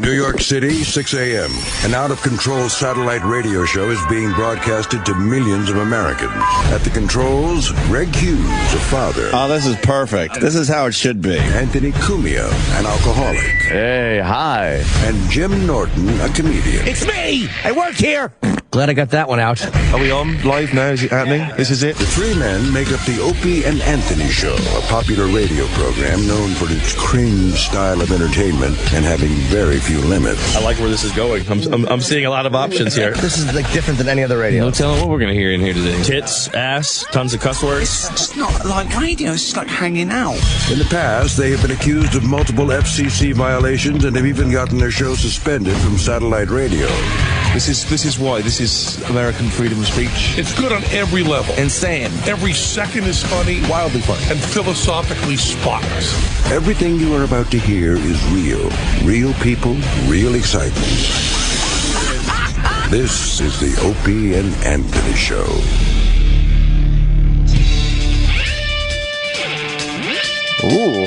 New York City, 6 a.m. An out-of-control satellite radio show is being broadcasted to millions of Americans. At the controls, Greg Hughes, a father. Oh, this is perfect. This is how it should be. Anthony Cumia, an alcoholic. Hey, hi. And Jim Norton, a comedian. It's me! I work here! Glad I got that one out. Are we on live now? Is it happening? This is it? The three men make up the Opie and Anthony Show, a popular radio program known for its cringe style of entertainment and having very few limits. I like where this is going. I'm seeing a lot of options here. This is like different than any other radio. No telling what we're going to hear in here today. Tits, ass, tons of cuss words. It's just not like radio, it's just like hanging out. In the past, they have been accused of multiple FCC violations and have even gotten their show suspended from satellite radio. This is why. This is American freedom of speech. It's good on every level. Insane. Every second is funny. Wildly funny. And philosophically spotless. Everything you are about to hear is real. Real people, real excitement. This is the Opie and Anthony Show. Ooh,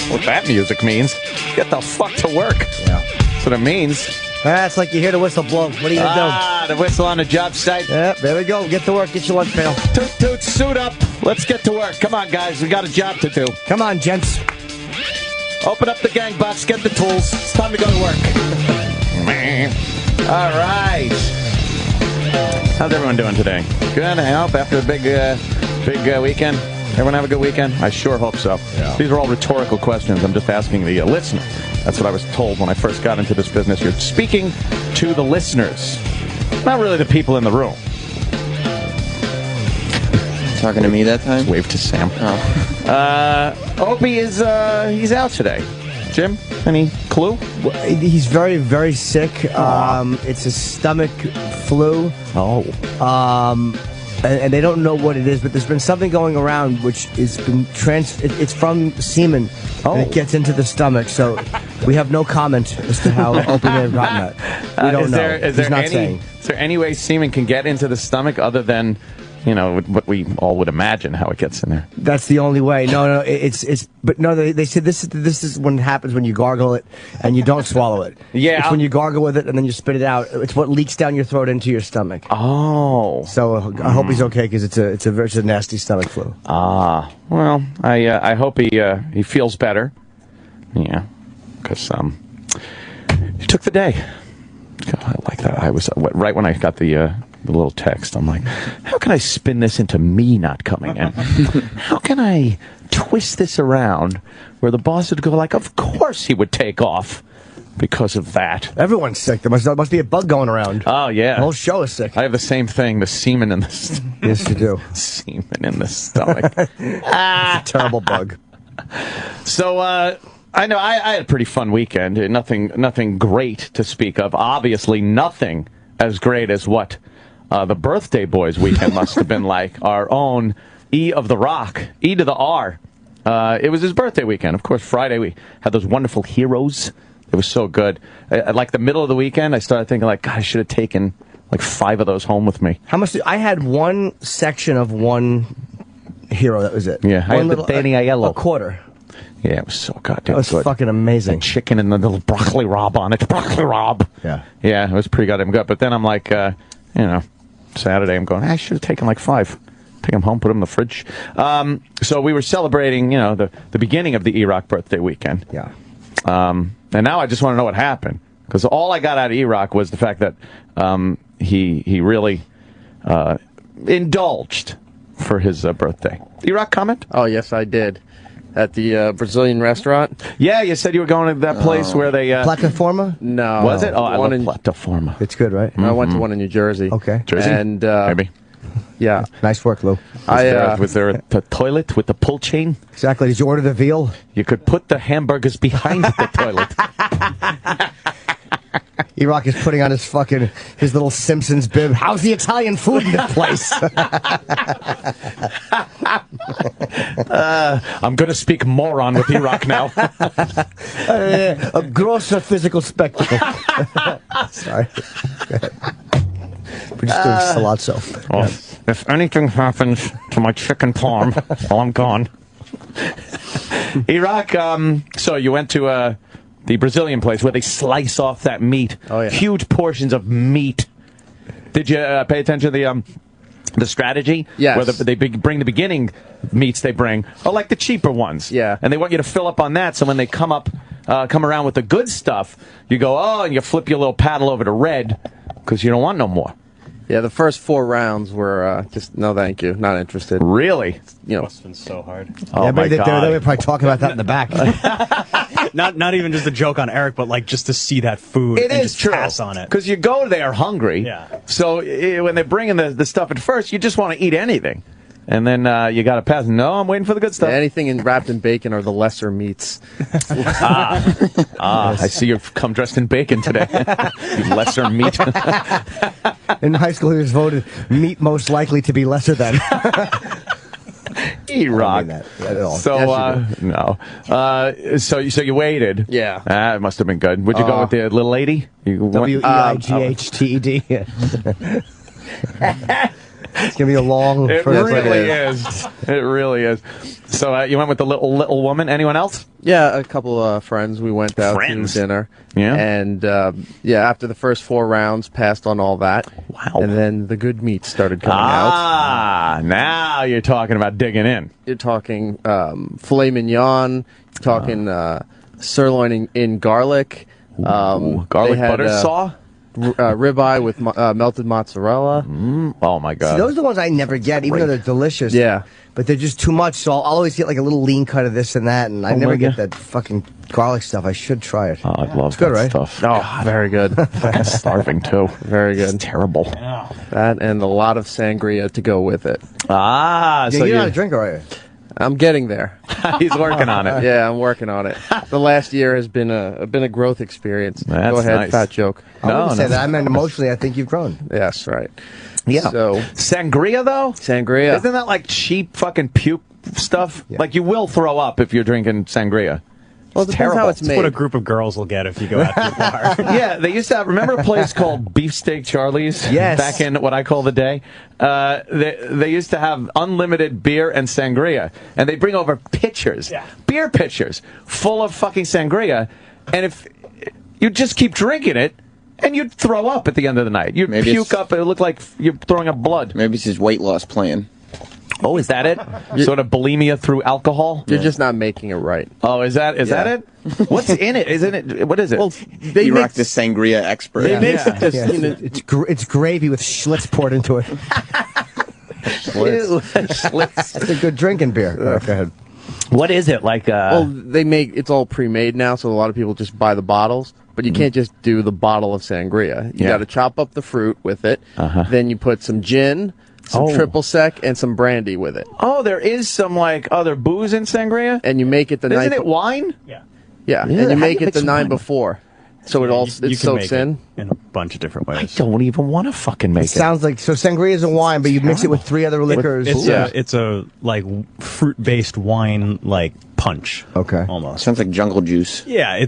what that music means. Get the fuck to work. Yeah. That's what it means. That's like you hear the whistle blow. What are you going to do? Ah, the whistle on the job site. Yep, there we go. Get to work. Get your lunch pail. Toot toot, suit up. Let's get to work. Come on, guys. We got a job to do. Come on, gents. Open up the gang box. Get the tools. It's time to go to work. All right. How's everyone doing today? Good, I hope, after a big weekend? Everyone have a good weekend? I sure hope so. Yeah. These are all rhetorical questions. I'm just asking the listener. That's what I was told when I first got into this business. You're speaking to the listeners, not really the people in the room. Talking to me that time? Wave to Sam. Oh. Opie is he's out today. Jim, any clue? He's very, very sick. It's a stomach flu. Oh. And they don't know what it is, but there's been something going around which has been it's from semen, and it gets into the stomach. So we have no comment as to how Opie may have gotten that. We don't know. Is there any way semen can get into the stomach other than, you know, what we all would imagine how it gets in there? That's the only way. No, but no, they said this is when it happens when you gargle it and you don't swallow it. Yeah. It's when you gargle with it and then you spit it out. It's what leaks down your throat into your stomach. Oh. So I hope he's okay because it's a nasty stomach flu. Ah. Well, I hope he feels better. Yeah. Because he took the day. God, I like that. I was right when I got the little text. I'm like, how can I spin this into me not coming in? How can I twist this around where the boss would go like, of course he would take off because of that. Everyone's sick. There must be a bug going around. Oh, yeah. The whole show is sick. I have the same thing, the semen in the stomach. Yes, you do. Semen in the stomach. It's a terrible bug. So, I know I had a pretty fun weekend. Nothing great to speak of. Obviously, nothing as great as what the Birthday Boys weekend must have been like. Our own E of the Rock, E to the R. It was his birthday weekend. Of course, Friday we had those wonderful heroes. It was so good. At like the middle of the weekend, I started thinking like, God, I should have taken like 5 of those home with me. How much? I had one section of one hero. That was it. Yeah, I had the Danny Aiello. A quarter. Yeah, it was so goddamn good. That was fucking amazing. The chicken and the little broccoli rabe on it. Broccoli rabe. Yeah. Yeah, it was pretty goddamn good. But then I'm like, Saturday I'm going, I should have taken like 5. Take them home, put them in the fridge. So we were celebrating, the beginning of the E-Rock birthday weekend. Yeah. And now I just want to know what happened. Because all I got out of E-Rock was the fact that he really indulged for his birthday. E-Rock comment? Oh, yes, I did. At the Brazilian restaurant? Yeah, you said you were going to that place where they... Plataforma? No. Was it? Oh, I love Plataforma. It's good, right? I went to one in New Jersey. Okay. Jersey? And, maybe. Yeah. Nice work, Lou. Was there a toilet with the pull chain? Exactly. Did you order the veal? You could put the hamburgers behind the toilet. E-Rock is putting on his little Simpsons bib. How's the Italian food in the place? I'm going to speak moron with E-Rock now. A grosser physical spectacle. Sorry. We're just doing Salazzo. Well, if anything happens to my chicken parm while I'm gone. E-Rock, so you went to The Brazilian place where they slice off that meat. Oh, yeah. Huge portions of meat. Did you pay attention to the strategy? Yes. Where they bring the beginning meats they bring are like the cheaper ones. Yeah. And they want you to fill up on that, so when they come around with the good stuff, you go, oh, and you flip your little paddle over to red because you don't want no more. Yeah, the first 4 rounds were just no, thank you, not interested. Really? You know, Must have been so hard. Oh, yeah, my but God. they were probably talking about that in the back. Not even just a joke on Eric, but like just to see that food It and is just true. pass on it. Because you go there hungry. Yeah. So when they bring in the stuff at first, you just want to eat anything. And then you got to pass. No, I'm waiting for the good stuff. anything wrapped in bacon are the lesser meats. I see you've come dressed in bacon today. You lesser meat. In high school, he was voted meat most likely to be lesser than. E-Rock. that at all. So, Yes, no. So you waited. Yeah. It must have been good. Would you go with the little lady? WEIGHTED. It's gonna be a long. It first really day. is. It really is. So you went with the little woman. Anyone else? Yeah, a couple of friends. We went out Friends? to dinner. Yeah? And after the first 4 rounds, passed on all that. Wow. And then the good meat started coming out. Now you're talking about digging in. You're talking filet mignon. You're talking sirloin in garlic. Garlic they had, butter saw. Ribeye with melted mozzarella. Oh my See, God. those are the ones I never get, even though they're delicious. Yeah. But they're just too much, so I'll always get like a little lean cut of this and that, and I Oh, never my get God. that fucking garlic stuff. I should try it. Oh, I love It's good, that right? stuff. Oh, very good. I'm starving too. Very It's good. terrible. That and a lot of sangria to go with it. Yeah, So you're not a drinker, are you? I'm getting there. he's working on it. Yeah, I'm working on it. The last year has been a growth experience. That's Go ahead, nice. fat joke. I wouldn't say that. I meant emotionally, I think you've grown. Yes, right. Yeah. So Sangria though? sangria. Isn't that like cheap fucking puke stuff? Yeah. Like you will throw up if you're drinking sangria. Well, it depends how it's That's what a made. group of girls will get if you go out to the bar. Yeah, they used to have. Remember a place called Beefsteak Charlie's? Yes. Back in what I call the day. They used to have unlimited beer and sangria, and they bring over pitchers, beer pitchers, full of fucking sangria, and if you just keep drinking it, and you'd throw up at the end of the night. You'd Maybe puke it's- up. It would look like you're throwing up blood. Maybe it's his weight loss plan. Oh, is that it? Sort of bulimia through alcohol? You're just not making it right. Oh, is that it? What's in it? Isn't it? What is it? Well, they You rock mix, the sangria expert. they mix Yeah. it just, Yeah, you know, it's gravy with Schlitz poured into it. Schlitz. It's a good drinking beer. Go ahead. What is it like? well, they make it's all pre-made now, so a lot of people just buy the bottles. But you can't just do the bottle of sangria. You Yeah. got to chop up the fruit with it. Then you put some gin, some Oh. triple sec, and some brandy with it, Oh, there is some like other booze in sangria. and you make it the Isn't night. it wine? Yeah. Yeah, Yeah, and you how make do you it the mix night wine? before, so it all You it can soaks make in. it in a bunch of different I ways. don't even want to fucking make It sounds like so. Sangria is a wine, but you mix it with 3 other liquors. It's a like fruit-based wine like punch. Okay. Almost. Sounds like jungle juice. I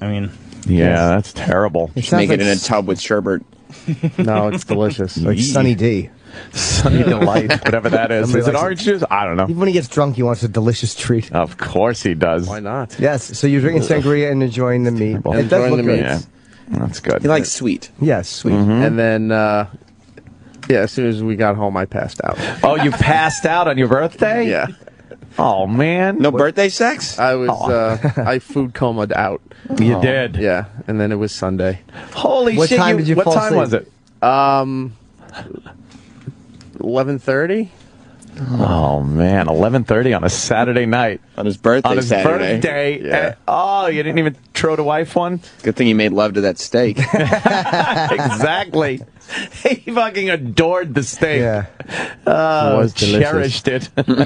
mean, Yeah, that's terrible. It sounds Make like it in a tub with sherbet. No, it's delicious. like Sunny D. Sunny Delight, whatever that is. Somebody Is it likes orange juice? I don't know. Even when he gets drunk, he wants a delicious treat. Of course he does. Why not? Yes. So you're drinking sangria and enjoying the meat. It does Enjoying look the good. meat. Yeah, that's good. He likes sweet. Yes, sweet. And then, as soon as we got home, I passed out. Oh, you passed out on your birthday? Yeah, Oh man. No birthday sex? I was I food comaed out. You did. Yeah, and then it was Sunday. Holy What shit! time did you What fall time asleep? was it? 11:30. Oh man, 11:30 on a Saturday night. On his birthday On his Saturday. birthday. Yeah. Oh, you didn't even throw the wife one? Good thing he made love to that steak. Exactly. He fucking adored the steak. Yeah. It was delicious. Cherished it. Do you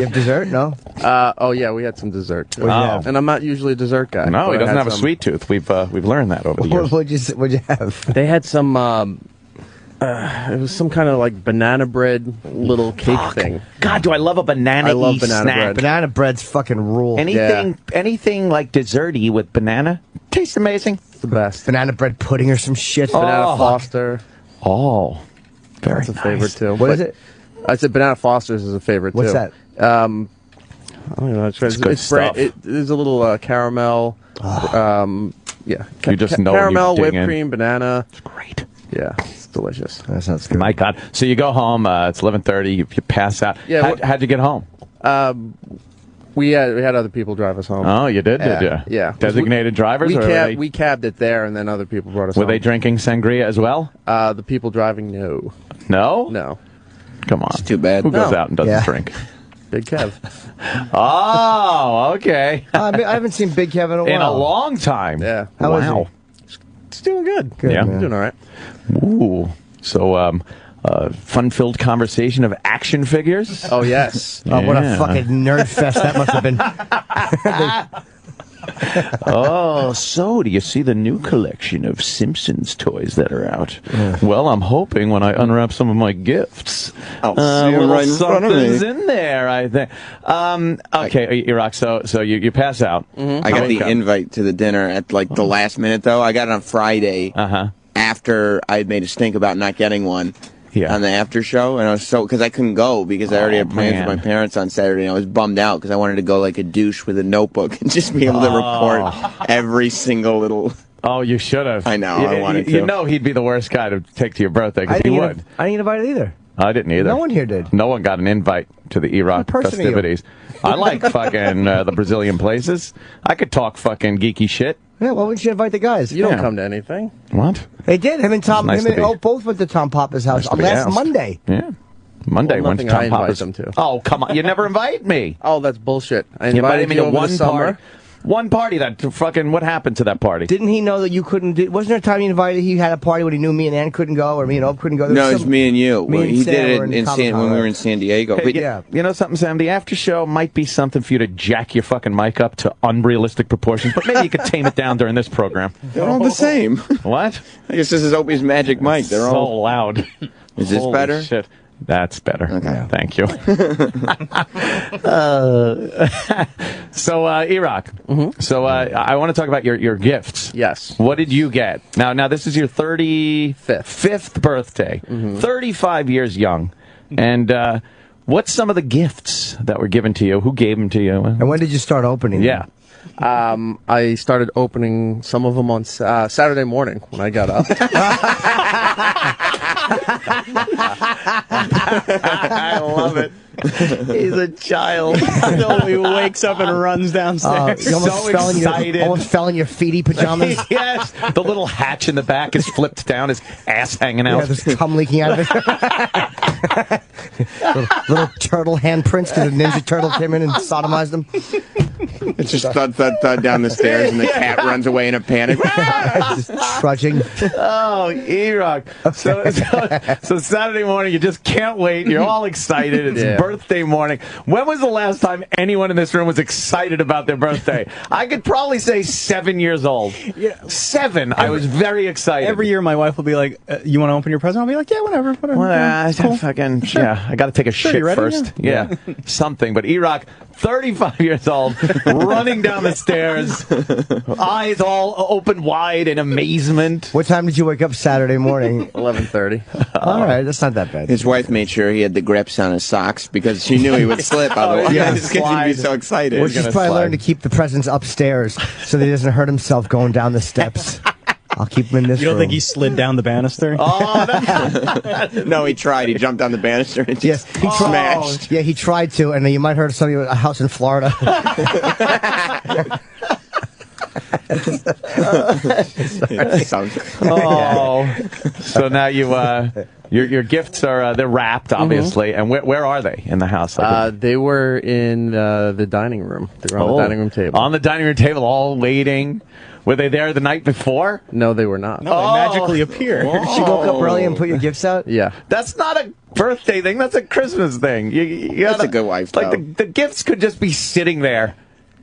have dessert? No. Oh yeah, we had some dessert. Too. What'd you have? And I'm not usually a dessert guy. No, but he I doesn't had have a some- sweet tooth. We've learned that over the years. What'd you have? They had some. It was some kind of like banana bread little cake thing. God, do I love a banana I love banana snack. bread. Banana bread's fucking rule. Anything like desserty with banana tastes amazing. It's the best. Banana bread pudding or some shit. Banana Foster. Oh, very That's a nice. favorite too. What is it? I said Banana Foster's is a favorite What's too. that? I don't know. It's good stuff. There's a little caramel, Yeah. You just know when you caramel, dig whipped in. cream, banana. It's great. Yeah, it's delicious. That sounds good. My God. So you go home. It's 11:30. You pass out. Yeah, How'd you get home? We had other people drive us home. Oh, you did you? Yeah. Designated drivers? We cabbed it there, and then other people brought us home. Were they drinking sangria as well? The people driving, no. No? No. Come on. It's too bad. Who goes No. out and doesn't Yeah. drink? Big Kev. Oh, okay. I haven't seen Big Kevin in a while. In a long time. Yeah. How is Wow. It's doing good. Good, Yeah. man. Doing all right. Ooh. So, fun-filled conversation of action figures. Oh, yes. Oh, what a Yeah. fucking nerd fest that must have been. Oh, so do you see the new collection of Simpsons toys that are out? Well, I'm hoping when I unwrap some of my gifts, I'll see 'em right in front of me. something's in there, I think. Okay, Iraq, so you pass out. I got the invite to the dinner at like the last minute, though. I got it on Friday after I had made a stink about not getting one. Yeah. On the after show, and I was because I couldn't go because I already had plans man. with my parents on Saturday, and I was bummed out because I wanted to go like a douche with a notebook and just be able to report every single little. Oh, you should have. I know, I wanted You to. know he'd be the worst guy to take to your birthday because he would. I didn't get invited either. I didn't either. No one here did. No one got an invite to the Iraq person are you? festivities. I like fucking the Brazilian places. I could talk fucking geeky shit. Yeah, why wouldn't you invite the guys? You don't Yeah. come to anything. What? They did. Him and Tom. Nice Him to and be. both went to Tom Papa's house Nice to be last asked. Monday. Yeah. Monday Well, went to nothing I Tom invite Papa's. them to. Oh, come on. You never invite me. Oh, that's bullshit. I You invited invited me you to over one the summer. party. One party that fucking, what happened to that party? Didn't he know that you couldn't do? Wasn't there a time he invited? He had a party when he knew me and Ann couldn't go, or me and Ope couldn't go. There No, was it's some- me and you. me and He Sam did were it in Comic-Con, when we were right? in San Diego. But Yeah. You know something, Sam? The after show might be something for you to jack your fucking mic up to unrealistic proportions, but maybe you could tame it down during this program. they're all the same. What? I guess this is Opie's magic mic. They're so all. loud. Is this Holy better? Shit. That's better. Okay. Thank you. So, Iraq. So, I want to talk about your gifts. Yes. What did you get? Now this is your 35th birthday. 35 years young. And what's some of the gifts that were given to you? Who gave them to you? And when did you start opening? Yeah. I started opening some of them on Saturday morning when I got up. I love it. He's a child. He wakes up and runs downstairs. You almost, So fell in excited. your, almost fell in your feety pajamas. Yes. The little hatch in the back is flipped down, his ass hanging Yeah, out. there's cum leaking out of it. little turtle handprints because a Ninja Turtle came in and sodomized them. It's just thud, thud, thud down the stairs, and the cat runs away in a panic. Just trudging. Oh, Iraq. So Saturday morning, you just can't wait. You're all excited. It's Yeah. birthday morning. When was the last time anyone in this room was excited about their birthday? I could probably say 7 years old. 7. I was very excited. Every year, my wife will be like, "You want to open your present?" I'll be like, "Yeah, whatever." Well, yeah, cool." fucking, yeah, I got to take a shit you ready? first. Yeah, something. But Iraq, 35 years old, running down the stairs, eyes all open wide in amazement. What time did you wake up Saturday morning? 11:30. All right, that's not that bad. His wife made sure he had the grips on his socks because she knew he would slip otherwise. yeah. Because he'd be so excited. Well, she's gonna probably slide. learned to keep the presents upstairs so that he doesn't hurt himself going down the steps. I'll keep him in this You don't room. think he slid down the banister? No, he tried. He jumped on the banister and Yes, just he tried. smashed. Yeah, he tried to, and you might heard something about a house in Florida. Oh, so now your gifts are they're wrapped, obviously, and where are they in the house? They were in the dining room. They were on the dining room table. On the dining room table, all waiting. Were they there the night before? No, they were not. No, they magically appear. She woke up early and put your gifts out? Yeah. That's not a birthday thing. That's a Christmas thing. You That's gotta- a good wife, Like though. the gifts could just be sitting there,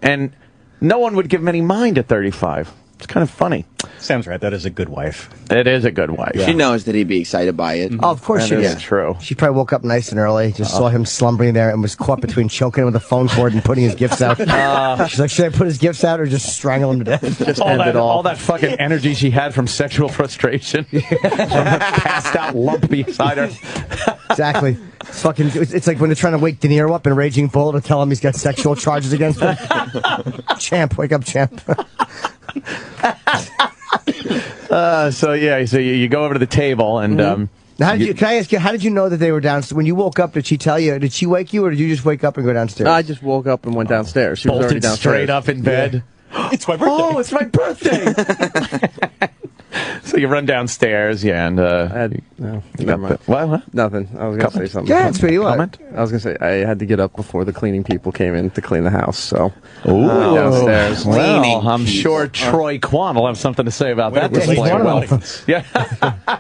and no one would give them any mind at 35. It's kind of funny. Sounds right. That is a good wife. It is a good wife. She knows that he'd be excited by it. Oh, of course she That did. is true. She probably woke up nice and early, just saw him slumbering there, and was caught between choking him with a phone cord and putting his gifts out. She's like, should I put his gifts out or just strangle him to death? Just all end that, it all. all that fucking energy she had from sexual frustration. From her passed out lump beside her. Exactly. It's like when they're trying to wake De Niro up in Raging Bull to tell him he's got sexual charges against him. Champ, wake up, champ. So you go over to the table and Now, can I ask you, how did you know that they were downstairs? When you woke up, did she tell you? Did she wake you, or did you just wake up and go downstairs? I just woke up and went downstairs. She was already bolted downstairs. straight up in bed. It's my birthday. Oh, it's my birthday. So you run downstairs, and No, you never got mind. what? Nothing. I was going to say something. Yeah, sweetie, what? Comment? I was going to say I had to get up before the cleaning people came in to clean the house, so Ooh. I went downstairs. Well, I'm sure Troy Kwan will have something to say about that Yeah, he's display. one of them. Yeah.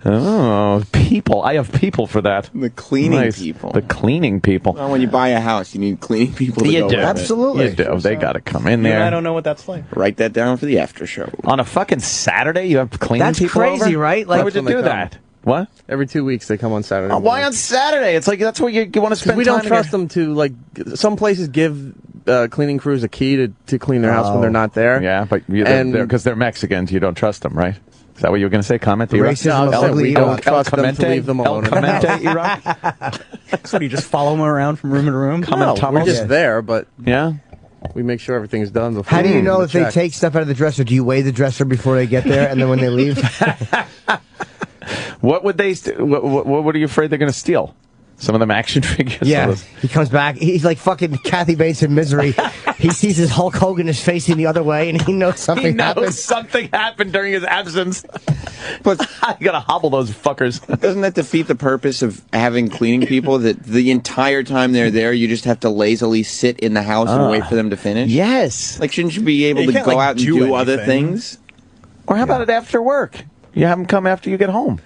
Oh, people. I have people for that. The cleaning Nice. people. The cleaning people. Well, when you buy a house, you need cleaning people to You go do. with it. Absolutely. You do. They got to come in there. I don't know what that's like. Write that down for the after show. On a fucking Saturday, you have cleaning That's people crazy, over? right? Why Like- would you That's when do they come. that? What? Every 2 weeks they come on Saturday. Why morning. on Saturday? It's like that's where you want to spend We time. don't trust them to, like, some places give cleaning crews a key to clean their house when they're not there. Yeah, but And- because they're Mexicans, you don't trust them, right? Is that what you were going to say? Comment? Racism No, I was of saying ugly we Iraq. don't trust them to leave them alone. El Clemente, Iraq? So do you just follow them around from room to room? No, Come we're on. just there, but Yeah. we make sure everything's done before. How do you know we if they check. take stuff out of the dresser? Do you weigh the dresser before they get there, and then when they leave? What would they? What are you afraid they're going to steal? Some of them action figures. Yeah, he comes back. He's like fucking Kathy Bates in Misery. He sees his Hulk Hogan is facing the other way, and he knows He something knows happened. something happened during his absence. But I gotta hobble those fuckers. doesn't that defeat the purpose of having cleaning people? That the entire time they're there, you just have to lazily sit in the house and wait for them to finish? Yes. Like, shouldn't you be able You to can't, go like, out and do do other anything. things? Or how about it after work? You have them come after you get home.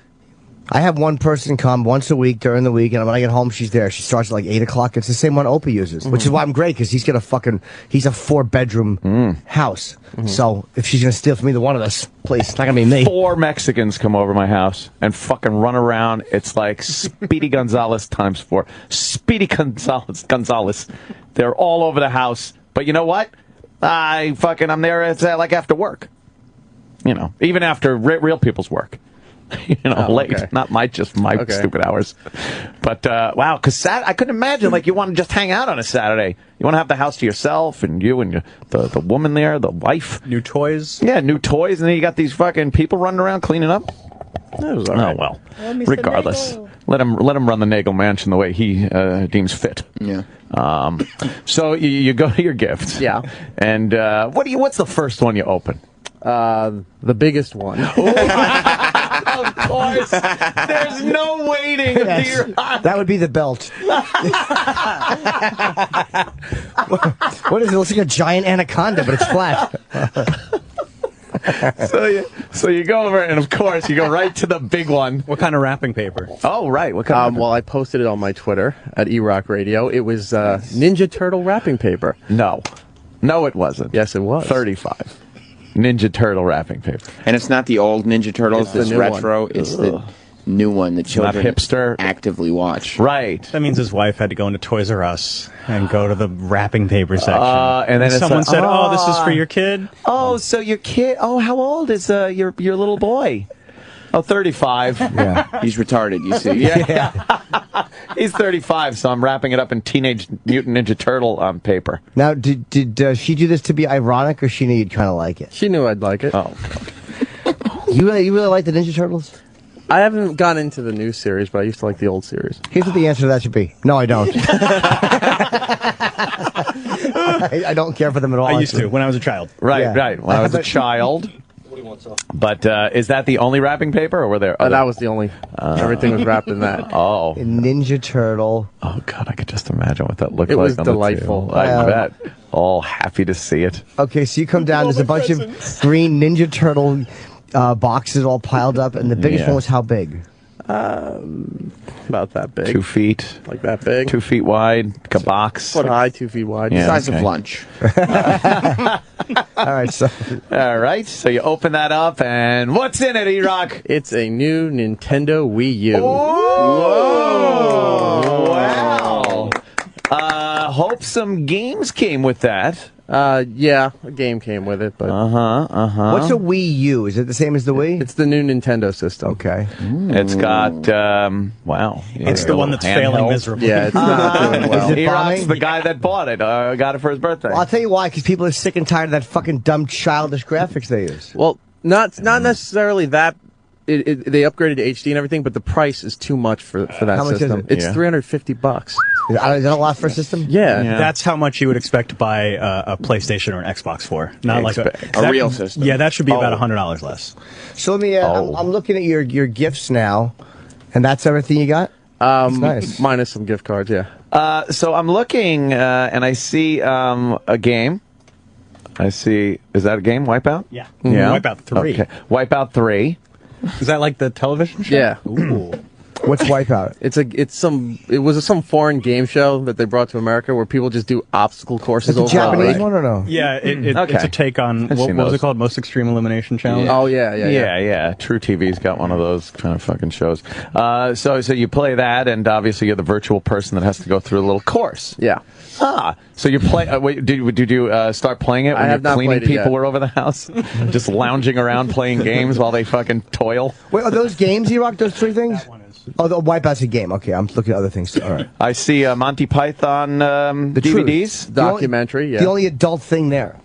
I have one person come once a week during the week, and when I get home, she's there. She starts at like 8 o'clock. It's the same one Opie uses, which is why I'm great, because he's a 4-bedroom house. So if she's gonna steal from either one of us, please, it's not gonna be me. 4 Mexicans come over my house and fucking run around. It's like Speedy Gonzalez times 4. Speedy Gonzalez. They're all over the house. But you know what? I'm there. It's like after work. You know, even after real people's work. Late. okay. Not my stupid hours. But wow, because I couldn't imagine like you want to just hang out on a Saturday. You want to have the house to yourself, and you and the woman there, the wife. New toys? Yeah, new toys, and then you got these fucking people running around cleaning up. It was all right. Oh well. Regardless, let him run the Nagel Mansion the way he deems fit. Yeah. So you go to your gifts. Yeah. And what's the first one you open? The biggest one. Of course. There's no waiting. Yes. That would be the belt. What is it? It looks like a giant anaconda, but it's flat. So you go over, and of course you go right to the big one. What kind of wrapping paper? Oh, right. What kind of? Well, I posted it on my Twitter at eRock Radio. It was Ninja Turtle wrapping paper. No, it wasn't. Yes, it was. 35. Ninja Turtle wrapping paper. And it's not the old Ninja Turtles, It's the this new retro. It's the new one that children hipster. actively watch. Right. That means his wife had to go into Toys R Us and go to the wrapping paper section. And then it's someone like, said, "Oh, this is for your kid." Oh, so your kid? Oh, how old is your little boy? Oh, 35. Yeah. He's retarded, you see. Yeah. He's 35, so I'm wrapping it up in Teenage Mutant Ninja Turtle paper. Now, did she do this to be ironic, or she knew you'd kind of like it? She knew I'd like it. Oh. You really like the Ninja Turtles? I haven't gone into the new series, but I used to like the old series. Here's what the answer to that should be. No, I don't. I don't care for them at all. I used to when I was a child. Right, Yeah. right. When I was a child. But is that the only wrapping paper, or were there other? That was the only. Everything was wrapped in that. Oh. Ninja Turtle. Oh, God, I could just imagine what that looked It like. was on the delightful. table. I Yeah. bet. All happy to see it. Okay, so you come down. There's a bunch of green Ninja Turtle boxes all piled up, and the biggest Yeah. one was how big? About that big. 2 feet. Like that big. 2 feet wide. Like a box. Foot high, 2 feet wide. Yeah. Size okay. of lunch. All right, so All right. So you open that up, and what's in it, E-Rock? It's a new Nintendo Wii U. Whoa! Wow. Hope some games came with that. Yeah, a game came with it, but what's a Wii U? Is it the same as the Wii? it's the new Nintendo system. Okay. It's got, wow. It's the one that's failing miserably. Yeah, it's not doing well. Is it E-Rock's bombing? the guy that bought it. Got it for his birthday. Well, I'll tell you why, because people are sick and tired of that fucking dumb childish graphics they use. Well, not necessarily that. They upgraded to HD and everything, but the price is too much for that How much is system. it? It's Yeah. $350. Is that a lot for a system? Yeah. Yeah. That's how much you would expect to buy a PlayStation or an Xbox for. Not like A real system. Yeah, that should be about $100 less. So let me. I'm looking at your gifts now, and that's everything you got. That's nice. Minus some gift cards. Yeah. So I'm looking, and I see a game. I see, is that a game, Wipeout? Yeah. Yeah. Wipeout 3. Okay. Wipeout 3. Is that like the television show? Yeah. Ooh. What's Wipeout? It was some foreign game show that they brought to America where people just do obstacle courses Is it over. Japanese one or no? Yeah, Okay. it's a take on, I've what seen was those. it called? Most Extreme Elimination Challenge? Oh yeah. Yeah. True TV's got one of those kind of fucking shows. So you play that, and obviously you're the virtual person that has to go through a little course. Yeah. So you play? Wait, did you start playing it when I have your not cleaning played it people yet. were over the house, just lounging around playing games while they fucking toil? Wait, are those games, E-Rock? Those three things? That one is. Oh, the Wipeout's a game. Okay, I'm looking at other things too. All right. I see Monty Python The DVDs. Truth. The only- Documentary. Yeah. The only adult thing there.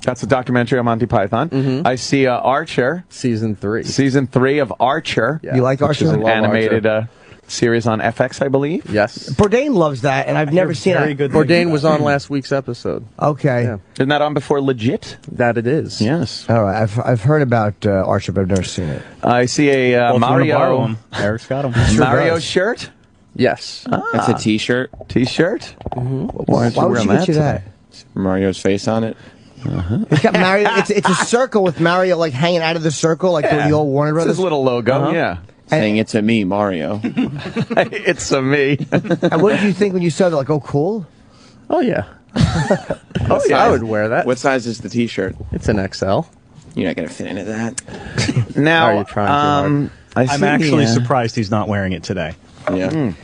That's a documentary on Monty Python. I see Archer, Season 3. season 3 of Archer. Yeah. You like Which is Archer? an love animated series on FX, I believe. Yes. Bourdain loves that, and I've never seen very it. good things Bourdain about was it. on last week's episode. Okay. Yeah. Isn't that on before Legit? That it is. Yes. All right. I've heard about Archer, but I've never seen it. I see a Both wanna borrow Mario 'em. Eric's got 'em. Mario does. shirt, Yes. That's a T-shirt. T-shirt. Why would you get you that? Mario's face on it. It's got Mario. It's a circle with Mario like hanging out of the circle, like the old Warner It's Brothers. his little logo. Yeah. Saying it's a me, Mario. It's a me. And what did you think when you saw that? Like, oh, cool. Oh yeah. Oh I would wear that. What size is the T-shirt? It's an XL. You're not gonna fit into that. Now, Are you trying too I see I'm actually the, surprised he's not wearing it today. Yeah. Do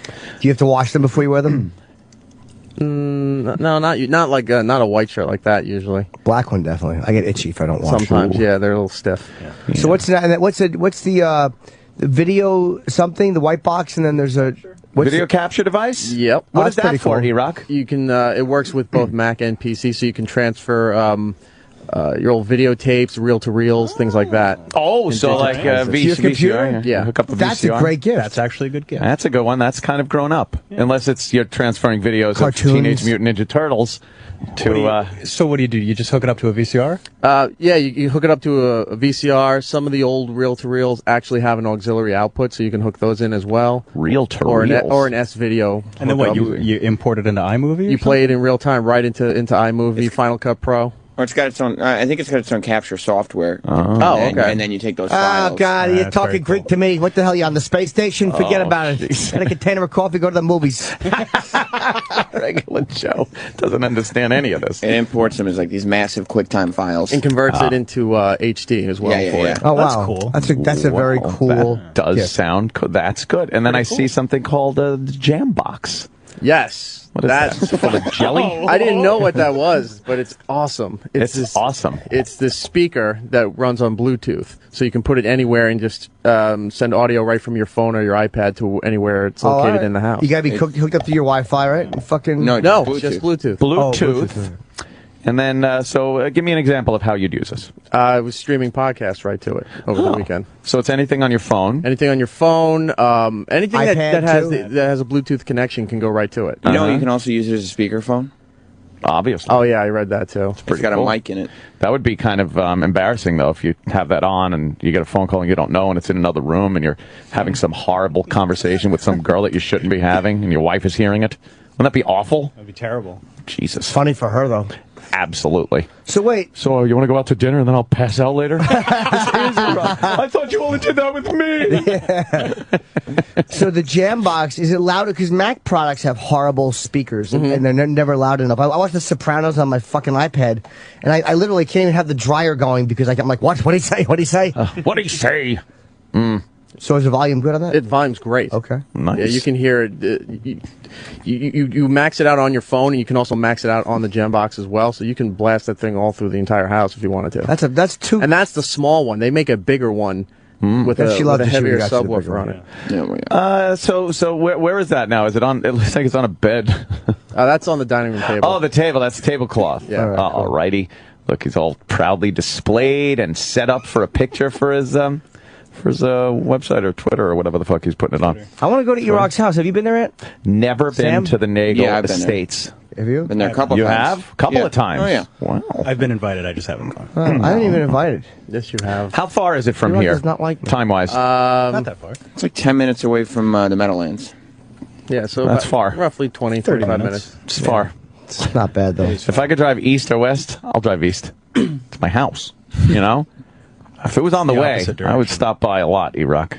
you have to wash them before you wear them? No, not like not a white shirt like that usually. Black one definitely. I get itchy if I don't wash. Sometimes, yeah, they're a little stiff. So what's that? What's the video something? The white box, and then there's a what's video capture device. Yep. What Oh, is that's that pretty for, cool. E-Rock? You can. It works with both Mac and PC, so you can transfer your old videotapes, reel-to-reels, things like that. Oh, so like To your computer? VCR. Yeah. Hook up the That's VCR. a great gift. That's actually a good gift. That's a good one. That's kind of grown up. Unless it's you're transferring videos Cartoons. of Teenage Mutant Ninja Turtles to. So what do? You just hook it up to a VCR? Yeah, you hook it up to a VCR. Some of the old reel-to-reels actually have an auxiliary output, so you can hook those in as well. Reel to Or an reels. S-video. And then what? hookup. You import it into iMovie? or You play it in real time right into iMovie, Final Cut Pro. Or it's got its own. I think it's got its own capture software. Oh, And, okay. and then you take those Oh files. God, you're That's talking very Greek cool. to me. What the hell? You on the space station? Forget about it. Get a container of coffee. Go to the movies. Regular Joe doesn't understand any of this. It imports them as like these massive QuickTime files. And converts it into HD as well Yeah, for yeah. you. Oh That's wow, cool. That's a very Wow, cool. That does gift. sound. That's good. And then I see something called a jam box. Yes. What is That's that? Full of jelly. I didn't know what that was, but it's awesome. It's awesome. It's this speaker that runs on Bluetooth, so you can put it anywhere and just send audio right from your phone or your iPad to anywhere it's Oh, all located right. in the house. You gotta be hooked up to your Wi-Fi, right? Fucking No, no, Bluetooth. just Bluetooth. Oh, Bluetooth. And then, so give me an example of how you'd use this. I was streaming podcasts right to it over the weekend. So it's anything on your phone. Anything on your phone, anything iPad, that has too? that has a Bluetooth connection can go right to it. You know, you can also use it as a speakerphone. Obviously. Oh yeah, I read that too. It's got cool. a mic in it. That would be kind of embarrassing, though, if you have that on and you get a phone call and you don't know and it's in another room and you're having some horrible conversation with some girl that you shouldn't be having and your wife is hearing it. Wouldn't that be awful? That'd be terrible. Jesus. funny for her though. Absolutely. So wait. So you want to go out to dinner and then I'll pass out later? I thought you only did that with me. Yeah. So the Jambox, is it louder? Because Mac products have horrible speakers, and they're never loud enough. I watched The Sopranos on my fucking iPad, and I literally can't even have the dryer going because I'm like, what? What did he say? What did he say? What did he say? So is the volume good on that? It volume's great. Okay. Nice. Yeah, you can hear it. You max it out on your phone, and you can also max it out on the Jambox as well. So you can blast that thing all through the entire house if you wanted to. That's two. And that's the small one. They make a bigger one with a heavier subwoofer on it. Yeah, So where is that now? Is it on? It looks like it's on a bed. That's on the dining room table. Oh, the table. That's the tablecloth. Yeah. All righty. Look, he's all proudly displayed and set up for a picture for his website or Twitter or whatever the fuck he's putting it on. I want to go to E-Rock's house. Have you been there yet? Never Sam? been to the Nagel Yeah, I've been there. Estates. Have you? Been there a couple You times. have? Couple of times. Oh, yeah. Wow. I've been invited. I just haven't gone. I haven't even invited. Yes, you have. How far is it from E-Rock here? does not like me. Time-wise. Not that far. It's like 10 minutes away from the Meadowlands. Yeah, so That's about far. Roughly 20, 30 35 minutes. minutes. It's far. It's not bad though. If I could drive east or west, I'll drive east. It's my house. You know? If it was on the The way, opposite I would direction. stop by a lot, E-Rock.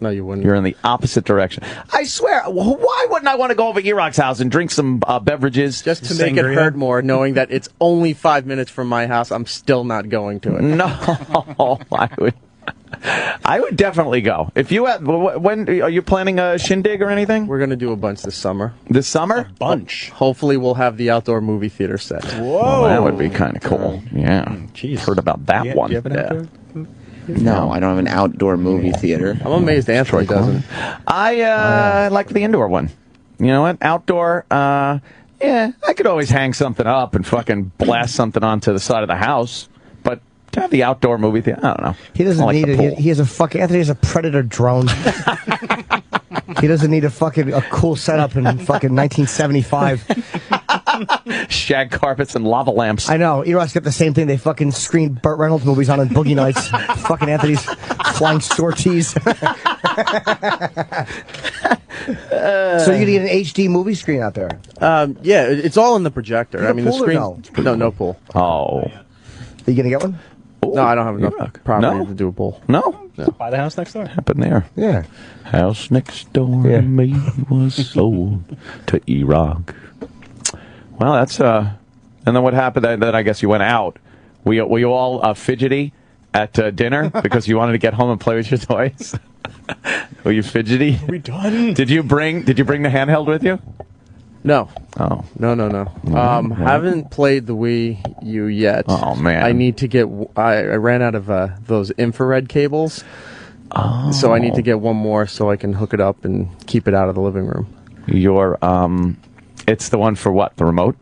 No, you wouldn't. You're in the opposite direction. I swear, why wouldn't I want to go over E-Rock's house and drink some beverages? Just to make it Sangria? hurt more, knowing that it's only 5 minutes from my house, I'm still not going to it. No, I would definitely go. If you had, when are you planning a shindig or anything We're going to do a bunch this summer. this summer? Bunch. Hopefully, we'll have the outdoor movie theater set. Well, that would be kind of cool. Yeah, Jeez. heard about that Do you one. have an outdoor? No, I don't have an outdoor movie theater. I'm amazed Anthony doesn't. I like the indoor one. You know what? Outdoor. Yeah, I could always hang something up and fucking blast something onto the side of the house. But to have the outdoor movie theater, I don't know. He doesn't I like need the it. pool. He has a fucking Anthony has a Predator drone. He doesn't need a cool setup in fucking 1975. Shag carpets and lava lamps. I know. E-Rock's got the same thing. They fucking screened Burt Reynolds movies on Boogie Nights. Fucking Anthony's flying sorties. So you need an HD movie screen out there. Yeah, it's all in the projector. You I mean, the got a pool or screen. No pool. Oh. Are you gonna get one? No, I don't have enough E-Rock. property No? to do a pool. No? Buy the house next door. Happened there. Yeah. House next door Yeah. to me was sold to E-Rock. Well, that's and then what happened? Then I guess you went out. Were you all fidgety at dinner because you wanted to get home and play with your toys? Were you fidgety? We done? Did you bring the handheld with you? No. Oh. No. Haven't played the Wii U yet. Oh, man. I need to get. I ran out of those infrared cables. Oh. So I need to get one more so I can hook it up and keep it out of the living room. Your it's the one for what? The remote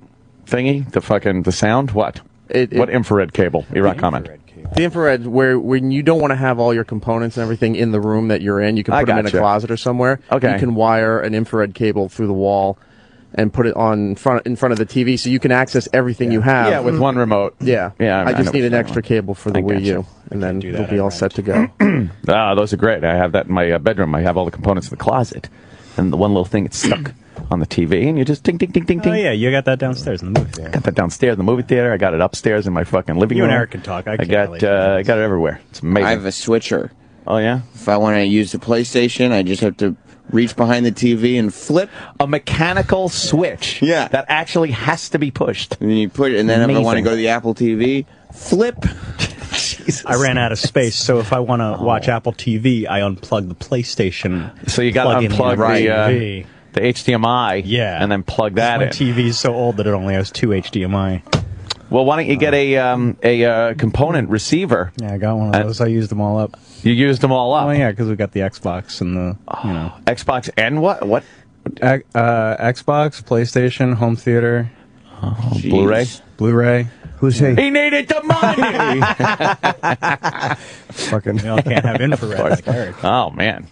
thingy? The sound? What? What infrared cable? E-Rock comment. The infrared, where when you don't want to have all your components and everything in the room that you're in, you can put them in a gotcha. closet or somewhere. Okay. You can wire an infrared cable through the wall and put it in front of the TV, so you can access everything you have. Yeah, with one remote. Yeah. Yeah. I just know need what an you're extra cable for the I Wii gotcha. U, and then do that it'll be at all rent. set to go. Those are great. I have that in my bedroom. I have all the components in the closet, and the one little thing it's stuck on the TV, and you just ding, ding, ding, ding, ding. Oh yeah, you got that downstairs in the movie theater. Got that downstairs in the movie theater. I got it upstairs in my fucking living You room. and Eric can talk. I can't got relate. I got it everywhere. It's amazing. I have a switcher. Oh yeah, If I want to use the PlayStation, I just have to reach behind the TV and flip. a mechanical switch. Yeah. that actually has to be pushed. And then you put it, and then if I want to Amazing. go to the Apple TV, flip. Jesus. I ran out of space, so if I want to watch Apple TV, I unplug the PlayStation. So you got to plug in unplug TV. the HDMI. Yeah, and then plug that My in. TV's so old that it only has 2 HDMI. Well, why don't you get a component receiver? Yeah, I got one of those. I used them all up. You used them all up. Oh yeah, because we got the Xbox and the Xbox and what? Xbox, PlayStation, home theater, Blu-ray. Blu-ray. Who's he? He needed the money. Fucking. We all can't have infrared like Eric. Oh man,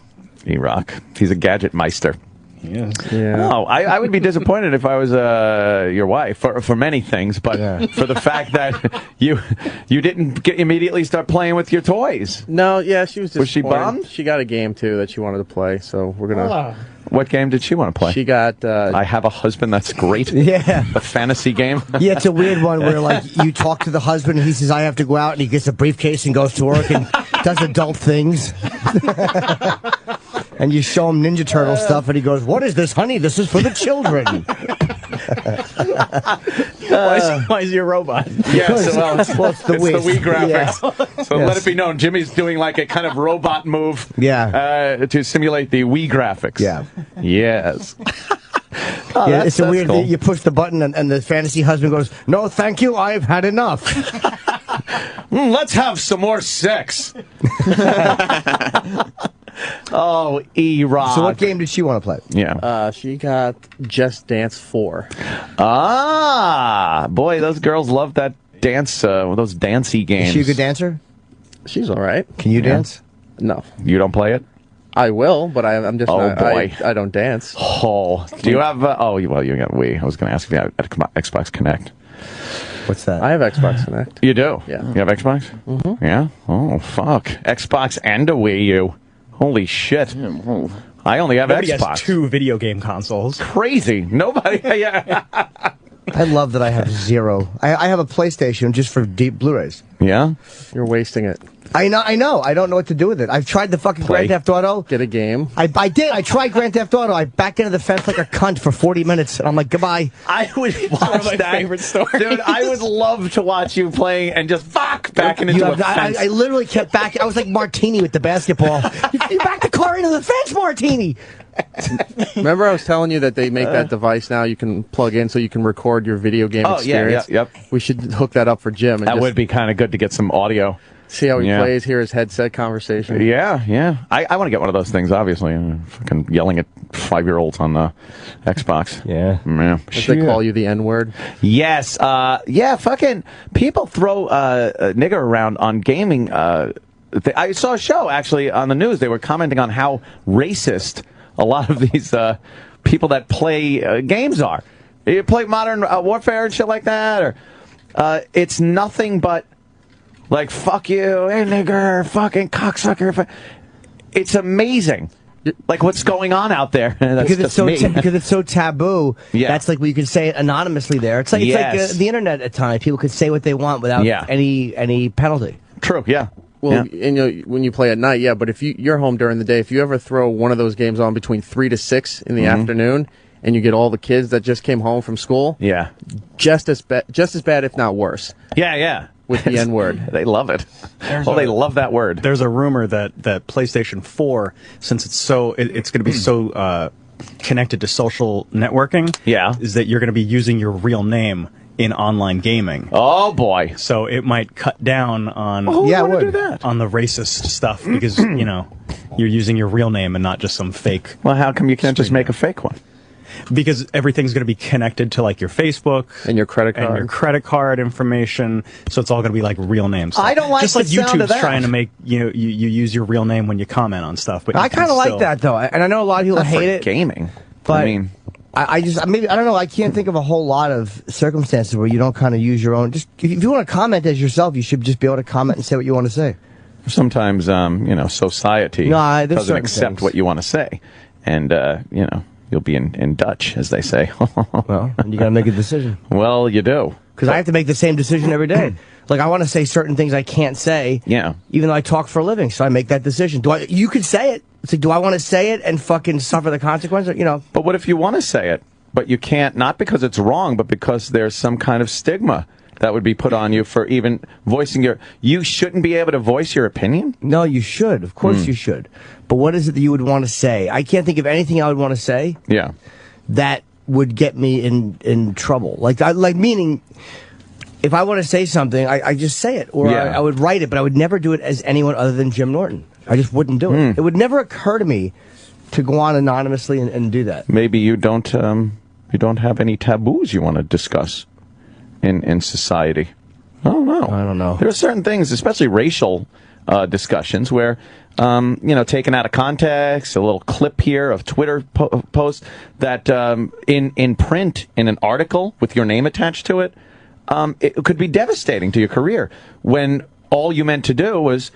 E-Rock. He's a gadget meister. Yes. Yeah. Oh, I would be disappointed if I was your wife for many things, but for the fact that you didn't immediately start playing with your toys. No, yeah, she was Was she disappointed. bummed? She got a game too that she wanted to play, so we're What game did she want to play? She got. I Have a Husband. That's great. Yeah. The fantasy game. Yeah, it's a weird one where, like, you talk to the husband and he says, I have to go out, and he gets a briefcase and goes to work and does adult things. And you show him Ninja Turtle stuff, and he goes, what is this, honey? This is for the children. Why is he a robot? Yes, well, it's the the Wii graphics. Yeah. So let it be known, Jimmy's doing like a kind of robot move to simulate the Wii graphics. Yeah. Yes. Yeah, it's a weird cool. thing. You push the button, and the fantasy husband goes, no, thank you, I've had enough. Let's have some more sex. Oh, E-Rock. So what game did she want to play? Yeah. She got Just Dance 4. Ah, boy, those girls love that dance, those dancey games. Is she a good dancer? She's all right. Can you dance? No. You don't play it? I will, but I'm just not. Boy. I don't dance. Oh, do you have, well, you got Wii. I was going to ask if you have Xbox Connect. What's that? I have Xbox Connect. You do? Yeah. You have Xbox? Mm-hmm. Yeah? Oh, fuck. Xbox and a Wii U. Holy shit. I only have Nobody Xbox. has 2 video game consoles. Crazy. Nobody. Yeah. I love that I have 0. I have a PlayStation just for deep Blu-rays. Yeah? You're wasting it. I know. I don't know what to do with it. I've tried the fucking Play. Grand Theft Auto. Get a game. I did. I tried Grand Theft Auto. I backed into the fence like a cunt for 40 minutes, and I'm like, goodbye. I would watch One of my that. favorite stories. Dude, I would love to watch you playing and just backing into a fence. I literally kept back. I was like Martini with the basketball. You backed the car into the fence, Martini. Remember I was telling you that they make that device now you can plug in so you can record your video game experience? Yep. We should hook that up for Jim. And That just would be kind of good to get some audio. see how he Yeah. plays, hear his headset conversation. Yeah. I want to get one of those things, obviously. I'm fucking yelling at 5-year-olds on the Xbox. Yeah. If they call you the N-word. Yes. Fucking people throw nigger around on gaming. I saw a show, actually, on the news. They were commenting on how racist a lot of these people that play games are. You play Modern Warfare and shit like that, or it's nothing but like, fuck you, hey nigger, fucking cocksucker. It's amazing. Like, what's going on out there? That's Because it's just me. because it's so taboo. Yeah. That's like where you can say it anonymously there. It's like Yes. the internet at times. People could say what they want without any penalty. True, yeah. Well, Yeah. and when you play at night, but if you're home during the day, if you ever throw one of those games on between 3 to 6 in the afternoon, and you get all the kids that just came home from school, Yeah. just as bad, if not worse, Yeah. with the N-word. They love it. They love that word. There's a rumor that PlayStation 4, since it's it's going to be so connected to social networking, is that you're going to be using your real name in online gaming. Oh boy! So it might cut down on Who would do that? on the racist stuff because you're using your real name and not just some fake. Well, how come you can't just make a fake one? Because everything's going to be connected to like your Facebook and your credit card and your credit card information. So it's all going to be like real name stuff. I don't like just like the sound YouTube's of that. trying to make you use your real name when you comment on stuff. But I kind of like that though, and I know a lot of people Not for hate it. gaming. But I mean, I just maybe I don't know. I can't think of a whole lot of circumstances where you don't kind of use your own. Just if you want to comment as yourself, you should just be able to comment and say what you want to say. sometimes society there's doesn't certain accept things. what you want to say, and you'll be in Dutch, as they say. Well, and you got to make a decision. Well, you do. Because I have to make the same decision every day. Like, I want to say certain things I can't say. Yeah. Even though I talk for a living, so I make that decision. You could say it. It's like, do I want to say it and fucking suffer the consequences? But what if you want to say it, but you can't, not because it's wrong, but because there's some kind of stigma that would be put on you for even voicing you shouldn't be able to voice your opinion? No, you should. Of course you should. But what is it that you would want to say? I can't think of anything I would want to say Yeah. that would get me in trouble. Meaning, if I want to say something, I just say it. Or Yeah. I would write it, but I would never do it as anyone other than Jim Norton. I just wouldn't do it. It would never occur to me to go on anonymously and do that. Maybe you don't have any taboos you want to discuss in society. I don't know. There are certain things, especially racial discussions, where taken out of context, a little clip here of Twitter post that in print in an article with your name attached to it, it could be devastating to your career when all you meant to do was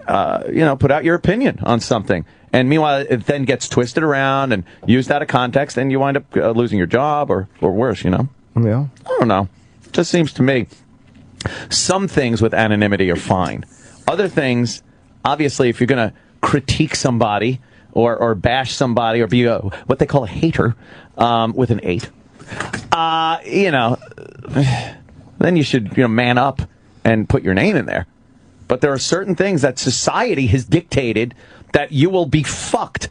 put out your opinion on something. And meanwhile, it then gets twisted around and used out of context, and you wind up losing your job or worse, Yeah. I don't know. It just seems to me some things with anonymity are fine. Other things, obviously, if you're going to critique somebody or bash somebody or be what they call a hater with an 8, then you should man up and put your name in there. But there are certain things that society has dictated that you will be fucked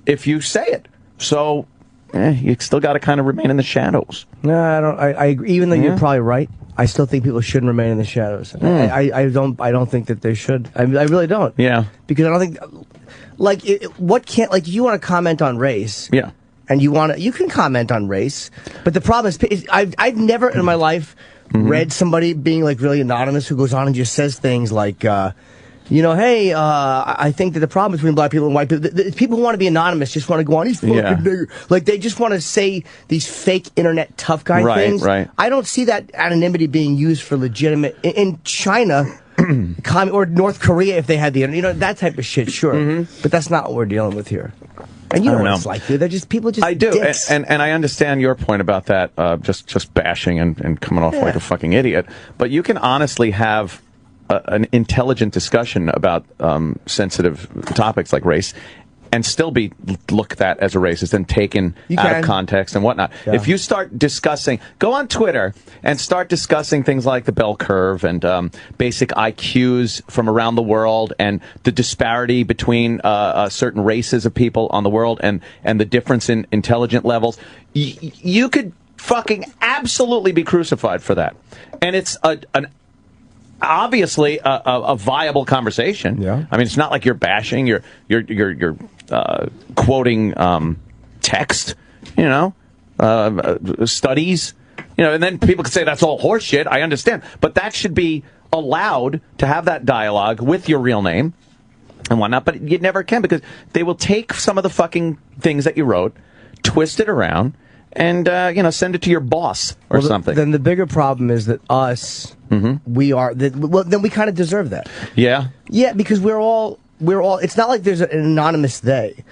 if you say it. So you still got to kind of remain in the shadows. No, I don't. I agree. Even though you're probably right, I still think people shouldn't remain in the shadows. I don't think that they should. I really don't. Yeah. Because I don't think, you want to comment on race. Yeah. And you can comment on race, but the problem is I've never in my life read somebody being really anonymous who goes on and just says things like, hey, I think that the problem between black people and white people, the people who want to be anonymous just want to go on, he's fucking nigger. They just want to say these fake internet tough guy things. Right. I don't see that anonymity being used for legitimate, in China, or North Korea if they had the internet, that type of shit, sure. But that's not what we're dealing with here. And you know what it's like, dude. They're just people just I do, dicks. and I understand your point about that, just bashing and coming off like a fucking idiot. But you can honestly have an intelligent discussion about sensitive topics like race and still be looked at as a racist and taken out of context and whatnot. Yeah. If you start discussing, go on Twitter and start discussing things like the bell curve and basic IQs from around the world and the disparity between certain races of people on the world and the difference in intelligent levels, you could fucking absolutely be crucified for that. And it's obviously a viable conversation. Yeah. I mean, it's not like you're bashing, you're quoting text, studies, and then people could say that's all horseshit. I understand, but that should be allowed to have that dialogue with your real name and whatnot. But you never can, because they will take some of the fucking things that you wrote, twist it around, and send it to your boss or something. Then the bigger problem is that us, then we kind of deserve that. Yeah. Yeah, because we're all. It's not like there's an anonymous they,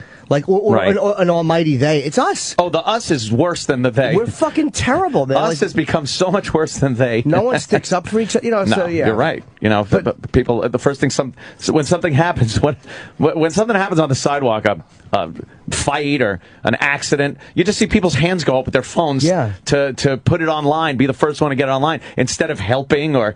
or an almighty they. It's us. Oh, the us is worse than the they. We're fucking terrible, man. Us has become so much worse than they. No one sticks up for each other. No, so yeah. You're right. But people. The first thing when something happens, when something happens on the sidewalk, a fight or an accident, you just see people's hands go up with their phones to put it online, be the first one to get it online, instead of helping or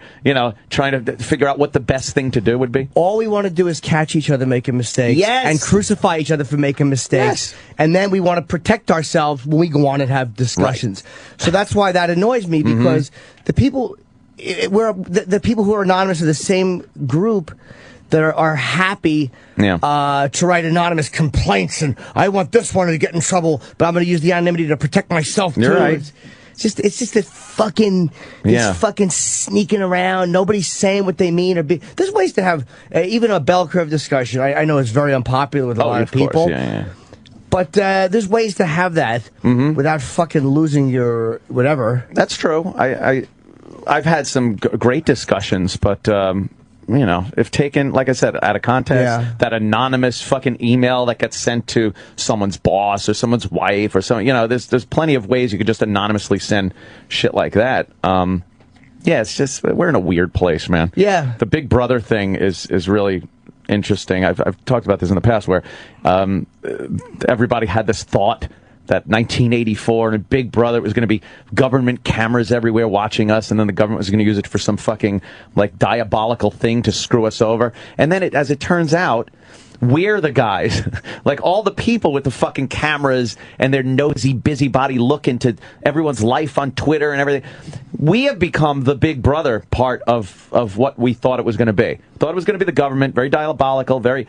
trying to figure out what the best thing to do would be. All we want to do is catch each other making mistakes and crucify each other for making mistakes, and then we want to protect ourselves when we go on and have discussions. Right. So that's why that annoys me, because the people the people who are anonymous are the same group that are happy to write anonymous complaints, and I want this one to get in trouble, but I'm going to use the anonymity to protect myself too. You're right. It's just a fucking sneaking around. Nobody's saying what they mean. There's ways to have even a bell curve discussion. I know it's very unpopular with a lot of people. Course. Yeah. But there's ways to have that without fucking losing your whatever. That's true. I've had some great discussions, but if taken, like I said, out of context, that anonymous fucking email that gets sent to someone's boss or someone's wife or something, there's plenty of ways you could just anonymously send shit like that. It's just, we're in a weird place, man. Yeah. The Big Brother thing is really interesting. I've talked about this in the past where everybody had this thought that 1984 and Big Brother, it was going to be government cameras everywhere watching us, and then the government was going to use it for some fucking diabolical thing to screw us over. And then as it turns out, we're the guys, all the people with the fucking cameras and their nosy busybody look into everyone's life on Twitter and everything. We have become the Big Brother part of what we thought it was going to be. Thought it was going to be the government, very diabolical, very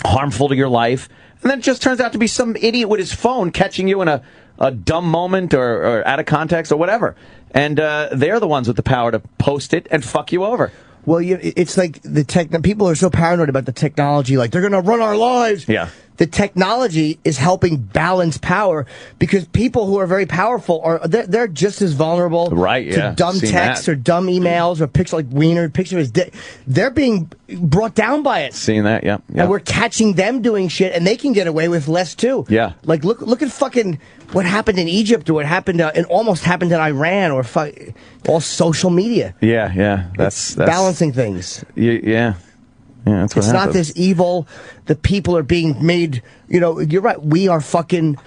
harmful to your life. And then it just turns out to be some idiot with his phone catching you in a dumb moment or out of context or whatever. And they're the ones with the power to post it and fuck you over. Well, it's like people are so paranoid about the technology, they're going to run our lives. Yeah. the technology is helping balance power because people who are very powerful they're just as vulnerable to dumb texts or dumb emails or pictures like Wiener, picture of his dick. They're being brought down by it. Seen that, yeah. And we're catching them doing shit, and they can get away with less too. Yeah. Like look at fucking what happened in Egypt or what happened and almost happened in Iran or all social media. Yeah. That's balancing things. Yeah, that's what it's not this evil. The people are being made. You're right. We are fucking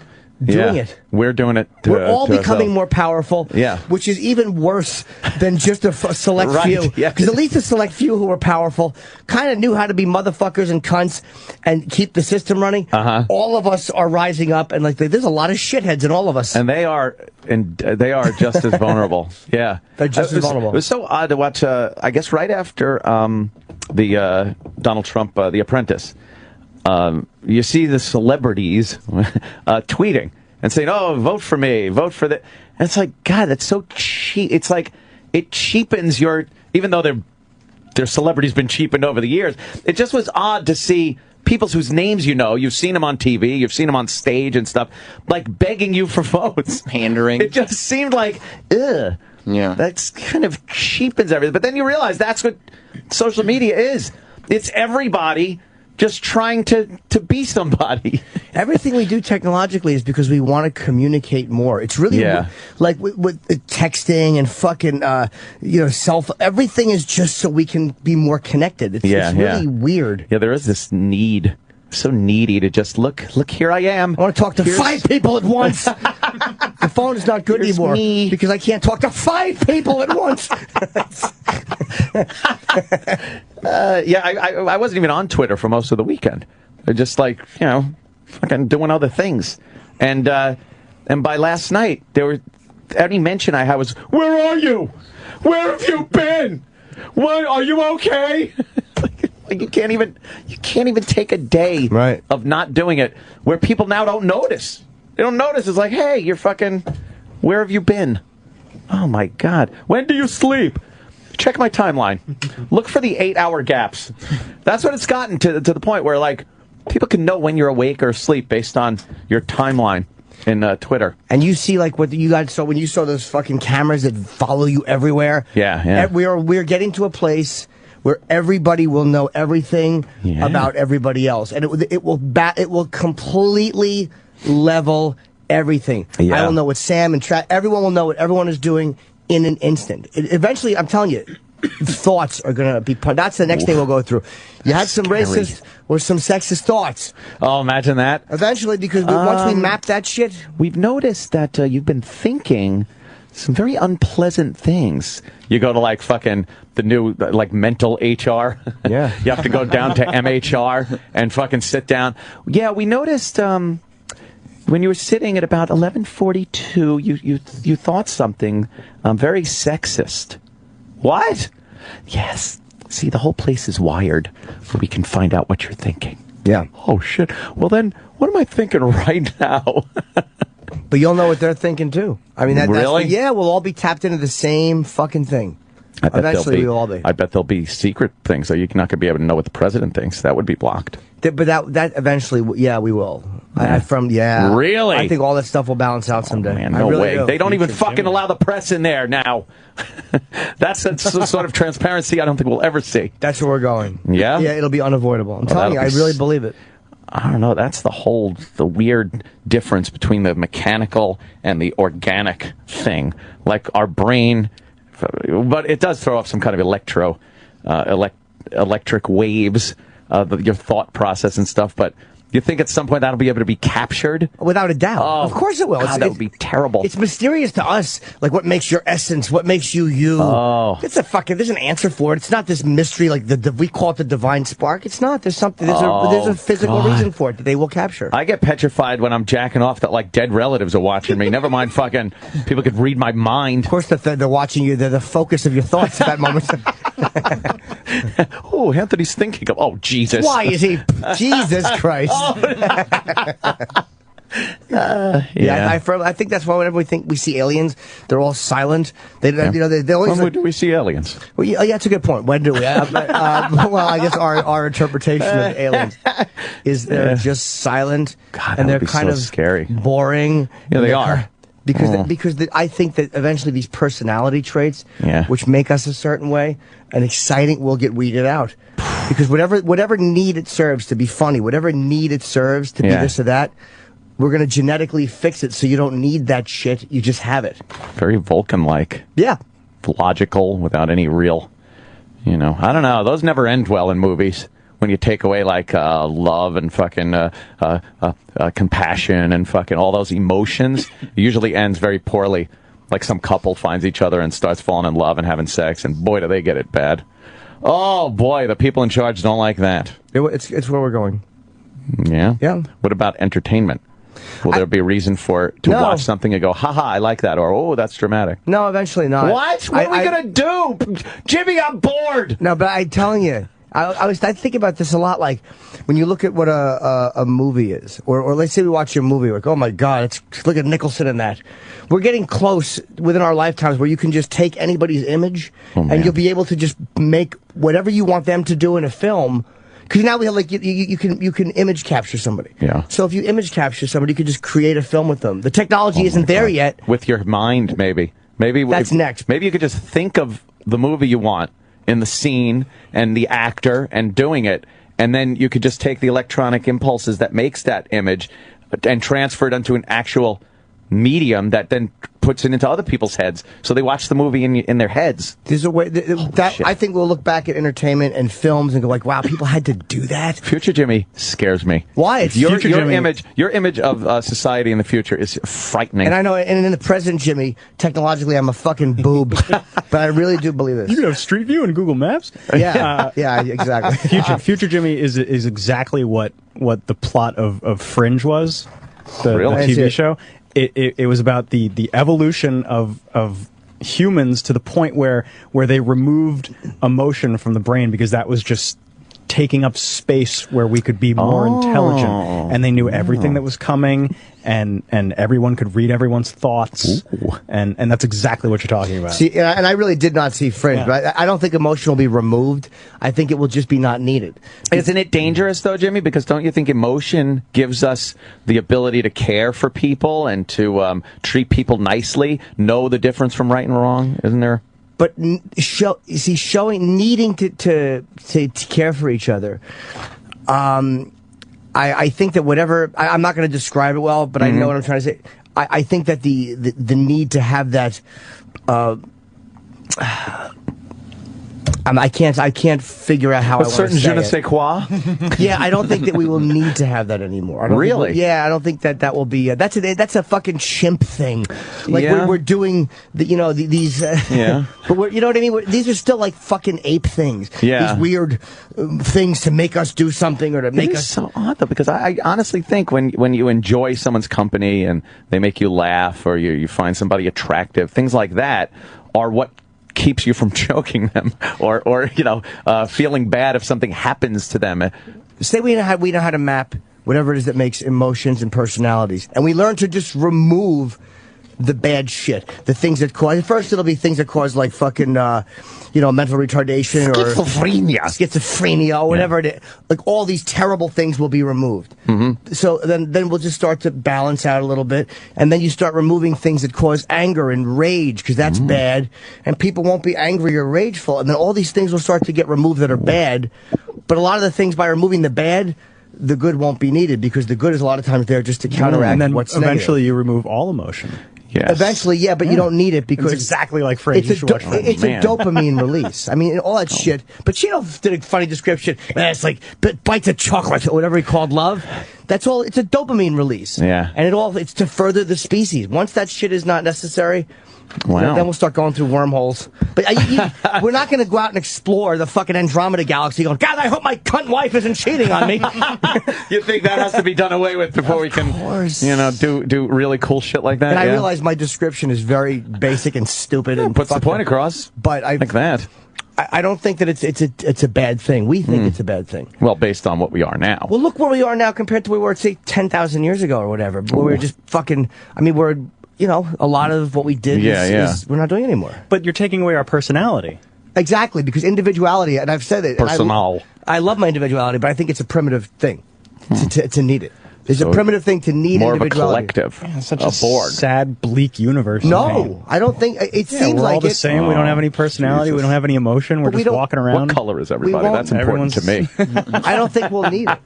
doing it. We're doing it. We're all becoming more powerful. Yeah. Which is even worse than just a select few. Yeah. Because at least the select few who were powerful kind of knew how to be motherfuckers and cunts and keep the system running. All of us are rising up, and there's a lot of shitheads in all of us. And they are just as vulnerable. Yeah. They're just as vulnerable. It was so odd to watch. I guess right after the Donald Trump, The Apprentice. You see the celebrities tweeting and saying, "Oh, vote for me, vote for that." And it's like, God, that's so cheap. It's like it cheapens your, even though their celebrity's been cheapened over the years. It just was odd to see people whose names you've seen them on TV, you've seen them on stage and stuff, begging you for votes, pandering. It just seemed like, ugh. Yeah, that's kind of cheapens everything. But then you realize that's what social media is. It's everybody just trying to be somebody. Everything we do technologically is because we want to communicate more. It's really like with texting and fucking, everything is just so we can be more connected. It's really weird. Yeah, there is this need. So needy to just look, here I am. I want to talk to 5 people at once. The phone is not good anymore because I can't talk to 5 people at once. I wasn't even on Twitter for most of the weekend. I just fucking doing other things. And by last night, any mention I had was, "Where are you? Where have you been? What, are you okay?" You can't even take a day of not doing it where people now don't notice. They don't notice. It's like, hey, you're fucking, where have you been? Oh my God. When do you sleep? Check my timeline. Look for the 8-hour gaps. That's what it's gotten to the point where people can know when you're awake or asleep based on your timeline in Twitter. And you see what you guys saw when you saw those fucking cameras that follow you everywhere. Yeah. We're getting to a place where everybody will know everything about everybody else, and it will completely level everything. I will know what Sam and everyone will know what everyone is doing in an instant. Eventually, I'm telling you, thoughts are going to be. That's the next thing we'll go through. You had some racist or some sexist thoughts. Oh, imagine that. Eventually, because once we map that shit, we've noticed that you've been thinking some very unpleasant things. You go to fucking the new mental HR. Yeah. You have to go down to MHR and fucking sit down. Yeah, we noticed when you were sitting at about 11:42, you thought something very sexist. What? Yes. See, the whole place is wired where we can find out what you're thinking. Yeah. Oh shit. Well then, what am I thinking right now? But you'll know what they're thinking too. I mean, really? We'll all be tapped into the same fucking thing. Eventually, we'll all be. I bet there'll be secret things, so you're not going to be able to know what the president thinks. That would be blocked. But that eventually, we will. Really? I think all that stuff will balance out someday. Man, no way. Do. They don't even fucking allow the press in there now. That's a sort of transparency I don't think we'll ever see. That's where we're going. Yeah? Yeah, it'll be unavoidable. I'm telling you, I really believe it. I don't know. That's the weird difference between the mechanical and the organic thing. Like our brain, but it does throw off some kind of electric waves, your thought process and stuff. But you think at some point that'll be able to be captured? Without a doubt. Oh, of course it will. God, that would be terrible. It's mysterious to us, like what makes your essence, what makes you you. Oh. There's an answer for it. It's not this mystery like we call it the divine spark. It's not. There's something. There's a physical reason for it that they will capture. I get petrified when I'm jacking off that dead relatives are watching me. Never mind fucking people could read my mind. Of course they're watching you. They're the focus of your thoughts at that moment. Oh, Anthony's thinking of, oh, Jesus. Why is he? Jesus Christ. I think that's why whenever we see aliens, they're all silent. They always. When do we see aliens? Well, yeah, that's a good point. When do we? Well, I guess our interpretation of aliens is they're just silent, God, and they're that would be kind so of scary. boring. Yeah, they are. Because I think that eventually these personality traits, which make us a certain way and exciting, will get weeded out. Because whatever need it serves to be funny, whatever need it serves to be this or that, we're going to genetically fix it so you don't need that shit. You just have it. Very Vulcan-like. Yeah. Logical, without any real, I don't know. Those never end well in movies. When you take away, like, love and fucking compassion and fucking all those emotions, it usually ends very poorly. Like some couple finds each other and starts falling in love and having sex, and boy, do they get it bad. Oh, boy, the people in charge don't like that. It's where we're going. Yeah? Yeah. What about entertainment? Will there be a reason to watch something and go, haha, I like that, or, oh, that's dramatic? No, eventually not. What? What are we going to do? Jimmy, I'm bored! No, but I'm telling you, I think about this a lot. Like when you look at what a movie is, or let's say we watch a movie, like, oh my God, look at Nicholson in that. We're getting close within our lifetimes where you can just take anybody's image and you'll be able to just make whatever you want them to do in a film. Because now we have you can image capture somebody. Yeah. So if you image capture somebody, you can just create a film with them. The technology isn't there yet. With your mind, maybe. That's next. Maybe you could just think of the movie you want in the scene and the actor and doing it, and then you could just take the electronic impulses that makes that image and transfer it onto an actual medium that then puts it into other people's heads, so they watch the movie in their heads. There's a way that I think we'll look back at entertainment and films and go like, wow, people had to do that. Future Jimmy scares me. Why? Your image of society in the future is frightening. And I know, and in the present, Jimmy, technologically, I'm a fucking boob, but I really do believe this. You can have Street View in Google Maps. Yeah, yeah, exactly. Future Jimmy is exactly what the plot of Fringe was, the TV show. It was about the evolution of humans to the point where they removed emotion from the brain because that was just taking up space where we could be more intelligent, and they knew everything that was coming, and everyone could read everyone's thoughts. And that's exactly what you're talking about. See, and I really did not see Fringe, but I don't think emotion will be removed. I think it will just be not needed. Isn't it dangerous, though, Jimmy? Because don't you think emotion gives us the ability to care for people and to treat people nicely, know the difference from right and wrong? Isn't there? But showing needing to care for each other. I think that whatever I'm not going to describe it well, but I know what I'm trying to say. I think that the need to have that. I can't figure out how I want to say it. A certain je ne sais quoi? Yeah, I don't think that we will need to have that anymore. Really? I don't think that will be. That's a fucking chimp thing. Like we're doing these. But you know what I mean? These are still like fucking ape things. Yeah. These weird things to make us do something or to make us. So odd though, because I honestly think when you enjoy someone's company and they make you laugh or you find somebody attractive, things like that are what keeps you from choking them or feeling bad if something happens to them. Say we know how to map whatever it is that makes emotions and personalities, and we learn to just remove the bad shit, the things that cause. First, it'll be things that cause like fucking, mental retardation or schizophrenia or whatever it is. Like all these terrible things will be removed. So then we'll just start to balance out a little bit, and then you start removing things that cause anger and rage because that's bad, and people won't be angry or rageful, and then all these things will start to get removed that are bad. But a lot of the things, by removing the bad, the good won't be needed because the good is a lot of times there just to counteract and then what's eventually negative. you remove all emotion. Yes. Eventually, yeah, but you don't need it because it's exactly like Fringe. It's a dopamine release. I mean, all that shit. But Chino did a funny description. It's like bites of chocolate or whatever he called love. That's all. It's a dopamine release. Yeah. And it's to further the species. Once that shit is not necessary, wow. Then we'll start going through wormholes. But we're not going to go out and explore the fucking Andromeda galaxy going, God, I hope my cunt wife isn't cheating on me. You think that has to be done away with before we can, do really cool shit like that? And I realize my description is very basic and stupid. And puts the point across. But like that. I don't think that it's a bad thing. We think it's a bad thing. Well, based on what we are now. Well, look where we are now compared to where we were, say, 10,000 years ago or whatever. Where we were just fucking. I mean, we're a lot of what we did is we're not doing anymore. But you're taking away our personality. Exactly, because individuality, and I've said it. Personal. I love my individuality, but I think it's a primitive thing to need it. It's a primitive thing to need more individuality. More of a collective. Yeah, such a sad, bleak universe. No, I don't think it seems we're like all the same. We don't have any personality. Jesus. We don't have any emotion. We're just walking around. What color is everybody? That's important to me. I don't think we'll need it.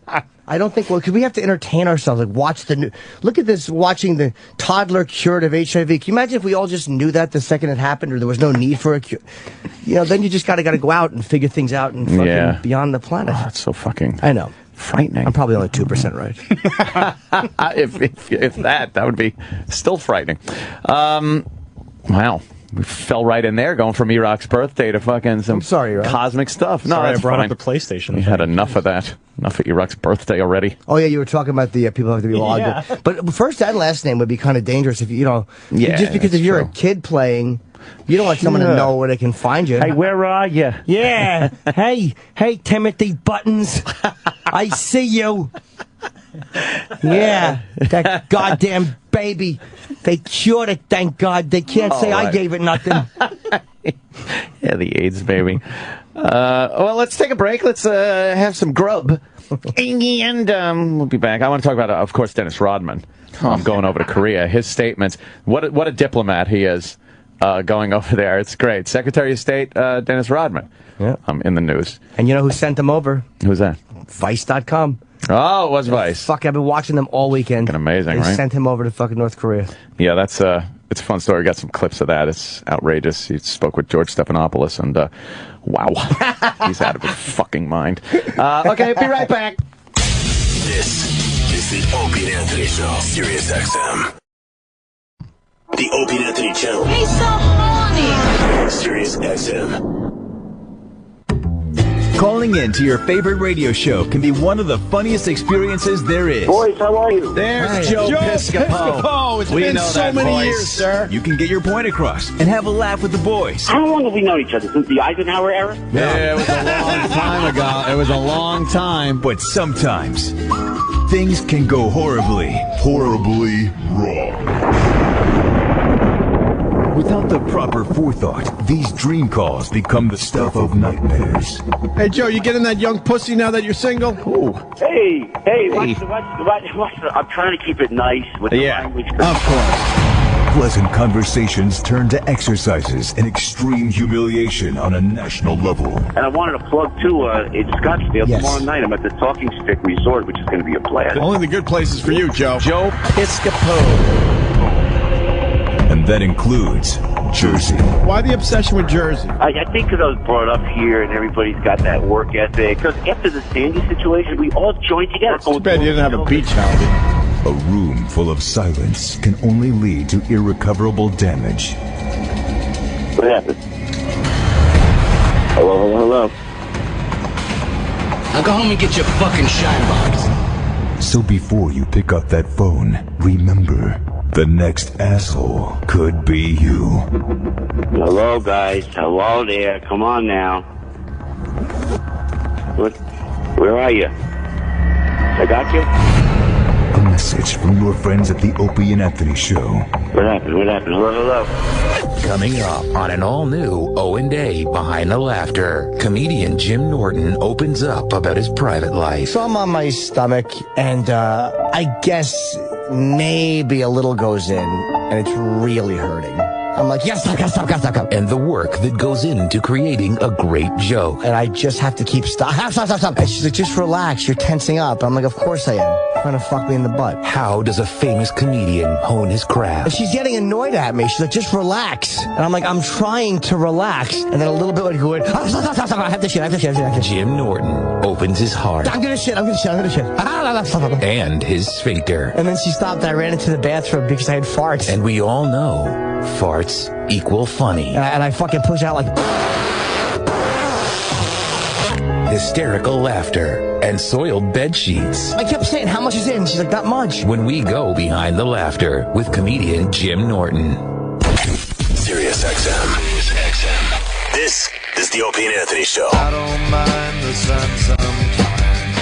I don't think because we have to entertain ourselves. Like watch the new. Look at this. Watching the toddler cured of HIV. Can you imagine if we all just knew that the second it happened, or there was no need for a cure? Then you just got to go out and figure things out and fucking beyond the planet. Oh, that's so fucking. I know. Frightening. I'm probably only 2% right. if that would be still frightening. Wow. We fell right in there, going from E-Rock's birthday to fucking some cosmic stuff. No, I brought up the PlayStation. We had enough of that. Enough of E-Rock's birthday already. Oh, yeah, you were talking about the people have to be logged in. But first and last name would be kind of dangerous if just because if you're a kid playing, you don't want someone to know where they can find you. Hey, where are you? Yeah. hey, Timothy Buttons. I see you. Yeah, that goddamn baby. They cured it, thank God. They can't say I gave it nothing. Yeah, the AIDS baby. Well, let's take a break. Let's have some grub. And we'll be back. I want to talk about, of course, Dennis Rodman. I'm going over to Korea. His statements. What a diplomat he is. Going over there. It's great. Secretary of State Dennis Rodman. Yeah. In the news. And you know who sent him over? Who's that? Vice.com. Oh, it was Vice. Fuck, I've been watching them all weekend. Fucking amazing, right? They sent him over to fucking North Korea. Yeah, it's a fun story. Got some clips of that. It's outrageous. He spoke with George Stephanopoulos, and wow. He's out of his fucking mind. Okay, be right back. This is the Opie and Anthony Show, Sirius XM. The Opie and Anthony channel. He's so horny. Sirius XM. Calling in to your favorite radio show can be one of the funniest experiences there is. Boys, how are you? There's Joe Piscopo. It's been so many years, sir. You can get your point across and have a laugh with the boys. How long have we known each other? Since the Eisenhower era? Yeah, it was a long time ago. It was a long time. But sometimes things can go horribly wrong. Without the proper forethought, these dream calls become the stuff of nightmares. Hey, Joe, you getting that young pussy now that you're single? Ooh. Hey, watch the, I'm trying to keep it nice with the language. Of course. Pleasant conversations turn to exercises and extreme humiliation on a national level. And I wanted to plug, too, in Scottsdale tomorrow night. I'm at the Talking Stick Resort, which is going to be a blast. Only the good places for you, Joe. Joe Piscopo. And that includes Jersey. Why the obsession with Jersey? I think because I was brought up here and everybody's got that work ethic. Because after the Sandy situation, we all joined together. Too bad you didn't have a beach house. A room full of silence can only lead to irrecoverable damage. What happened? Hello. Now go home and get your fucking shine box. So before you pick up that phone, remember, the next asshole could be you. Hello, guys. Hello there. Come on now. Where are you? I got you? A message from your friends at the Opie and Anthony Show. What happened? Hello. Coming up on an all-new Owen Day Behind the Laughter, comedian Jim Norton opens up about his private life. So I'm on my stomach, and I guess maybe a little goes in, and it's really hurting. I'm like, yes, stop. And the work that goes into creating a great joke. And I just have to keep stop. And she's like, just relax, you're tensing up. I'm like, of course I am. Trying to fuck me in the butt. How does a famous comedian hone his craft? And she's getting annoyed at me. She's like, just relax. And I'm like, I'm trying to relax. And then a little bit would go in, stop. I have to shit. Jim Norton opens his heart. I'm gonna shit. And his sphincter. And then she stopped. I ran into the bathroom because I had farts. And we all know farts equal funny. And I fucking push out like... Hysterical laughter and soiled bed sheets. I kept saying, how much is it? And she's like, not much. When we go behind the laughter with comedian Jim Norton. Sirius XM. This This is the Opie and Anthony Show. I don't mind the sun sometimes.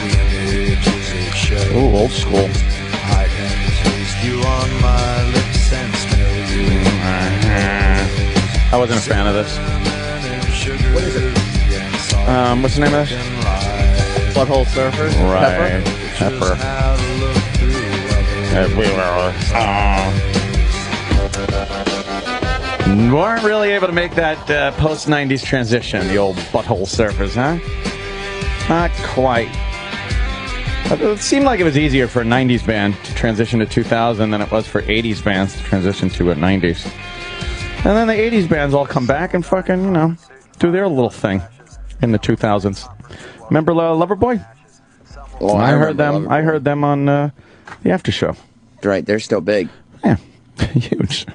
The edges it shows. Ooh, old school. I can taste you on my lips and smell you in my I wasn't a fan of this. What is it? What's the name of this? Butthole Surfers? Right. Pepper. Weren't really able to make that post-90s transition, the old Butthole Surfers, huh? Not quite. It seemed like it was easier for a 90s band to transition to 2000 than it was for 80s bands to transition to a 90s. And then the 80s bands all come back and fucking, do their little thing in the 2000s. Remember Loverboy? Oh, I heard them. I heard them on the after show. Right, they're still big. Yeah, huge.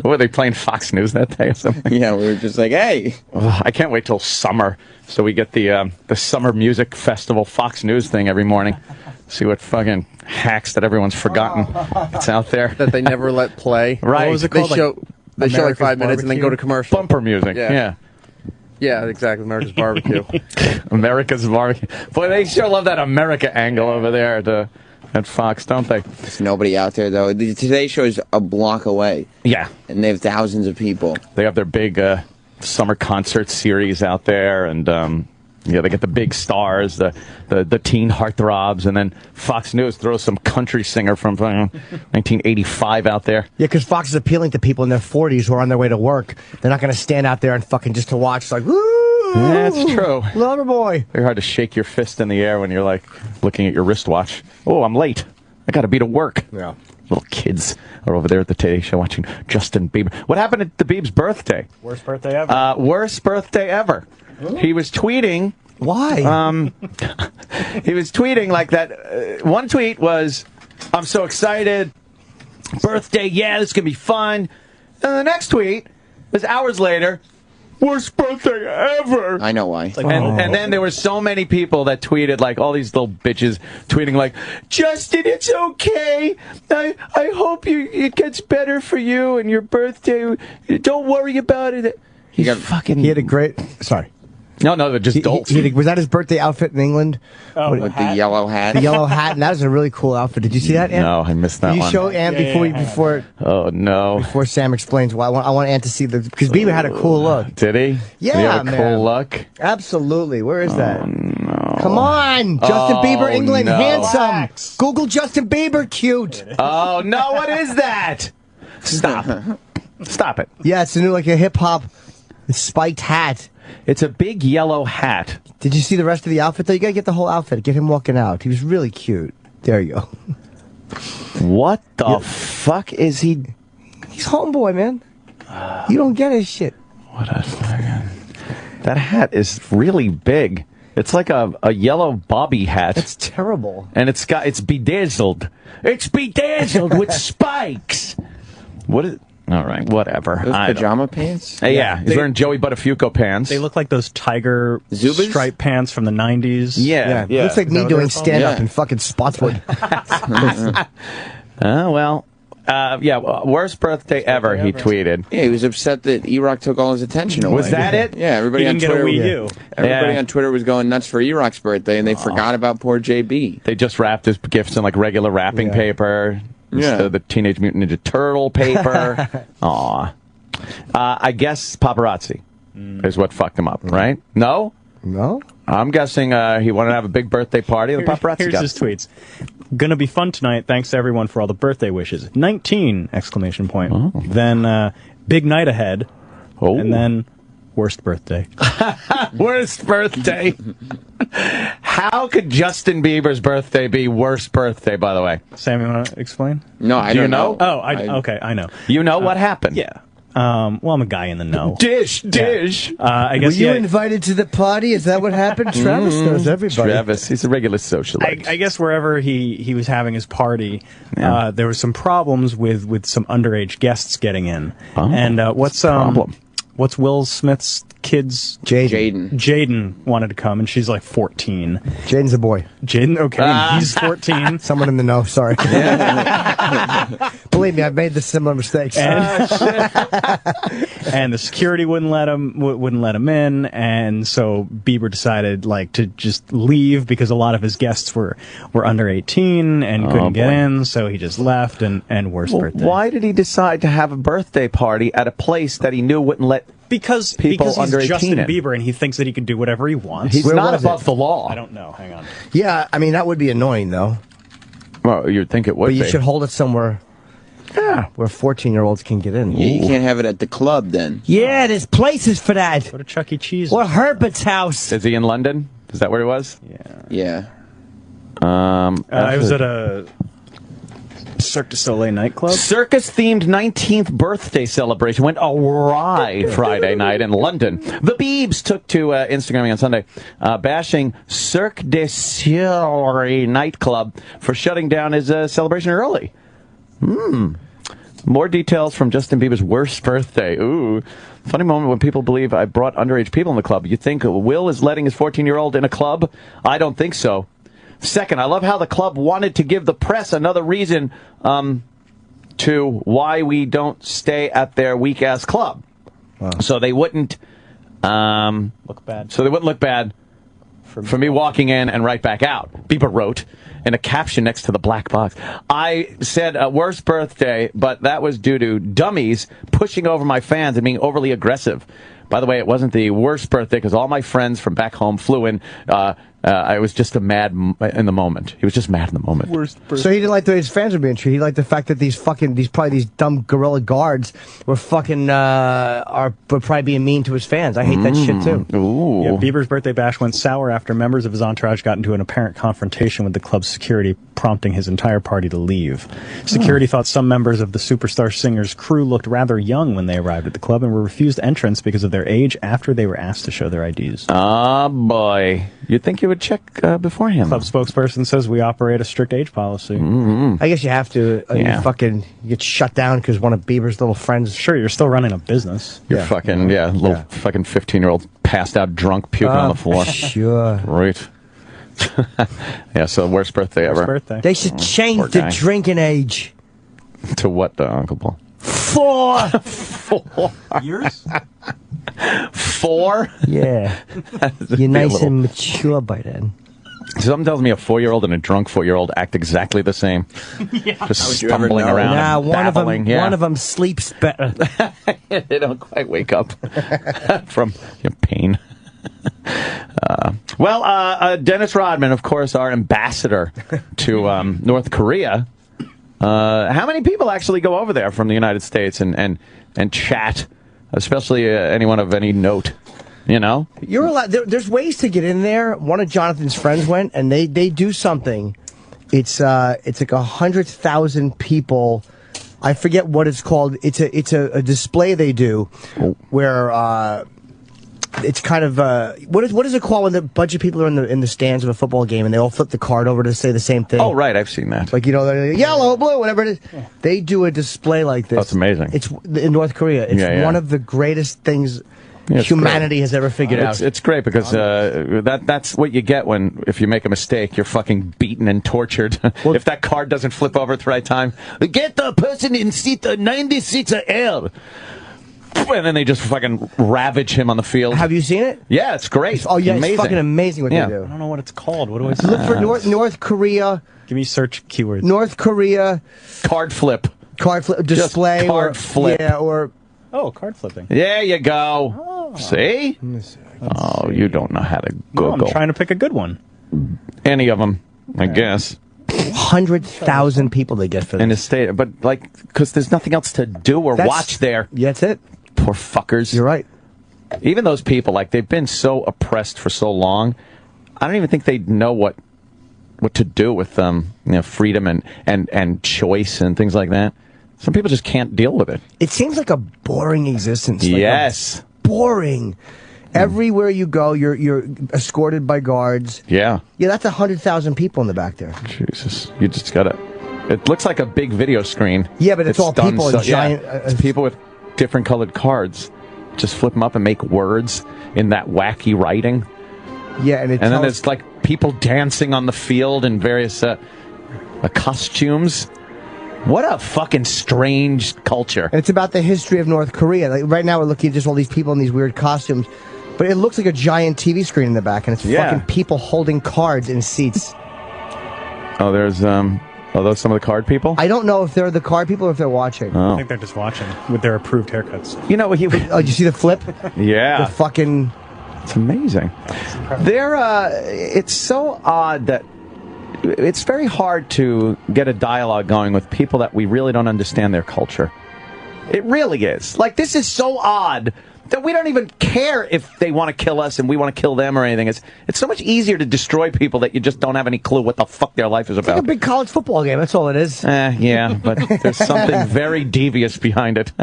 What were they playing Fox News that day or something? Yeah, we were just like, hey. Oh, I can't wait till summer, so we get the Summer Music Festival Fox News thing every morning. See what fucking hacks that everyone's forgotten. It's out there that they never let play. Right? What was it called? They show like 5 minutes and then go to commercial. Bumper music. Yeah. Yeah, exactly. America's Barbecue. America's Barbecue. Boy, they sure love that America angle over there at Fox, don't they? There's nobody out there, though. The Today Show is a block away. Yeah. And they have thousands of people. They have their big summer concert series out there, and they get the big stars, the teen heartthrobs, and then Fox News throws some country singer from 1985 out there. Yeah, because Fox is appealing to people in their 40s who are on their way to work. They're not going to stand out there and fucking just to watch, like, woo! Yeah, that's true. Loverboy. Very hard to shake your fist in the air when you're, like, looking at your wristwatch. Oh, I'm late. I got to be to work. Yeah. Little kids are over there at the Today Show watching Justin Bieber. What happened at the Bieb's birthday? Worst birthday ever. Worst birthday ever. He was tweeting. Why? He was tweeting like that. One tweet was, I'm so excited. Birthday, yeah, this is going to be fun. And the next tweet was hours later. Worst birthday ever. I know why. And then there were so many people that tweeted, like, all these little bitches tweeting, like, Justin, it's okay. I hope it gets better for you and your birthday. Don't worry about it. He had a great... Sorry. No, they're just dolts. Was that his birthday outfit in England? Oh, with the yellow hat. The yellow hat, and that was a really cool outfit. Did you see that, Ant? No, I missed that one. Did you show Ant before? Oh no! Before Sam explains why, I want Ant to see because Bieber had a cool look. Did he? Yeah, he had a man. cool look. Absolutely. Where is that? Oh no! Come on, Justin Bieber, England, no. handsome. Relax. Google Justin Bieber, cute. Oh no! What is that? Stop it! Yeah, it's a new a hip hop spiked hat. It's a big yellow hat. Did you see the rest of the outfit, though? You gotta get the whole outfit. Get him walking out. He was really cute. There you go. What the fuck is he? He's homeboy, man. You don't get his shit. What a fucking... That hat is really big. It's like a yellow bobby hat. That's terrible. And it's bedazzled. It's bedazzled with spikes. What is... All right, whatever. Those pajama pants? Yeah, he's wearing Joey Buttafuoco pants. They look like those tiger Zubas? stripe pants from the 90s. Yeah. Looks like me doing stand-up in fucking Spotswood. Worst birthday ever, he tweeted. Yeah, he was upset that E-Rock took all his attention away. Was that it? Yeah, everybody on Twitter. Everybody on Twitter was going nuts for E-Rock's birthday, and they forgot about poor JB. They just wrapped his gifts in like regular wrapping paper. Instead of the Teenage Mutant Ninja Turtle paper. Aw. I guess paparazzi is what fucked him up, right? No? No? I'm guessing he wanted to have a big birthday party. The paparazzi Here's got his tweets. Gonna be fun tonight. Thanks to everyone for all the birthday wishes. 19! Exclamation point. Oh. Then, big night ahead. Oh. And then, worst birthday. Worst birthday. How could Justin Bieber's birthday be worst birthday, by the way? Sam, you want to explain? No, I Do you don't know. Oh, okay, I know. You know what happened? Yeah. Well, I'm a guy in the know. Dish. I guess Were you invited to the party? Is that what happened? Travis knows everybody. Travis, he's a regular socialite. I guess wherever he was having his party, there were some problems with some underage guests getting in. Oh, and what's problem? what's Will Smith's kid's Jaden wanted to come, and she's like 14. Jaden's a boy. Jaden, okay, he's 14. Someone in the know, sorry. Believe me, I've made the similar mistakes. And the security wouldn't let him in, and so Bieber decided to just leave because a lot of his guests were under 18 and couldn't get in, so he just left. And worst birthday. Why did he decide to have a birthday party at a place that he knew wouldn't let because people he's under 18 Justin in? Bieber and he thinks that he can do whatever he wants. He's not above the law. I don't know. Hang on. Yeah, I mean that would be annoying though. Well, you'd think it would. But you should hold it somewhere. Yeah, where 14-year-olds can get in. You can't have it at the club then. Yeah, there's places for that. Go to Chuck E. Cheese. Or Herbert's house. Is he in London? Is that where he was? Yeah. I was at a Cirque du Soleil nightclub. Circus-themed 19th birthday celebration went awry Friday night in London. The Biebs took to Instagramming on Sunday, bashing Cirque du Soleil nightclub for shutting down his celebration early. More details from Justin Bieber's worst birthday. Ooh. Funny moment when people believe I brought underage people in the club. You think Will is letting his 14-year-old in a club? I don't think so. Second, I love how the club wanted to give the press another reason to why we don't stay at their weak-ass club. Wow. So they wouldn't look bad. So they wouldn't look bad for me walking in and right back out. Bieber wrote in a caption next to the black box. I said worst birthday, but that was due to dummies pushing over my fans and being overly aggressive. By the way, it wasn't the worst birthday because all my friends from back home flew in. I was just mad in the moment. He was just mad in the moment. Worst birthday. So he didn't like the way his fans were being treated. He liked the fact that these dumb gorilla guards were were probably being mean to his fans. I hate that shit too. Ooh. Yeah, Bieber's birthday bash went sour after members of his entourage got into an apparent confrontation with the club's security, prompting his entire party to leave. Security thought some members of the superstar singer's crew looked rather young when they arrived at the club and were refused entrance because of their age after they were asked to show their IDs. Oh, boy. You'd think you would check beforehand. Club spokesperson says we operate a strict age policy. I guess you have to. You get shut down because one of Bieber's little friends. Sure, you're still running a business. You're fucking 15-year-old passed out drunk puking on the floor. Sure. Right. Yeah, so worst birthday ever. Worst birthday. They should change the drinking age. To what, Uncle Paul? 4. 4 years? 4? Yeah. You're nice and mature by then. Something tells me a 4-year-old and a drunk 4-year-old act exactly the same. Just stumbling around. Nah, and one babbling. of them sleeps better. They don't quite wake up from pain. Dennis Rodman, of course, our ambassador to North Korea. How many people actually go over there from the United States and chat, especially anyone of any note? You know, you're allowed. There's ways to get in there. One of Jonathan's friends went, and they do something. It's like 100,000 people. I forget what it's called. It's a display they do where it's kind of what is it called when a bunch of people are in the stands of a football game and they all flip the card over to say the same thing? Oh, right, I've seen that. Like they're yellow, blue, whatever it is. Yeah. They do a display like this. That's amazing. It's in North Korea. It's one of the greatest things humanity has ever figured out. It's great because that's what you get if you make a mistake, you're fucking beaten and tortured. Well, if that card doesn't flip over at the right time, get the person in seat 96L. And then they just fucking ravage him on the field. Have you seen it? Yeah, it's great. It's fucking amazing what they do. I don't know what it's called. What do I say? Look for North Korea. Give me search keywords. North Korea. Card flip. Display. Just card flip. Yeah, or... Oh, card flipping. There you go. Oh. See? Oh, you don't know how to Google. No, I'm trying to pick a good one. Any of them, I guess. 100,000 people they get for this. In the state, but because there's nothing else to do or watch there. Yeah, that's it. Poor fuckers. You're right. Even those people, they've been so oppressed for so long, I don't even think they know what to do with freedom and choice and things like that. Some people just can't deal with it. It seems like a boring existence. Yes. Boring. Everywhere you go, you're escorted by guards. Yeah. Yeah, that's 100,000 people in the back there. Jesus. You just gotta... It looks like a big video screen. Yeah, but it's all people and giant... it's people with different colored cards. just flip them up and make words in that wacky writing. Yeah, and then there's like people dancing on the field in various costumes. What a fucking strange culture. And it's about the history of North Korea. Like right now we're looking at just all these people in these weird costumes, but it looks like a giant TV screen in the back, and it's fucking people holding cards in seats. Oh, there's are those some of the card people? I don't know if they're the card people or if they're watching. Oh. I think they're just watching with their approved haircuts. You know, oh, did you see the flip? Yeah. The fucking... It's amazing. It's so odd that it's very hard to get a dialogue going with people that we really don't understand their culture. It really is. Like, this is so odd that we don't even care if they want to kill us and we want to kill them or anything. It's so much easier to destroy people that you just don't have any clue what the fuck their life is It's about. like a big college football game. That's all it is. Yeah, but there's something very devious behind it.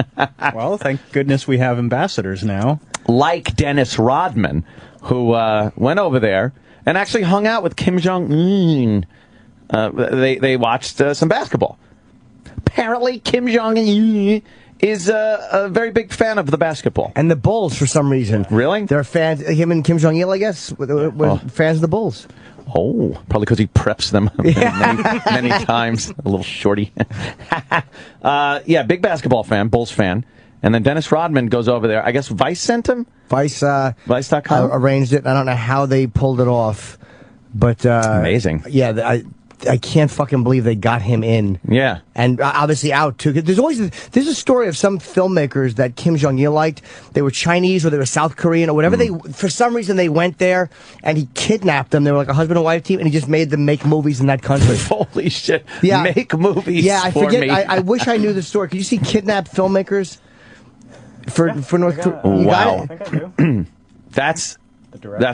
Well, thank goodness we have ambassadors now. Like Dennis Rodman, who went over there and actually hung out with Kim Jong-un. They watched some basketball. Apparently, Kim Jong-un is a very big fan of the basketball. And the Bulls, for some reason. Really? They're fans, him and Kim Jong-il, I guess, were fans of the Bulls. Oh, probably because he preps them many times. A little shorty. Big basketball fan, Bulls fan. And then Dennis Rodman goes over there. I guess Vice sent him? Vice.com? Arranged it. I don't know how they pulled it off. But amazing. Yeah, I can't fucking believe they got him in. Yeah. And obviously out, too. There's a story of some filmmakers that Kim Jong-il liked. They were Chinese or they were South Korean or whatever. For some reason, they went there and he kidnapped them. They were like a husband and wife team, and he just made them make movies in that country. Holy shit. Yeah. Make movies I for forget. me. I wish I knew the story. Could you see kidnapped filmmakers for North Korea? Wow. I think I do. That's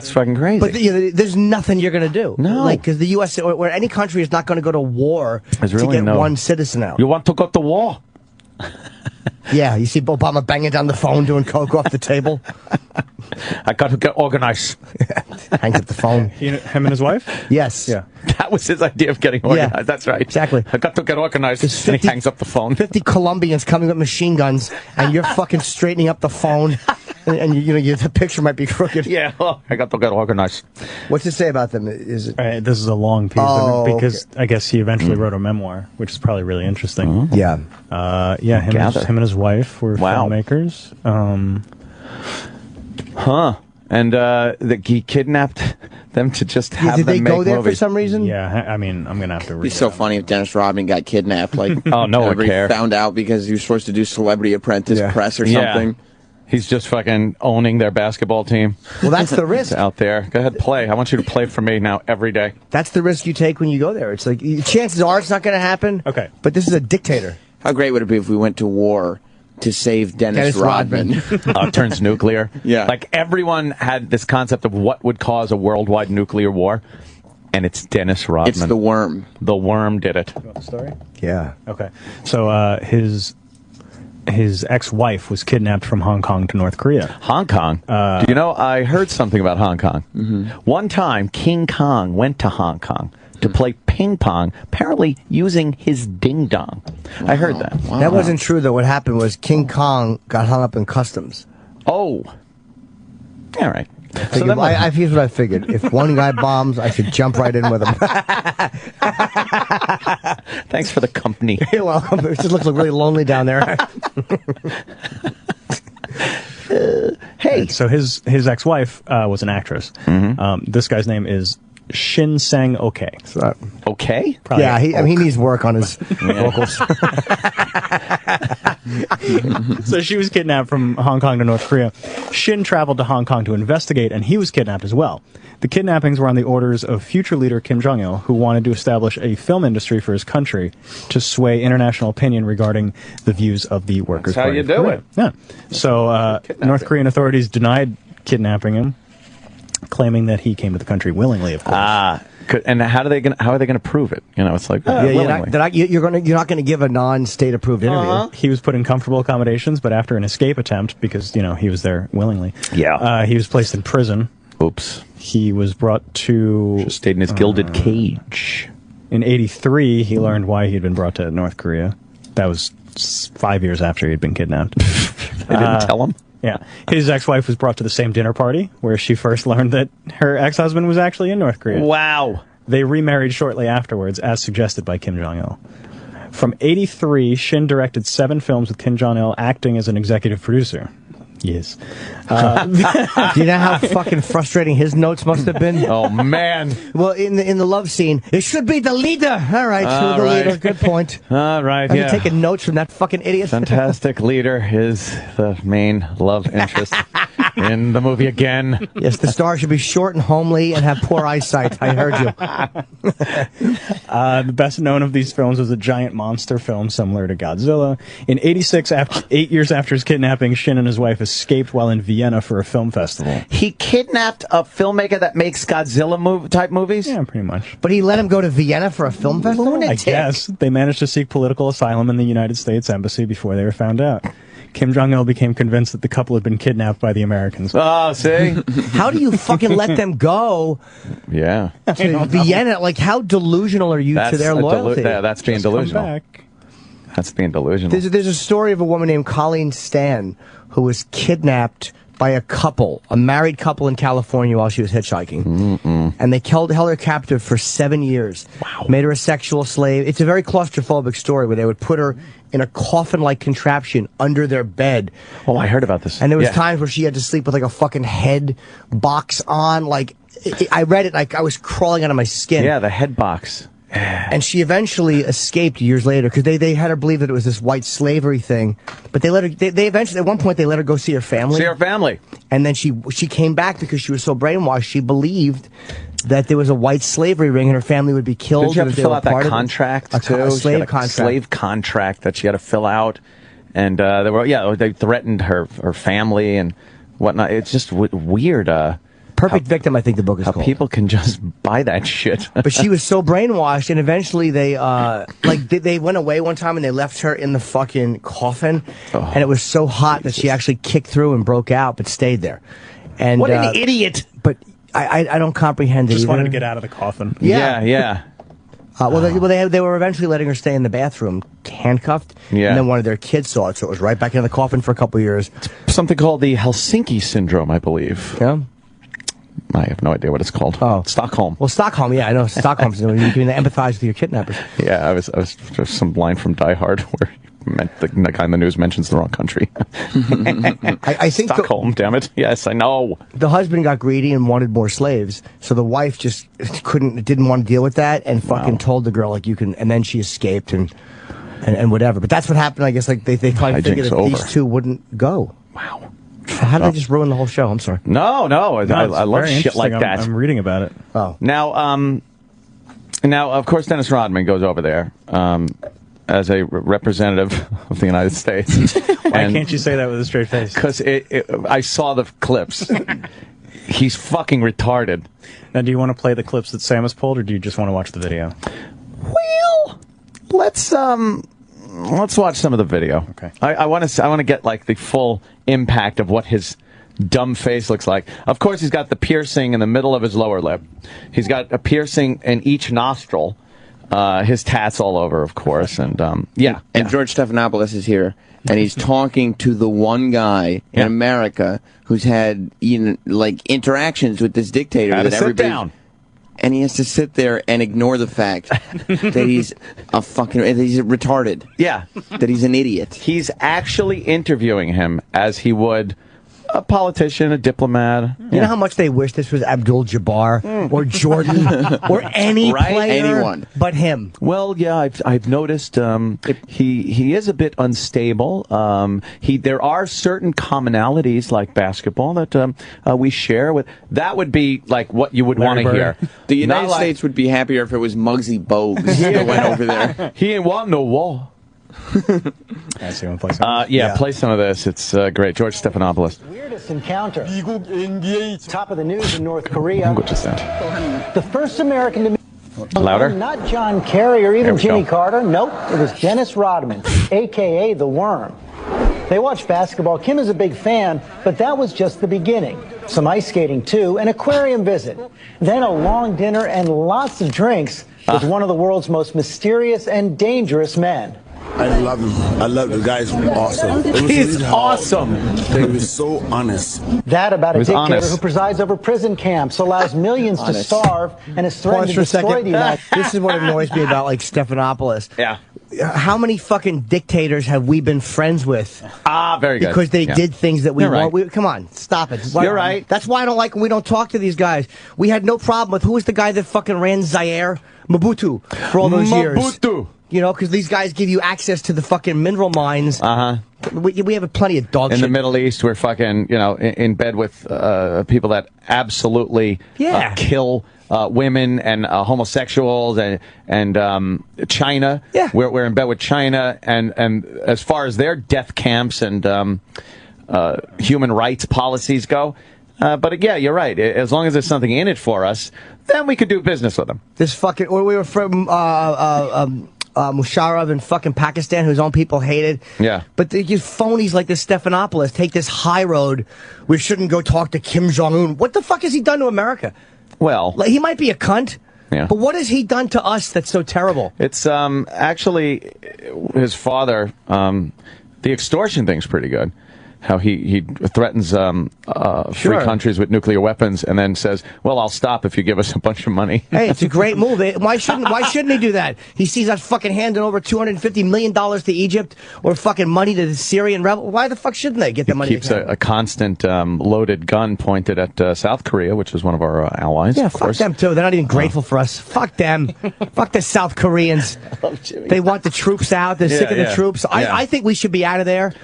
fucking crazy. But there's nothing you're going to do. No. Like, because the U.S. or any country is not going to go to war to get one citizen out. You want to go to war? Yeah, you see Obama banging down the phone, doing coke off the table. I got to get organized. Hangs up the phone. Him and his wife? Yes. Yeah. That was his idea of getting organized. Yeah, that's right. Exactly. I got to get organized. And he hangs up the phone. 50 Colombians coming with machine guns, and you're fucking straightening up the phone, and the picture might be crooked. Yeah, I got to get organized. What's it say about them? Is it? This is a long piece because I guess he eventually wrote a memoir, which is probably really interesting. Yeah. Him and his wife were filmmakers. And he kidnapped them to just have Did them they make go there movies. for some reason? Yeah, I mean, I'm gonna have to read. It'd be so funny if Dennis Rodman got kidnapped. Like, oh, no one cared. Found out because he was supposed to do Celebrity Apprentice press or something. Yeah. He's just fucking owning their basketball team. Well, that's the risk. Out there. Go ahead, play. I want you to play for me now every day. That's the risk you take when you go there. It's like, chances are it's not going to happen. Okay. But this is a dictator. How great would it be if we went to war to save Dennis Rodman? It turns nuclear. Yeah. Like, everyone had this concept of what would cause a worldwide nuclear war, and it's Dennis Rodman. It's the worm. The worm did it. You want the story? Yeah. Okay. So his ex-wife was kidnapped from Hong Kong to North Korea. Hong Kong? I heard something about Hong Kong. Mm-hmm. One time, King Kong went to Hong Kong to play ping pong, apparently using his ding-dong. Wow. I heard that. Wow. That wasn't true, though. What happened was King Kong got hung up in customs. Oh. All right. Here's what I figured. If one guy bombs, I should jump right in with him. Thanks for the company. You're welcome. It just looks really lonely down there. Hey. So his ex-wife was an actress. Mm-hmm. This guy's name is Shin Sang-ok. Okay? Probably he needs work on his vocals. So she was kidnapped from Hong Kong to North Korea. Shin traveled to Hong Kong to investigate, and he was kidnapped as well. The kidnappings were on the orders of future leader Kim Jong-il, who wanted to establish a film industry for his country to sway international opinion regarding the views of the Workers' Party. That's how you do it. Yeah. So North Korean authorities denied kidnapping him, claiming that he came to the country willingly, of course. And how are they going to prove it? It's like, you're not going to give a non-state approved interview. He was put in comfortable accommodations, but after an escape attempt, because he was there willingly. Yeah. He was placed in prison. Oops. He was brought to... Just stayed in his gilded cage. In 1983, he learned why he had been brought to North Korea. That was 5 years after he had been kidnapped. They didn't tell him? Yeah. His ex-wife was brought to the same dinner party where she first learned that her ex-husband was actually in North Korea. Wow. They remarried shortly afterwards, as suggested by Kim Jong-il. From 1983, Shin directed 7 films with Kim Jong-il acting as an executive producer. Yes. Do you know how fucking frustrating his notes must have been? Oh, man. Well, in the love scene, it should be the leader. All right, the leader. Good point. All right, Are you taking notes from that fucking idiot? Fantastic leader is the main love interest in the movie again. Yes, the star should be short and homely and have poor eyesight. I heard you. The best known of these films was a giant monster film similar to Godzilla. In 1986, 8 years after his kidnapping, Shin and his wife escaped while in Vienna for a film festival. He kidnapped a filmmaker that makes Godzilla type movies? Yeah, pretty much. But he let him go to Vienna for a film festival? I guess. They managed to seek political asylum in the United States Embassy before they were found out. Kim Jong-il became convinced that the couple had been kidnapped by the Americans. Oh, see? How do you fucking let them go to Vienna? Like, how delusional are you to their loyalty? That's being delusional. That's being delusional. There's a story of a woman named Colleen Stan who was kidnapped by a married couple in California while she was hitchhiking. And they held her captive for 7 years. Wow. Made her a sexual slave. It's a very claustrophobic story where they would put her in a coffin-like contraption under their bed. Oh, I heard about this. And there was times where she had to sleep with like a fucking head box on. Like, I read it like I was crawling out of my skin. Yeah, the head box. And she eventually escaped years later because they had her believe that it was this white slavery thing. But they let her. They eventually, at one point, they let her go see her family. See her family. And then she came back because she was so brainwashed. She believed that there was a white slavery ring and her family would be killed. Did you have to fill out that contract too? A slave contract. Slave contract that she had to fill out, and they threatened her family and whatnot. It's just weird. Perfect Victim, I think the book is called. How people can just buy that shit. But she was so brainwashed, and eventually they went away one time and they left her in the fucking coffin, and it was so hot that she actually kicked through and broke out, but stayed there. And what an idiot! But I don't comprehend it. Just either. wanted to get out of the coffin. Yeah. They were eventually letting her stay in the bathroom, handcuffed. Yeah. And then one of their kids saw it, so it was right back in the coffin for a couple of years. It's something called the Helsinki syndrome, I believe. Yeah. I have no idea what it's called. Oh, Stockholm. Well, Stockholm, yeah, I know. Stockholm. You can empathize with your kidnappers. Yeah, I was there's some line from Die Hard where the guy in the news mentions the wrong country. I think Stockholm. Damn it! Yes, I know. The husband got greedy and wanted more slaves, so the wife just didn't want to deal with that, and fucking told the girl like you can, and then she escaped and whatever. But that's what happened. I guess like they probably figured that these two wouldn't go. Wow. How did I just ruin the whole show? I'm sorry. No, I love shit like that. I'm reading about it. Oh. Now, of course, Dennis Rodman goes over there as a representative of the United States. Why can't you say that with a straight face? Because I saw the clips. He's fucking retarded. Now, do you want to play the clips that Sam has pulled, or do you just want to watch the video? Well, let's watch some of the video. Okay. I want to get like the full impact of what his dumb face looks like. Of course, he's got the piercing in the middle of his lower lip. He's got a piercing in each nostril. His tats all over, of course, and George Stephanopoulos is here, and he's talking to the one guy in America who's had interactions with this dictator that everybody. Down. And he has to sit there and ignore the fact that he's he's retarded. Yeah. That he's an idiot. He's actually interviewing him as he would a politician, a diplomat. You know how much they wish this was Abdul-Jabbar or Jordan or any player, anyone but him. Well, yeah, I've noticed he is a bit unstable. There are certain commonalities like basketball that we share with. That would be like what you would want to hear. The United States would be happier if it was Muggsy Bogues that went over there. He ain't want no war. Play some of this. It's great. George Stephanopoulos. Weirdest encounter. Top of the news in North Korea. What is that? The first American to meet. Louder? Not John Kerry or even Jimmy Carter. Nope. It was Dennis Rodman, a.k.a. The Worm. They watch basketball. Kim is a big fan, but that was just the beginning. Some ice skating, too, an aquarium visit. Then a long dinner and lots of drinks with one of the world's most mysterious and dangerous men. I love him. I love the guy's awesome. He's awesome. He was so honest. That about a dictator honest. who presides over prison camps, allows millions to starve, and is threatened to destroy the United States. This is what annoys me about, like, Stephanopoulos. Yeah. How many fucking dictators have we been friends with? Very good. Because they did things that we You're want. right. Come on, stop it. You're right. That's why I don't like when we don't talk to these guys. We had no problem with, who was the guy that fucking ran Zaire? Mobutu, for all those years. Mobutu. You know, because these guys give you access to the fucking mineral mines. We have plenty of dog in shit. the Middle East, we're fucking, in bed with people that absolutely kill women and homosexuals and China. Yeah. We're in bed with China, and as far as their death camps and human rights policies go. But yeah, you're right. As long as there's something in it for us, then we could do business with them. This fucking, or we were from Musharraf in fucking Pakistan, whose own people hated. Yeah. But these phonies like this Stephanopoulos take this high road. We shouldn't go talk to Kim Jong-un. What the fuck has he done to America? Well, like, he might be a cunt. Yeah. But what has he done to us that's so terrible? It's actually his father. The extortion thing's pretty good. How he threatens free countries with nuclear weapons and then says, "Well, I'll stop if you give us a bunch of money." Hey, it's a great move. Why shouldn't he do that? He sees us fucking handing over $250 million to Egypt or fucking money to the Syrian rebel. Why the fuck shouldn't they get the money? He keeps a constant loaded gun pointed at South Korea, which is one of our allies. Yeah, of fuck course. them too. They're not even grateful for us. Fuck them. Fuck the South Koreans. They want the troops out. They're sick of the troops. I think we should be out of there.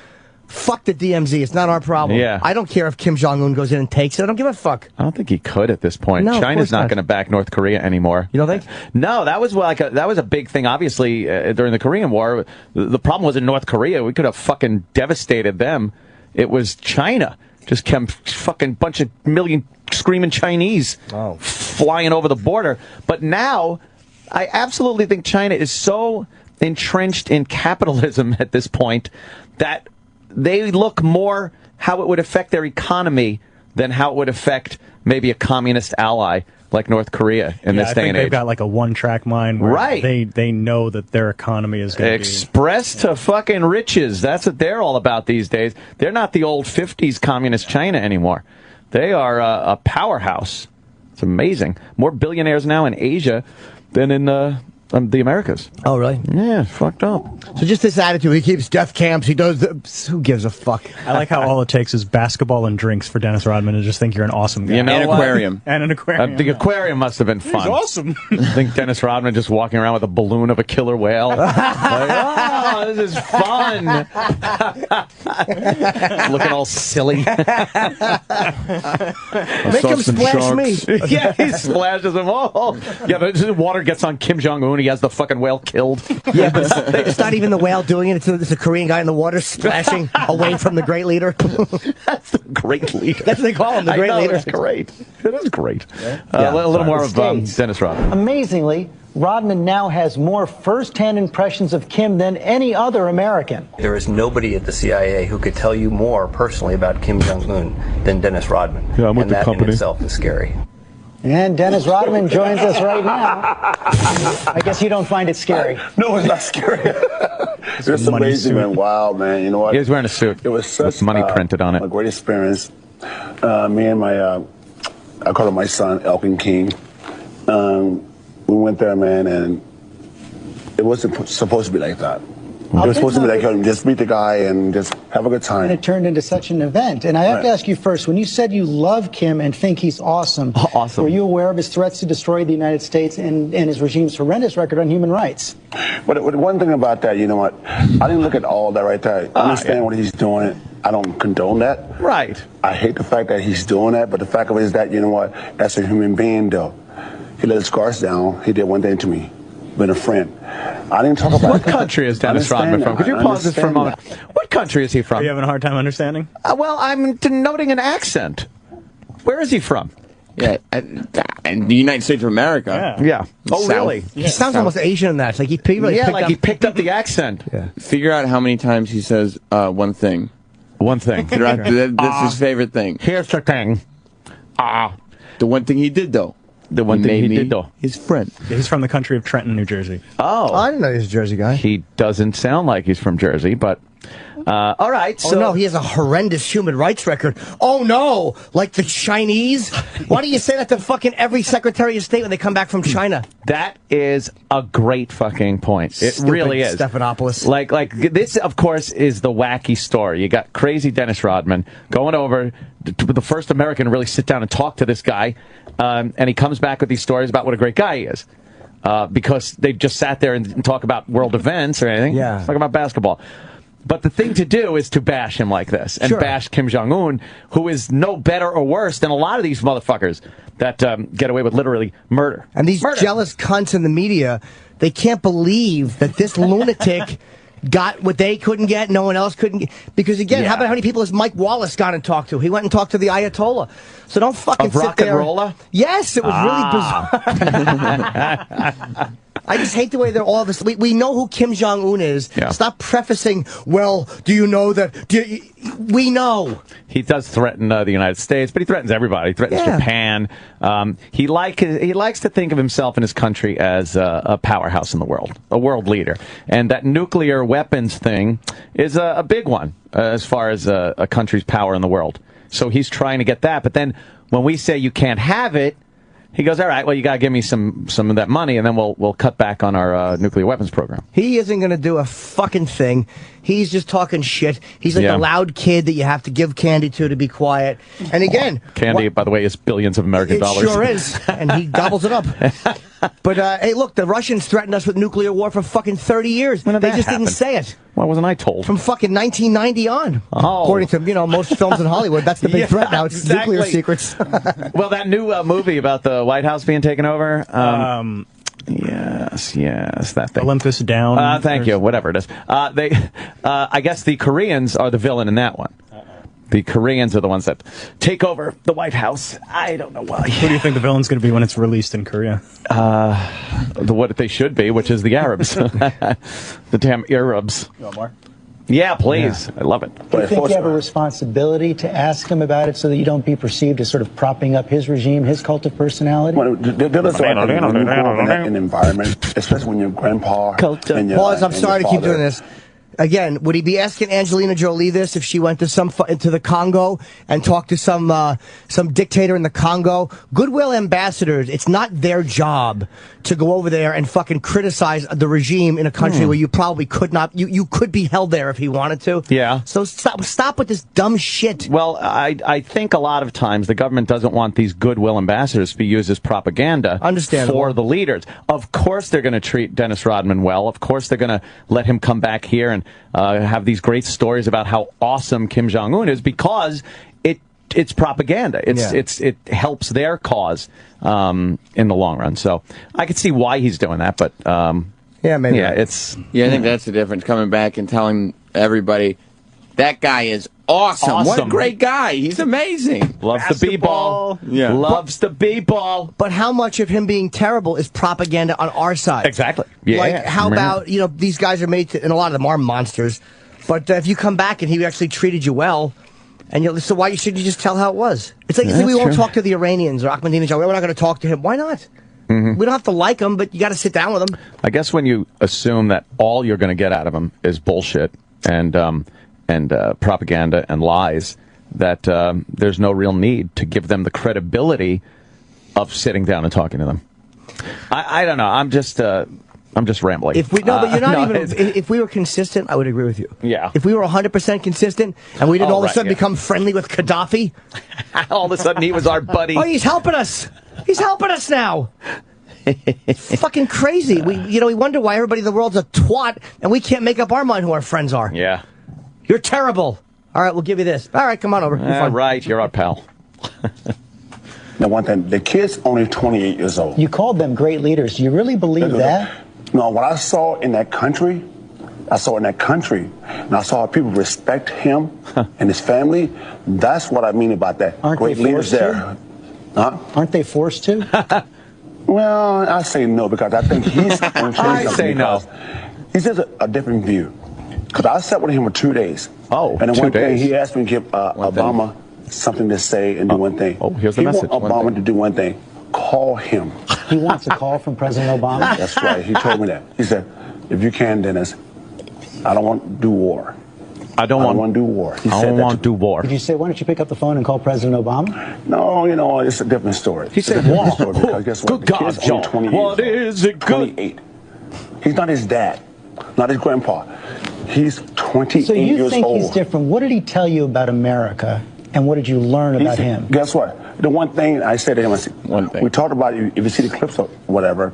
Fuck the DMZ. It's not our problem. Yeah. I don't care if Kim Jong-un goes in and takes it. I don't give a fuck. I don't think he could at this point. No, China's not going to back North Korea anymore. You don't think? No, that was a big thing. Obviously, during the Korean War, the problem wasn't North Korea. We could have fucking devastated them. It was China. Just kept fucking bunch of million screaming Chinese flying over the border. But now, I absolutely think China is so entrenched in capitalism at this point that they look more how it would affect their economy than how it would affect maybe a communist ally like North Korea in this day and age. They've got like a one-track mind where Right. they know that their economy is going to be... Express to fucking riches. That's what they're all about these days. They're not the old 50s communist China anymore. They are a powerhouse. It's amazing. More billionaires now in Asia than in the Americas. Oh, really? Yeah, fucked up. So just this attitude. He keeps death camps. He does... Who gives a fuck? I like how all it takes is basketball and drinks for Dennis Rodman to just think you're an awesome guy. You know, An aquarium. And an aquarium. The aquarium must have been fun. He's awesome. I think Dennis Rodman just walking around with a balloon of a killer whale. Like, oh, this is fun. Looking all silly. Make him splash me. Yeah, he splashes them all. Yeah, the water gets on Kim Jong-un. He has the fucking whale killed. Yeah, but it's not even the whale doing it. It's a Korean guy in the water splashing away from the great leader. That's the great leader. That's what they call him, the great leader. That's great. It is great. A little more of Dennis Rodman. Amazingly, Rodman now has more first-hand impressions of Kim than any other American. There is nobody at the CIA who could tell you more personally about Kim Jong-un than Dennis Rodman. Yeah, I'm with and the that company. in itself is scary. And Dennis Rodman joins us right now. I guess you don't find it scary. No, it's not scary. It's amazing, man. Wow, man. You know what? He was wearing a suit. It was such, with money printed on it. A great experience. Me and my, I call him my son, Elkin King. We went there, man, and it wasn't supposed to be like that. It was supposed to be like, just meet the guy and just have a good time. And it turned into such an event. And I have to ask you first, when you said you love Kim and think he's awesome, were you aware of his threats to destroy the United States and his regime's horrendous record on human rights? But one thing about that, you know what? I didn't look at all that right there. I understand what he's doing. I don't condone that. Right. I hate the fact that he's doing that, but the fact of it is that, you know what? As a human being, though, he let his guards down. He did one thing to me. Been a friend. I didn't talk about What country is Dennis Rodman from? Could you pause this for a moment? What country is he from? Are you having a hard time understanding? Well, I'm denoting an accent. Where is he from? Yeah, in the United States of America. Yeah. Oh, South. really? He sounds almost Asian in that. It's like he picked up the accent. Yeah. Figure out how many times he says one thing. One thing. That's his favorite thing. Here's the thing. The one thing he did, though. The one thing he did, though. His friend. He's from the country of Trenton, New Jersey. Oh. I didn't know he was a Jersey guy. He doesn't sound like he's from Jersey, but... all right, so... Oh, no, he has a horrendous human rights record. Oh, no, like the Chinese? Why do you say that to fucking every Secretary of State when they come back from China? That is a great fucking point. It Stupid really is. Stephanopoulos. Like this, of course, is the wacky story. You got crazy Dennis Rodman going over to the first American to really sit down and talk to this guy, and he comes back with these stories about what a great guy he is. Because they just sat there and talk about world events or anything. Yeah. Talk about basketball. But the thing to do is to bash him like this and bash Kim Jong-un, who is no better or worse than a lot of these motherfuckers that get away with literally murder. And these jealous cunts in the media, they can't believe that this lunatic got what they couldn't get, no one else couldn't get. Because, again, how about how many people has Mike Wallace gone and talked to? He went and talked to the Ayatollah. So don't fucking sit Rock there. and Rolla? Yes, it was really bizarre. I just hate the way they're all of us. We know who Kim Jong-un is. Yeah. Stop prefacing, well, do you know that? We know. He does threaten the United States, but he threatens everybody. He threatens Japan. He likes to think of himself and his country as a powerhouse in the world, a world leader. And that nuclear weapons thing is a big one as far as a country's power in the world. So he's trying to get that. But then when we say you can't have it, he goes, all right, well, you got to give me some of that money, and then we'll cut back on our nuclear weapons program. He isn't going to do a fucking thing. He's just talking shit. He's like the loud kid that you have to give candy to be quiet. And again... Candy, by the way, is billions of American dollars. It sure is. And he gobbles it up. But, hey, look, the Russians threatened us with nuclear war for fucking 30 years. They just didn't say it. Why wasn't I told? From fucking 1990 on. Oh. According to, most films in Hollywood, that's the big threat now. It's nuclear secrets. Well, that new movie about the White House being taken over... Yes, that thing. Olympus Down. Thank you. Whatever it is. I guess the Koreans are the villain in that one. The Koreans are the ones that take over the White House. I don't know why. Who do you think the villain's going to be when it's released in Korea? What they should be, which is the Arabs. The damn Arabs. You want more? Yeah, please. Yeah. I love it. Do you think you have a responsibility to ask him about it so that you don't be perceived as sort of propping up his regime, his cult of personality? Well, there's an environment, especially when your grandpa... Pause, I'm sorry to keep doing this. Again, would he be asking Angelina Jolie this if she went to into the Congo and talked to some dictator in the Congo? Goodwill ambassadors, it's not their job to go over there and fucking criticize the regime in a country where you probably could not. You could be held there if he wanted to. Yeah. So stop with this dumb shit. Well, I think a lot of times the government doesn't want these goodwill ambassadors to be used as propaganda for the leaders. Of course they're going to treat Dennis Rodman well. Of course they're going to let him come back here and have these great stories about how awesome Kim Jong-un is because it's propaganda. It helps their cause in the long run. So I could see why he's doing that, but maybe. I think that's the difference. Coming back and telling everybody that guy is awesome. What a great guy. He's amazing. Loves the b-ball. Yeah. Loves the b-ball. But how much of him being terrible is propaganda on our side? Exactly. Yeah. Like, how about, these guys are made to, and a lot of them are monsters, but if you come back and he actually treated you well, and so why should you just tell how it was? It's like, we won't talk to the Iranians or Ahmadinejad. We're not going to talk to him. Why not? We don't have to like him, but you got to sit down with him. I guess when you assume that all you're going to get out of him is bullshit and propaganda and lies, that there's no real need to give them the credibility of sitting down and talking to them. I don't know. I'm just rambling. But you're not if we were consistent, I would agree with you. Yeah. If we were 100% consistent and we didn't all of a sudden become friendly with Gaddafi, all of a sudden he was our buddy. Oh, he's helping us. He's helping us now. Fucking crazy. We wonder why everybody in the world's a twat and we can't make up our mind who our friends are. Yeah. You're terrible. All right, we'll give you this. All right, come on over. All right, you're our pal. Now, one thing, the kid's only 28 years old. You called them great leaders. Do you really believe that? No, what I saw in that country, and I saw how people respect him and his family. That's what I mean about that. Aren't great they leaders forced there. to? Huh? Aren't they forced to? Well, I say no because I think he's going to change I say no. He says a different view. Because I sat with him for 2 days. Oh, and then 2 one days. thing, he asked me to give Obama something to say and do one thing. Oh, here's the he message. want Obama to do one thing. call him. He wants a call from President Obama? That's right. He told me that. He said, if you can, Dennis, I don't want to do war. I don't want to do war. He I said don't that want to do war. Did you say, why don't you pick up the phone and call President Obama? No, you know, it's a different story. He said, war. Guess what? Good God, Joe. What is it good? 28. He's not his dad, not his grandpa. He's 28 years old. So you think he's different. What did he tell you about America, and what did you learn about him? Guess what? The one thing I said to him, I said, we talked about it, if you see the clips or whatever,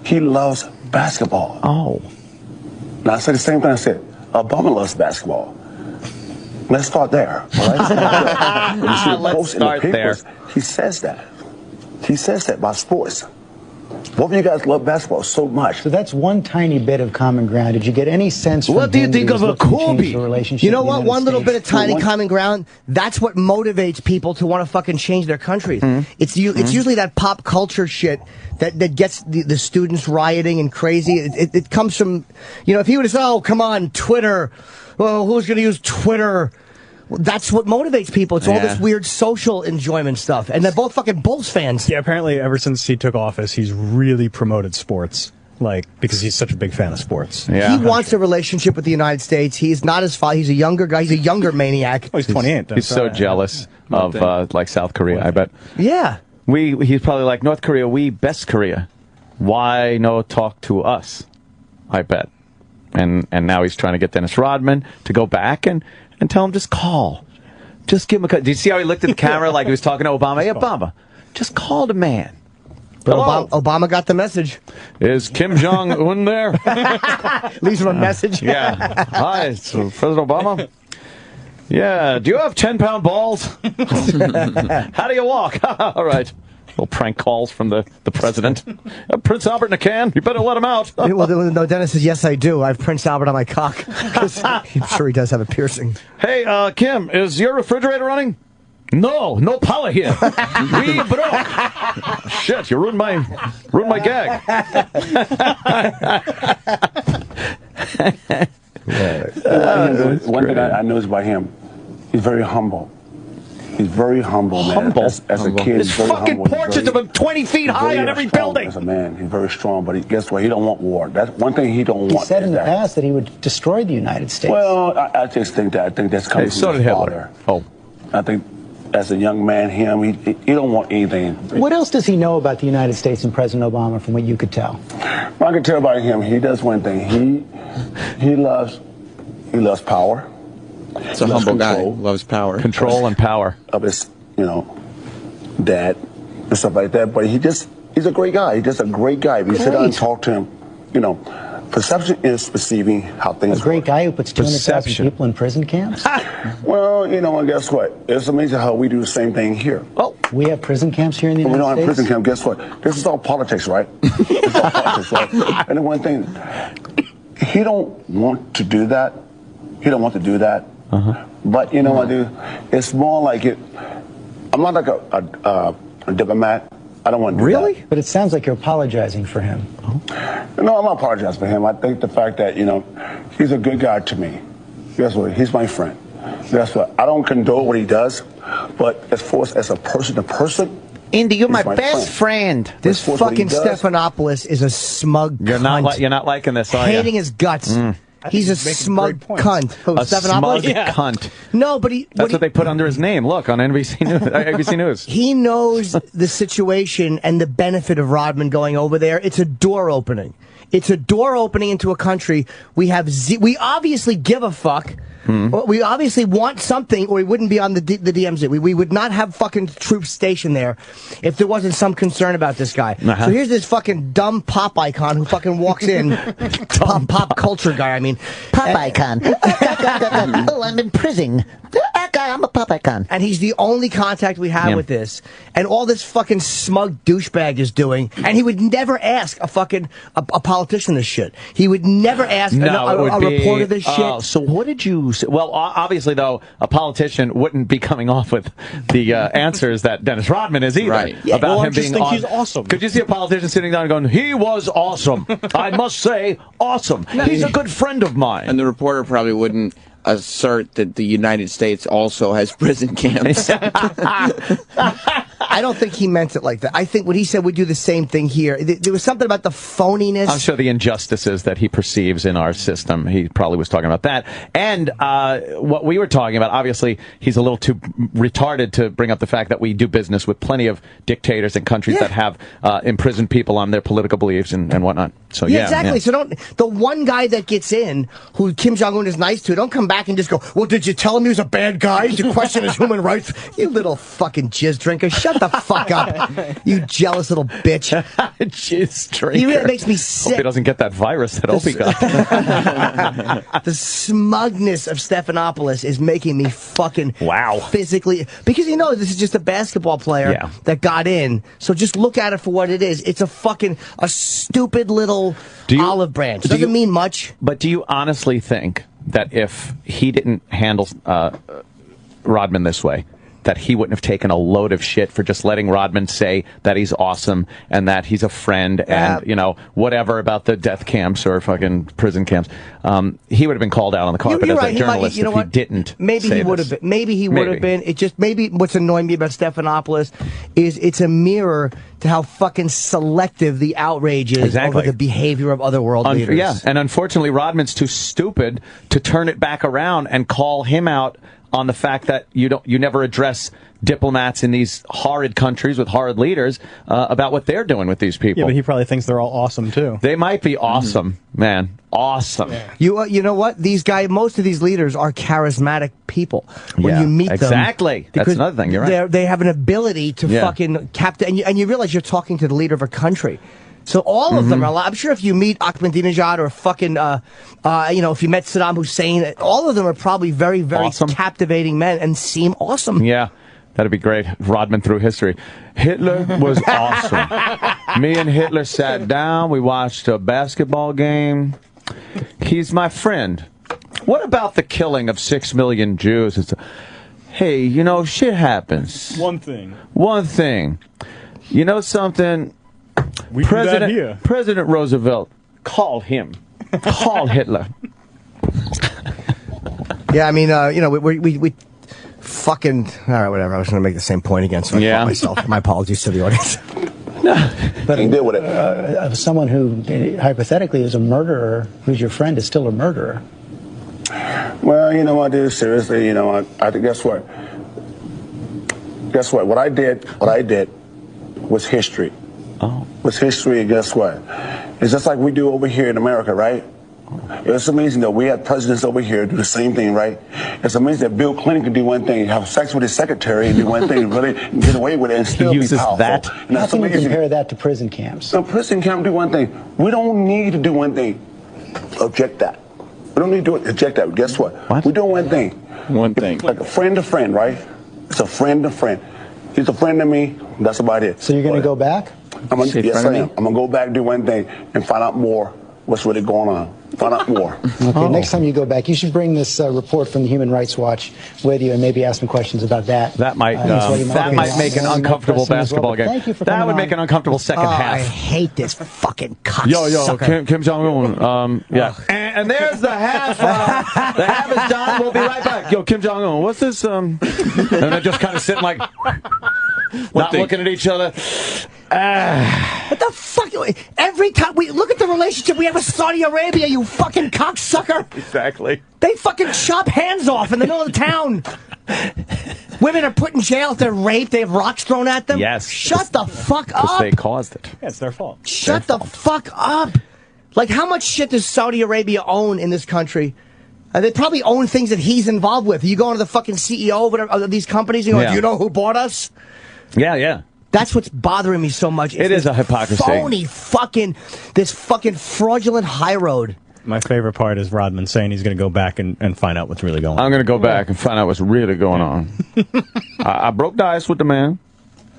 he loves basketball. Oh. Now I said the same thing I said, Obama loves basketball. Let's start there. All right? When you see the post in the papers, he says that. He says that about sports. Both of you guys love basketball so much. So that's one tiny bit of common ground. Did you get any sense from What do you him think that he of was a looking to change Kobe? the relationship You know with the what? United One little bit of States? tiny common ground. That's what motivates people to want to fucking change their countries. It's usually that pop culture shit that gets the students rioting and crazy. It comes from, you know, if he would have said, oh, come on, Twitter. Well, who's going to use Twitter? Well, that's what motivates people. It's all this weird social enjoyment stuff. And they're both fucking Bulls fans. Yeah, apparently ever since he took office, he's really promoted sports. Like, because he's such a big fan of sports. Yeah. He wants a relationship with the United States. He's not his father. He's a younger guy. He's a younger maniac. Oh, he's 28. He's so jealous of like South Korea, I bet. Yeah. He's probably like, North Korea, we best Korea. Why no talk to us? I bet. And now he's trying to get Dennis Rodman to go back and tell him, just call. Just give him a call. Did you see how he looked at the camera like he was talking to Obama? Hey, Obama, just call the man. But Obama got the message. Is Kim Jong-un there? Leaves him a message. Yeah. Hi, it's President Obama. Yeah. Do you have 10-pound balls? How do you walk? All right. Little prank calls from the president. Prince Albert in a can. You better let him out. Well, no, Dennis says, yes, I do. I have Prince Albert on my cock. I'm sure he does have a piercing. Hey, Kim, is your refrigerator running? No power here. We broke. Shit, you ruined my gag. One thing I noticed about him, he's very humble. He's very humble, man. As a kid, There's fucking portraits of him 20 feet high on every building. As a man, he's very strong, but guess what? He don't want war. That's one thing he don't want. He said in the past that he would destroy the United States. Well, I just think that's coming from his father. Oh, I think as a young man, he don't want anything. What else does he know about the United States and President Obama, from what you could tell? Well, I can tell about him. He does one thing. He loves power. It's a humble guy. Loves power. Control and power. Of his, dad and stuff like that. But he's a great guy. He's just a great guy. If you sit down and talk to him, perception is perceiving how things A great guy who puts 200,000 people in prison camps? Well, and guess what? It's amazing how we do the same thing here. Oh, we have prison camps here in the United States? We don't have prison camps. Guess what? This is all politics, right? It's all politics, right? And the one thing, he don't want to do that. He don't want to do that. But what, dude? It's more like it. I'm not like a diplomat. I don't want to do that. But it sounds like you're apologizing for him. No, I'm not apologizing for him. I think the fact that, he's a good guy to me. Guess what? He's my friend. Guess what? I don't condone what he does, but as far as a person to person, Indy, you're my best friend. This fucking Stephanopoulos is a smug cunt. You're not liking this, are you? Hating his guts. He's a smug cunt. Who, a smug cunt. No, but that's what they put under his name. Look on NBC News. ABC News. He knows the situation and the benefit of Rodman going over there. It's a door opening. It's a door opening into a country. We obviously give a fuck. We obviously want something, or we wouldn't be on the DMZ. We would not have fucking troops stationed there if there wasn't some concern about this guy. So here's this fucking dumb pop icon who fucking walks in. pop culture guy, I mean. Pop icon. Oh, I'm in prison. I'm a pop icon. And he's the only contact we have with this. And all this fucking smug douchebag is doing. And he would never ask a politician this shit. He would never ask a reporter this shit. So what did you say? Well, obviously, though, a politician wouldn't be coming off with the answers that Dennis Rodman is either. Right. Yeah. About him being he's awesome. Could you see a politician sitting down and going, he was awesome. I must say, awesome. He's a good friend of mine. And the reporter probably wouldn't assert that the United States also has prison camps. I don't think he meant it like that. I think when he said we'd do the same thing here, there was something about the phoniness. I'm sure the injustices that he perceives in our system, he probably was talking about that. And what we were talking about, obviously, he's a little too retarded to bring up the fact that we do business with plenty of dictators and countries that have imprisoned people on their political beliefs and whatnot. So yeah, exactly. So the one guy that gets in, who Kim Jong-un is nice to, don't come back and just go, well, did you tell him he was a bad guy? Did you question his human rights? You little fucking jizz drinker. Shut the fuck up. You jealous little bitch. Jizz drinker. He really makes me sick. Hope he doesn't get that virus that Opie got. The smugness of Stephanopoulos is making me fucking physically... Because this is just a basketball player that got in. So just look at it for what it is. It's a stupid little olive branch. It doesn't mean much. But do you honestly think that if he didn't handle Rodman this way, that he wouldn't have taken a load of shit for just letting Rodman say that he's awesome and that he's a friend and, whatever about the death camps or fucking prison camps. He would have been called out on the carpet as a journalist if he didn't. Maybe he would have been. Maybe he would have been. It just, maybe what's annoying me about Stephanopoulos is it's a mirror to how fucking selective the outrage is over the behavior of other world leaders. Yeah, and unfortunately Rodman's too stupid to turn it back around and call him out on the fact that you never address diplomats in these horrid countries with horrid leaders about what they're doing with these people. Yeah, but he probably thinks they're all awesome too. They might be awesome, man. Awesome. Yeah. You know what? Most of these leaders are charismatic people. When you meet them, exactly. That's another thing. You're right. They have an ability to fucking capture, and you realize you're talking to the leader of a country. So all of them are. I'm sure if you meet Ahmadinejad or fucking, if you met Saddam Hussein, all of them are probably very, very captivating men and seem awesome. Yeah, that'd be great. Rodman through history. Hitler was awesome. Me and Hitler sat down. We watched a basketball game. He's my friend. What about the killing of 6 million Jews? Hey, shit happens. One thing. You know something? We do that here. President Roosevelt called him. Called Hitler. Yeah, I mean, we fucking... All right, whatever. I was going to make the same point again, so I caught myself. My apologies to the audience. But deal with it. Someone who hypothetically is a murderer, who's your friend, is still a murderer. Well, you know what, dude? Seriously, I think guess what? Guess what? What I did was history. Oh. Was history, and guess what? It's just like we do over here in America, right? It's amazing that we have presidents over here do the same thing, right? It's amazing that Bill Clinton can do one thing, have sex with his secretary, and do one thing, really get away with it, and still be powerful. That. How can you compare that to prison camps? No, prison camp do one thing. We don't need to do one thing. Object that. We don't need to object that. Guess what? We're doing one thing. One thing. Like a friend to friend, right? It's a friend to friend. He's a friend to me. That's about it. So you're going to go back? Yes, I am. I'm going to go back, do one thing, and find out more what's really going on. Find out more. Okay, next time you go back, you should bring this report from the Human Rights Watch with you and maybe ask some questions about that. That might make an uncomfortable basketball game. Thank you for that would make an uncomfortable second half. I hate this fucking cocksucker. Yo, Kim Jong-un. Yeah. And there's the half. The half is done. We'll be right back. Yo, Kim Jong-un, what's this? And they're just kind of sitting like... Not looking at each other. What the fuck? Every time we look at the relationship we have with Saudi Arabia, you fucking cocksucker. Exactly. They fucking chop hands off in the middle of the town. Women are put in jail if they're raped. They have rocks thrown at them. Yes. Shut the fuck up. Because they caused it. Yeah, it's their fault. Shut the fuck up. Like, how much shit does Saudi Arabia own in this country? They probably own things that he's involved with. You go into the fucking CEO of these companies and you go, do you know who bought us? Yeah. That's what's bothering me so much. It is a hypocrisy. This fucking fraudulent high road. My favorite part is Rodman saying he's going to go back and find out what's really going on. I'm going to go back and find out what's really going on. I broke the ice with the man.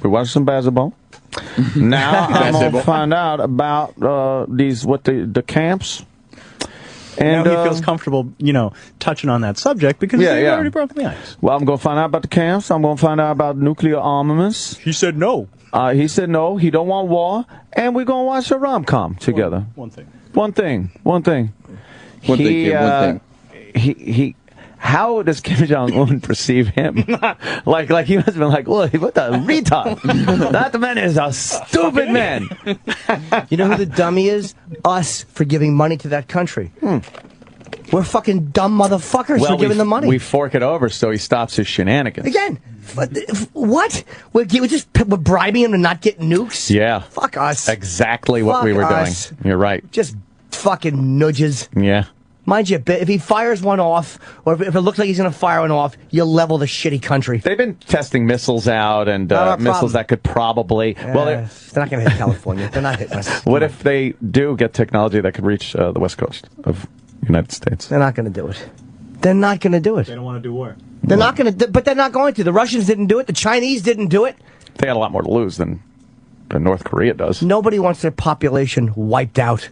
We watched some basketball. Now I'm going to find out about the camps. And now he feels comfortable, touching on that subject because he already broke the ice. Well, I'm going to find out about the camps. I'm going to find out about nuclear armaments. He said no. He said no. He don't want war. And we're going to watch a rom-com together. One thing. One thing. One thing. how does Kim Jong-un perceive him? like he must have been like, what the retard? That man is a stupid man. You know who the dummy is? Us for giving money to that country. We're fucking dumb motherfuckers for giving the money. We fork it over so he stops his shenanigans. Again, what? We're bribing him to not get nukes? Yeah. Fuck us. Exactly what we were doing. You're right. Just fucking nudges. Yeah. Mind you, if he fires one off, or if it looks like he's going to fire one off, you'll level the shitty country. They've been testing missiles out and missiles that could probably... well, they're not going to hit California. They're not hitting us. What if they do get technology that could reach the west coast of the United States? They're not going to do it. They're not going to do it. They don't want to do war. They're not going to, but they're not going to. The Russians didn't do it. The Chinese didn't do it. They had a lot more to lose than North Korea does. Nobody wants their population wiped out.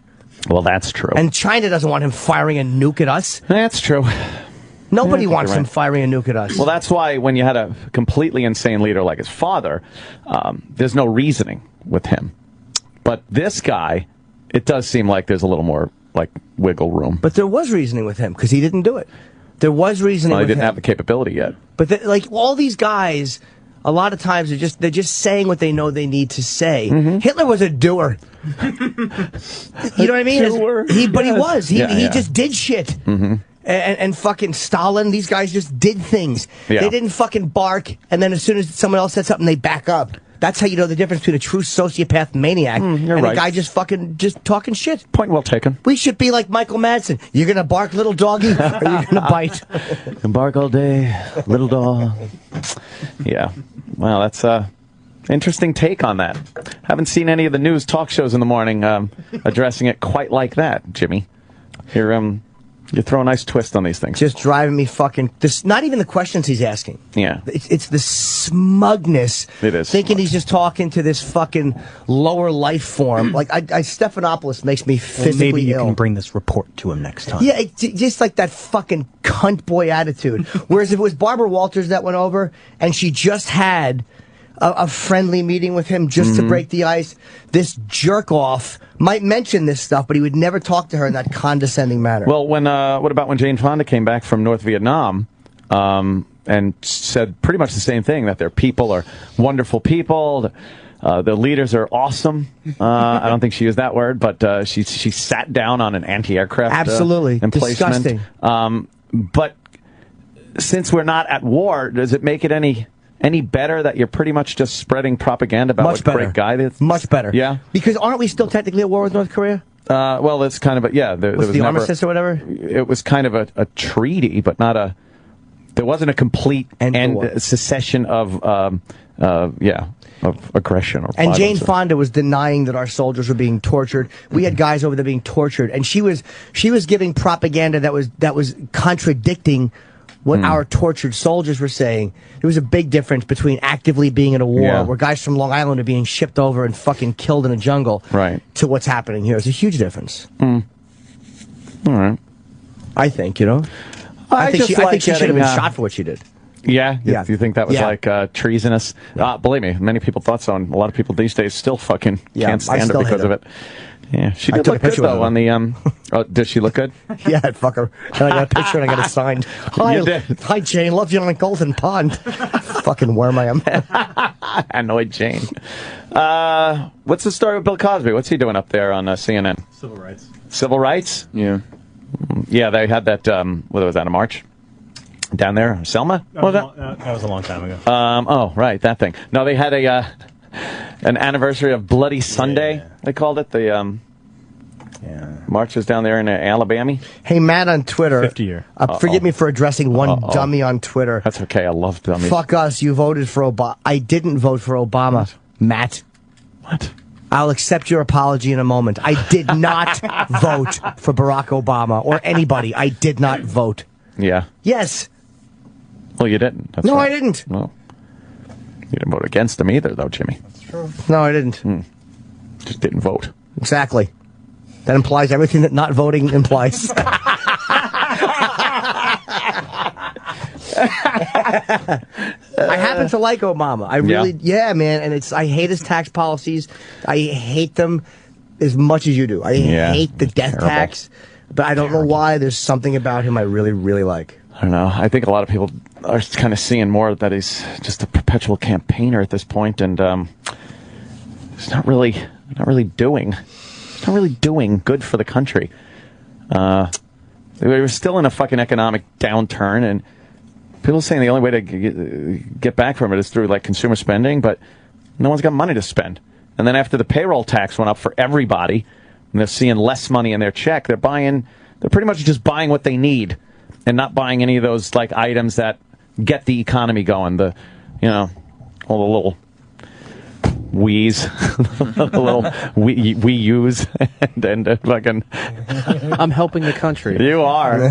Well, that's true. And China doesn't want him firing a nuke at us. That's true. Nobody wants him firing a nuke at us. Well, that's why when you had a completely insane leader like his father, there's no reasoning with him. But this guy, it does seem like there's a little more like wiggle room. But there was reasoning with him because he didn't do it. There was reasoning with him. He didn't have the capability yet. But like all these guys, a lot of times they're just saying what they know they need to say. Hitler was a doer. You know what I mean? But he was. He just did shit. And fucking Stalin, these guys just did things. They didn't fucking bark, and then as soon as someone else said something, they back up. That's how you know the difference between a true sociopath maniac and a guy just talking shit. Point well taken. We should be like Michael Madsen. You're going to bark, little doggy, or you're going to bite. And bark all day, little dog. Yeah. Well, that's interesting take on that. Haven't seen any of the news talk shows in the morning addressing it quite like that, Jimmy. You throw a nice twist on these things. Just driving me fucking... not even the questions he's asking. Yeah. It's the smugness. It is. Thinking he's just talking to this fucking lower life form. Like, Stephanopoulos makes me physically ill. Maybe you can bring this report to him next time. Yeah, just like that fucking cunt boy attitude. Whereas if it was Barbara Walters that went over, and she just had a friendly meeting with him just to break the ice, this jerk-off might mention this stuff, but he would never talk to her in that condescending manner. Well, what about when Jane Fonda came back from North Vietnam and said pretty much the same thing, that their people are wonderful people, the leaders are awesome. I don't think she used that word, but she sat down on an anti-aircraft absolutely emplacement. Disgusting. But since we're not at war, does it make it any better that you're pretty much just spreading propaganda about what a great guy is? Much better. Yeah. Because aren't we still technically at war with North Korea? Well, it's kind of there was the armistice or whatever? It was kind of a treaty, but not a... There wasn't a complete secession of aggression. Or and Jane Fonda was denying that our soldiers were being tortured. We had guys over there being tortured, and she was giving propaganda that was contradicting what our tortured soldiers were saying. There was a big difference between actively being in a war, where guys from Long Island are being shipped over and fucking killed in a jungle, to what's happening here. It's a huge difference. All right. I think, I think she should have been shot for what she did. Yeah? You think that was like treasonous? Believe me, many people thought so, and a lot of people these days still fucking can't stand her because of it. Yeah, she did look good, though, on the... oh, did she look good? Yeah, I'd fuck her. And I got a picture and I got it signed. Hi, Jane. Love you on a Golden Pond. Fucking worm I am. Annoyed Jane. What's the story with Bill Cosby? What's he doing up there on CNN? Civil rights. Civil rights? Yeah. Yeah, they had that... what was that, a march? Down there? Selma? That was a long time ago. Oh, right, that thing. No, they had an anniversary of Bloody Sunday, they called it. The marches down there in Alabama. Hey, Matt on Twitter. 50 year. Forgive me for addressing one dummy on Twitter. That's okay, I love dummies. Fuck us, you voted for Obama. I didn't vote for Obama, What? Matt. What? I'll accept your apology in a moment. I did not vote for Barack Obama or anybody. I did not vote. Yeah. Yes. Well, you didn't. That's no, right. I didn't. Well, you didn't vote against him either, though, Jimmy. That's true. No, I didn't. Just didn't vote. Exactly. That implies everything that not voting implies. I happen to like Obama. I really, man. And I hate his tax policies. I hate them as much as you do. I hate the death tax, but I don't know why. There's something about him I really, really like. don't know. I think a lot of people are kind of seeing more that he's just a perpetual campaigner at this point, and it's not really doing good for the country. We were still in a fucking economic downturn, and people are saying the only way to get back from it is through like consumer spending, but no one's got money to spend. And then after the payroll tax went up for everybody, and they're seeing less money in their check, they're pretty much just buying what they need and not buying any of those like items that get the economy going. All the little Wii's, the little we use and fucking. I'm helping the country. You are.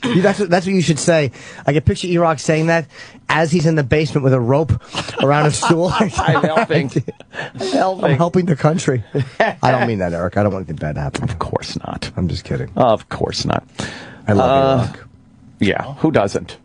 That's what you should say. I can picture E-Rock saying that as he's in the basement with a rope around a stool. I'm helping. I'm helping the country. I don't mean that, Eric. I don't want anything bad to happen. Of course not. I'm just kidding. Of course not. I love E-Rock. Yeah, who doesn't?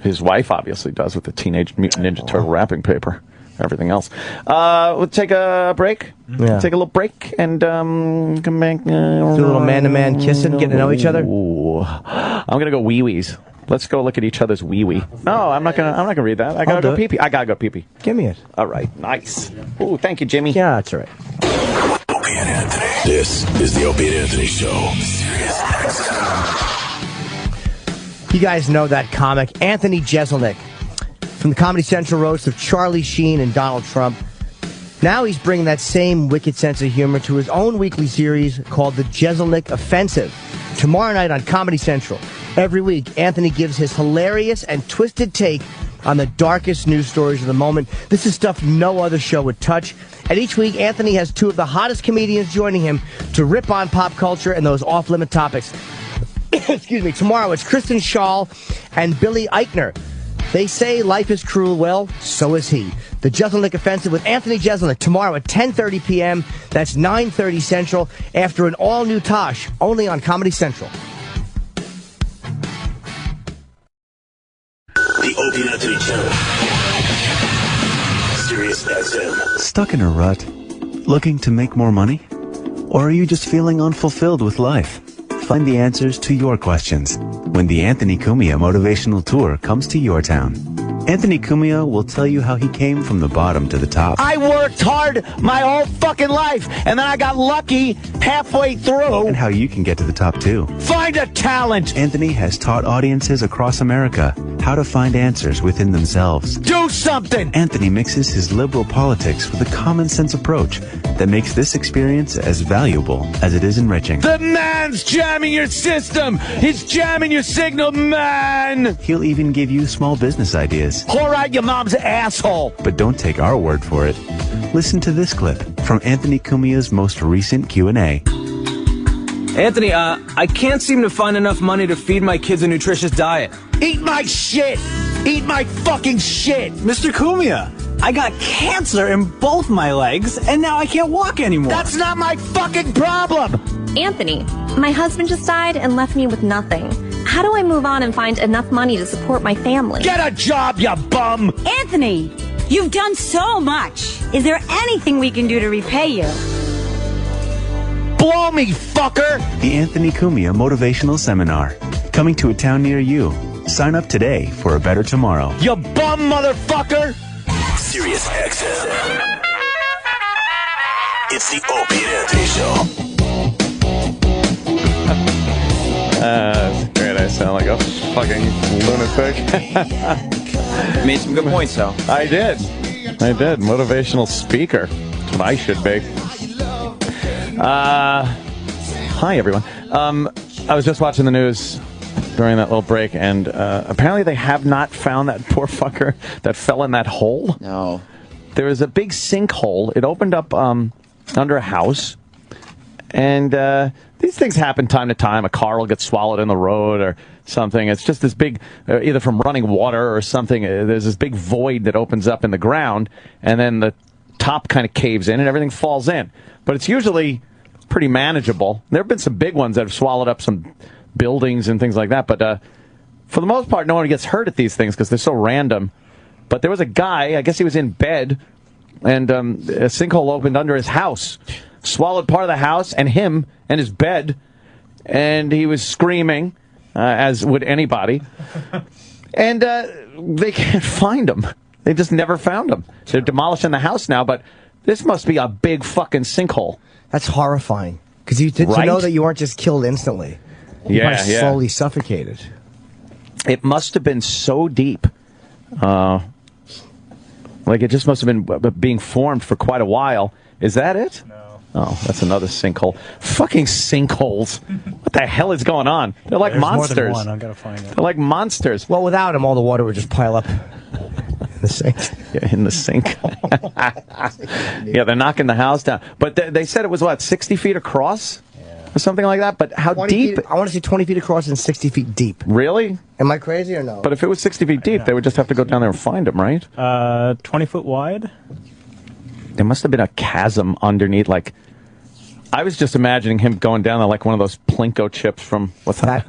His wife obviously does with the Teenage Mutant Ninja Turtle wrapping paper. Everything else. We'll take a break. Yeah. Take a little break and come back. Do a little man-to-man kissing, getting to know each other. Ooh. I'm gonna go wee-wees. Let's go look at each other's wee-wee. No, I'm not gonna read that. I gotta go pee-pee. I gotta go pee-pee. Give me it. All right, nice. Ooh, thank you, Jimmy. Yeah, that's all right. Opie and Anthony. This is the Opie and Anthony Show. Sirius XM. You guys know that comic, Anthony Jeselnik, from the Comedy Central roast of Charlie Sheen and Donald Trump. Now he's bringing that same wicked sense of humor to his own weekly series called The Jeselnik Offensive. Tomorrow night on Comedy Central. Every week, Anthony gives his hilarious and twisted take on the darkest news stories of the moment. This is stuff no other show would touch. And each week, Anthony has two of the hottest comedians joining him to rip on pop culture and those off-limit topics. Excuse me. Tomorrow, it's Kristen Schaal and Billy Eichner. They say life is cruel. Well, so is he. The Jeselnik Offensive with Anthony Jeselnik tomorrow at 10:30 p.m. That's 9:30 Central after an all-new Tosh, only on Comedy Central. The Opie and Anthony Channel. Sirius XM. Stuck in a rut? Looking to make more money? Or are you just feeling unfulfilled with life? Find the answers to your questions when the Anthony Cumia Motivational Tour comes to your town. Anthony Cumia will tell you how he came from the bottom to the top. I worked hard my whole fucking life, and then I got lucky halfway through. And how you can get to the top too. Find a talent! Anthony has taught audiences across America how to find answers within themselves. Do something! Anthony mixes his liberal politics with a common sense approach that makes this experience as valuable as it is enriching. The man's jamming your system! He's jamming your signal, man! He'll even give you small business ideas. Pour out your mom's asshole! But don't take our word for it. Listen to this clip from Anthony Cumia's most recent Q&A. Anthony, I can't seem to find enough money to feed my kids a nutritious diet. Eat my shit! Eat my fucking shit! Mr. Cumia, I got cancer in both my legs, and now I can't walk anymore. That's not my fucking problem! Anthony, my husband just died and left me with nothing. How do I move on and find enough money to support my family? Get a job, you bum! Anthony, you've done so much. Is there anything we can do to repay you? Blow me, fucker! The Anthony Cumia Motivational Seminar. Coming to a town near you. Sign up today for a better tomorrow. You bum motherfucker! Sirius XM. It's the Opie and Anthony Show. That's great. I sound like a fucking lunatic. You made some good points, though. I did. Motivational speaker. That's what I should be. Hi, everyone. I was just watching the news during that little break, and apparently they have not found that poor fucker that fell in that hole. No. There was a big sinkhole. It opened up under a house, and these things happen time to time. A car will get swallowed in the road or something. It's just this big, either from running water or something, there's this big void that opens up in the ground, and then the top kind of caves in and everything falls in. But it's usually pretty manageable. There have been some big ones that have swallowed up some buildings and things like that, but for the most part, no one gets hurt at these things because they're so random. But there was a guy, I guess he was in bed, and a sinkhole opened under his house, swallowed part of the house and him and his bed, and he was screaming, as would anybody. And they can't find him. They just never found him. They're demolishing the house now, but this must be a big fucking sinkhole. That's horrifying. Because to know that you weren't just killed instantly. You Yeah, yeah. slowly suffocated. It must have been so deep. Like it just must have been being formed for quite a while. Is that it? No. Oh, that's another sinkhole. Fucking sinkholes. What the hell is going on? They're like There's monsters. More than one. I gotta find it. They're like monsters. Well, without them, all the water would just pile up in the sink. Yeah, in the sink. Yeah, they're knocking the house down. But they said it was, what, 60 feet across? Or something like that? But how deep? I want to say 20 feet across and 60 feet deep. Really? Am I crazy or no? But if it was 60 feet deep, they would just have to go down there and find him, right? 20 foot wide? There must have been a chasm underneath, like... I was just imagining him going down there like one of those Plinko chips from... What's that?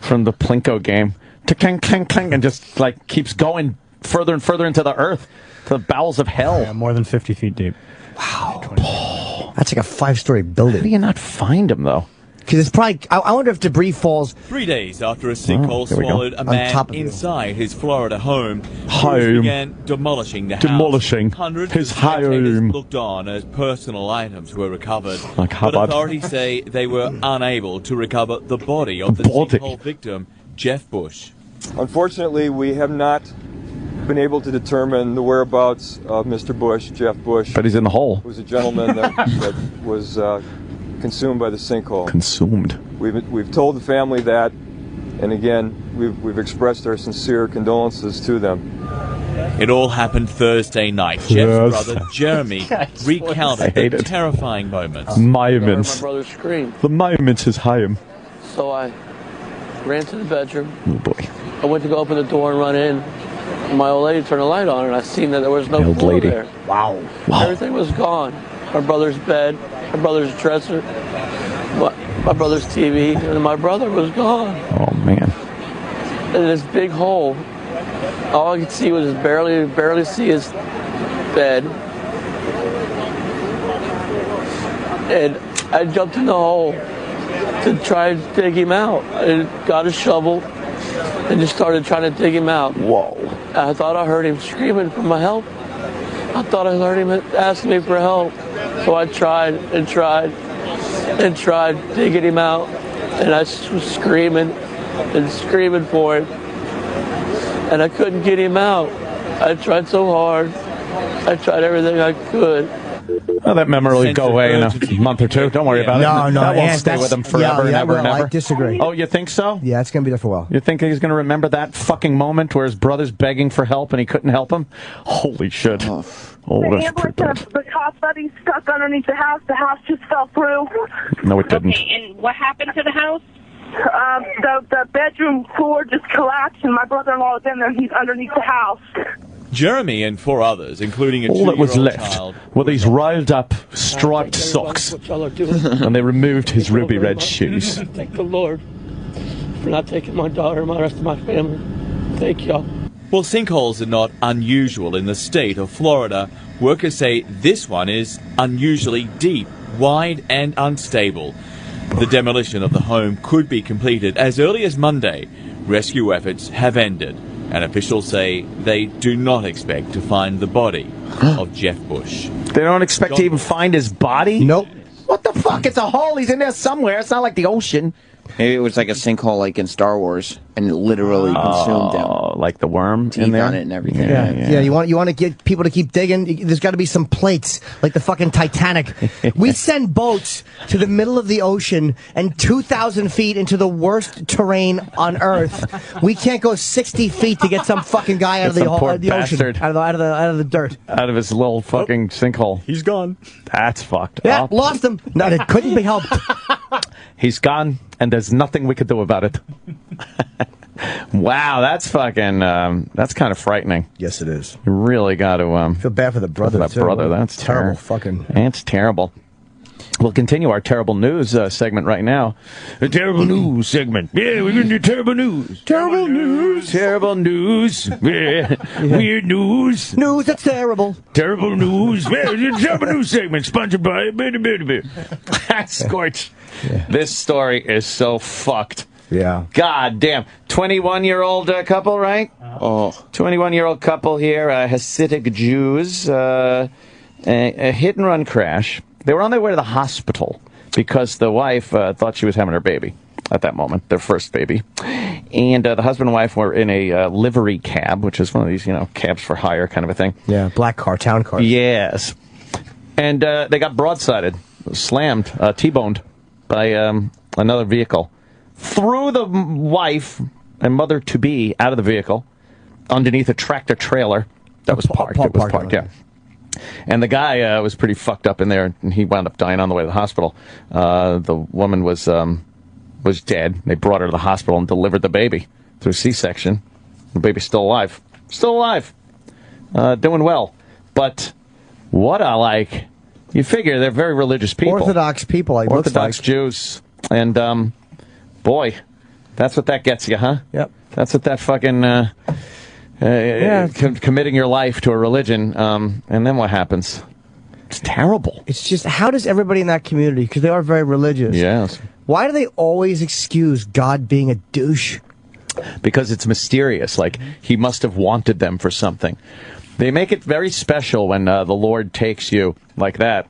From the Plinko game. Clang, clang, clang, and just, like, keeps going further and further into the earth, to the bowels of hell. Yeah, more than 50 feet deep. Wow. That's like a 5-story building. How do you not find him, though? Because it's probably... I wonder if debris falls... 3 days after a sinkhole swallowed a man inside his Florida home, crews began demolishing the house. Hundreds of spectators looked on as personal items were recovered. Like but authorities say they were unable to recover the body of the sinkhole victim, Jeff Bush. Unfortunately, we have not been able to determine the whereabouts of Mr. Bush, Jeff Bush. But he's in the hole. Who was a gentleman that was consumed by the sinkhole. Consumed. We've told the family that, and again, we've expressed our sincere condolences to them. It all happened Thursday night. Jeff's brother, Jeremy, recounted the terrifying moments. Moments. My brother screamed. The moments is high. So I ran to the bedroom. Oh, boy. I went to go open the door and run in. My old lady turned the light on, and I seen that there was no floor there. Wow. Everything was gone. My brother's bed, my brother's dresser, my brother's TV, and my brother was gone. Oh, man. In this big hole, all I could see was barely see his bed. And I jumped in the hole to try and dig him out. I got a shovel and just started trying to dig him out. Whoa. I thought I heard him screaming for my help. I thought I heard him asking me for help. So I tried and tried and tried digging him out. And I was screaming and screaming for him. And I couldn't get him out. I tried so hard. I tried everything I could. Oh, that memory will go away in a month or two. Don't worry about it. No, that won't stay with him forever and ever and ever. I disagree. Oh, you think so? Yeah, it's going to be there for a while. You think he's going to remember that fucking moment where his brother's begging for help and he couldn't help him? Holy shit. Oh, that's pretty bad. The cop that he's stuck underneath the house just fell through. No, it didn't. Okay, and what happened to the house? The bedroom floor just collapsed, and my brother-in-law is in there, and he's underneath the house. Jeremy and 4 others, including a 2-year-old all that was left child, were these riled up striped socks, and they removed his ruby red shoes. Thank the Lord for not taking my daughter and the rest of my family. Thank y'all. Well, sinkholes are not unusual in the state of Florida. Workers say this one is unusually deep, wide and unstable. The demolition of the home could be completed as early as Monday. Rescue efforts have ended, and officials say they do not expect to find the body of Jeff Bush. They don't expect to even find his body? Nope. What the fuck? It's a hole. He's in there somewhere. It's not like the ocean. Maybe it was like a sinkhole like in Star Wars, and it literally consumed him. Oh, like the worm Teeth in there? on it and everything. Yeah, you want to get people to keep digging? There's got to be some plates, like the fucking Titanic. We send boats to the middle of the ocean and 2,000 feet into the worst terrain on Earth. We can't go 60 feet to get some fucking guy out of the ocean, out of the dirt, out of his little fucking sinkhole. He's gone. That's fucked Yeah, up. lost him. No, it couldn't be helped. He's gone, and there's nothing we could do about it. Wow, that's fucking, that's kind of frightening. Yes, it is. You really got to, feel bad for the brother, that brother. That's terrible. Fucking. It's terrible. We'll continue our terrible news segment right now. The terrible news segment. Yeah, we're going to do terrible news. Terrible news. Terrible news. Weird news. News that's terrible. Terrible news. The terrible news segment sponsored by Scorch. Yeah. This story is so fucked. Yeah. God damn. 21-year-old couple, right? Oh. 21-year-old couple here, Hasidic Jews, a hit-and-run crash. They were on their way to the hospital because the wife thought she was having her baby at that moment, their first baby. And the husband and wife were in a livery cab, which is one of these, cabs for hire kind of a thing. Yeah, black car, town car. Yes. And they got broadsided, slammed, T-boned by another vehicle. Threw the wife and mother-to-be out of the vehicle underneath a tractor-trailer that was parked. It was parked, yeah. And the guy was pretty fucked up in there, and he wound up dying on the way to the hospital. The woman was dead. They brought her to the hospital and delivered the baby through C-section. The baby's still alive. Still alive. Doing well. But what you figure they're very religious people. Orthodox people, Orthodox Jews. And, boy, that's what that gets you, huh? Yep. That's what that fucking... committing your life to a religion, and then what happens? It's terrible. It's just, how does everybody in that community, because they are very religious, yes, why do they always excuse God being a douche? Because it's mysterious, like he must have wanted them for something. They make it very special when the Lord takes you like that.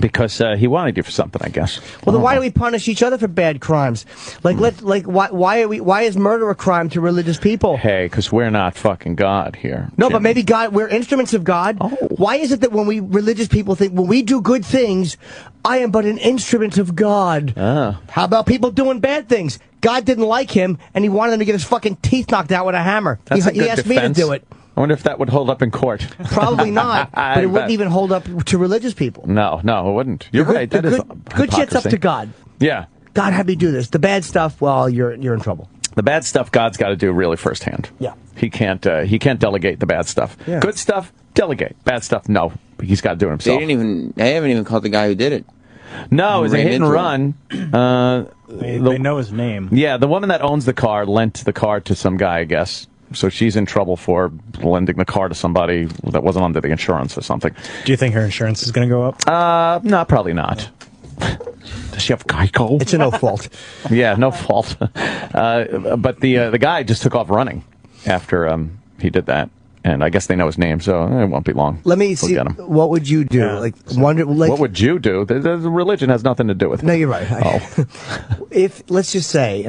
Because he wanted you for something, I guess. Well, then why do we punish each other for bad crimes? Why is murder a crime to religious people? Hey, because we're not fucking God here. No, Jimmy. But maybe God, we're instruments of God. Oh. Why is it that when we religious people think, when we do good things, I am but an instrument of God? How about people doing bad things? God didn't like him, and he wanted him to get his fucking teeth knocked out with a hammer. That's he asked me to do it. I wonder if that would hold up in court. Probably not, but it wouldn't even hold up to religious people. No, it wouldn't. You're right. That is good shit's up to God. Yeah. God had me do this. The bad stuff, well, you're in trouble. The bad stuff, God's got to do really firsthand. Yeah. He can't delegate the bad stuff. Yeah. Good stuff, delegate. Bad stuff, no. He's got to do it himself. They haven't even called the guy who did it. No, it was a hit and run. They know his name. Yeah, the woman that owns the car lent the car to some guy, I guess. So she's in trouble for lending the car to somebody that wasn't under the insurance or something. Do you think her insurance is going to go up? No, probably not. Does she have Geico? It's a no fault. Yeah, no fault. But the guy just took off running after he did that. And I guess they know his name, so it won't be long. Let me see. What would you do? Yeah. What would you do? The religion has nothing to do with it. No, you're right. Let's just say,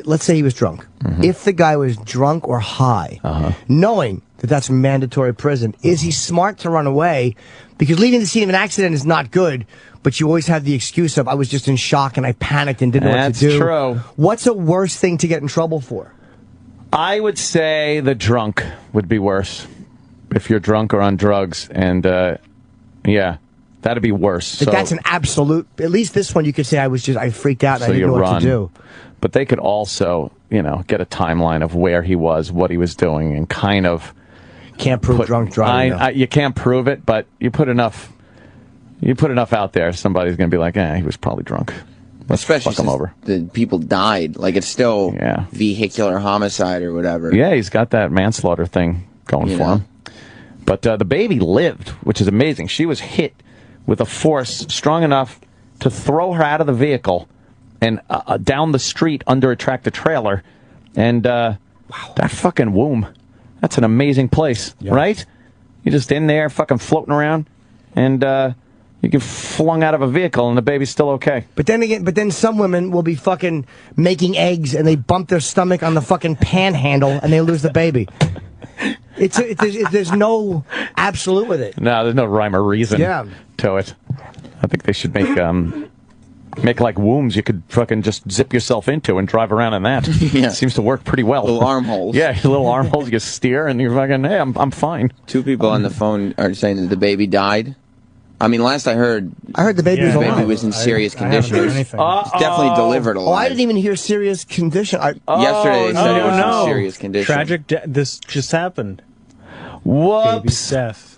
let's say he was drunk. Mm-hmm. If the guy was drunk or high, knowing that that's mandatory prison, is he smart to run away? Because leaving the scene of an accident is not good, but you always have the excuse of, I was just in shock and I panicked and didn't know what to do. That's true. What's a worse thing to get in trouble for? I would say the drunk would be worse. If you're drunk or on drugs, and that'd be worse. So, that's an absolute. At least this one, you could say I freaked out and I didn't know what to do. But they could also, get a timeline of where he was, what he was doing, and kind of can't prove drunk driving. You can't prove it, but you put enough out there, somebody's going to be like, he was probably drunk. Especially fuck him over. The people died. Like, it's still vehicular homicide or whatever. Yeah, he's got that manslaughter thing going for him. But the baby lived, which is amazing. She was hit with a force strong enough to throw her out of the vehicle and down the street under a tractor trailer. And that fucking womb, that's an amazing place, right? You're just in there fucking floating around, and you get flung out of a vehicle and the baby's still okay. But then some women will be fucking making eggs and they bump their stomach on the fucking panhandle and they lose the baby. There's no absolute with it. No, there's no rhyme or reason to it. I think they should make like wombs you could fucking just zip yourself into and drive around in that. It seems to work pretty well. Little armholes. Yeah, little armholes. You steer and you're fucking, hey, I'm fine. 2 people on the phone are saying that the baby died. I mean, last I heard the baby was in serious condition. It's definitely delivered alive. Oh, I didn't even hear serious condition. Yesterday they said it was in serious condition. Tragic this just happened. Whoops. Baby's death.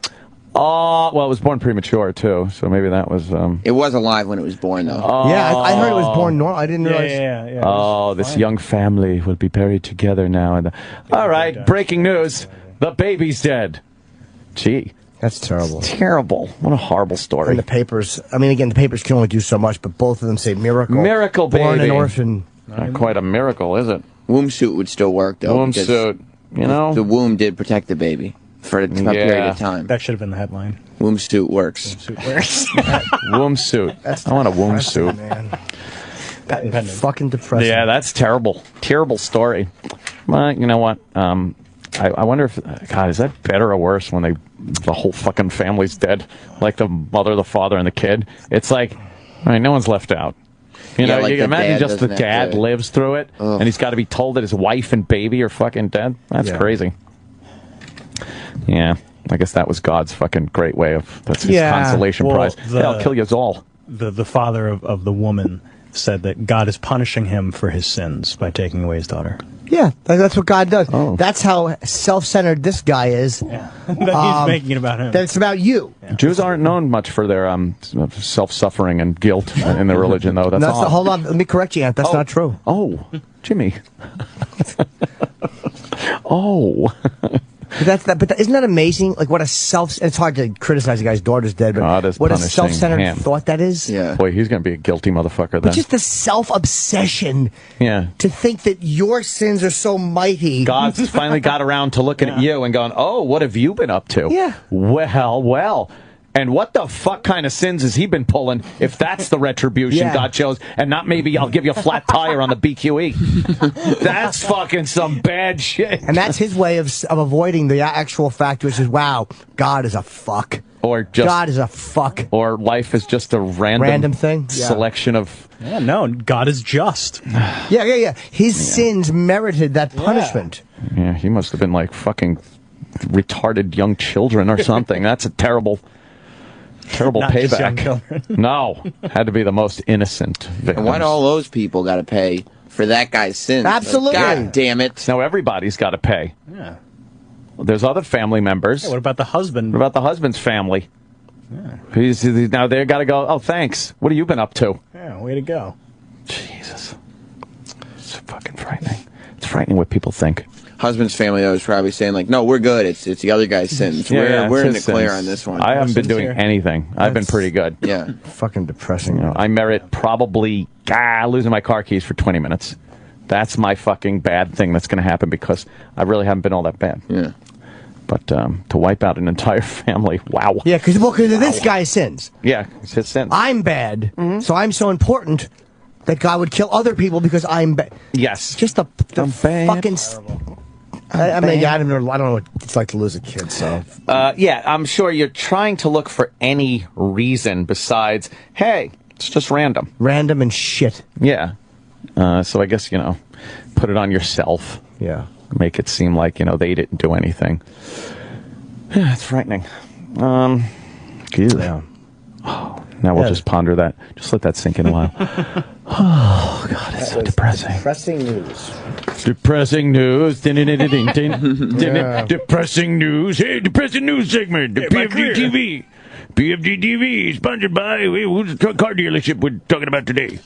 Oh, well, it was born premature, too, so maybe that was... It was alive when it was born, though. Yeah, I heard it was born normal. I didn't realize... Yeah. Oh, this young family will be buried together now. All right, breaking news. The baby's dead. Gee. That's terrible. It's terrible. What a horrible story. And the papers, the papers can only do so much, but both of them say miracle. Miracle baby. Born an orphan. Not quite a miracle, is it? Womb suit would still work, though. Womb suit, you know? The womb did protect the baby for a period of time. That should have been the headline. Womb suit works. Womb suit. I want a womb suit. Fucking depressing. Yeah, that's terrible. Terrible story. Well, you know what? I wonder if, God, is that better or worse when the whole fucking family's dead? Like the mother, the father, and the kid? It's like, all right, no one's left out. You know, like you can imagine just the dad lives through it, and he's got to be told that his wife and baby are fucking dead. That's crazy. Yeah, I guess that was God's fucking great way of, that's his consolation prize. I'll kill you all. The father of the woman said that God is punishing him for his sins by taking away his daughter. Yeah, that's what God does. That's how self-centered this guy is. Yeah. That he's making it about him. That it's about you. Yeah. Jews aren't known much for their self-suffering and guilt in their religion, though. That's odd. Hold on, let me correct you, Aunt. That's not true. Oh, Jimmy. Oh. But isn't that amazing? Like what a it's hard to criticize a guy's daughter's dead, but what a self-centered thought that is. Yeah. Boy, he's going to be a guilty motherfucker then. But just the self-obsession. Yeah. To think that your sins are so mighty. God's finally got around to looking at you and going, oh, what have you been up to? Yeah. Well. And what the fuck kind of sins has he been pulling if that's the retribution God shows, and not maybe I'll give you a flat tire on the BQE? That's fucking some bad shit. And that's his way of avoiding the actual fact, which is, wow, God is a fuck. Or just God is a fuck. Or life is just a random thing. Selection of... Yeah, no, God is just. Yeah. His sins merited that punishment. Yeah, he must have been like fucking retarded young children or something. That's a terrible payback. No, had to be the most innocent victims. And why do all those people got to pay for that guy's sins? Absolutely. God damn it. Now everybody's got to pay. Yeah. There's other family members. Yeah, what about the husband? What about the husband's family? Yeah. Now they've got to go, oh, thanks. What have you been up to? Yeah, way to go. Jesus. It's fucking frightening. It's frightening what people think. Husband's family, though, is probably saying, like, no, we're good. It's the other guy's sins. We're in the clear on this one. I haven't been doing anything. I've been pretty good. Yeah. Fucking depressing. I merit probably losing my car keys for 20 minutes. That's my fucking bad thing that's going to happen because I really haven't been all that bad. Yeah. But to wipe out an entire family, wow. Yeah, because of this guy's sins. Yeah, it's his sins. I'm bad, so I'm so important that God would kill other people because I'm bad. Yes. Just the fucking... I mean, I don't know what it's like to lose a kid, so... yeah, I'm sure you're trying to look for any reason besides, hey, it's just random. Random and shit. Yeah. So I guess, put it on yourself. Yeah. Make it seem like, they didn't do anything. Yeah, it's frightening. Yeah. Oh, now we'll just ponder that. Just let that sink in a while. Oh, God, it's so depressing. Depressing news. Depressing news. Depressing news. Hey, depressing news segment. The PFD TV. PFD TV, sponsored by who's the car dealership we're talking about today.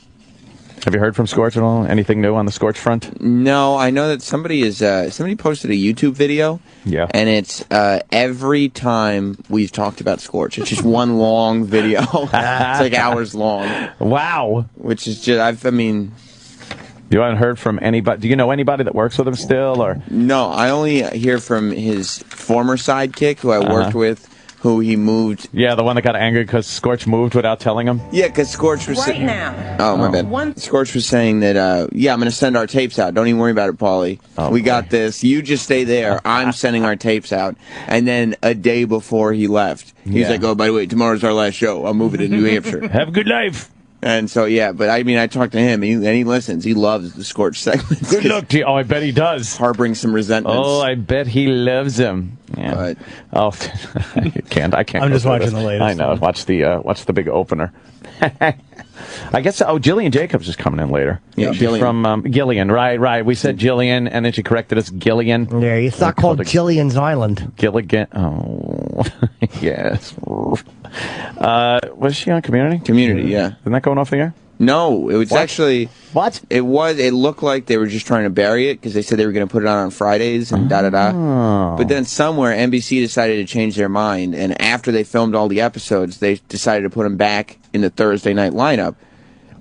Have you heard from Scorch at all? Anything new on the Scorch front? No, I know that somebody posted a YouTube video. Yeah. And it's every time we've talked about Scorch. It's just one long video. It's like hours long. Wow. Which is just, You haven't heard from anybody? Do you know anybody that works with him still? Or no, I only hear from his former sidekick who I worked with, who he moved. Yeah, the one that got angry because Scorch moved without telling him? Yeah, because Scorch was right now. Oh, my bad. Scorch was saying that, I'm going to send our tapes out. Don't even worry about it, Paulie. We got this. You just stay there. I'm sending our tapes out. And then a day before he left, he's like, oh, by the way, tomorrow's our last show. I'm moving to New Hampshire. Have a good life. And so, but I talked to him, and he listens. He loves the Scorch segments. Good luck to you. Oh, I bet he does. Harboring some resentments. Oh, I bet he loves him. Yeah. I can't. I'm just watching the latest. I know. Watch the big opener. I guess. Jillian Jacobs is coming in later. Yeah, She's from Gillian. Right. We said Jillian, and then she corrected us, Gillian. Yeah, it's not called Gillian's Island. Gilligan. Oh, yes. Was she on Community? Community, yeah. Isn't that going off the air? No, it was actually... What? It looked like they were just trying to bury it because they said they were going to put it on Fridays and da-da-da. But then somewhere, NBC decided to change their mind, and after they filmed all the episodes, they decided to put them back in the Thursday night lineup.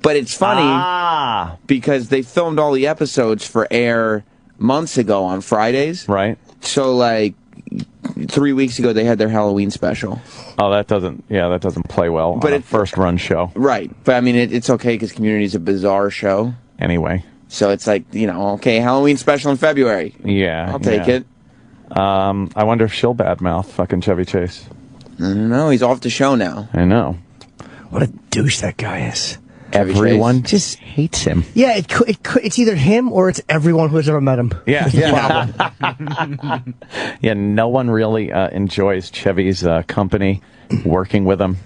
But it's funny because they filmed all the episodes for air months ago on Fridays. Right. So, like, 3 weeks ago, they had their Halloween special. Oh, that doesn't play well on a first-run show. Right. But, I mean, it's okay because Community is a bizarre show. Anyway. So it's like, okay, Halloween special in February. Yeah. I'll take it. I wonder if she'll badmouth fucking Chevy Chase. I don't know. He's off the show now. I know. What a douche that guy is. Everyone just hates him. Yeah, it's either him or it's everyone who's ever met him. Yeah. Yeah, no one really enjoys Chevy's company, working with him.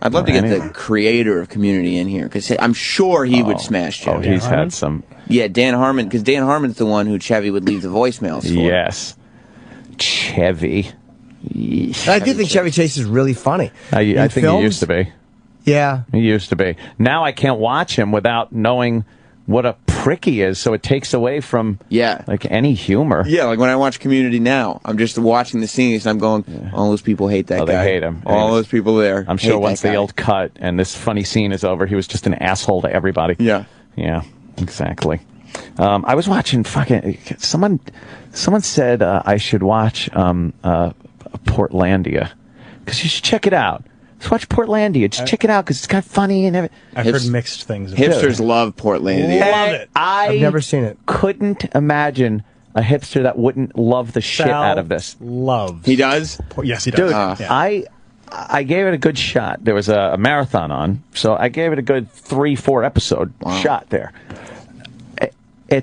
I'd love to get the creator of Community in here, because I'm sure he would smash Chevy. Oh, he's had some... Yeah, Dan Harmon, because Dan Harmon's the one who Chevy would leave the voicemails for. Yes. Chevy. I do think Chevy Chase is really funny. I think he used to be. Yeah. He used to be. Now I can't watch him without knowing what a prick he is, so it takes away from like any humor. Yeah, like when I watch Community now, I'm just watching the scenes and I'm going, all those people hate that guy. They hate him. All those people there. I'm sure once the old cut and this funny scene is over, he was just an asshole to everybody. Yeah. Yeah, exactly. I was watching fucking... Someone said I should watch Portlandia, because you should check it out. Just watch Portlandia. Just check it out because it's kind of funny and everything. I've heard mixed things. Hipsters love Portlandia. Love it. I've never seen it. Couldn't imagine a hipster that wouldn't love the shit out of this. Loves. He does? Yes, he does. Dude, I gave it a good shot. There was a marathon on, so I gave it a good 3-4 episode shot there. Well,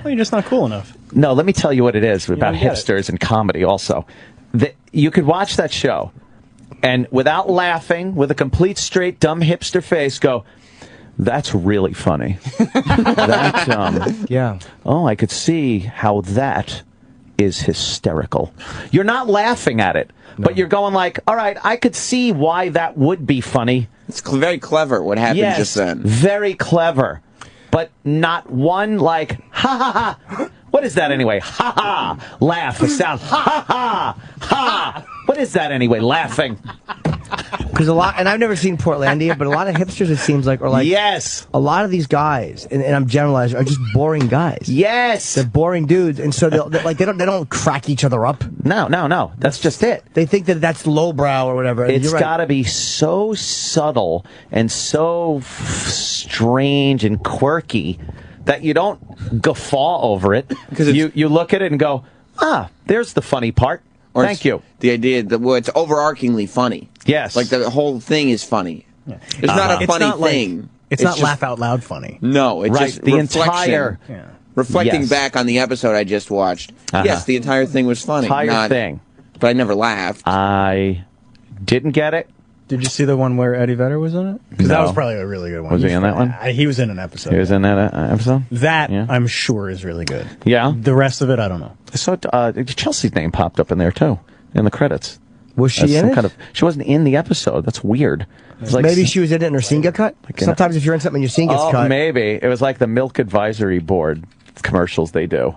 you're just not cool enough. No, let me tell you what it is about don't get hipsters and comedy also. You could watch that show and without laughing, with a complete straight dumb hipster face, go, that's really funny. Yeah. Oh, I could see how that is hysterical. You're not laughing at it, but you're going like, all right, I could see why that would be funny. It's very clever what happened just then. Very clever. But not one like, ha ha ha. What is that anyway? Ha ha. Laugh. A sound. Ha ha. Ha. What is that anyway? Laughing. Because a lot, and I've never seen Portlandia, but a lot of hipsters, it seems like, are like, yes, a lot of these guys, and I'm generalizing, are just boring guys. Yes, they're boring dudes, and so they don't crack each other up. No, that's just it. They think that that's lowbrow or whatever. It's got to be so subtle and so strange and quirky that you don't guffaw over it. Because you look at it and go, there's the funny part. Or thank you. The idea that it's overarchingly funny. Yes. Like the whole thing is funny. Yeah. It's not a funny thing. It's not just laugh out loud funny. No, it's just the reflection. Reflecting back on the episode I just watched. Yes, the entire thing was funny. Entire thing. But I never laughed. I didn't get it. Did you see the one where Eddie Vedder was in it? Because that was probably a really good one. Was he in that one? He was in an episode. He was in that episode? That, I'm sure, is really good. Yeah? The rest of it, I don't know. I saw Chelsea's name popped up in there, too, in the credits. Was she in it? She wasn't in the episode. That's weird. Like, maybe she was in it and her scene got cut? Sometimes if you're in something and your scene gets cut. Maybe. It was like the Milk Advisory Board commercials they do.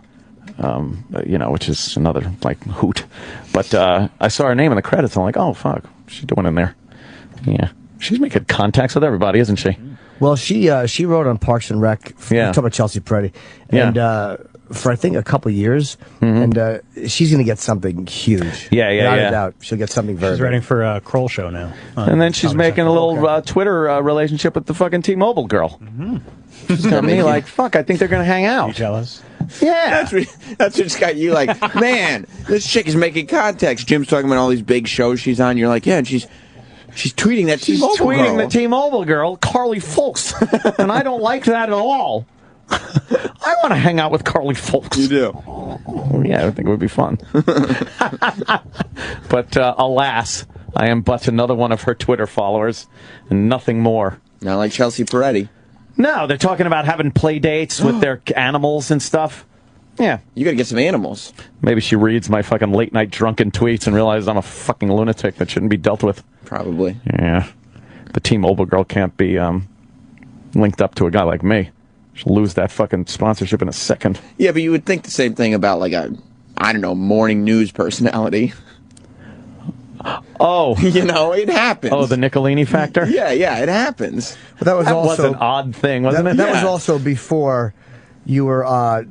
Which is another, hoot. But I saw her name in the credits, and I'm like, oh, fuck. What's she doing in there? Yeah. She's making contacts with everybody, isn't she? Well, she wrote on Parks and Rec. Yeah. Talking about Chelsea Peretti. And for, I think, a couple of years. And she's going to get something huge. Yeah. Without a doubt. She'll get something very She's writing for a Kroll show now. And then she's making a little Twitter relationship with the fucking T-Mobile girl. She's going to be like, fuck, I think they're going to hang out. You jealous? Yeah. That's what's got you like, man, this chick is making contacts. Jim's talking about all these big shows she's on. You're like, yeah, and she's tweeting that T-Mobile girl. She's tweeting the T-Mobile girl, Carly Folks. And I don't like that at all. I want to hang out with Carly Folks. You do? Yeah, I think it would be fun. But alas, I am but another one of her Twitter followers and nothing more. Not like Chelsea Peretti. No, they're talking about having play dates with their animals and stuff. Yeah. You got to get some animals. Maybe she reads my fucking late night drunken tweets and realizes I'm a fucking lunatic that shouldn't be dealt with. Probably. Yeah. The T-Mobile girl can't be linked up to a guy like me. She'll lose that fucking sponsorship in a second. Yeah, but you would think the same thing about, like, morning news personality. Oh. It happens. Oh, the Nicolini factor? Yeah, it happens. But that was was an odd thing, wasn't it? That was also before you were,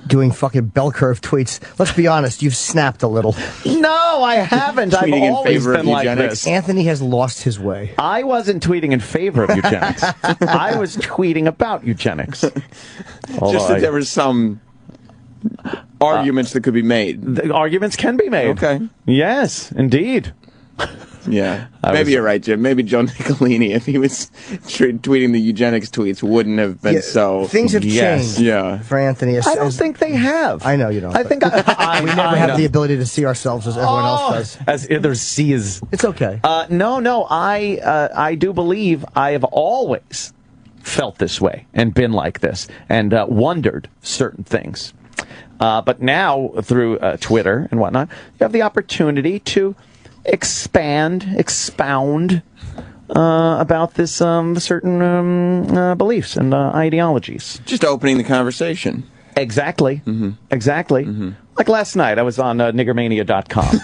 doing fucking bell curve tweets. Let's be honest, you've snapped a little. No, I haven't. I've Tweeting in always favor of been like eugenics. this. Anthony has lost his way. I wasn't tweeting in favor of eugenics. I was tweeting about eugenics. Just that there were some arguments that could be made. The arguments can be made. Okay. Yes, indeed. Yeah. Maybe you're right, Jim. Maybe Joe Nicolini, if he was tweeting the eugenics tweets, wouldn't have been so. Things have changed for Anthony. I don't think they have. I know you don't. I think we never have the ability to see ourselves as everyone else does. As others sees. It's okay. No. I do believe I have always felt this way and been like this and wondered certain things. But now, through Twitter and whatnot, you have the opportunity to expound about this certain beliefs and ideologies. Just opening the conversation. Exactly. Mm-hmm. Exactly. Mm-hmm. Like last night, I was on niggermania.com.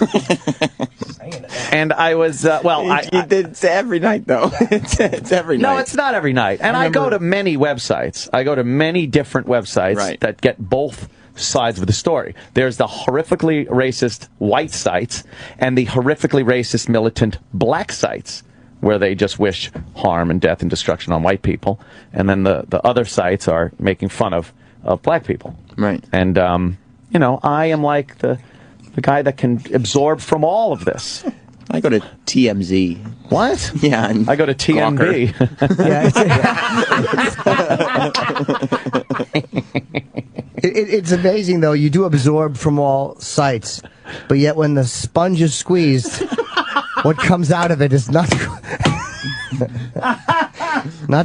And I was, it's every night, though. it's every night. No, it's not every night. And I go to many websites. I go to many different websites that get both sides of the story. There's the horrifically racist white sites and the horrifically racist militant black sites where they just wish harm and death and destruction on white people. And then the other sites are making fun of black people. Right. And, I am like the guy that can absorb from all of this. I go to TMZ. What? Yeah. I go to TMB. It's amazing, though. You do absorb from all sites, but yet when the sponge is squeezed, what comes out of it is not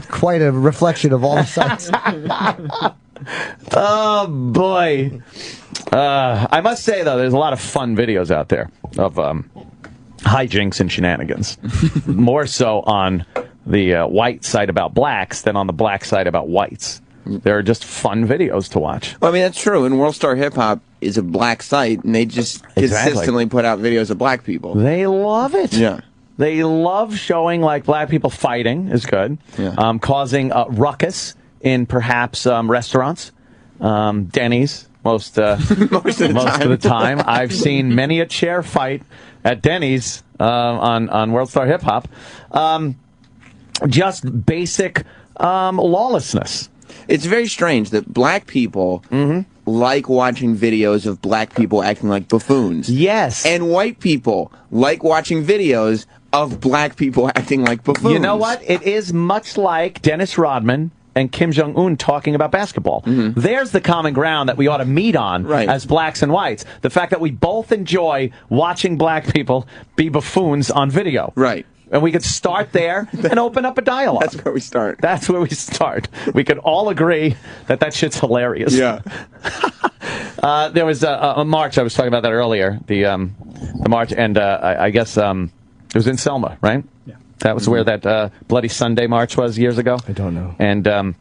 quite a reflection of all the sites. Oh, boy. I must say, though, there's a lot of fun videos out there of hijinks and shenanigans. More so on the white side about blacks than on the black side about whites. There are just fun videos to watch. Well, I mean, that's true. And World Star Hip Hop is a black site, and they just consistently put out videos of black people. They love it. Yeah. They love showing, like, black people fighting is good. Yeah. Causing ruckus in perhaps restaurants. Denny's, most of the time. I've seen many a chair fight at Denny's on World Star Hip Hop. Just basic lawlessness. It's very strange that black people like watching videos of black people acting like buffoons. Yes. And white people like watching videos of black people acting like buffoons. You know what? It is much like Dennis Rodman and Kim Jong-un talking about basketball. There's the common ground that we ought to meet on as blacks and whites. The fact that we both enjoy watching black people be buffoons on video. Right. And we could start there and open up a dialogue. That's where we start. That's where we start. We could all agree that shit's hilarious. Yeah. There was a march. I was talking about that earlier. The march, and I guess it was in Selma, right? Yeah. That was where that Bloody Sunday march was years ago. I don't know. And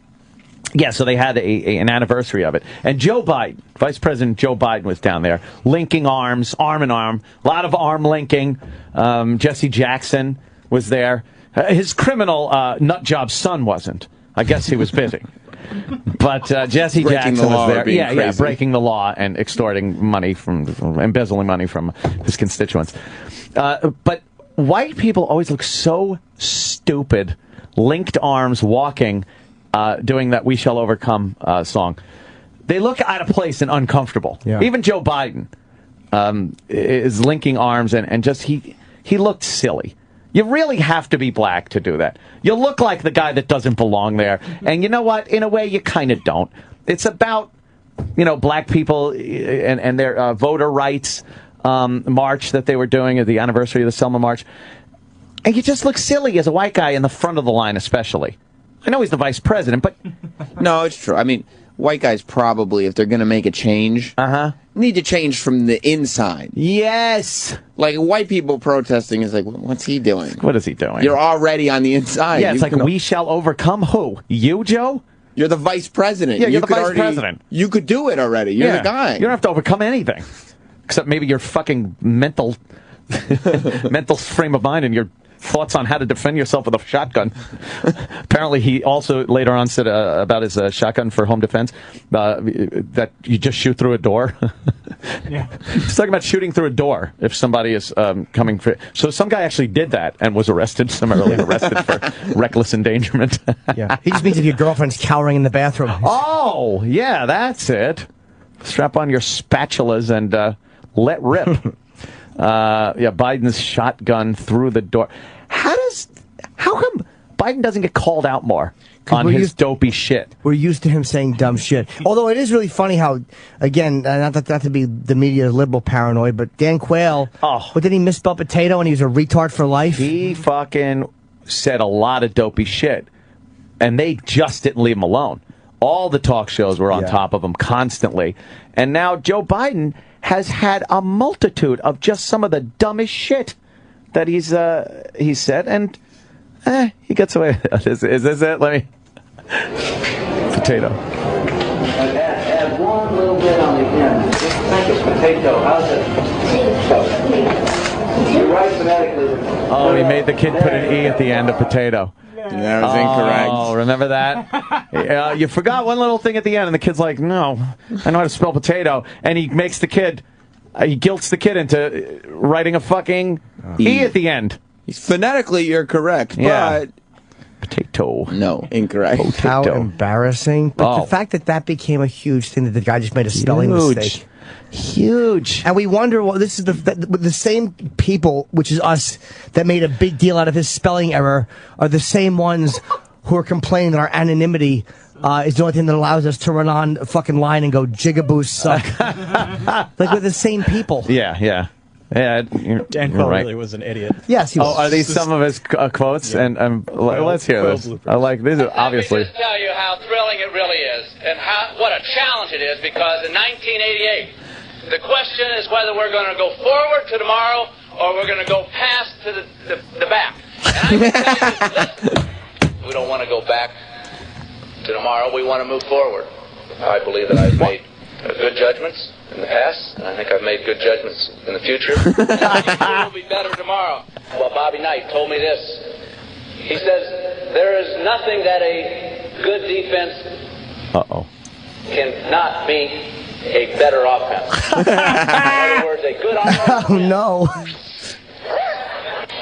so they had an anniversary of it. And Joe Biden, Vice President Joe Biden, was down there, linking arms, arm in arm, a lot of arm linking. Jesse Jackson was there. His criminal nutjob son wasn't. I guess he was busy. But Jesse Jackson was there. Yeah, breaking the law and extorting money from embezzling money from his constituents. But white people always look so stupid, linked arms, walking, doing that "We Shall Overcome" song. They look out of place and uncomfortable. Yeah. Even Joe Biden is linking arms, and just he looked silly. You really have to be black to do that. You look like the guy that doesn't belong there. And you know what? In a way, you kind of don't. It's about, black people and their voter rights march that they were doing at the anniversary of the Selma March. And you just look silly as a white guy in the front of the line, especially. I know he's the vice president, but... No, it's true. I mean, white guys probably, if they're going to make a change, need to change from the inside. Yes! Like, white people protesting is like, what's he doing? What is he doing? You're already on the inside. Yeah, it's like, we shall overcome who? You, Joe? You're the vice president. Yeah, you're the vice president. You could do it already. You're the guy. You don't have to overcome anything. Except maybe your fucking mental mental frame of mind and your thoughts on how to defend yourself with a shotgun. Apparently, he also later on said about his shotgun for home defense that you just shoot through a door. Yeah. He's talking about shooting through a door if somebody is coming for. So some guy actually did that and was summarily arrested for reckless endangerment. Yeah, he just means if your girlfriend's cowering in the bathroom. Oh, yeah, that's it. Strap on your spatulas and let rip. Biden's shotgun through the door. How come Biden doesn't get called out more on his dopey shit? We're used to him saying dumb shit. Although it is really funny how, again, not to be the media liberal paranoid, but Dan Quayle, what did he misspell potato and he was a retard for life? He fucking said a lot of dopey shit, and they just didn't leave him alone. All the talk shows were on top of him constantly. And now Joe Biden has had a multitude of just some of the dumbest shit that he's said, and he gets away. Is this it? Let me potato. Add one little bit on the end. Just think of potato. How's it? You write phonetically. Oh, he made the kid put an E at the end of potato. That was incorrect. Oh, remember that? You forgot one little thing at the end, and the kid's like, no, I know how to spell potato. And he makes the kid, he guilts the kid into writing a fucking E at the end. Phonetically, you're correct, but... Potato. No, incorrect. Potato. How embarrassing. But the fact that became a huge thing, that the guy just made a spelling mistake. Huge. And we wonder, well, this is the same people, which is us, that made a big deal out of his spelling error, are the same ones who are complaining that our anonymity is the only thing that allows us to run on a fucking line and go, jigaboo suck. Like, we're the same people. Yeah. Dan Quayle really was an idiot. Yes, he was. Are these some of his quotes? Yeah. And let's hear this. I like these. Obviously. Let me just tell you how thrilling it really is, and what a challenge it is. Because in 1988, the question is whether we're going to go forward to tomorrow or we're going to go past to the back. And I can tell you, we don't want to go back to tomorrow. We want to move forward. I believe that I've made good judgments in the past, and I think I've made good judgments in the future. And I think it will be better tomorrow. Well, Bobby Knight told me this. He says, there is nothing that a good defense cannot be a better offense. In other words, a good offense. Oh, no.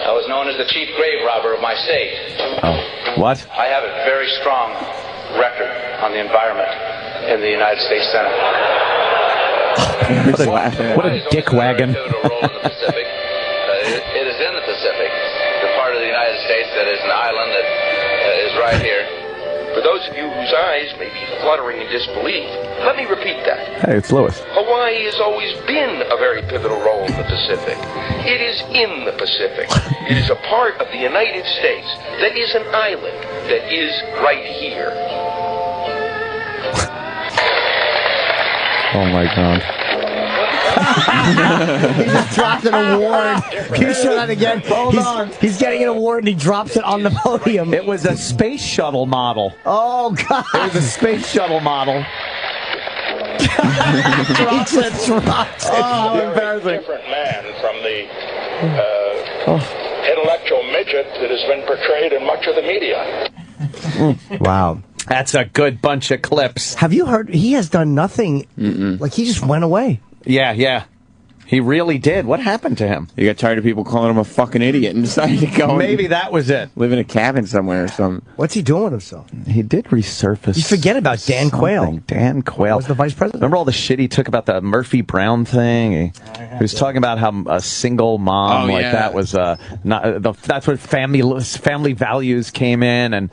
I was known as the chief grave robber of my state. Oh, what? I have a very strong record on the environment in the United States Senate. What a dick wagon. It is in the Pacific, the part of the United States that is an island that is right here. For those of you whose eyes may be fluttering in disbelief, let me repeat that. Hey, it's Lewis. Hawaii has always been a very pivotal role in the Pacific. It is in the Pacific. It is a part of the United States that is an island that is right here. Oh, my God. He just dropped an award. Can you show that again? Hold on. He's getting an award and he drops it on the podium. It was a space shuttle model. Oh, God. It was a space shuttle model. He just dropped it. Oh, embarrassing. Different man from the intellectual midget that has been portrayed in much of the media. Wow. That's a good bunch of clips. Have you heard? He has done nothing. Like, he just went away. Yeah. He really did. What happened to him? He got tired of people calling him a fucking idiot and decided to go. Maybe that was it. Live in a cabin somewhere or something. What's he doing with himself? He did resurface. You forget about Dan Quayle. Dan Quayle was the vice president. Remember all the shit he took about the Murphy Brown thing? He was talking about how a single mom that was not. That's where family values came in, and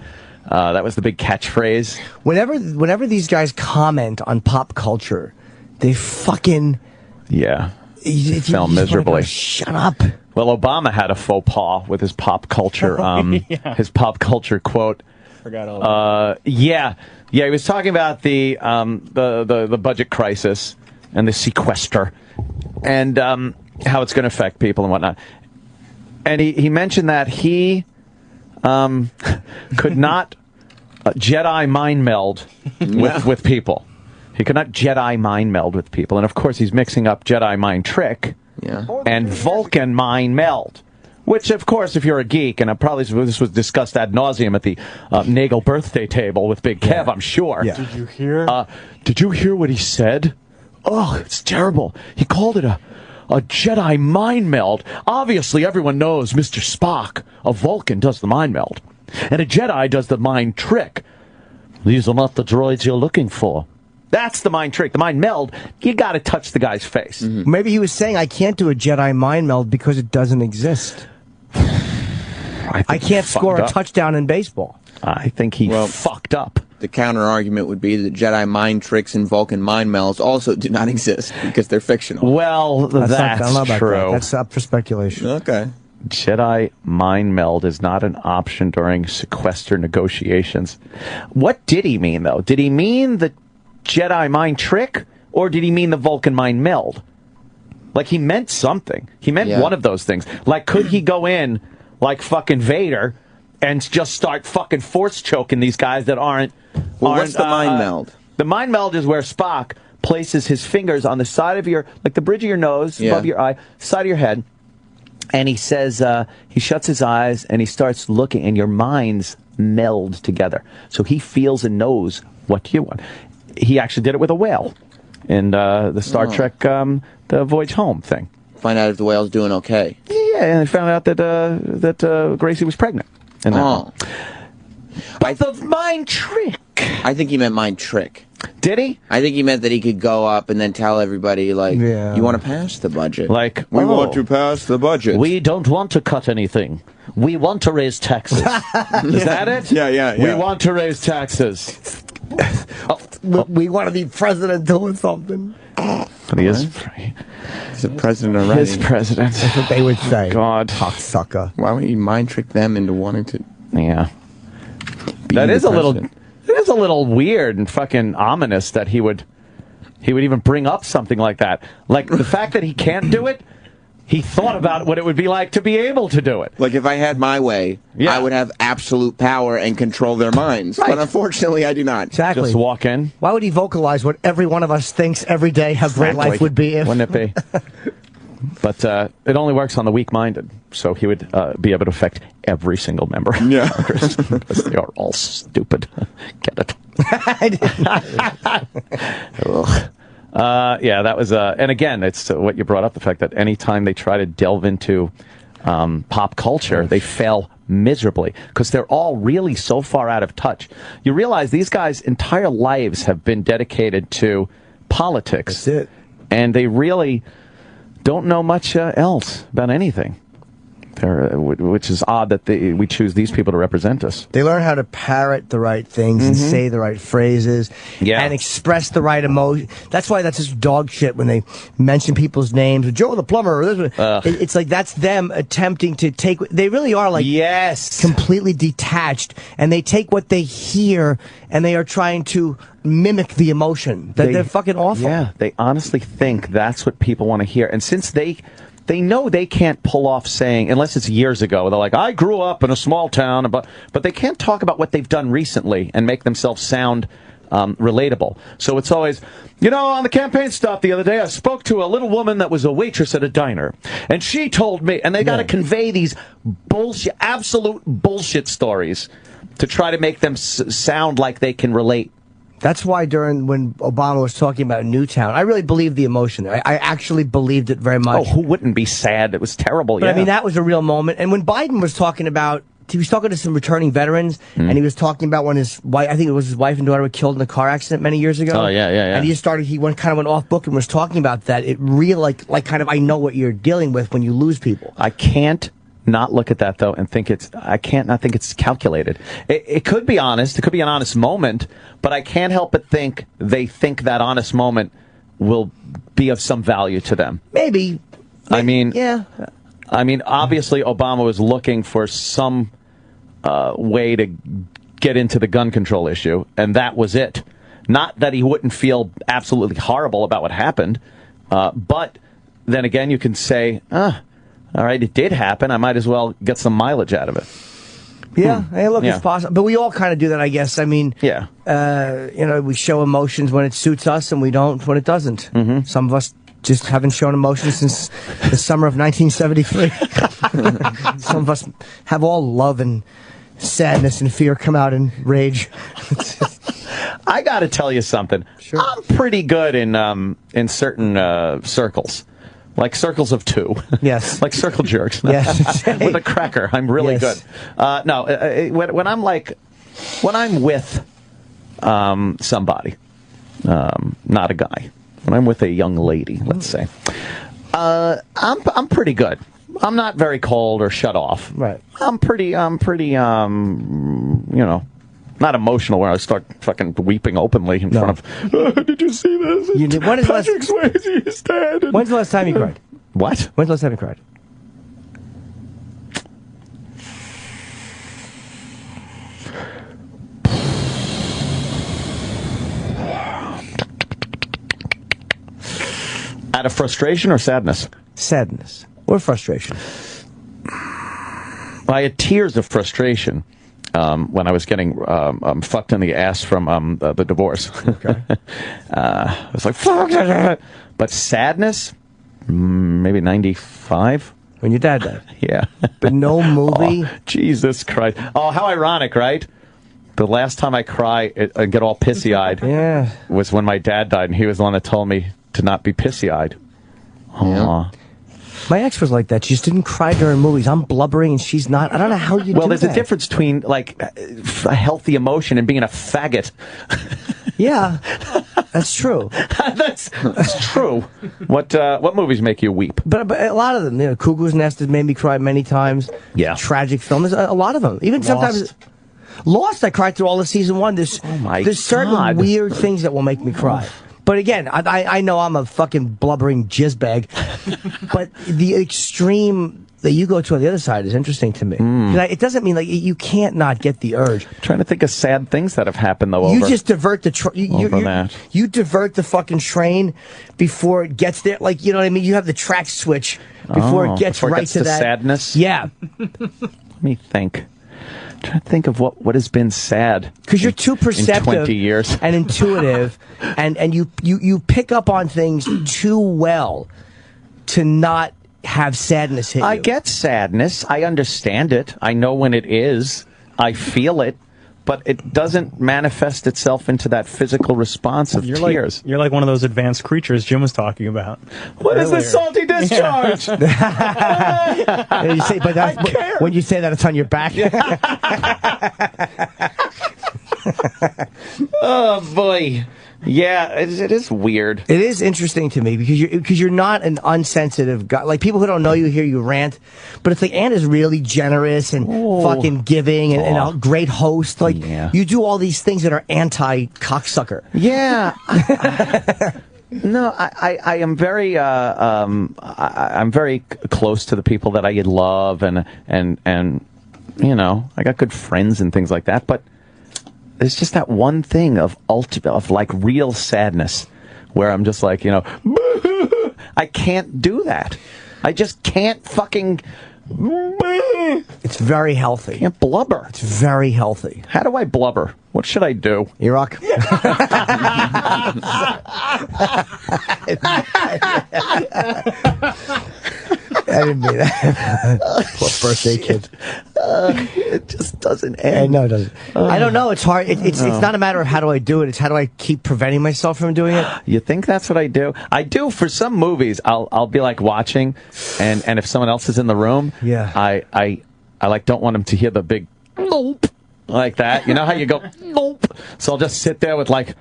that was the big catchphrase. Whenever these guys comment on pop culture, they fucking fell miserably. Shut up. Well, Obama had a faux pas with his pop culture. His pop culture quote. Forgot all that. He was talking about the budget crisis and the sequester, and how it's going to affect people and whatnot. And he mentioned that he could not Jedi mind meld with people. He could not Jedi mind meld with people. And, of course, he's mixing up Jedi mind trick and Vulcan mind meld. Which, of course, if you're a geek, and this was discussed ad nauseum at the Nagel birthday table with Big Kev, I'm sure. Yeah. Did you hear? Did you hear what he said? Oh, it's terrible. He called it a Jedi mind meld. Obviously, everyone knows Mr. Spock, a Vulcan, does the mind meld. And a Jedi does the mind trick. These are not the droids you're looking for. That's the mind trick. The mind meld, you got to touch the guy's face. Mm-hmm. Maybe he was saying, I can't do a Jedi mind meld because it doesn't exist. I can't score a touchdown in baseball. I think he fucked up. The counter argument would be that Jedi mind tricks and Vulcan mind melds also do not exist because they're fictional. Well, that's true. That. That's up for speculation. Okay. Jedi mind meld is not an option during sequester negotiations. What did he mean, though? Did he mean the Jedi mind trick, or did he mean the Vulcan mind meld? Like, he meant something. He meant one of those things. Like, could he go in like fucking Vader and just start fucking force choking these guys that aren't... what's the mind meld? The mind meld is where Spock places his fingers on the side of your... like the bridge of your nose, above your eye, side of your head, and he says... he shuts his eyes and he starts looking, and your minds meld together. So he feels and knows what you want. He actually did it with a whale in the Star Trek, the Voyage Home thing. Find out if the whale's doing okay. Yeah, and they found out that Gracie was pregnant. In that one. But the mind trick. I think he meant mind trick. Did he? I think he meant that he could go up and then tell everybody, like, you want to pass the budget. Like, we want to pass the budget. We don't want to cut anything. We want to raise taxes. Is that it? Yeah. We want to raise taxes. We want to be president doing something. But he is. He's a president already. His president. That's what they would say. God. Cocksucker. Why would you mind trick them into wanting to... Yeah. That is a little... It is a little weird and fucking ominous that he would even bring up something like that. Like, the fact that he can't do it, he thought about what it would be like to be able to do it. Like, if I had my way, I would have absolute power and control their minds. Right. But unfortunately, I do not. Exactly. Just walk in. Why would he vocalize what every one of us thinks every day how great life would be if... Wouldn't it be? But it only works on the weak-minded, so he would be able to affect every single member of Congress, because they are all stupid. Get it? Yeah, that was... and again, it's what you brought up, the fact that anytime they try to delve into pop culture, they fail miserably, because they're all really so far out of touch. You realize these guys' entire lives have been dedicated to politics. That's it. And they really... don't know much else about anything. Which is odd that we choose these people to represent us. They learn how to parrot the right things and say the right phrases and express the right emotion. That's why that's just dog shit when they mention people's names. Joe the plumber. It's like that's them attempting to take... They really are like completely detached, and they take what they hear and they are trying to mimic the emotion. They're fucking awful. Yeah, they honestly think that's what people want to hear. And since they know they can't pull off saying, unless it's years ago, they're like, I grew up in a small town, but they can't talk about what they've done recently and make themselves sound relatable. So it's always, on the campaign stop the other day, I spoke to a little woman that was a waitress at a diner, and she told me, and they got to convey these bullshit, absolute bullshit stories to try to make them sound like they can relate. That's why when Obama was talking about Newtown, I really believed the emotion there. I actually believed it very much. Oh, who wouldn't be sad? It was terrible, But I mean, that was a real moment. And when Biden was talking about, he was talking to some returning veterans, and he was talking about when his wife, I think it was his wife and daughter were killed in a car accident many years ago. Oh, yeah. And he went off book and was talking about that. It really, like kind of, I know what you're dealing with when you lose people. I can't not look at that, though, and I can't not think it's calculated. It could be honest. It could be an honest moment, but I can't help but think they think that honest moment will be of some value to them. Maybe. I mean, yeah. I mean, obviously, Obama was looking for some way to get into the gun control issue, and that was it. Not that he wouldn't feel absolutely horrible about what happened, but then again, you can say, all right, it did happen. I might as well get some mileage out of it. Yeah, hey, look, it's possible. But we all kind of do that, I guess. I mean, we show emotions when it suits us, and we don't when it doesn't. Some of us just haven't shown emotion since the summer of 1973. Some of us have all love and sadness and fear come out in rage. I got to tell you something. Sure. I'm pretty good in certain circles. Like circles of two. Yes. Like circle jerks. Yes. With a cracker. I'm really good. When I'm with somebody, not a guy, when I'm with a young lady, let's say, I'm pretty good. I'm not very cold or shut off. Right. I'm pretty, not emotional where I start fucking weeping openly in front of, did you see this? Patrick Swayze is dead. When's the last time you cried? What? When's the last time you cried? Out of frustration or sadness? Sadness. Or frustration. I had tears of frustration when I was getting fucked in the ass from the divorce. Okay. I was like, fuck. But sadness, maybe 95. When your dad died? Yeah. But no movie? Oh, Jesus Christ. Oh, how ironic, right? The last time I cry and get all pissy-eyed was when my dad died, and he was the one that told me to not be pissy-eyed. Yeah. My ex was like that. She just didn't cry during movies. I'm blubbering and she's not. I don't know how you do that. Well, there's a difference between, like, a healthy emotion and being a faggot. Yeah, that's true. That's true. What movies make you weep? But a lot of them. Cuckoo's Nest has made me cry many times. Yeah. Tragic film. There's a lot of them. Even sometimes... Lost, I cried through all of season one. There's certain weird things that will make me cry. But again, I know I'm a fucking blubbering jizzbag, but the extreme that you go to on the other side is interesting to me. It doesn't mean like you can't not get the urge. I'm trying to think of sad things that have happened though. You just divert the you divert the fucking train before it gets there. Like, you know what I mean? You have the track switch before it gets right to that sadness. Yeah. Let me think. I'm trying to think of what has been sad. Because you're too perceptive in 20 years. And intuitive, and you pick up on things too well to not have sadness hit you. I get sadness. I understand it. I know when it is. I feel it. But it doesn't manifest itself into that physical response of tears. You're like one of those advanced creatures Jim was talking about. What is this salty discharge? Yeah. You say, but when you say that, it's on your back. Oh, boy. Yeah, it is weird. It is interesting to me because you're not an unsensitive guy. Like, people who don't know you hear you rant, but it's like Ann is really generous and fucking giving and a great host. Like, you do all these things that are anti-cocksucker. Yeah. No, I am very I'm very close to the people that I love and you know, I got good friends and things like that, but there's just that one thing of like real sadness where I'm just like, you know, I can't do that. I just can't fucking. It's very healthy. Can't blubber. It's very healthy. How do I blubber? What should I do? Iraq. I didn't mean that. Poor birthday kid. It just doesn't end. I know it doesn't. I don't know. It's hard. It's not a matter of how do I do it. It's how do I keep preventing myself from doing it. You think that's what I do? I do for some movies. I'll be like watching, and if someone else is in the room, I like don't want them to hear the big nope like that. You know how you go nope. So I'll just sit there with like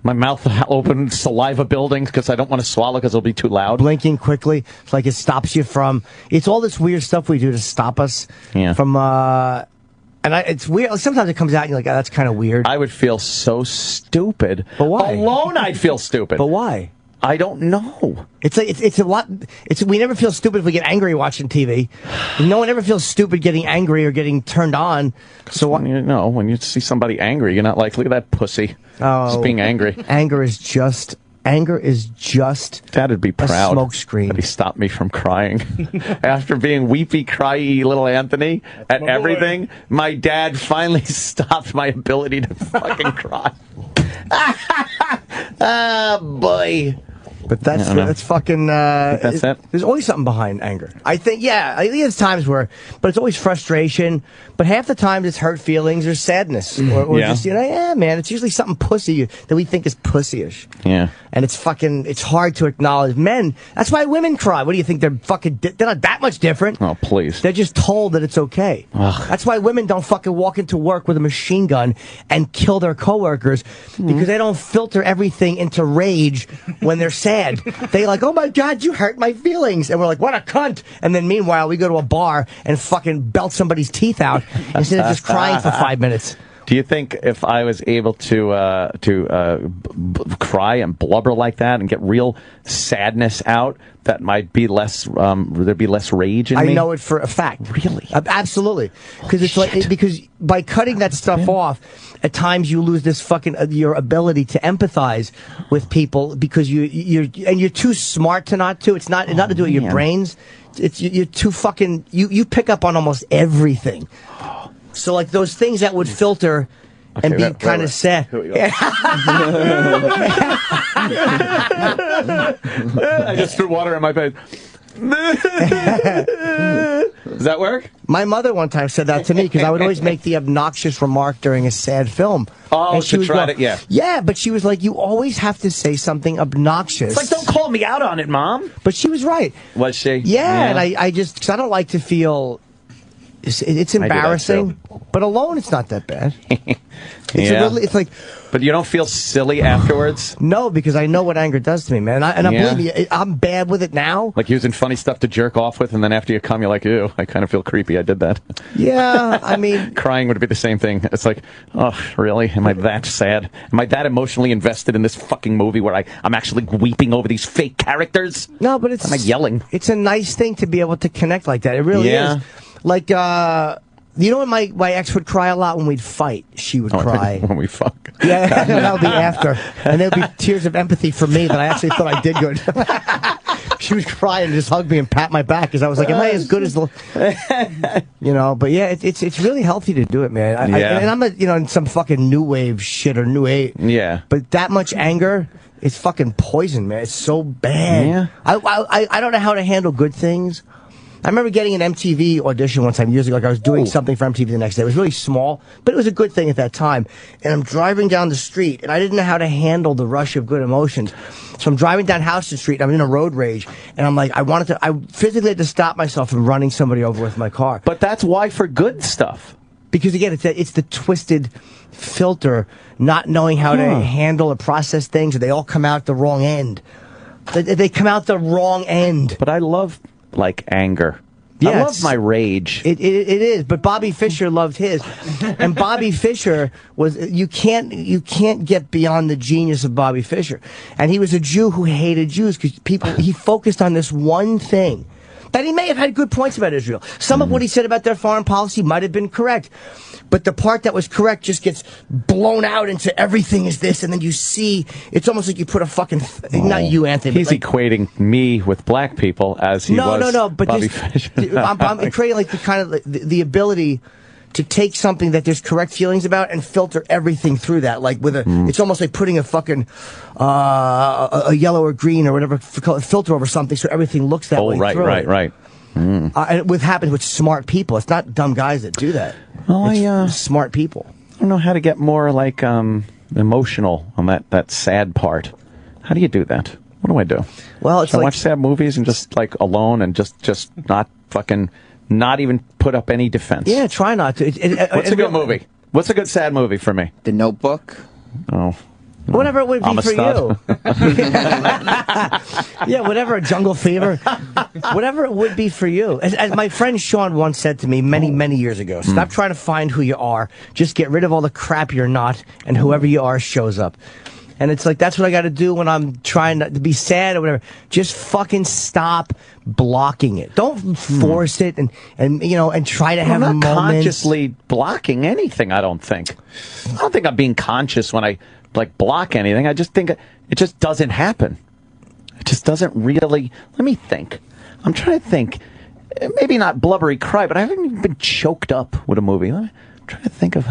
my mouth open, saliva building, because I don't want to swallow because it'll be too loud. Blinking quickly, like it stops you from. It's all this weird stuff we do to stop us from. And it's weird. Sometimes it comes out and you're like, oh, that's kind of weird. I would feel so stupid. But why? Alone, I'd feel stupid. But why? I don't know. It's like it's a lot. We never feel stupid if we get angry watching TV. No one ever feels stupid getting angry or getting turned on. So when you see somebody angry, you're not like, look at that pussy. Just being angry. Anger is just. Dad'd be proud. A smoke screen. That he stopped me from crying after being weepy, cryy little Anthony at everything. My dad finally stopped my ability to fucking cry. Ah, boy. But that's fucking. That's it. There's always something behind anger. I think, there's times where, but it's always frustration. But half the time it's hurt feelings or sadness, or just man, it's usually something pussy that we think is pussyish. Yeah. And it's hard to acknowledge. Men, that's why women cry. What do you think? They're fucking, they're not that much different. Oh, please. They're just told that it's okay. Ugh. That's why women don't fucking walk into work with a machine gun and kill their coworkers because they don't filter everything into rage when they're sad. They like, oh my God, you hurt my feelings. And we're like, what a cunt. And then meanwhile, we go to a bar and fucking belt somebody's teeth out instead of just crying for 5 minutes. Do you think if I was able to cry and blubber like that and get real sadness out, that might be less, there'd be less rage in me? I know it for a fact. Really? Absolutely. Because by cutting that stuff off, at times you lose this fucking, your ability to empathize with people because you're too smart to not to. It's not to do with your brains. You're too fucking, you pick up on almost everything. So like those things that would filter and be kind of sad. Here we go. I just threw water in my face. Does that work? My mother one time said that to me because I would always make the obnoxious remark during a sad film. Oh, and she to try to, yeah. Yeah, but she was like, you always have to say something obnoxious. It's like, don't call me out on it, Mom. But she was right. Was she? Yeah, and I just, because I don't like to feel... It's embarrassing, but alone it's not that bad. It's like, but you don't feel silly afterwards? No, because I know what anger does to me, man. And believe me, I'm bad with it now. Like using funny stuff to jerk off with, and then after you come, you're like, ew, I kind of feel creepy. I did that. Yeah, I mean, crying would be the same thing. It's like, oh, really? Am I that sad? Am I that emotionally invested in this fucking movie where I'm actually weeping over these fake characters? No, but it's I'm like yelling. It's a nice thing to be able to connect like that. It really is. Like, you know when my ex would cry a lot when we'd fight? She would cry. When we fuck. Yeah, that would be after. And there would be tears of empathy for me that I actually thought I did good. She would cry and just hug me and pat my back because I was like, am I as good as the... but yeah, it's really healthy to do it, man. And I'm in some fucking new wave shit or new age. Yeah. But that much anger... It's fucking poison, man. It's so bad. Yeah. I don't know how to handle good things. I remember getting an MTV audition one time years ago. Like I was doing something for MTV the next day. It was really small, but it was a good thing at that time. And I'm driving down the street, and I didn't know how to handle the rush of good emotions. So I'm driving down Houston Street, and I'm in a road rage, and I'm like, I physically had to stop myself from running somebody over with my car. But that's why for good stuff. Because again, it's the twisted filter, not knowing how to handle or process things, or they all come out the wrong end. They come out the wrong end. But I love, like, anger. Yeah, I love my rage. It is, but Bobby Fischer loved his. And Bobby Fischer was, you can't get beyond the genius of Bobby Fischer. And he was a Jew who hated Jews because he focused on this one thing. That he may have had good points about Israel. Some of what he said about their foreign policy might have been correct. But the part that was correct just gets blown out into everything is this, and then you see, it's almost like you put a fucking, not you, Anthony. He's equating me with black people as he was but Bobby Fischer. I'm creating like the kind of, the ability to take something that there's correct feelings about and filter everything through that. Like with it's almost like putting a fucking, a yellow or green or whatever filter over something so everything looks that way. Right. And it happens with smart people. It's not dumb guys that do that. Oh, it's smart people. I don't know how to get more like emotional on that sad part. How do you do that? What do I do? Well, it's I watch sad movies and just like alone and just not fucking not even put up any defense. Yeah, try not to. What's a good movie? What's a good sad movie for me? The Notebook. Oh. Whatever it would be for you. Yeah, whatever, Jungle Fever. Whatever it would be for you. As my friend Sean once said to me many years ago, stop trying to find who you are. Just get rid of all the crap you're not, and whoever you are shows up. And it's like, that's what I got to do when I'm trying to be sad or whatever. Just fucking stop blocking it. Don't force it and try to have I'm not moments. Consciously blocking anything, I don't think. I don't think I'm being conscious when I like block anything. I just think it just doesn't happen. It just doesn't really. Let me think. I'm trying to think. Maybe not blubbery cry, but I haven't even been choked up with a movie. I'm trying to think of.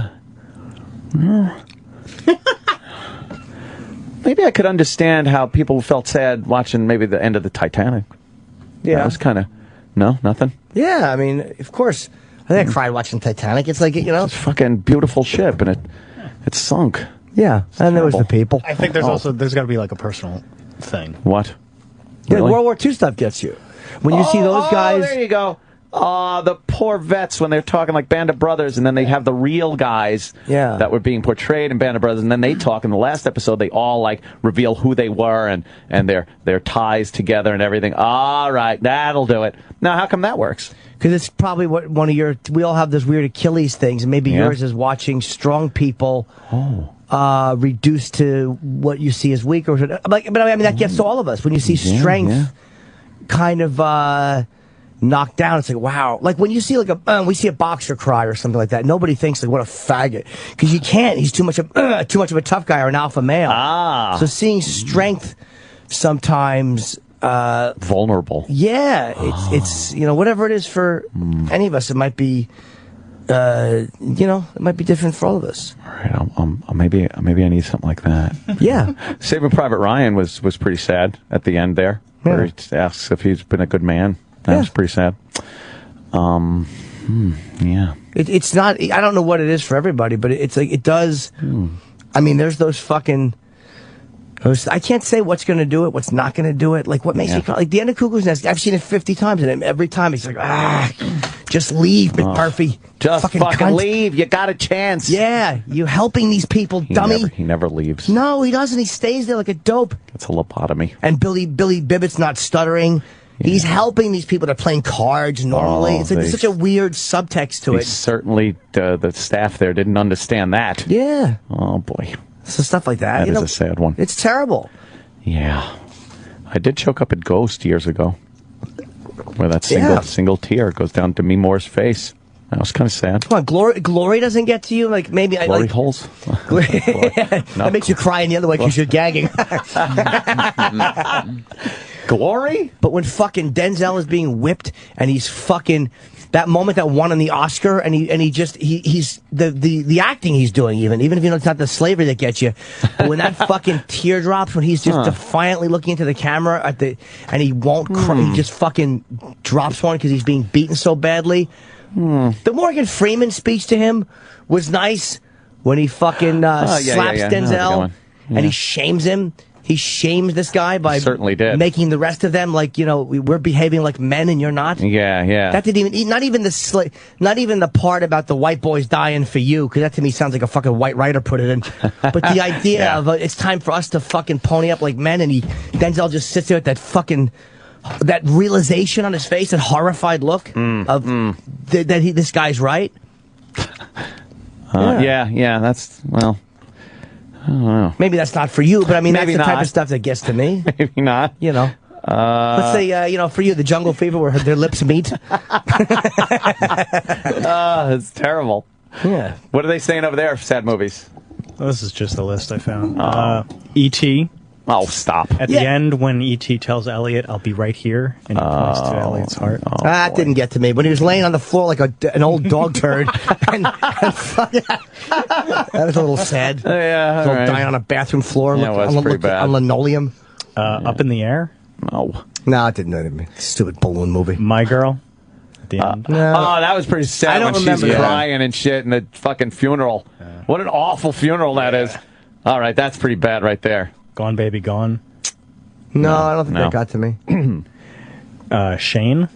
maybe I could understand how people felt sad watching maybe the end of the Titanic. Yeah. That was kind of, no, nothing? Yeah, I mean, of course. I think I cried watching Titanic. It's like, It's a fucking beautiful ship, and it sunk. Yeah, and there was the people. I think there's got to be like a personal thing. What? Yeah, Really? World War II stuff gets you. When you see those guys... Oh, there you go. The poor vets when they're talking like Band of Brothers, and then they have the real guys that were being portrayed in Band of Brothers, and then they talk in the last episode. They all like reveal who they were and their ties together and everything. All right, that'll do it. Now, how come that works? Because it's probably what one of your... We all have those weird Achilles things, and maybe yours is watching strong people reduced to what you see as weak. But I mean, that gets to all of us. When you see strength kind of... knocked down, it's like, wow. Like when you see like we see a boxer cry or something like that, nobody thinks like, what a faggot, because you can't. He's too much of a tough guy or an alpha male. So seeing strength sometimes vulnerable. Yeah, it's whatever it is for any of us, it might be it might be different for all of us. All right, maybe I need something like that. Yeah. Saving Private Ryan was pretty sad at the end there, where he asks if he's been a good man. That was pretty sad. Yeah. It's not, I don't know what it is for everybody, but it's like, it does. I mean, there's those fucking, I can't say what's going to do it, what's not going to do it. Like, what makes me cry? Like, the end of Cuckoo's Nest, I've seen it 50 times, and every time it's like, just leave, McMurphy. Just fucking cunt. leave. You got a chance. Yeah, you helping these people, dummy. He never leaves. No, he doesn't. He stays there like a dope. It's a lobotomy. And Billy Bibbitt's not stuttering. Yeah. He's helping these people that are playing cards normally. It's like there's such a weird subtext to it. Certainly, the staff there didn't understand that. Yeah. Oh, boy. So stuff like that. That is a sad one. It's terrible. Yeah. I did choke up at Ghost years ago, where that single tear goes down Demi Moore's face. That was kind of sad. Come on, Glory doesn't get to you? Like, maybe... Glory holes? That makes you cry in the other way because you're gagging. Glory? But when fucking Denzel is being whipped and he's fucking... That moment that won on the Oscar, and he's the acting he's doing, even if you know it's not the slavery that gets you, but when that fucking tear drops, when he's just defiantly looking into the camera and he won't cry, he just fucking drops one because he's being beaten so badly. The Morgan Freeman speech to him was nice when he fucking slaps Denzel and he shames him. He shames this guy by making the rest of them like, we're behaving like men and you're not. Yeah. That didn't even, not even the part about the white boys dying for you, because that to me sounds like a fucking white writer put it in. But the idea of it's time for us to fucking pony up like men, and Denzel just sits there with that fucking, that realization on his face, that horrified look of this guy's right. Yeah, that's, well... I don't know. Maybe that's not for you, but I mean, Maybe that's the not. type of stuff that gets to me. Maybe not. Let's say, for you, the Jungle Fever, where their lips meet. It's terrible. Yeah. What are they saying over there for sad movies? Well, this is just a list I found. E.T. Oh, stop. At the end, when E.T. tells Elliot, I'll be right here, and he points to Elliot's heart. That didn't get to me. When he was laying on the floor like an old dog turd. That was a little sad. Yeah, dying on a bathroom floor. Yeah, it was pretty bad. On linoleum. Up in the Air? No. No, it didn't hit me. Stupid balloon movie. My Girl? At the end. Oh, that was pretty sad. I don't when remember she's that. crying and shit in the fucking funeral. What an awful funeral that is. All right, that's pretty bad right there. Gone Baby Gone? No, I don't think that got to me. Shane?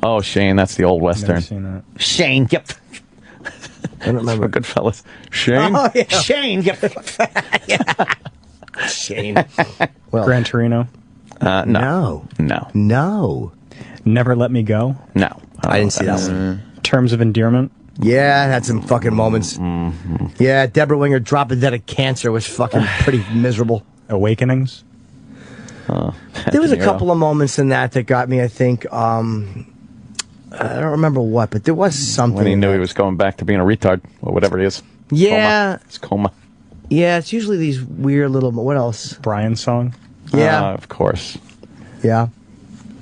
Oh, Shane, that's the old Western. Never seen that. Shane, yep. I don't remember. Goodfellas. Shane? Oh, yeah. Shane, yep. Shane. Well, Gran Torino? No. No. Never Let Me Go? No. I didn't see that one. Terms of Endearment? Yeah, it had some fucking moments. Yeah, Deborah Winger dropping dead of cancer was fucking pretty miserable. Awakenings? There was a couple of moments in that got me, I think. I don't remember what, but there was something. When he knew he was going back to being a retard, or whatever it is. Yeah. It's coma. Yeah, it's usually these weird little... What else? Brian's song? Yeah. Of course. Yeah.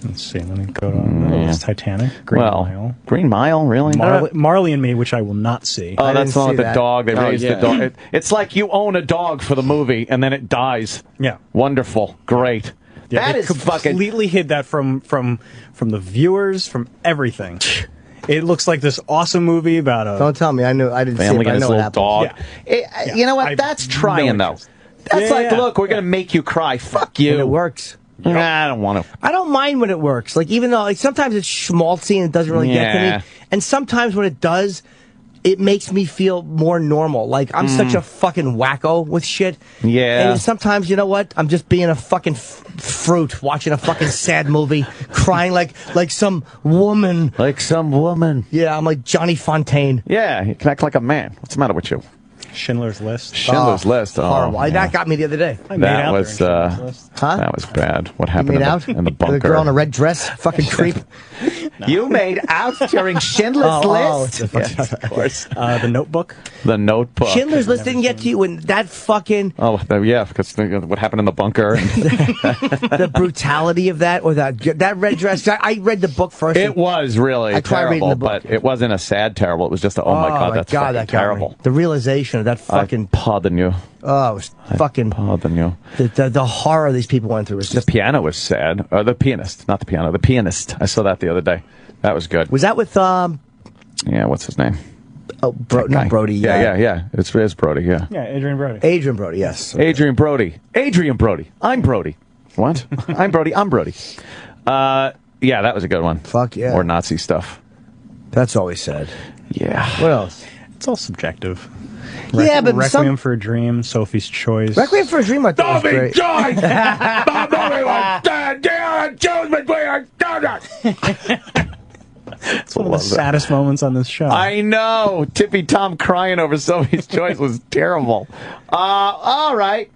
Let's see. Let me go to Titanic. Green Mile. Green Mile, really? Marley and Me, which I will not see. Oh, that's the one with the dog. They raised the dog. It's like you own a dog for the movie, and then it dies. Yeah. Wonderful. Great. Yeah, that is completely hid that from the viewers, from everything. It looks like this awesome movie about a... Don't tell me. I didn't see it, family but I and know his what little happened. dog. You know what? That's trying, though. That's look, we're going to make you cry. Fuck you. And it works. I don't want to. I don't mind when it works. Like, even though sometimes it's schmaltzy and it doesn't really get to me. And sometimes when it does, it makes me feel more normal. Like, I'm such a fucking wacko with shit. Yeah. And sometimes, you know what? I'm just being a fucking fruit, watching a fucking sad movie, crying like some woman. Like some woman. Yeah, I'm like Johnny Fontaine. Yeah, you can act like a man. What's the matter with you? Schindler's List. Schindler's List. Oh, horrible. That got me the other day. That was that was bad. What happened in the bunker? The girl in a red dress, fucking creep. You made out during Schindler's List. Yes, of course. The Notebook. The Notebook. Schindler's List didn't get to you when that fucking... Oh, yeah, because what happened in the bunker. The brutality of that, or that red dress. I read the book first. It was really terrible, but it wasn't a sad terrible. It was just oh my God, that's fucking terrible. The realization of that fucking... Pardon you. Oh, it was fucking... Pardon you. The horror these people went through was just... The piano was sad. The pianist, not the piano. The pianist. I saw that the other day. That was good. Was that with... Yeah, what's his name? Oh, not Brody. Yeah. It's Brody, yeah. Yeah, Adrian Brody. Adrian Brody, yes. Adrian Brody. Adrian Brody. I'm Brody. What? I'm Brody. I'm Brody. Yeah, that was a good one. Fuck yeah. Or Nazi stuff. That's always sad. Yeah. What else? It's all subjective. Yeah, but Requiem for a Dream, Sophie's Choice. Requiem for a Dream, I thought was great. It's one of the saddest moments on this show. I know. Tippy Tom crying over Sophie's Choice was terrible. All right.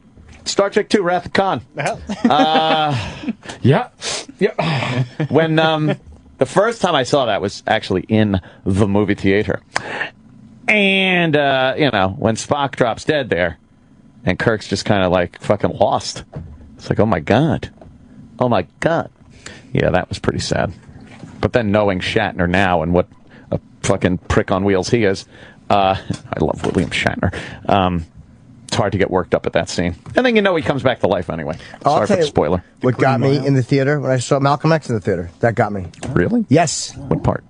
Star Trek II, Wrath of Khan. Yeah. When the first time I saw that was actually in the movie theater. And, when Spock drops dead there, and Kirk's just kind of like fucking lost. It's like, oh my God. Oh my God. Yeah, that was pretty sad. But then knowing Shatner now and what a fucking prick on wheels he is, I love William Shatner. It's hard to get worked up at that scene. And then he comes back to life anyway. Sorry for the spoiler. What got me in the theater when I saw Malcolm X in the theater? That got me. Really? Yes. What part?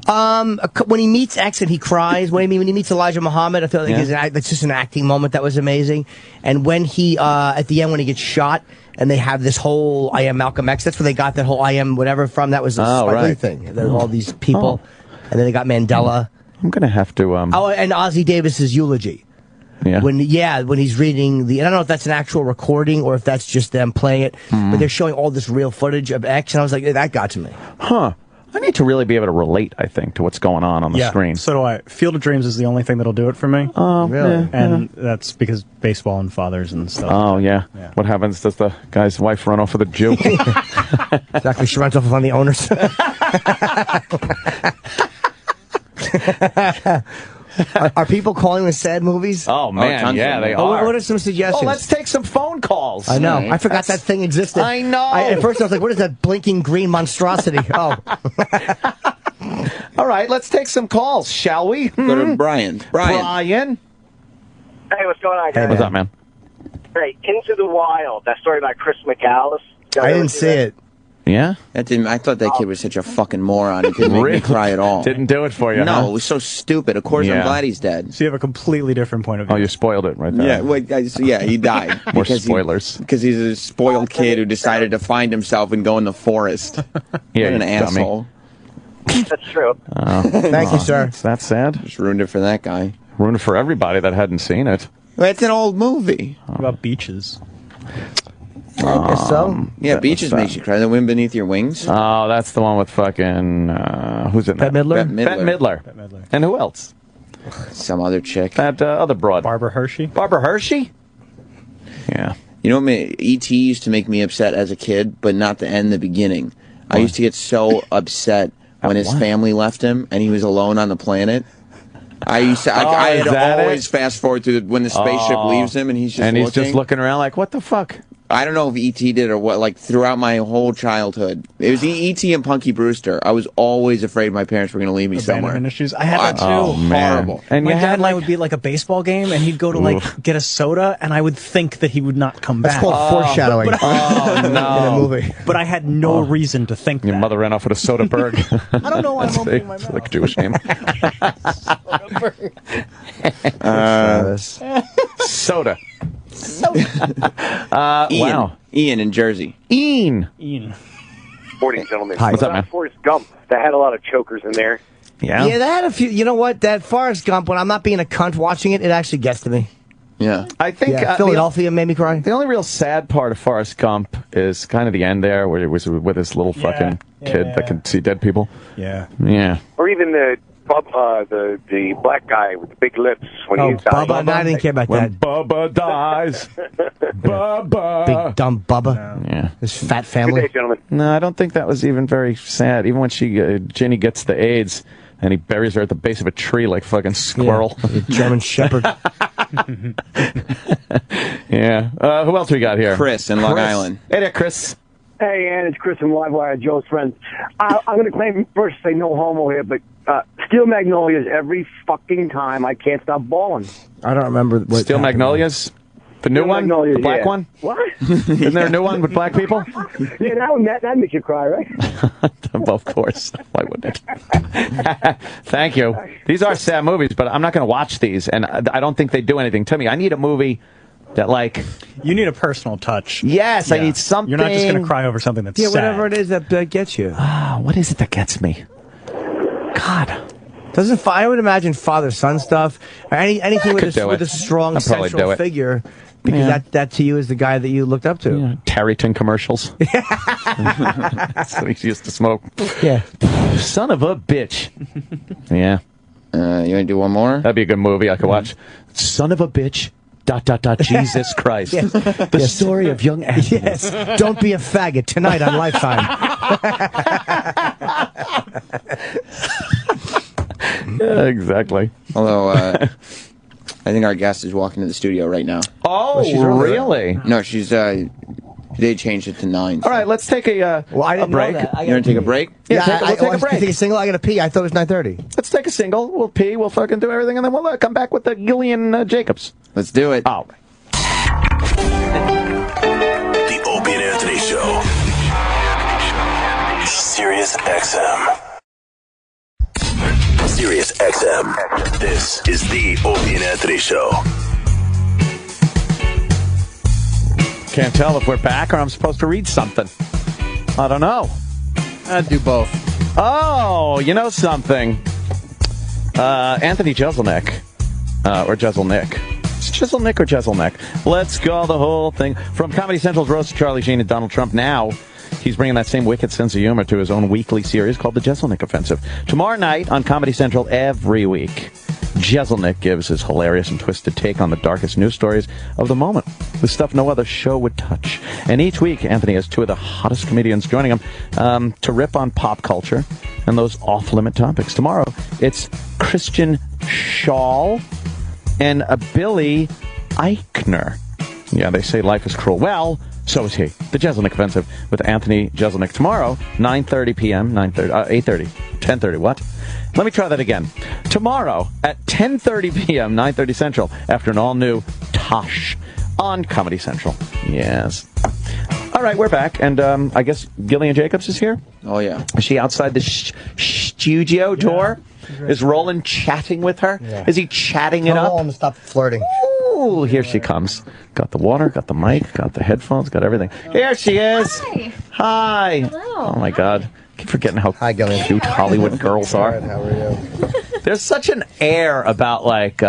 When he meets X and he cries. When he meets Elijah Muhammad, I feel like it's just an acting moment that was amazing. And when he at the end when he gets shot and they have this whole I am Malcolm X. That's where they got that whole I am whatever from. That was a Spike Lee thing. There were all these people, and then they got Mandela. I'm gonna have to. and Ozzie Davis's eulogy. Yeah. When he's reading I don't know if that's an actual recording or if that's just them playing it, but they're showing all this real footage of X, and I was like, that got to me. Huh. I need to really be able to relate, I think, to what's going on the screen. So do I. Field of Dreams is the only thing that'll do it for me. Oh, really? And that's because baseball and fathers and stuff. Oh, yeah. What happens? Does the guy's wife run off with a Jew? Exactly. She runs off on the owners. Are people calling with sad movies? Oh, man, they are. What are some suggestions? Oh, let's take some phone calls. I know. I forgot that thing existed. I know. At first I was like, what is that blinking green monstrosity? Oh. All right, let's take some calls, shall we? Go to Brian. Brian. Hey, what's going on, guys? Hey, what's up, man? Great. Into the Wild, that story about Chris McAllis. I didn't see it. Yeah? I thought that kid was such a fucking moron. It didn't make me cry at all. Didn't do it for you, No, it was so stupid. Of course, I'm glad he's dead. So you have a completely different point of view. Oh, you spoiled it right there. Yeah, he died. More spoilers. Because he's a spoiled kid who decided to find himself and go in the forest. Yeah, what an asshole. That's true. Thank you, sir. Is that sad? Just ruined it for that guy. Ruined it for everybody that hadn't seen it. Well, it's an old movie. What about Beaches? I guess so. Yeah, Beaches makes you cry. The Wind Beneath Your Wings. Oh, that's the one with fucking who's in that? Bette Midler? Bette Midler. And who else? Some other chick. That other broad. Barbara Hershey. Barbara Hershey? Yeah. You know, E.T. used to make me upset as a kid, but not the end, the beginning. I used to get so upset when his family left him and he was alone on the planet. I had to always fast forward to when the spaceship leaves him and he's just looking looking around like, what the fuck? I don't know if E.T. did or what, like throughout my whole childhood. It was E.T. and Punky Brewster. I was always afraid my parents were going to leave me somewhere. Abandonment issues. I had that too. Oh, horrible. And my dad and I would be at like a baseball game, and he'd go to like get a soda, and I would think that he would not come back. That's called foreshadowing. Oh, no. In a movie. But I had no reason to think Your that. mother ran off with a Sodaberg. I don't know why I'm opening my mouth. It's like a Jewish name. Soda. Wow. Ian in Jersey. Ian. Morning, gentlemen. Hi. What's up, man? Forrest Gump. That had a lot of chokers in there. Yeah. Yeah, that had a few. You know what? That Forrest Gump, when I'm not being a cunt watching it, it actually gets to me. Yeah. I think Philadelphia made me cry. The only real sad part of Forrest Gump is kind of the end there, where he was with this little fucking kid that can see dead people. Yeah. Yeah. Or even the black guy with the big lips when he died. Bubba, I didn't care about When that. Bubba dies. Bubba. Big dumb Bubba. Yeah. His fat Good family. day, gentlemen. No, I don't think that was even very sad. Even when Ginny gets the AIDS and he buries her at the base of a tree like a fucking squirrel. Yeah, German Shepherd. Yeah. Who else we got here? Chris in Long Island. Hey there, Chris. Hey, Ann, it's Chris from Livewire, Joe's friend. I'm going to claim first, say no homo here, but Steel Magnolias every fucking time I can't stop bawling. I don't remember what Steel happened. Magnolias? The new Steel one? Magnolias, The black yeah. one? What? Isn't there a new one with black people? Yeah, that makes you cry, right? Well, of course. Why wouldn't it? Thank you. These are sad movies, but I'm not going to watch these, and I don't think they do anything to me. I need a movie that, like... You need a personal touch. Yes, I need something... You're not just going to cry over something that's sad. whatever it is that gets you. What is it that gets me? God. I would imagine father-son stuff, or anything with a strong I'd probably central do it. figure, because that to you is the guy that you looked up to. Yeah. Tarryton commercials. That's what he used to smoke. Yeah. Son of a bitch. Yeah. You want to do one more? That'd be a good movie I could watch. Son of a bitch. ... Jesus Christ. Yes. The story of young Anthony. Yes. Don't be a faggot tonight on Lifetime. Yeah, exactly. Although, I think our guest is walking to the studio right now. Oh, she's really? No, she's, they changed it to 9. All right, let's take a break. You want to take a break? Yeah, we'll take a break. Take a single? I got to pee. I thought it was 9:30. Let's take a single. We'll pee. We'll fucking do everything, and then we'll come back with the Gillian Jacobs. Let's do it. Oh. The Opie and Anthony Show. Sirius XM. Sirius XM. This is the Opie and Anthony Show. Can't tell if we're back or I'm supposed to read something. I don't know. I'd do both. Oh, you know something? Anthony Jeselnik. Or Jeselnik. It's Jeselnik or Jeselnik. Let's go the whole thing. From Comedy Central's Roast of Charlie Sheen and Donald Trump. Now, he's bringing that same wicked sense of humor to his own weekly series called The Jeselnik Offensive. Tomorrow night on Comedy Central every week, Jeselnik gives his hilarious and twisted take on the darkest news stories of the moment, the stuff no other show would touch. And each week, Anthony has two of the hottest comedians joining him to rip on pop culture and those off-limit topics. Tomorrow, it's Christian Schall and Billy Eichner. Yeah, they say life is cruel. Well, so is he. The Jeselnik Offensive with Anthony Jeselnik tomorrow, 9:30 p.m., 8:30, 10:30, what? Let me try that again. Tomorrow at 10:30 p.m., 9:30 Central, after an all-new Tosh on Comedy Central. Yes. All right, we're back, and I guess Gillian Jacobs is here? Oh, yeah. Is she outside the studio door? Is Roland chatting with her? Yeah. Is he chatting it Tell up? Roland to stop flirting. Ooh, here she comes. Got the water, got the mic, got the headphones, got everything. Here she is. Hi. Hi. Hello. Oh, my God. I keep forgetting how cute Hollywood girls are. How are you? There's such an air about, like,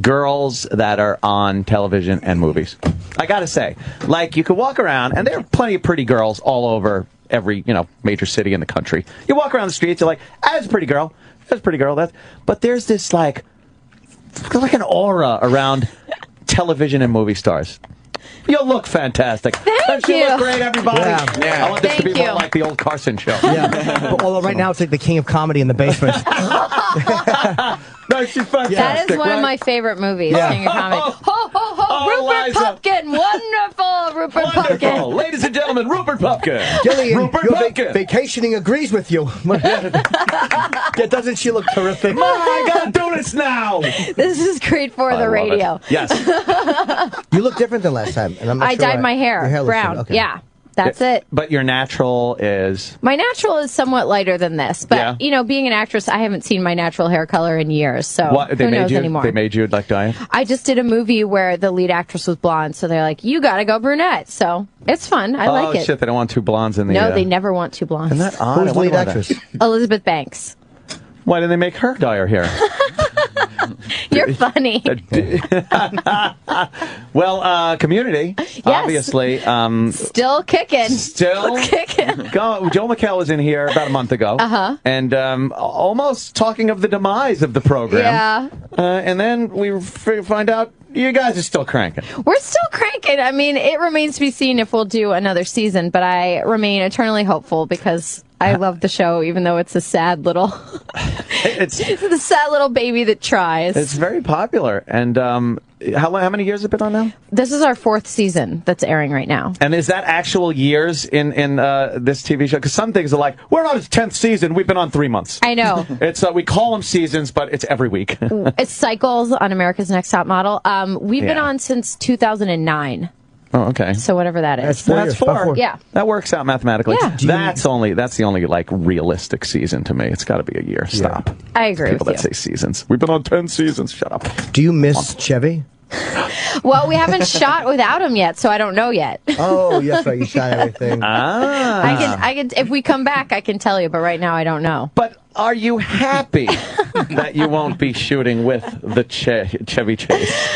girls that are on television and movies. I gotta say. Like, you could walk around, and there are plenty of pretty girls all over every, major city in the country. You walk around the streets, you're like, that's a pretty girl. That's a pretty girl. But there's this, like an aura around television and movie stars. You look fantastic. Thank you. you. Look great, everybody. Yeah. I want this to be Thank more you. like the old Carson show. Yeah. Although right now it's like the king of comedy in the basement. No, she's fantastic. That is one right? of my favorite movies, Yeah. King of Comedy. Ho, ho, ho! Oh, Rupert Liza. Pupkin! Wonderful! Rupert Pupkin. Ladies and gentlemen, Rupert Pupkin. Gillian, Rupert your Pupkin. vacationing agrees with you. Yeah, doesn't she look terrific? I gotta do this now. This is great for the radio. Yes. You look different than last time. And I'm not I sure dyed why. my hair, Your looks brown. different. Okay. Yeah, that's it. But your natural is? My natural is somewhat lighter than this, but Yeah. you know, being an actress, I haven't seen my natural hair color in years, so What, who knows anymore? They made you like dye it? I just did a movie where the lead actress was blonde, so they're like, "You got to go brunette." So it's fun. I like it. Oh shit! They don't want two blondes in the. No, they never want two blondes. Isn't that odd? Who's the lead actress? Elizabeth Banks. Why didn't they make her dye her hair? You're funny. Well, Community, obviously. Still kicking. Still kicking. Joel McHale was in here about a month ago. Uh-huh. And almost talking of the demise of the program. Yeah. And then we find out you guys are still cranking. We're still cranking. I mean, it remains to be seen if we'll do another season, but I remain eternally hopeful because I love the show, even though it's a sad little... it's the sad little baby that tries. It's very popular. And how many years has it been on now? This is our 4th season that's airing right now. And is that actual years in this TV show? Because some things are like, we're on its 10th season. We've been on 3 months. I know. It's we call them seasons, but it's every week. It cycles on America's Next Top Model. We've been on since 2009. Oh, okay. So whatever that is. That's 4. Yeah. That works out mathematically. Yeah. That's the only like realistic season to me. It's got to be a year. Stop. I agree People with that you. say seasons. We've been on 10 seasons. Shut up. Do you miss Chevy? Well, we haven't shot without him yet, so I don't know yet. Oh, yes, right. You shot everything. I can. If we come back, I can tell you, but right now I don't know. But are you happy that you won't be shooting with the Chevy Chase?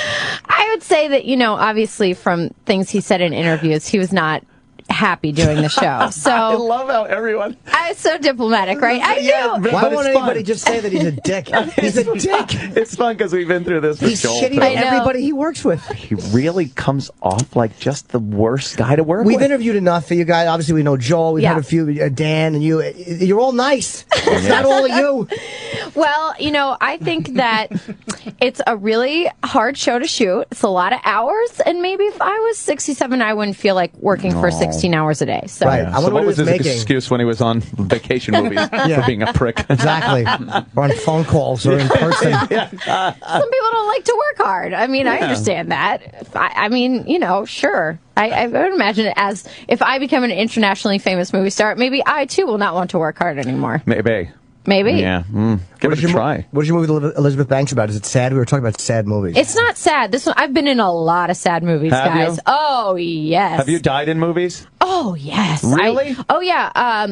I would say that, you know, obviously from things he said in interviews, he was not happy doing the show. So I love how everyone... I was so diplomatic, right? I do. Why won't anybody just say that he's a dick? He's a dick. It's fun because we've been through this with He's Joel. shitty to everybody he works with. He really comes off like just the worst guy to work We've with. interviewed enough for you guys. Obviously, we know Joel. We've had a few, Dan and you. You're all nice. It's not all of you. Well, you know, I think that it's a really hard show to shoot. It's a lot of hours, and maybe if I was 67, I wouldn't feel like working for 16 hours a day. So, So what was his excuse when he was on vacation movies for being a prick? Exactly. Or on phone calls or in person. some people don't like to work hard. I mean, I understand that. I mean, you know, sure. I would imagine it as if I become an internationally famous movie star, maybe I too will not want to work hard anymore. Maybe. Yeah. Give it a try. What is your movie with Elizabeth Banks about? Is it sad? We were talking about sad movies. It's not sad. This one, I've been in a lot of sad movies, Have guys. you? Oh, yes. Have you died in movies? Oh, yes. Really?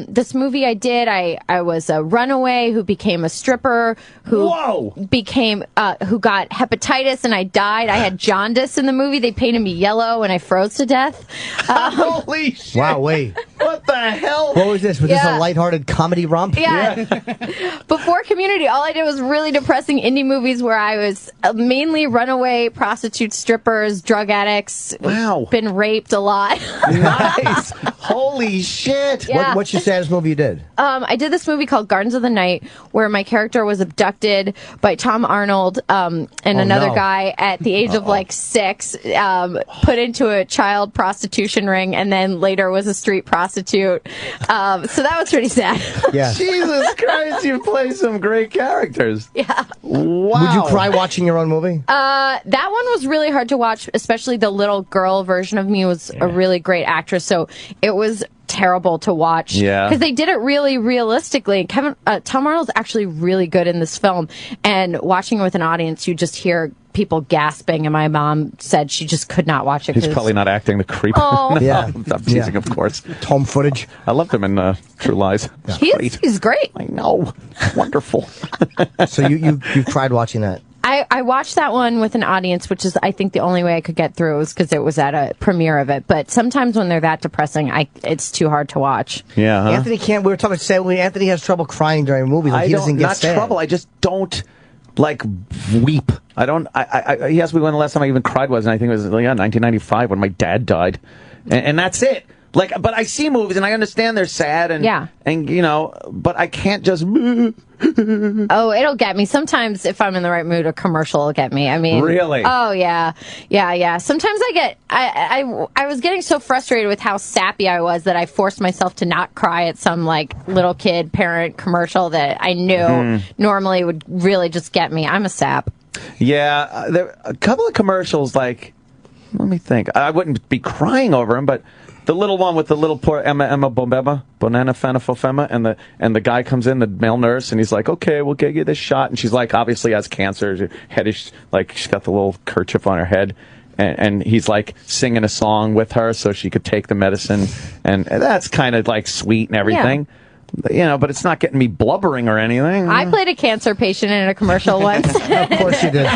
This movie I did, I was a runaway who became a stripper, who became, who got hepatitis and I died. I had jaundice in the movie. They painted me yellow and I froze to death. Holy shit. Wow, wait. What the hell? What was this? Was this a lighthearted comedy romp? Yeah. Before Community, all I did was really depressing indie movies where I was mainly runaway prostitutes, strippers, drug addicts. Wow. Been raped a lot. Nice. Holy shit. Yeah. What's your saddest movie you did? I did this movie called Gardens of the Night where my character was abducted by Tom Arnold and another guy at the age of like 6, put into a child prostitution ring and then later was a street prostitute. So that was pretty sad. Yeah. Jesus Christ, you play some great characters. Yeah. Wow. Would you cry watching your own movie? That one was really hard to watch, especially the little girl version of me was a really great actress, so it was terrible to watch. Yeah. Because they did it really realistically. Tom Arnold's actually really good in this film, and watching it with an audience, you just hear people gasping, and my mom said she just could not watch it. He's probably not acting the creep. Oh. No, Yeah. I'm teasing, of course. Home footage. I loved him in True Lies. He's great. I know. Wonderful. So you cried watching that? I watched that one with an audience, which is, I think, the only way I could get through was because it was at a premiere of it. But sometimes when they're that depressing, it's too hard to watch. Yeah. Huh? Anthony can't. We were talking about sad. Anthony has trouble crying during movies. Like, he doesn't get not sad. trouble. I just don't like weep. I don't. He asked me when the last time I even cried was, and I think it was 1995 when my dad died, and that's it. Like, but I see movies and I understand they're sad and you know, but I can't just. Oh, it'll get me. Sometimes if I'm in the right mood, a commercial will get me. I mean, really? Oh yeah. Sometimes I was getting so frustrated with how sappy I was that I forced myself to not cry at some like little kid parent commercial that I knew normally would really just get me. I'm a sap. Yeah, there a couple of commercials like. Let me think. I wouldn't be crying over them, but the little one with the little poor Emma Bombeba, Bonana Fanafofema, and the guy comes in, the male nurse, and he's like, okay, we'll get you this shot. And she's like, obviously has cancer. Her head is like, she's got the little kerchief on her head. And he's like singing a song with her so she could take the medicine. And that's kind of like sweet and everything. Yeah. You know, but it's not getting me blubbering or anything. I played a cancer patient in a commercial once. Of course you did.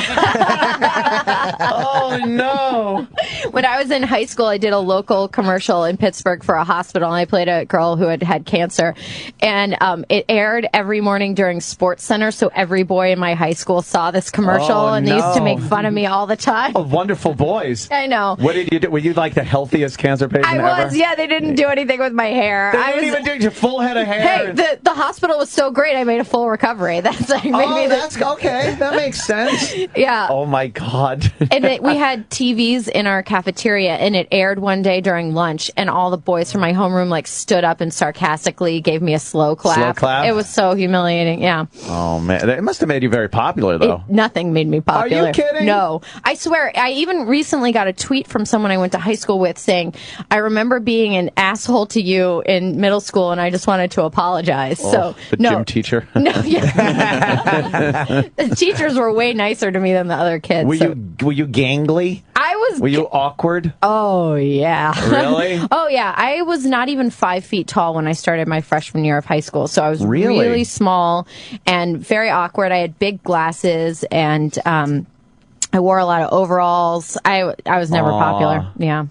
Oh, no. When I was in high school, I did a local commercial in Pittsburgh for a hospital, and I played a girl who had cancer. And it aired every morning during Sports Center, so every boy in my high school saw this commercial, and they used to make fun of me all the time. Oh, wonderful boys. I know. What did you do? Were you like the healthiest cancer patient ever? I was, yeah. They didn't do anything with my hair. They didn't even do your full head of hair. Hey, the hospital was so great, I made a full recovery. That's like that's okay. That makes sense. Yeah. Oh my God. And we had TVs in our cafeteria, and it aired one day during lunch, and all the boys from my homeroom like stood up and sarcastically gave me a slow clap. Slow clap? It was so humiliating. Yeah. Oh man, it must have made you very popular though. Nothing made me popular. Are you kidding? No, I swear. I even recently got a tweet from someone I went to high school with saying, "I remember being an asshole to you in middle school, and I just wanted to apologize." So the gym teacher. No, yeah. The teachers were way nicer to me than the other kids. Were you gangly? I was. Were you awkward? Oh yeah. Really? Oh yeah. I was not even 5 feet tall when I started my freshman year of high school, so I was really small and very awkward. I had big glasses and I wore a lot of overalls. I was never popular. Yeah.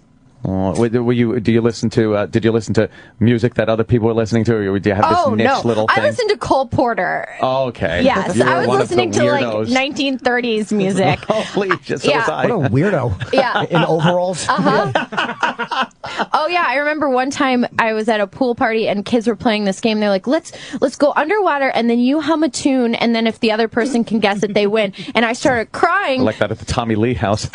Did you listen to music that other people were listening to, or do you have this niche little thing? I listened to Cole Porter. Oh, okay. Yes, I was listening to like 1930s music. Holy shit, so was I. What a weirdo. Yeah. In overalls. Oh yeah, I remember one time I was at a pool party and kids were playing this game. They're like, let's go underwater and then you hum a tune, and then if the other person can guess it, they win. And I started crying. Like that at the Tommy Lee house.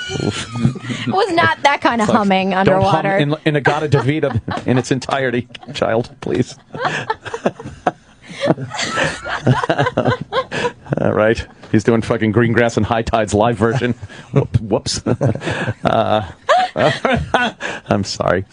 It was not that kind of humming underwater. Don't hum in Agata Davida in its entirety, child, please. All right. He's doing fucking Greengrass and High Tide's live version. Whoops. I'm sorry.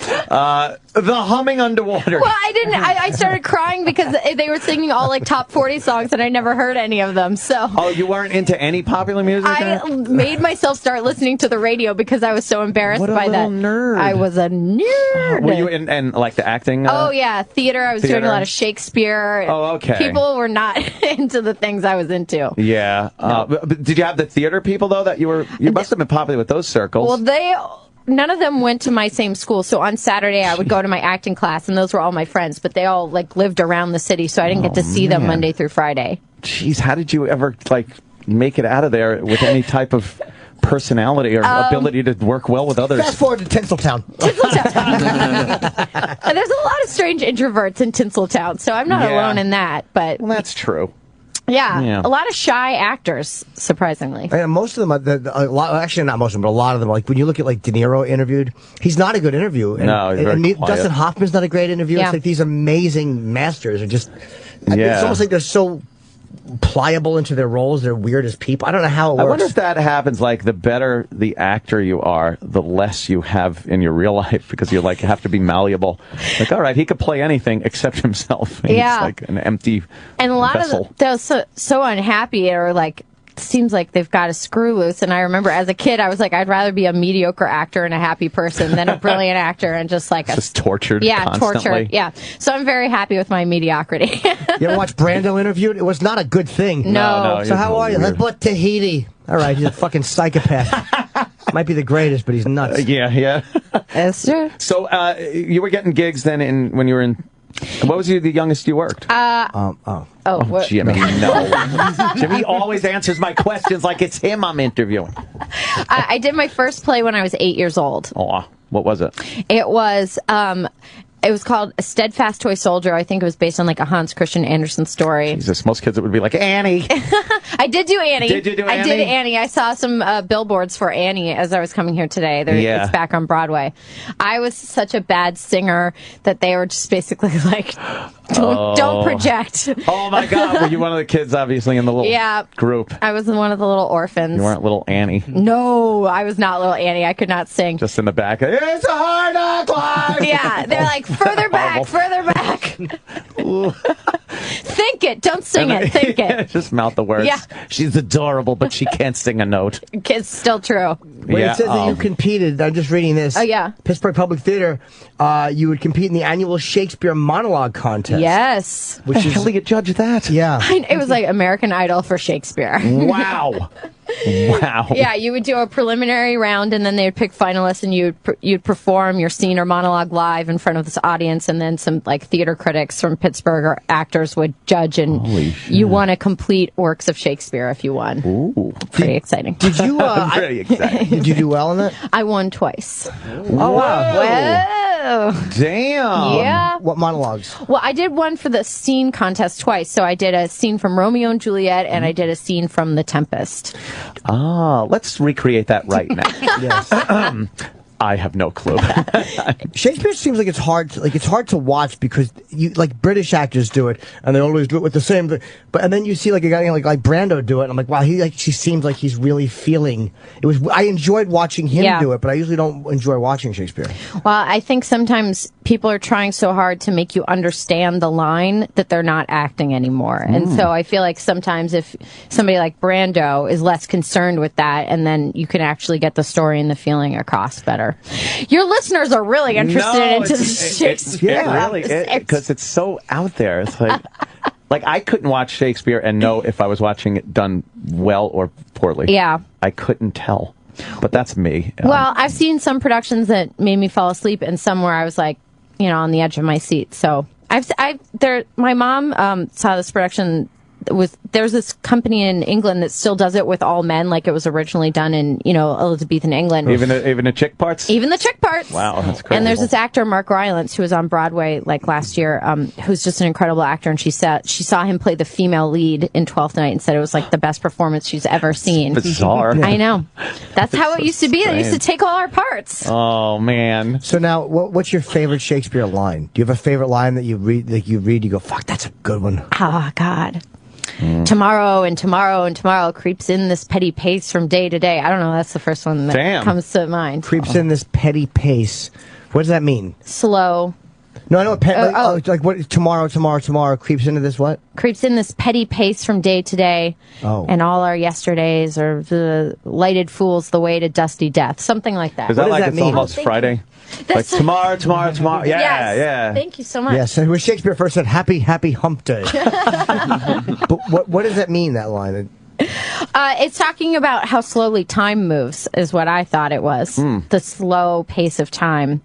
The humming underwater. Well, I didn't. I started crying because they were singing all like top 40 songs and I never heard any of them. So. Oh, you weren't into any popular music? I made myself start listening to the radio because I was so embarrassed by that. Nerd. I was a nerd. Were you in like the acting? Oh yeah, theater. I was doing a lot of Shakespeare. Oh, okay. People were not into the things I was into. Yeah. No. But did you have the theater people though that you must have been popular with those circles? Well, none of them went to my same school, so on Saturday I would go to my acting class, and those were all my friends, but they all like lived around the city, so I didn't get to see them Monday through Friday. Jeez, how did you ever like make it out of there with any type of personality or ability to work well with others? Fast forward to Tinseltown. There's a lot of strange introverts in Tinseltown, so I'm not alone in that. But well, that's true. Yeah, a lot of shy actors, surprisingly. And most of them, actually not most of them, but a lot of them, like when you look at like De Niro interviewed, he's not a good interview. And, no, he's very quiet. Dustin Hoffman's not a great interview. Yeah. It's like these amazing masters are just, it's almost like they're so pliable into their roles. They're weird as people. I don't know how it works. I wonder if that happens, like the better the actor you are, the less you have in your real life, because you like have to be malleable. Like, all right, he could play anything except himself. And yeah. It's like an empty and a lot vessel. Of they're so unhappy, or like seems like they've got a screw loose. And I remember as a kid, I was like, I'd rather be a mediocre actor and a happy person than a brilliant actor and just like just tortured. Yeah, constantly. tortured. Yeah. So I'm very happy with my mediocrity. You ever watch Brando interviewed? It was not a good thing. No. So how are you? Like, what, Tahiti? All right, he's a fucking psychopath. Might be the greatest, but he's nuts. Yeah. That's true. So you were getting gigs then when you were in. What was the youngest you worked? Jimmy, no. Jimmy always answers my questions like it's him I'm interviewing. I did my first play when I was 8 years old. Aw. What was it? It was called A Steadfast Toy Soldier. I think it was based on like a Hans Christian Andersen story. Jesus, most kids it would be like, Annie. I did do Annie. Did you do Annie? I did Annie. I saw some billboards for Annie as I was coming here today. It's back on Broadway. I was such a bad singer that they were just basically like, don't project. Oh my God. Were you one of the kids obviously in the little group? I was one of the little orphans. You weren't little Annie. No, I was not little Annie. I could not sing. Just in the back. It's a hard knock life. Yeah, they're like, further back, further back. Think it, don't sing it, think it. Just mouth the words. Yeah. She's adorable, but she can't sing a note. It's still true. When it says that you competed, I'm just reading this. Oh, yeah. Pittsburgh Public Theater, you would compete in the annual Shakespeare monologue contest. Yes. Which How do you judge that? Yeah. It was like American Idol for Shakespeare. Wow. Wow. Yeah, you would do a preliminary round, and then they would pick finalists, and you'd perform your scene or monologue live in front of this audience, and then some like theater critics from Pittsburgh or actors would judge, and you won a complete works of Shakespeare if you won. Ooh. Pretty exciting. Did you? Very exciting. Did you do well in it? I won twice. Oh wow! Whoa. Damn. Yeah. What monologues? Well, I did one for the scene contest twice. So I did a scene from Romeo and Juliet, and I did a scene from The Tempest. Let's recreate that right now. Yes. I have no clue. Shakespeare seems like it's hard to watch because you like British actors do it and they always do it with the same thing. And then you see like a guy like Brando do it and I'm like, wow, she seems like he's really feeling it. I enjoyed watching him do it, but I usually don't enjoy watching Shakespeare. Well, I think sometimes people are trying so hard to make you understand the line that they're not acting anymore. And so I feel like sometimes if somebody like Brando is less concerned with that, and then you can actually get the story and the feeling across better. Your listeners are really interested into the Shakespeare. Because it's so out there. It's like, like I couldn't watch Shakespeare and know if I was watching it done well or poorly. Yeah. I couldn't tell. But that's me. Well, I've seen some productions that made me fall asleep and some where I was like, on the edge of my seat. So my mom saw this production. There's this company in England that still does it with all men, like it was originally done in Elizabethan England. Even the chick parts. Even the chick parts. Wow, that's crazy. And there's this actor Mark Rylance who was on Broadway like last year, who's just an incredible actor, and she saw him play the female lead in Twelfth Night and said it was like the best performance she's ever seen. Bizarre. I know. That's how it used to be. They used to take all our parts. Oh man. So now, what's your favorite Shakespeare line? Do you have a favorite line that you read? You go, fuck, that's a good one. Oh God. Tomorrow and tomorrow and tomorrow creeps in this petty pace from day to day. I don't know. That's the first one that comes to mind. Creeps in this petty pace. What does that mean? Slow. No, I know. Like what? Tomorrow creeps into this what? Creeps in this petty pace from day to day. Oh. And all our yesterdays are the lighted fools the way to dusty death. Something like that. Is that like it's almost Friday? Like tomorrow. Yeah, yes. yeah. Thank you so much. Yes, and when Shakespeare first said happy hump day. But what does that mean, that line? It's talking about how slowly time moves, is what I thought it was. The slow pace of time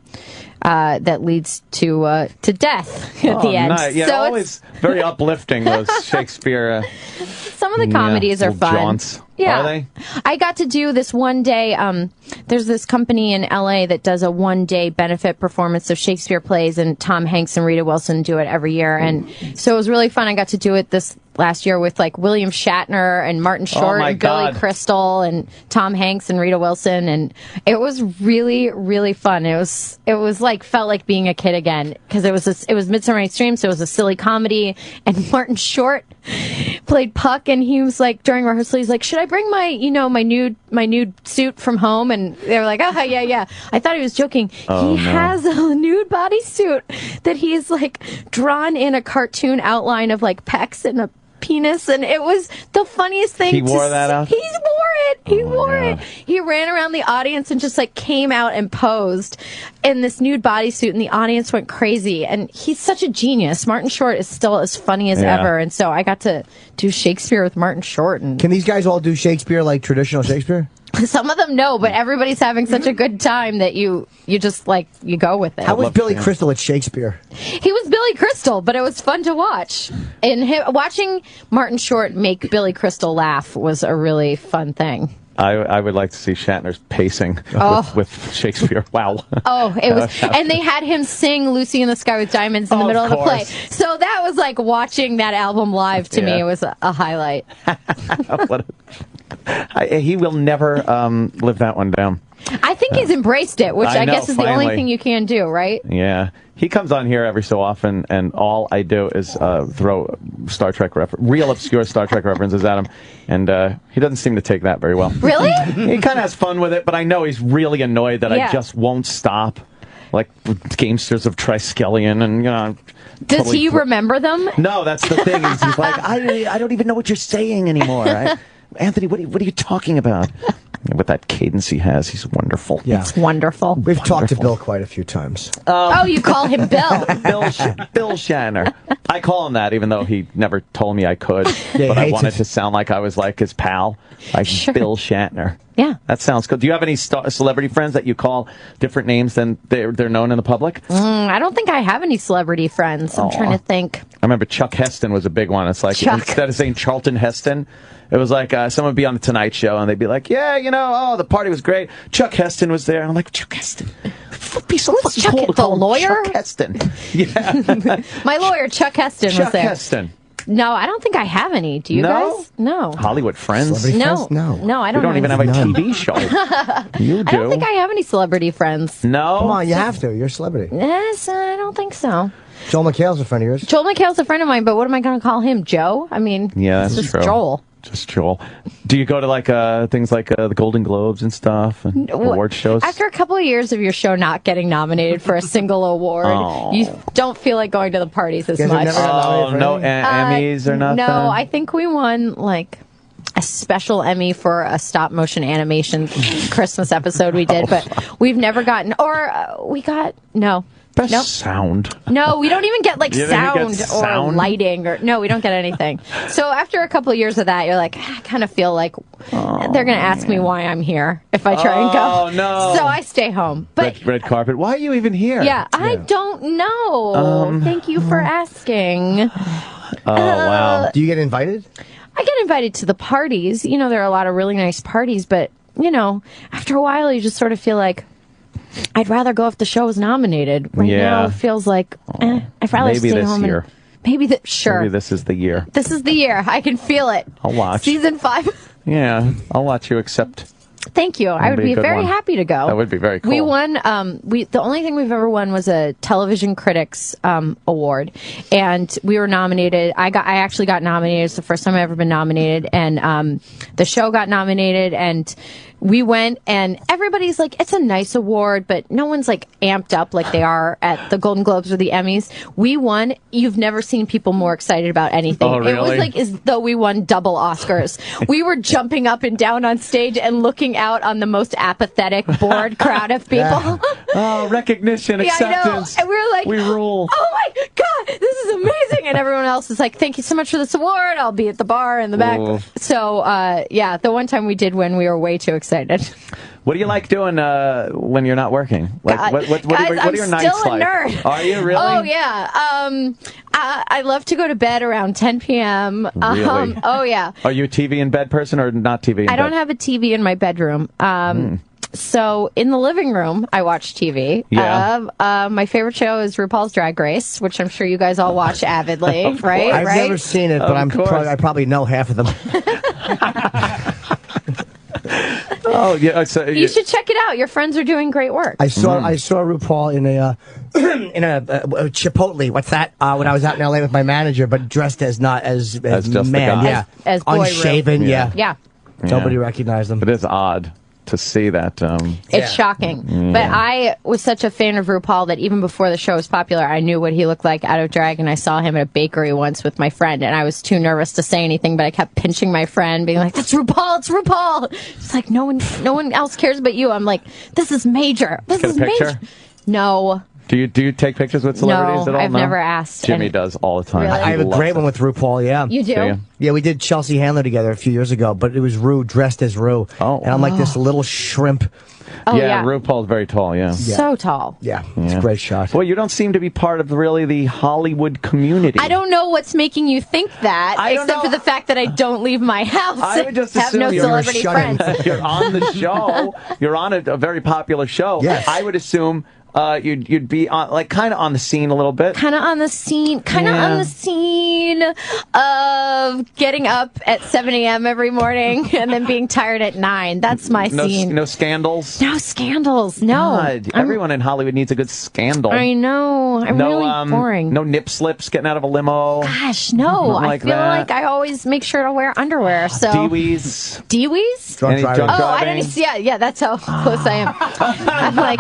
that leads to death at the end. Nice. Yeah, so always very uplifting, those Shakespeare. Some of the comedies are fun. Jaunts. Yeah. Are they? I got to do this one day. There's this company in LA that does a one-day benefit performance of Shakespeare plays, and Tom Hanks and Rita Wilson do it every year. And so it was really fun. I got to do it this last year with like William Shatner and Martin Short and Billy Crystal and Tom Hanks and Rita Wilson, and it was really, really fun. It was like felt like being a kid again because it was Midsummer Night's Dream, so it was a silly comedy, and Martin Short played Puck, and he was like during rehearsal, he's like, should I bring my my nude suit from home? And they were like, oh yeah. I thought he was joking. He has a nude bodysuit that he's like drawn in a cartoon outline of like pecs and a penis, and it was the funniest thing. He wore that out? He wore it. He ran around the audience and just like came out and posed in this nude bodysuit, and the audience went crazy. And he's such a genius. Martin Short is still as funny as ever, and so I got to do Shakespeare with Martin Short. And can these guys all do Shakespeare like traditional Shakespeare? Some of them no, but everybody's having such a good time that you just like you go with it. How was Billy Crystal at Shakespeare? He was Billy Crystal, but it was fun to watch. And watching Martin Short make Billy Crystal laugh was a really fun thing. I would like to see Shatner's pacing with Shakespeare. Wow. Oh, it was, and they had him sing "Lucy in the Sky with Diamonds" in the middle of the play. So that was like watching that album live to me. It was a highlight. He will never live that one down. I think he's embraced it, which I guess is the only thing you can do, right? Yeah. He comes on here every so often, and all I do is throw Star Trek real obscure Star Trek references at him, and he doesn't seem to take that very well. Really? He kind of has fun with it, but I know he's really annoyed that I just won't stop. Like Gamesters of Triskelion, and Does he remember them? No, that's the thing. He's like, I don't even know what you're saying anymore. Anthony, what are you talking about? With that cadence he has, he's wonderful. Yeah. It's wonderful. We've talked to Bill quite a few times. You call him Bill? Bill Shatner. I call him that, even though he never told me I could. But I wanted to sound like I was like his pal, like Bill Shatner. Yeah. That sounds good. Do you have any celebrity friends that you call different names than they're known in the public? I don't think I have any celebrity friends. I'm trying to think. I remember Chuck Heston was a big one. It's like, instead of saying Charlton Heston, it was like someone would be on the Tonight Show and they'd be like, the party was great. Chuck Heston was there. And I'm like, Chuck Heston? Be so fucking cool to call him lawyer? Chuck Heston. Yeah. My lawyer, Chuck Heston, was there. Chuck Heston. No, I don't think I have any. Do you guys? No. Hollywood friends? No, I don't. We don't even have a TV show. You do. I don't think I have any celebrity friends. No? Come on, you have to. You're a celebrity. Yes, I don't think so. Joel McHale's a friend of yours. Joel McHale's a friend of mine, but what am I going to call him? Joe? I mean, that's just true. Joel. Just Joel. Do you go to like things like the Golden Globes and stuff and award shows? After a couple of years of your show not getting nominated for a single award, you don't feel like going to the parties as much. No Emmys or nothing? No, I think we won like a special Emmy for a stop motion animation Christmas episode we did, but we've never gotten, Best sound. No, we don't even get like sound or lighting or we don't get anything. So after a couple of years of that, you're like, I kind of feel like they're going to ask me why I'm here if I try and go. Oh no! So I stay home. But red carpet. Why are you even here? Yeah, I don't know. Thank you for asking. Oh wow! Do you get invited? I get invited to the parties. There are a lot of really nice parties, but after a while, you just sort of feel like, I'd rather go if the show was nominated. Right now, it feels like I'd rather stay home. Maybe this is the year. This is the year. I can feel it. I'll watch. Season 5. Yeah, I'll watch you accept. Thank you. I would be very happy to go. That would be very cool. We won. The only thing we've ever won was a Television Critics Award, and we were nominated. I actually got nominated. It's the first time I've ever been nominated, and the show got nominated, and we went, and everybody's like, it's a nice award, but no one's like amped up like they are at the Golden Globes or the Emmys. We won. You've never seen people more excited about anything. Oh, really? It was like as though we won double Oscars. We were jumping up and down on stage and looking out on the most apathetic, bored crowd of people. Oh, recognition, acceptance. I know. And we were like, we rule. Oh my God, this is amazing. And everyone else is like, thank you so much for this award. I'll be at the bar in the back. Ooh. So, the one time we did win, we were way too excited. What do you like doing when you're not working? Like, what are your nights still a like? nerd. Are you really? Oh, yeah. I love to go to bed around 10 p.m. Really? Oh, yeah. Are you a TV in bed person or not TV in bed? I don't have a TV in my bedroom. So in the living room, I watch TV. Yeah. My favorite show is RuPaul's Drag Race, which I'm sure you guys all watch avidly, right? I've never seen it, but I probably know half of them. Oh yeah, you should check it out. Your friends are doing great work. I saw RuPaul in a Chipotle. What's that? When I was out in LA with my manager, but dressed as not as just man, the guy. yeah, as boy unshaven, Ru. yeah. Nobody recognized him. It is odd to see that. It's shocking. But I was such a fan of RuPaul that even before the show was popular, I knew what he looked like out of drag, and I saw him at a bakery once with my friend, and I was too nervous to say anything, but I kept pinching my friend, being like, "That's RuPaul, it's RuPaul." It's like, no one else cares but you. I'm like, this is major. This is major. No. Do you take pictures with celebrities at all? I've never asked. Jimmy does all the time. Really? I have a great one with RuPaul, yeah. You do? Yeah, we did Chelsea Handler together a few years ago, but it was Ru dressed as Ru. Oh. And I'm like this little shrimp. Oh, yeah. RuPaul's very tall, yeah. So tall. Yeah, it's a great shot. Well, you don't seem to be part of really the Hollywood community. I don't know what's making you think that, except for the fact that I don't leave my house. I would just have assume no celebrity friends. You're on the show. You're on a very popular show. Yes. I would assume you'd be on, like, kind of on the scene a little bit. Kind of on the scene of getting up at 7 a.m. every morning and then being tired at 9. That's my scene. No scandals? No scandals, no. God, everyone in Hollywood needs a good scandal. I know. I'm really boring. No nip slips getting out of a limo. Gosh, no. Like I feel that. like I always make sure to wear underwear. So Dee-wees? Dee-wees? Drunk driving? I didn't see. Yeah, that's how close I am. I'm like,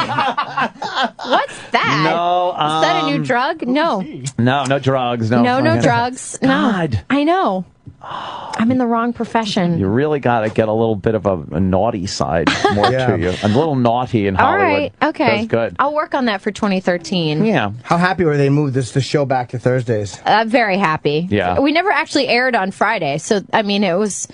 what's that? No. Is that a new drug? No. No drugs. No drugs. God. No. I know. I'm in the wrong profession. You really got to get a little bit of a naughty side more to you. A little naughty in Hollywood. All right. Okay. That's good. I'll work on that for 2013. Yeah. How happy were they moved the show back to Thursdays? Very happy. Yeah. We never actually aired on Friday, so I mean it was.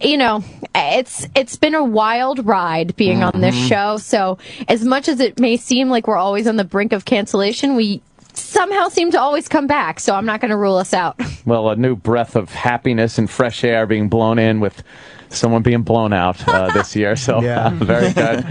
You know, it's been a wild ride being on this show. So as much as it may seem like we're always on the brink of cancellation, we somehow seem to always come back. So I'm not going to rule us out. Well, a new breath of happiness and fresh air being blown in with someone being blown out this year. So very good.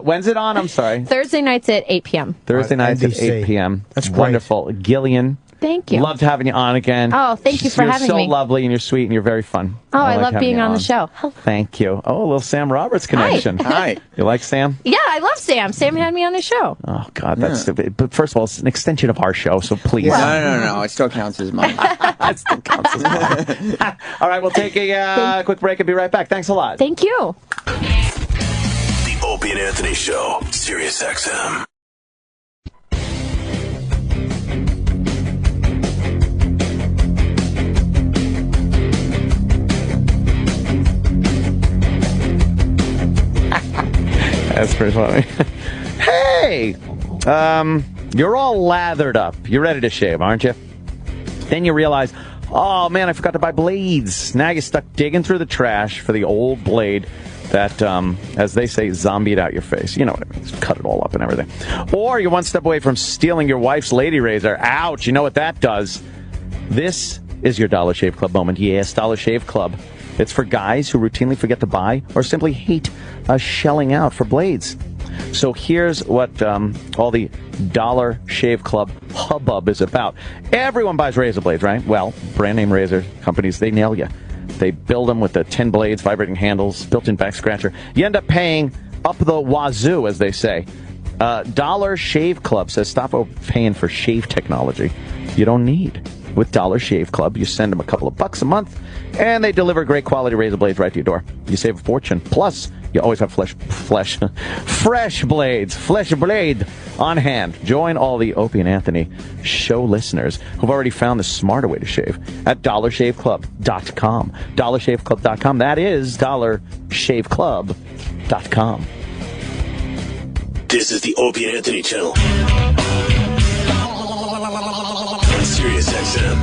When's it on? I'm sorry. Thursday nights at 8 p.m. Thursday nights at 8 p.m. That's great. Wonderful. Gillian. Thank you. Loved having you on again. Oh, thank you for having me. You're so lovely and you're sweet and you're very fun. Oh, I like love having being you on the show. Thank you. Oh, a little Sam Roberts connection. Hi. You like Sam? Yeah, I love Sam. Sam had me on his show. Oh, God, that's but first of all, it's an extension of our show, so please. No. It still counts as mine. It still counts as mine. All right, we'll take a quick break and be right back. Thanks a lot. Thank you. The Opie and Anthony Show, Sirius XM. That's pretty funny. Hey! You're all lathered up. You're ready to shave, aren't you? Then you realize, oh man, I forgot to buy blades. Now you're stuck digging through the trash for the old blade that, as they say, zombied out your face. You know what I mean. Cut it all up and everything. Or you're one step away from stealing your wife's lady razor. Ouch, you know what that does. This is your Dollar Shave Club moment. Yes, Dollar Shave Club. It's for guys who routinely forget to buy or simply hate shelling out for blades. So here's what all the Dollar Shave Club hubbub is about. Everyone buys razor blades, right? Well, brand name razor companies, they nail you. They build them with the 10 blades, vibrating handles, built-in back scratcher. You end up paying up the wazoo, as they say. Dollar Shave Club says stop paying for shave technology you don't need. With Dollar Shave Club, you send them a couple of bucks a month, and they deliver great quality razor blades right to your door. You save a fortune. Plus, you always have fresh blade on hand. Join all the Opie and Anthony show listeners who've already found the smarter way to shave at dollarshaveclub.com. Dollarshaveclub.com. That is dollarshaveclub.com. This is the Opie and Anthony channel. Sirius XM.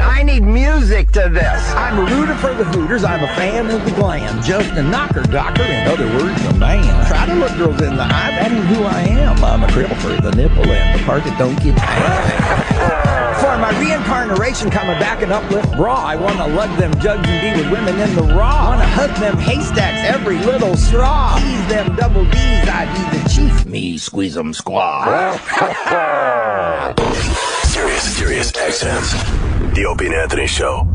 I need music to this. I'm a rooter for the Hooters. I'm a fan of the glam. Just a knocker docker. In other words, a man. Try to look girls in the eye. That ain't who I am. I'm a cripple for the nipple and the part that don't get tired. For my reincarnation coming back and uplift bra, I want to lug them jugs and be with women in the raw. Want to hug them haystacks, every little straw. Ease them double D's, I be the chief. Me squeeze them squaw. Sirius XM. The Opie and Anthony Show.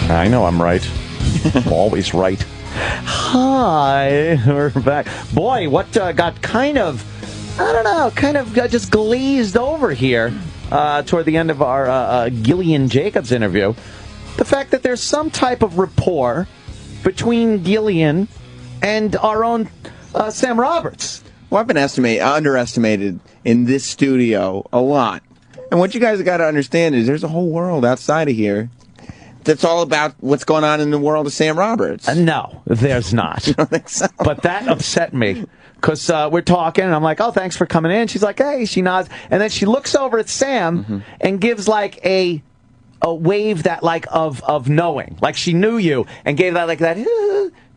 I know I'm right. I'm always right. Hi, we're back. Boy, what got kind of just glazed over here toward the end of our Gillian Jacobs interview. The fact that there's some type of rapport between Gillian and our own Sam Roberts. Well, I've been underestimated in this studio a lot. And what you guys got to understand is there's a whole world outside of here that's all about what's going on in the world of Sam Roberts. No, there's not. You don't think so? But that upset me. Because we're talking, and I'm like, oh, thanks for coming in. She's like, hey, she nods. And then she looks over at Sam and gives like a wave that like of knowing. Like she knew you and gave that like that,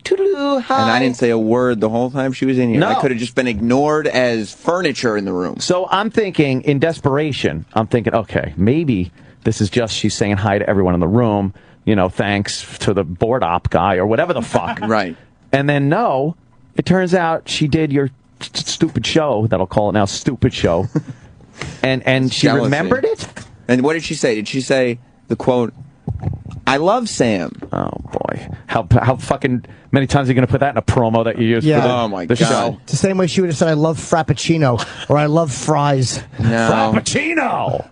toodaloo, hi. And I didn't say a word the whole time she was in here. No. I could have just been ignored as furniture in the room. So I'm thinking, in desperation, okay, maybe this is just she's saying hi to everyone in the room, thanks to the board op guy or whatever the fuck. Right. And then no, it turns out she did your stupid show, that'll call it now Stupid Show, and she Jealousy. remembered it? And what did she say? Did she say the quote, I love Sam? Oh, boy. How fucking many times are you going to put that in a promo that you use for the show? It's the same way she would have said, I love Frappuccino, or I love fries. No. Frappuccino!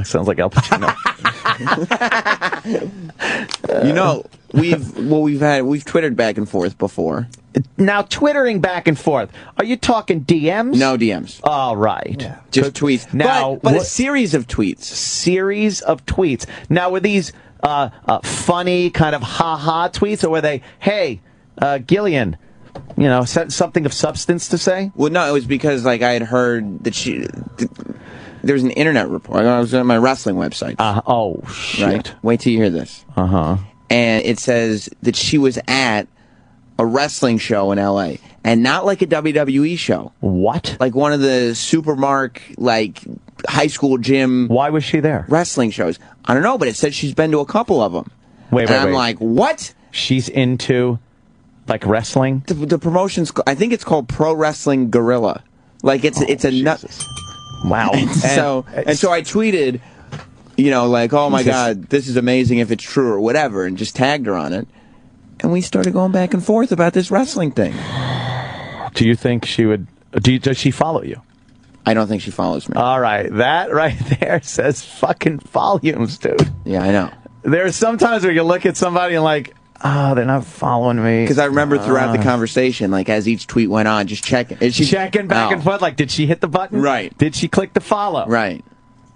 Sounds like Al Pacino. We've Twittered back and forth before. Now, Twittering back and forth, are you talking DMs? No DMs. All right. Yeah. Just tweets. Now, but a series of tweets. Series of tweets. Now, were these funny kind of ha-ha tweets, or were they, hey, Gillian, something of substance to say? Well, no, it was because I had heard that there was an internet report. I was on my wrestling website. Oh, shit. Right? Wait till you hear this. Uh-huh. And it says that she was at a wrestling show in L.A. and not like a WWE show. What? Like one of the Supermark, high school gym. Why was she there? Wrestling shows. I don't know, but it said she's been to a couple of them. Wait. I'm like, what? She's into, wrestling? The promotion's, I think it's called Pro Wrestling Gorilla. It's a nut. Wow. And so I tweeted, oh my God, this is amazing if it's true or whatever, and just tagged her on it. And we started going back and forth about this wrestling thing. Do you think she would... Does she follow you? I don't think she follows me. All right. That right there says fucking volumes, dude. Yeah, I know. There's sometimes where you look at somebody and they're not following me. Because I remember throughout the conversation, as each tweet went on, just checking. Is she checking back and forth? Did she hit the button? Right. Did she click the follow? Right.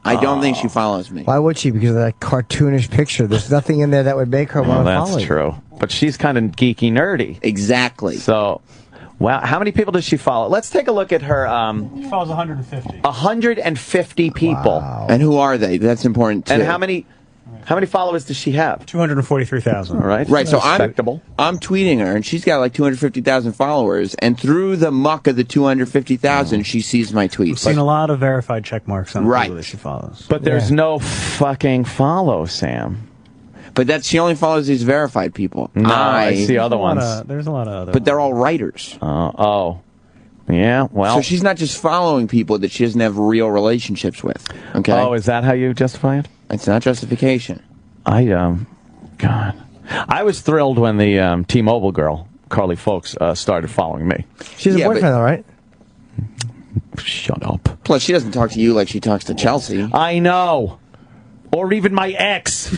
I don't think she follows me. Why would she? Because of that cartoonish picture. There's nothing in there that would make her want to follow you. That's true. But she's kind of geeky nerdy. Exactly. So, wow. How many people does she follow? Let's take a look at her. She follows 150. 150 people. Wow. And who are they? That's important, too. And how many followers does she have? 243,000. All right. Right. So respectable. I'm tweeting her, and she's got 250,000 followers. And through the muck of the 250,000, she sees my tweets. I've seen a lot of verified check marks on people that she follows. But there's no fucking follow, Sam. But she only follows these verified people. No, I see other ones. There's a lot of other But they're all writers. Yeah, well. So she's not just following people that she doesn't have real relationships with. Okay. Oh, is that how you justify it? It's not justification. God. I was thrilled when the T-Mobile girl, Carly Folks, started following me. She's a boyfriend, though, right? Shut up. Plus, she doesn't talk to you like she talks to Chelsea. I know. Or even my ex.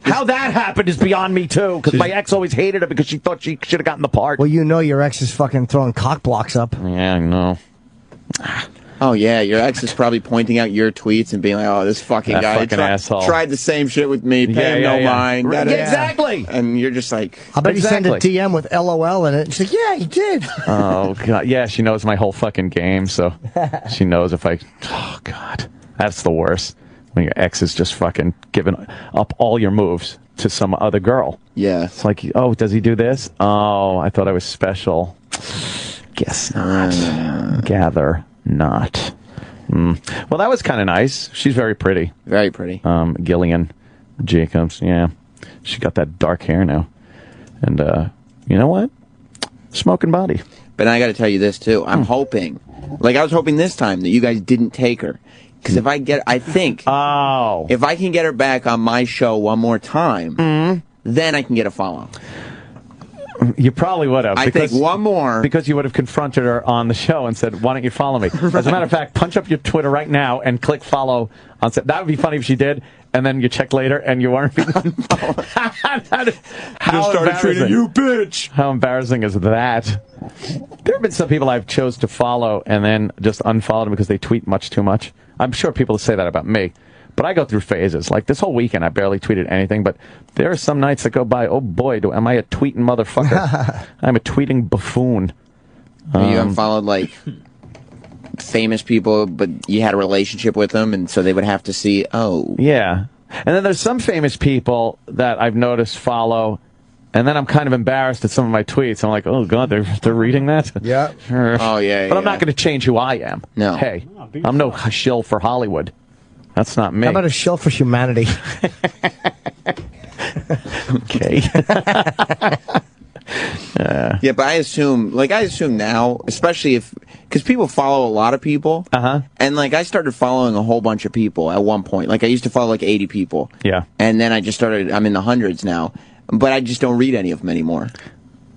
How that happened is beyond me, too, because my ex always hated her because she thought she should have gotten the part. Well, your ex is fucking throwing cock blocks up. Yeah, I know. Oh, yeah, your ex is probably pointing out your tweets and being like, oh, this fucking guy asshole tried the same shit with me, pay him no mind. Exactly. And you're just like... I bet you send a DM with LOL in it. And she's like, yeah, you did. Oh, God. Yeah, she knows my whole fucking game, so she knows if I... Oh, God. That's the worst. When your ex is just fucking giving up all your moves to some other girl. Yeah. It's like, oh, does he do this? Oh, I thought I was special. Guess not. Gather not. Well, that was kind of nice. She's very pretty. Very pretty. Gillian Jacobs, yeah. She got that dark hair now. And, you know what? Smoking body. But I got to tell you this, too. I'm hoping, I was hoping this time that you guys didn't take her. Because if I can get her back on my show one more time, then I can get a follow. You probably would have. I think one more. Because you would have confronted her on the show and said, why don't you follow me? As a matter of fact, punch up your Twitter right now and click follow. That would be funny if she did. And then you check later and you weren't being unfollowed. How started treating you, bitch. How embarrassing is that? There have been some people I've chose to follow and then just unfollowed them because they tweet much too much. I'm sure people say that about me. But I go through phases. Like this whole weekend, I barely tweeted anything. But there are some nights that go by, oh boy, am I a tweeting motherfucker. I'm a tweeting buffoon. You haven't followed, like, famous people, but you had a relationship with them, and so they would have to see, oh. Yeah. And then there's some famous people that I've noticed follow, and then I'm kind of embarrassed at some of my tweets. I'm like, oh, God, they're reading that? Yeah. Oh, yeah, But I'm not going to change who I am. No. Hey, I'm no shill for Hollywood. That's not me. How about a shill for humanity? Okay. Yeah, but I assume now, especially because people follow a lot of people, and like I started following a whole bunch of people at one point. Like I used to follow like 80 people, yeah, and then I'm in the hundreds now, but I just don't read any of them anymore.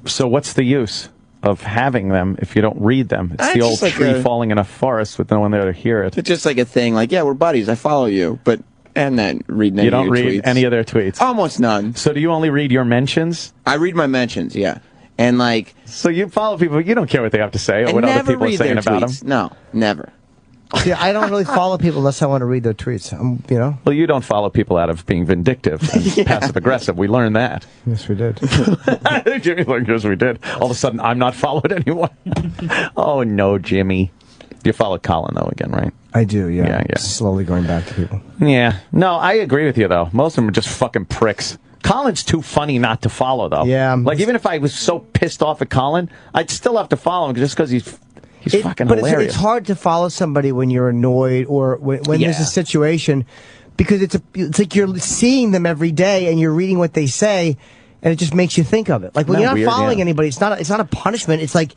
So what's the use of having them if you don't read them? It's the old tree falling in a forest with no one there to hear it. It's just like a thing. Like, yeah, we're buddies. I follow you, but I'm not reading any of your tweets. You don't read any of their tweets? Almost none. So do you only read your mentions? I read my mentions, yeah. And like, so you follow people, you don't care what they have to say or what other people are saying about them? No, never. Yeah, I don't really follow people unless I want to read their tweets. You know. Well, you don't follow people out of being vindictive and passive aggressive. We learned that. Yes, we did. Jimmy learned, yes, we did. All of a sudden, I'm not followed anymore. Oh no, Jimmy. You follow Colin though again, right? I do. Yeah. Yeah. Slowly going back to people. Yeah. No, I agree with you though. Most of them are just fucking pricks. Colin's too funny not to follow, though. Yeah. Like, even if I was so pissed off at Colin, I'd still have to follow him just because he's fucking hilarious. But it's hard to follow somebody when you're annoyed or when there's a situation, because it's like you're seeing them every day and you're reading what they say, and it just makes you think of it. Like, when you're not following anybody, it's not a punishment. It's like,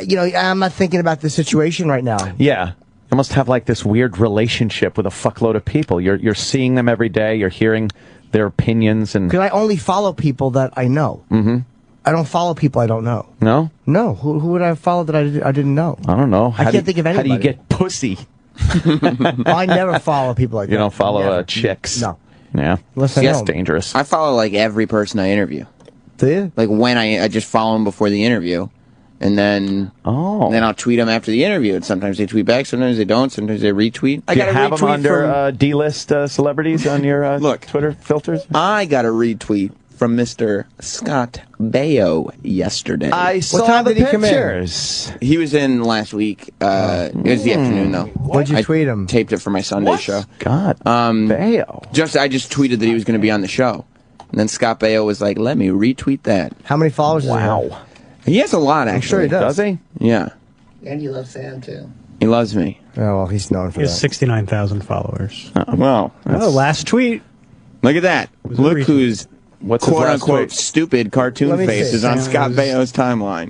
you know, I'm not thinking about the situation right now. Yeah. You must have, like, this weird relationship with a fuckload of people. You're seeing them every day. You're hearing their opinions, and because I only follow people that I know. Mm-hmm. I don't follow people I don't know. No? No. Who would I follow that I didn't know? I don't know. I can't think of anybody. How do you get pussy? I never follow people like that. You don't follow chicks? No. Yeah. That's dangerous. I follow like every person I interview. Do you? Like when I just follow them before the interview. And then, then I'll tweet them after the interview. And sometimes they tweet back, sometimes they don't, sometimes they retweet. Do you have them under D-list celebrities on your Twitter filters? I got a retweet from Mr. Scott Baio yesterday. I saw the pictures. He was in last week. It was the afternoon, though. What'd you tweet him? Taped it for my Sunday show. God, Baio. I just tweeted that he was going to be on the show. And then Scott Baio was like, let me retweet that. How many followers does he have? He has a lot, actually. I'm sure he does. Does he? Yeah. And you love Sam, too. He loves me. Oh, well, he's known for he that. has 69,000 followers. Well. Oh, last tweet. Look at that. Look who's What's his last quote-unquote tweet? stupid cartoon face is on Scott Baio's timeline.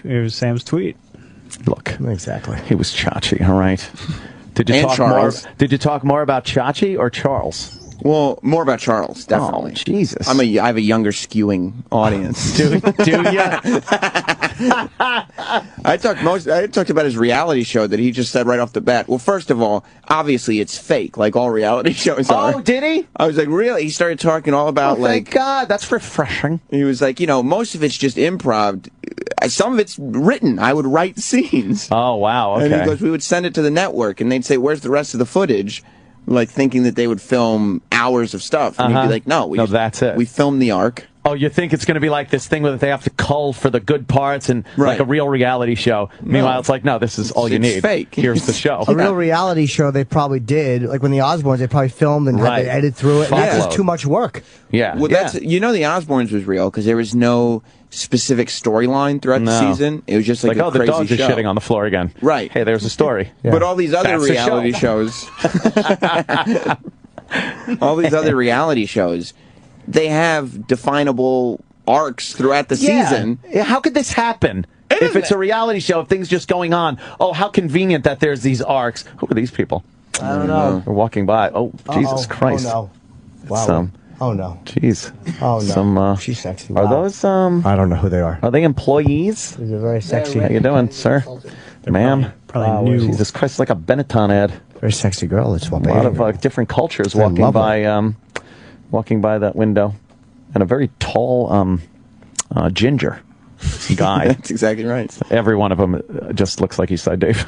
It was Sam's tweet. Look. Exactly. He was Chachi, all right. Did you talk more about Chachi or Charles? Well, more about Charles, definitely. Oh, Jesus. I have a younger skewing audience. Do you? I talked about his reality show that he just said right off the bat. Well, first of all, obviously it's fake, like all reality shows are. Oh, did he? I was like, really? He started talking all about thank God, that's refreshing. He was like, most of it's just improv. Some of it's written. I would write scenes. Oh, wow, okay. And he goes, we would send it to the network, and they'd say, where's the rest of the footage? Like, thinking that they would film hours of stuff. And he'd be like, no, that's it. We filmed the arc. Oh, you think it's going to be like this thing where they have to cull for the good parts and like a real reality show. Meanwhile, it's like, no, this is all you need. It's fake. Here's the show. A real reality show they probably did. Like when the Osbournes, they probably filmed and had to edit through it. That's just too much work. Yeah. Well, the Osbournes was real because there was no specific storyline throughout the season. It was just like a crazy the dogs show. are shitting on the floor again. Right. Hey, there's a story. But all these other reality shows, they have definable arcs throughout the season. Yeah, how could this happen? If it's a reality show, if things just going on. Oh, how convenient that there's these arcs. Who are these people? I don't know. They're walking by. Oh, Jesus Christ. Oh, no. Wow. Oh, no. Jeez. Oh, no. She's sexy. Are those, I don't know who they are. Are they employees? They're very sexy. How you doing, sir? Ma'am? Probably new. Jesus Christ, like a Benetton ad. Very sexy girl. It's a lot of different cultures walking by that window. And a very tall ginger. guy. That's exactly right. Every one of them just looks like Eastside Dave.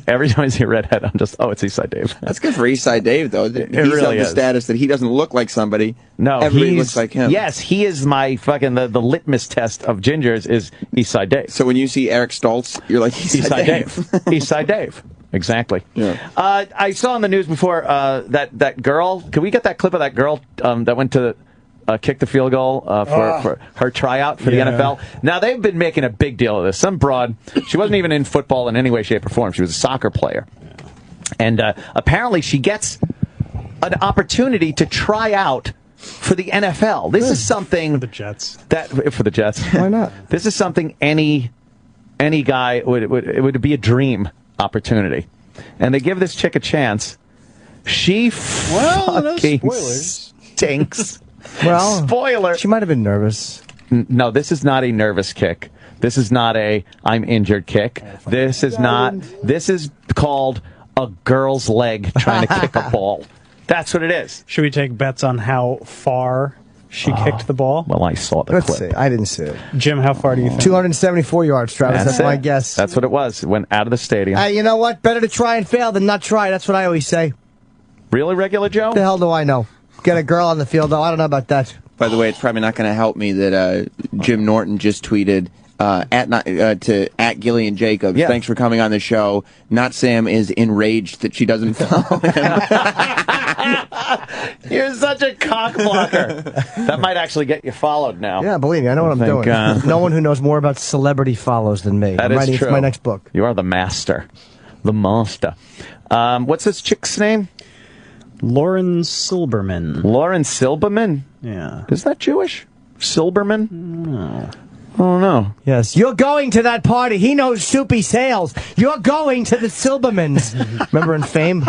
Every time I see a redhead, I'm just, oh, it's Eastside Dave. That's good for Eastside Dave, though. He's really of the is. status that he doesn't look like somebody. No, everybody looks like him. Yes, he is my fucking the litmus test of gingers is Eastside Dave. So when you see Eric Stoltz, you're like Eastside Dave. Eastside Dave. Exactly. Yeah. I saw in the news before that girl. Can we get that clip of that girl that went to kick the field goal for her tryout for the NFL? Now, they've been making a big deal of this. Some broad, she wasn't even in football in any way, shape, or form. She was a soccer player. And apparently she gets an opportunity to try out for the NFL. This is something... For the Jets. For the Jets. Why not? This is something any guy it would be a dream opportunity. And they give this chick a chance. She fucking stinks. Well, spoiler. She might have been nervous. No, this is not a nervous kick. This is not a I'm injured kick. This is not. This is called a girl's leg trying to kick a ball. That's what it is. Should we take bets on how far she kicked the ball? Well, I saw the Let's clip. see. I didn't see it. Jim, how far do you think? 274 yards, Travis. That's my guess. That's what it was. It went out of the stadium. You know what? Better to try and fail than not try. That's what I always say. Really, Regular Joe? The hell do I know? Get a girl on the field, though. I don't know about that. By the way, it's probably not going to help me that Jim Norton just tweeted at Gillian Jacobs. Yeah. Thanks for coming on the show. Not Sam is enraged that she doesn't follow him. You're such a cock blocker. That might actually get you followed now. Yeah, believe me, I know what I'm doing. No one who knows more about celebrity follows than me. That I'm is writing true. my next book. You are the master. The monster. What's this chick's name? Lauren Silberman. Lauren Silberman? Yeah. Is that Jewish? Silberman? No. I don't know. Yes, you're going to that party. He knows Soupy Sales. You're going to the Silbermans. Remember in Fame?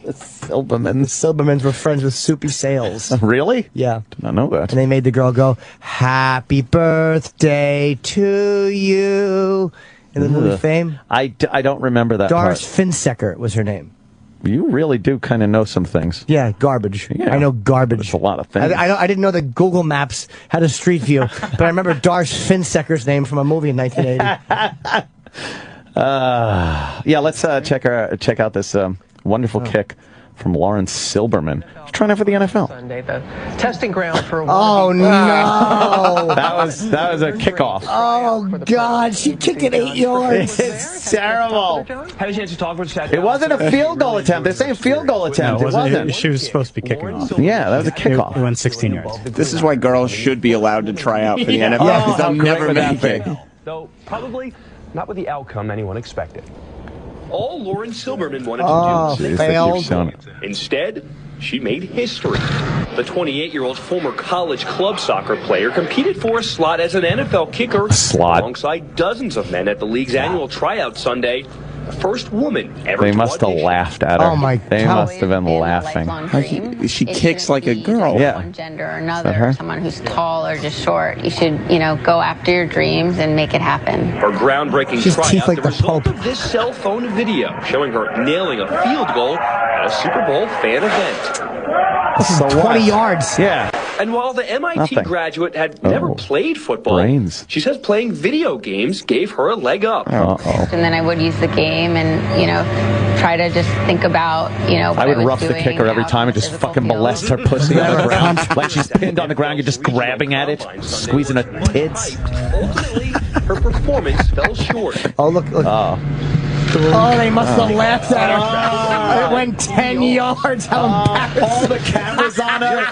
The Silbermans. The Silbermans were friends with Soupy Sales. Really? Yeah. Did not know that. And they made the girl go, "Happy birthday to you." In the movie Fame. I don't remember that Doris part. Finsecker was her name. You really do kind of know some things. Yeah, garbage. Yeah. I know garbage. That's a lot of things. I didn't know that Google Maps had a street view, but I remember Doris Finsecker's name from a movie in 1980. Yeah, let's check out this wonderful kick from Lawrence Silberman. He's trying out for the NFL. Sunday, the testing ground for Oh no! That was a kickoff. Oh God! She kicked it 8 yards. It's terrible. Had a chance to talk with Chad. It wasn't a field goal attempt. They're saying field goal attempt. No, it wasn't. She was supposed to be kicking off. Yeah, that was a kickoff. It went 16 yards. This is why girls should be allowed to try out for the NFL because they'll never make it. Though probably not with the outcome anyone expected. All Lauren Silberman wanted to do. Failed. Instead, she made history. The 28-year-old former college club soccer player competed for a slot as an NFL kicker alongside dozens of men at the league's annual tryout Sunday. The first woman ever They to must have audition. laughed at her. Oh, my They God. must have been laughing. She kicks like a girl. Yeah. One gender or Is that another, her? someone who's tall or just short. You should, go after your dreams and make it happen. Her groundbreaking She's teeth tryout, like the the result Pope. of this cell phone video showing her nailing a field goal at a Super Bowl fan event. So 20 what? yards. Yeah. And while the MIT Nothing. graduate had never played football, brains. she says playing video games gave her a leg up. Uh-oh. And then I would use the game and, try to just think about, what I would was rough the doing, kicker every how time and the just physical fucking field. molest her pussy on the ground. Like she's pinned on the ground, you're just grabbing at it, squeezing her tits. Ultimately, her performance fell short. Oh look! Oh, they must have laughed at her. It went 10 yards. How embarrassing! All the cameras on her.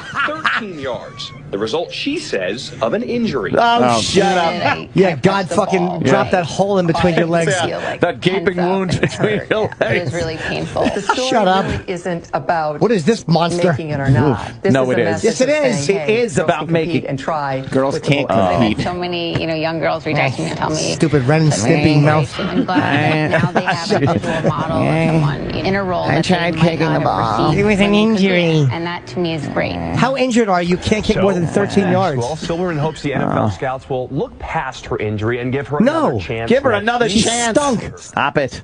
13 yards. The result, she says, of an injury. Oh, shut up. Yeah, God fucking dropped that hole in between your legs. Yeah, that gaping wound between your It legs. was really painful. Shut up. Really isn't about What is this monster? making it or not. This No, is it a is. message Yes, it of is. saying, It hey, is girls about can making- compete and try. Girls with the can't boys. I've compete. had so many, young girls reach out to me and tell me. Stupid Ren and Stimpy mouth. I'm glad that now they have a visual model of someone in a role that tried they might kicking not the have ball. perceived It was an when they could injury. be. And that to me is great. How injured are you? Can't kick more than 13 yards. Well, Silverman hopes the NFL scouts will look past her injury and give her another chance. Give her next another season. She chance. stunk. Stop it.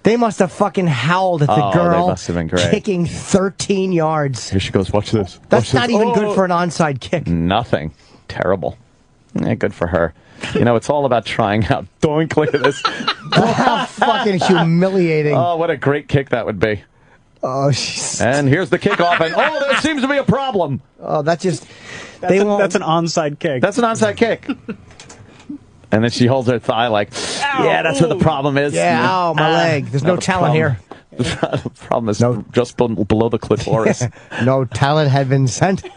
They must have fucking howled at the Oh, girl they must have been great. kicking 13 yards. Here she goes. Watch this. That's Watch not this. even Oh. good for an onside kick. Nothing. Terrible. Yeah, good for her. You know, it's all about trying out. Doink, look at this. How fucking humiliating. Oh, what a great kick that would be. Oh, she's... And here's the kickoff, and there seems to be a problem. Oh, that's an onside kick. That's an onside kick. And then she holds her thigh like, yeah, that's where the problem is. Yeah, ow, my leg. There's no talent here. The problem is just below the clitoris. No talent had been sent. She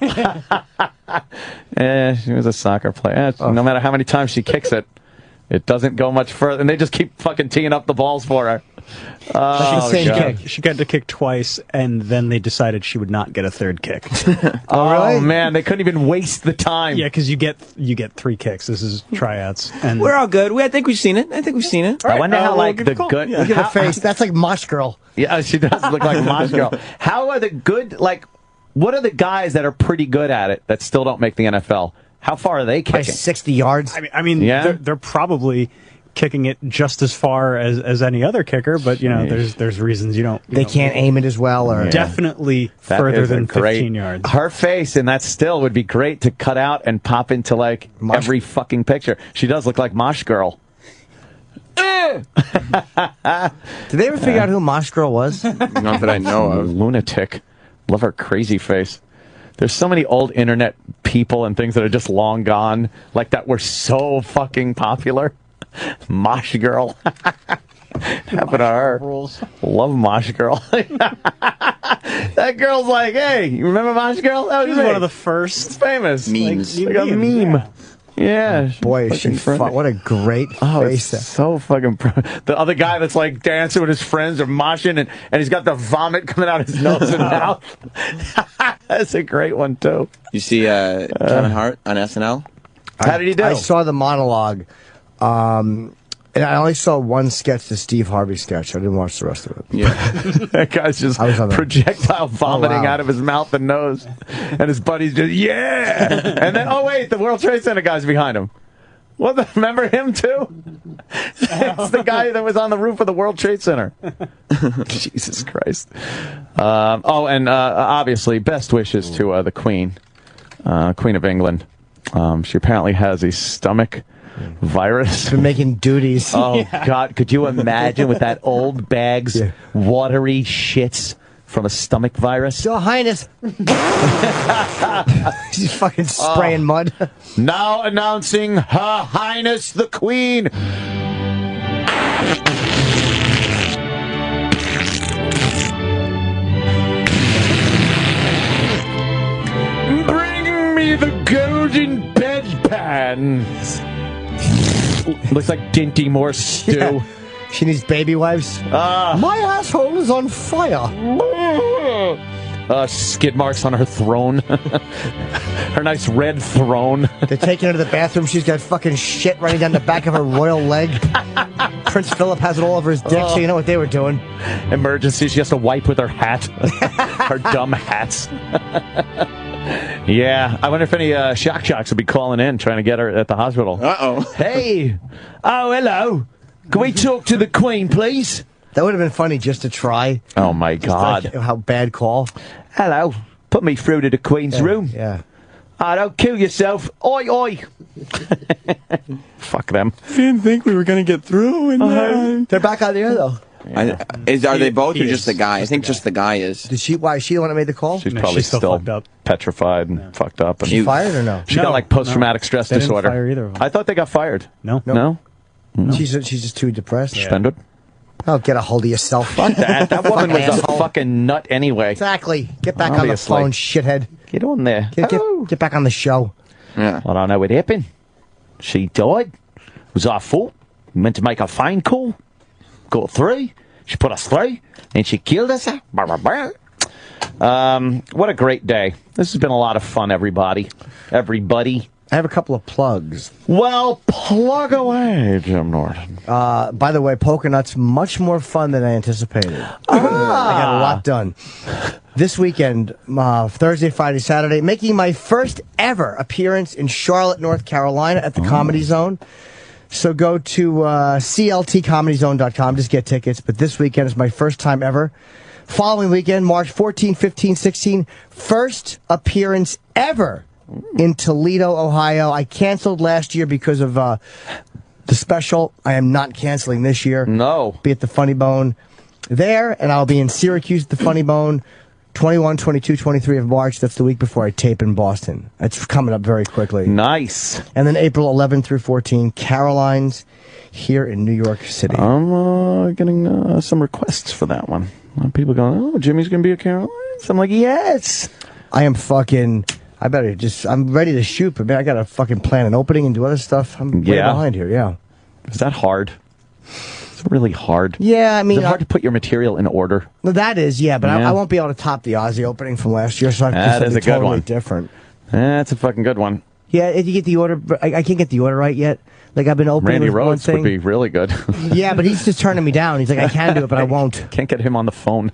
was a soccer player. No matter how many times she kicks it, it doesn't go much further. And they just keep fucking teeing up the balls for her. She got to kick twice, and then they decided she would not get a third kick. Oh, man, they couldn't even waste the time. Yeah, because you get 3 kicks. This is tryouts, and we're all good. I think we've seen it. I wonder how Look at her face. That's like Mosh Girl. Yeah, she does look like Mosh Girl. How are the good? Like, what are the guys that are pretty good at it that still don't make the NFL? How far are they kicking? By 60 yards. I mean, yeah? they're probably kicking it just as far as any other kicker, but you know, there's reasons they can't aim it as well, or definitely further than 15 yards. Her face in that still would be great to cut out and pop into like every fucking picture. She does look like Mosh Girl. Did they ever figure out who Mosh Girl was? Not that I know of. Lunatic. Love her crazy face. There's so many old internet people and things that are just long gone, like that were so fucking popular. Mosh Girl. Happened to her. Love Mosh Girl. That girl's like, hey, you remember Mosh Girl? That was one of the first famous memes. Like a meme. Yeah. Boy, is she what a great face. It's so fucking the other guy that's like dancing with his friends or moshing and he's got the vomit coming out his nose and mouth. That's a great one too. You see Kevin Hart on SNL? How did he do? I saw the monologue. And I only saw one sketch, the Steve Harvey sketch. I didn't watch the rest of it. Yeah. That guy's just projectile vomiting out of his mouth and nose. And his buddy's just, yeah! And then, oh wait, the World Trade Center guy's behind him. Remember him too? It's the guy that was on the roof of the World Trade Center. Jesus Christ. Obviously, best wishes to the Queen. Queen of England. She apparently has a stomach virus. Been making duties. Oh, God. Could you imagine with that old bag's watery shits from a stomach virus? Your Highness. She's fucking spraying mud. Now announcing Her Highness the Queen. Bring me the golden bedpan. Looks like Dinty Moore stew. Yeah. She needs baby wipes. My asshole is on fire. Skid marks on her throne. Her nice red throne. They're taking her to the bathroom. She's got fucking shit running down the back of her royal leg. Prince Philip has it all over his dick, so you know what they were doing. Emergency. She has to wipe with her hat. Her dumb hats. Yeah, I wonder if any shock jocks will be calling in trying to get her at the hospital. Uh-oh. Hey. Oh, hello. Can we talk to the Queen, please? That would have been funny just to try. Oh, my God. Like, how bad call. Hello. Put me through to the Queen's room. Yeah. Oh, don't kill yourself. Oi, oi. Fuck them. Didn't think we were going to get through. They're back out there, though. Are they both or just the guy? I think just the guy is. Why is she the one that made the call? She's probably she's still fucked up. Petrified and fucked up. And she fired or no? She got like post-traumatic stress they disorder. Didn't fire either of them. I thought they got fired. No. She's just too depressed. Suspended. Oh, get a hold of yourself. Fuck that. That woman was a fucking nut anyway. Exactly. Get back on the phone, shithead. Get on there. Get back on the show. Yeah. I don't know what happened. She died. It was our fault. We meant to make a phone call. Got through. She put us through. And she killed us. What a great day. This has been a lot of fun, everybody. I have a couple of plugs. Well, plug away, Jim Norton. By the way, Poker Nuts, much more fun than I anticipated. I got a lot done. This weekend, Thursday, Friday, Saturday, making my first ever appearance in Charlotte, North Carolina at the Comedy Zone. So go to cltcomedyzone.com, just get tickets. But this weekend is my first time ever. Following weekend, March 14, 15, 16, first appearance ever in Toledo, Ohio. I canceled last year because of the special. I am not canceling this year. No. Be at the Funny Bone there, and I'll be in Syracuse at the Funny Bone 21, 22, 23 of March. That's the week before I tape in Boston. It's coming up very quickly. Nice. And then April 11 through 14, Caroline's here in New York City. I'm getting some requests for that one. A lot of people going, oh, Jimmy's going to be at Caroline's? I'm like, yes. I am fucking... I'm ready to shoot, but man, I got to fucking plan an opening and do other stuff. I'm way behind here, yeah. Is that hard? It's really hard. Yeah, I mean... Is it hard to put your material in order? No, that is, yeah, but I won't be able to top the Ozzy opening from last year, so I have to a be good totally one. different. That's a fucking good one. Yeah, if you get the order... I can't get the order right yet. Like, I've been opening Randy with Rhoads one thing. would be really good. Yeah, but he's just turning me down. He's like, I can do it, but I won't. Can't get him on the phone.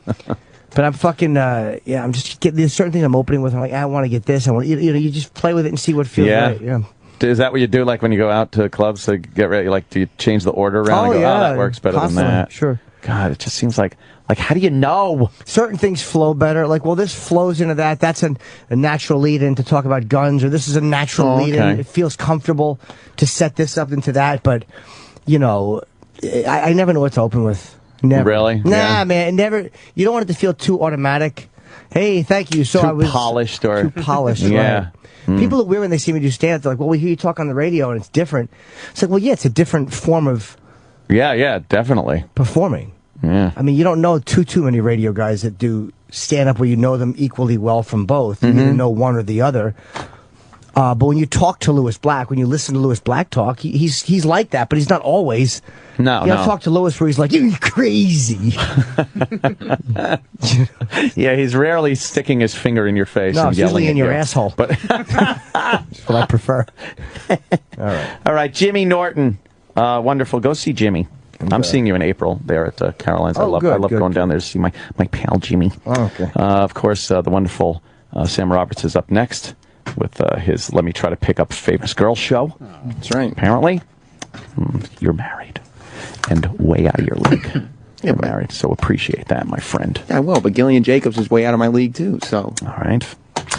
But I'm fucking, I'm just getting, there's certain things I'm opening with. I'm like, I want to get this. I want, you just play with it and see what feels right. Yeah. Is that what you do, like, when you go out to clubs to get ready? Like, do you change the order around and go, that works better constantly. than that? Sure. God, it just seems like, how do you know? Certain things flow better. Like, well, this flows into that. That's a natural lead-in to talk about guns, or this is a natural lead-in. It feels comfortable to set this up into that, but, you know, I never know what to open with. Never. Really? Nah, man, never. You don't want it to feel too automatic. Hey, thank you. So too I was polished, or too polished. Yeah. Right. People are weird when they see me do stand-up. They're like, well, we hear you talk on the radio and it's different. It's like, well, yeah, it's a different form of definitely performing. Yeah. I mean, you don't know too many radio guys that do stand-up where you know them equally well from both. You either know one or the other. But when you talk to Lewis Black, when you listen to Lewis Black talk, he's like that, but he's not always. No, you know, talk to Lewis where he's like, you're crazy. Yeah, he's rarely sticking his finger in your face and it's yelling usually in at your you. asshole. But that's what I prefer. All right, Jimmy Norton. Wonderful. Go see Jimmy. I'm seeing you in April there at Caroline's. I love going down there to see my pal Jimmy. Oh, okay. Of course, the wonderful Sam Roberts is up next with his Let Me Try to Pick Up Famous Girl show. That's right. Apparently, you're married and way out of your league. You're married, so appreciate that, my friend. I will, but Gillian Jacobs is way out of my league, too, so... All right.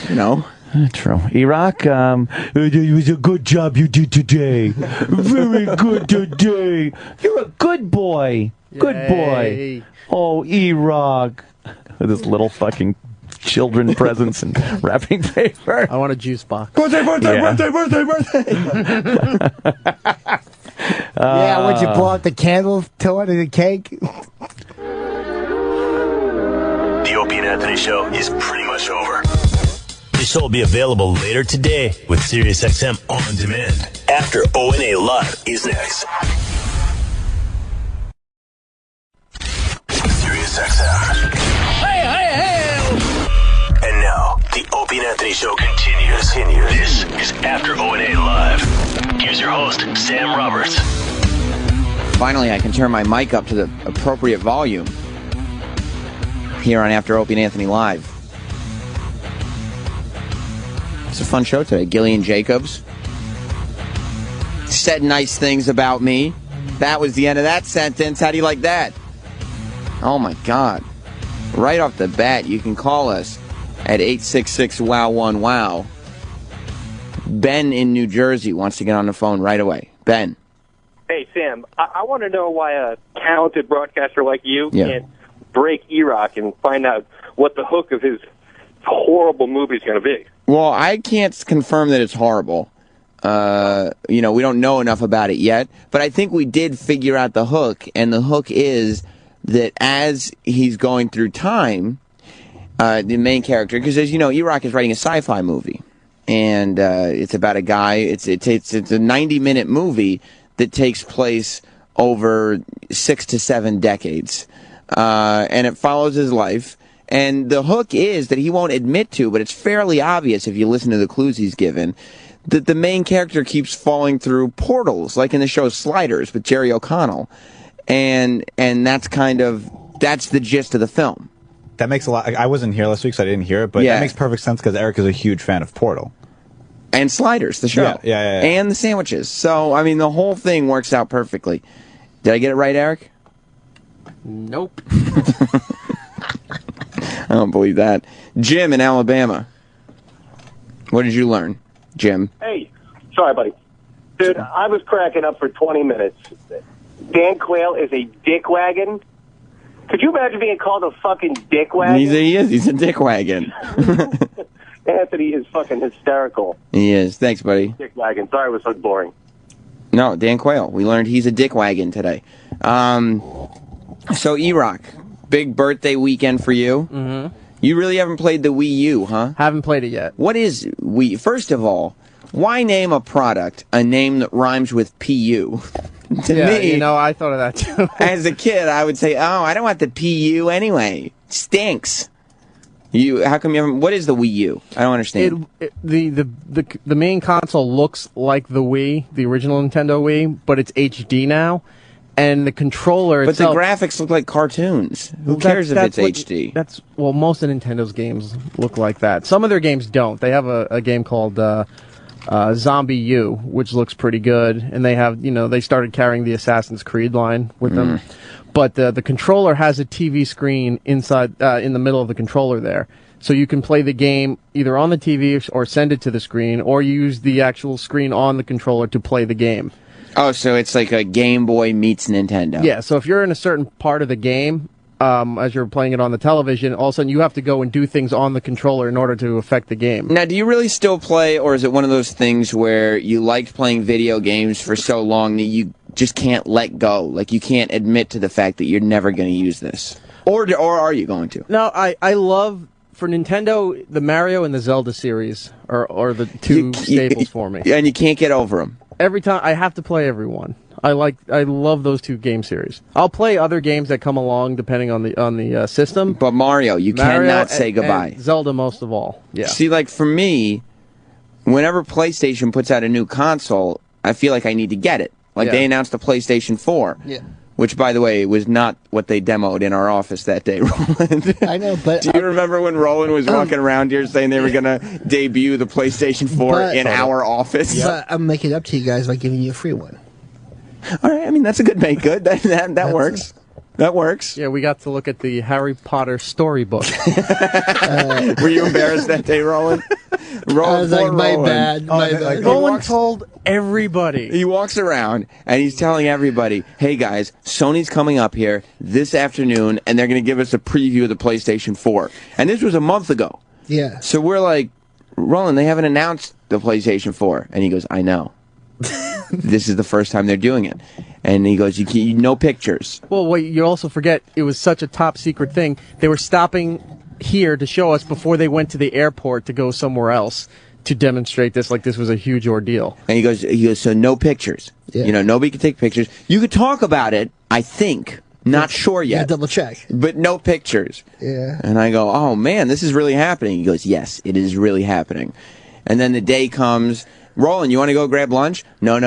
You know... True. Iraq, it was a good job you did today. Very good today. You're a good boy. Good boy. Oh, Iraq. With his little fucking children presents and wrapping paper. I want a juice box. Birthday. Yeah, would you blow out the candle to it and the cake? The Opie and Anthony Show is pretty much over. The show will be available later today with SiriusXM On Demand. After O&A Live is next. SiriusXM. Hey! And now, the Opie and Anthony Show continues. This is After O&A Live. Here's your host, Sam Roberts. Finally, I can turn my mic up to the appropriate volume here on After Opie and Anthony Live. It's a fun show today. Gillian Jacobs said nice things about me. That was the end of that sentence. How do you like that? Oh, my God. Right off the bat, you can call us at 866-WOW1-WOW. Ben in New Jersey wants to get on the phone right away. Ben. Hey, Sam. I want to know why a talented broadcaster like you can't break E-Rock and find out what the hook of his horrible movie is going to be. Well, I can't confirm that it's horrible. We don't know enough about it yet. But I think we did figure out the hook, and the hook is that as he's going through time, the main character, because as you know, E-Rock is writing a sci-fi movie, and it's about a guy. It's a 90-minute movie that takes place over 6 to 7 decades, and it follows his life. And the hook is that he won't admit to, but it's fairly obvious if you listen to the clues he's given, that the main character keeps falling through portals, like in the show Sliders with Jerry O'Connell. And that's the gist of the film. That makes a lot. I wasn't here last week, so I didn't hear it, but that makes perfect sense because Eric is a huge fan of Portal. And Sliders, the show. Yeah. And the sandwiches. So, I mean, the whole thing works out perfectly. Did I get it right, Eric? Nope. I don't believe that. Jim in Alabama. What did you learn? Jim. Hey, sorry, buddy. Dude, I was cracking up for 20 minutes. Dan Quayle is a dickwagon. Could you imagine being called a fucking dickwagon? He is. He's a dickwagon. Anthony is fucking hysterical. He is. Thanks, buddy. Dickwagon. Sorry it was so boring. No, Dan Quayle. We learned he's a dickwagon today. So, E-Rock, big birthday weekend for you. Mm-hmm. You really haven't played the Wii U, huh? Haven't played it yet. What is Wii? First of all, why name a product a name that rhymes with PU? To me, I thought of that too. As a kid, I would say, "Oh, I don't want the PU anyway. Stinks." How come you haven't? What is the Wii U? I don't understand. The main console looks like the Wii, the original Nintendo Wii, but it's HD now, and the controller itself. But the graphics look like cartoons. Who cares if it's HD? Most of Nintendo's games look like that. Some of their games don't. They have a game called Zombie U, which looks pretty good, and they have they started carrying the Assassin's Creed line with them. But the controller has a TV screen inside in the middle of the controller there, so you can play the game either on the TV or send it to the screen, or use the actual screen on the controller to play the game. Oh, so it's like a Game Boy meets Nintendo. Yeah, so if you're in a certain part of the game, as you're playing it on the television, all of a sudden you have to go and do things on the controller in order to affect the game. Now, do you really still play, or is it one of those things where you liked playing video games for so long that you just can't let go? Like, you can't admit to the fact that you're never going to use this? Or are you going to? No, I love, for Nintendo, the Mario and the Zelda series are the two staples for me. And you can't get over them. Every time, I have to play every one. I love those two game series. I'll play other games that come along depending on the system. But Mario, cannot say goodbye. And Zelda most of all. Yeah. See, like for me, whenever PlayStation puts out a new console, I feel like I need to get it. Like they announced the PlayStation 4. Yeah. Which, by the way, was not what they demoed in our office that day, Roland. I know, but... Do you remember when Roland was walking around here saying they were going to debut the PlayStation 4 in our office? But I'm making it up to you guys by giving you a free one. All right, I mean, that's a good make good. That works. That works. Yeah, we got to look at the Harry Potter storybook. Were you embarrassed that day, Roland? I was like, my bad. Roland told everybody. He walks around and he's telling everybody, hey guys, Sony's coming up here this afternoon and they're going to give us a preview of the PlayStation 4. And this was a month ago. Yeah. So we're like, Roland, they haven't announced the PlayStation 4. And he goes, I know. This is the first time they're doing it. And he goes, no pictures. Well, wait, you also forget, it was such a top secret thing. They were stopping here to show us before they went to the airport to go somewhere else to demonstrate this, like this was a huge ordeal. And he goes, so no pictures. Yeah. Nobody can take pictures. You could talk about it, I think. Not sure yet. Yeah, double check. But no pictures. Yeah. And I go, oh man, this is really happening. He goes, yes, it is really happening. And then the day comes, Roland, you want to go grab lunch? No.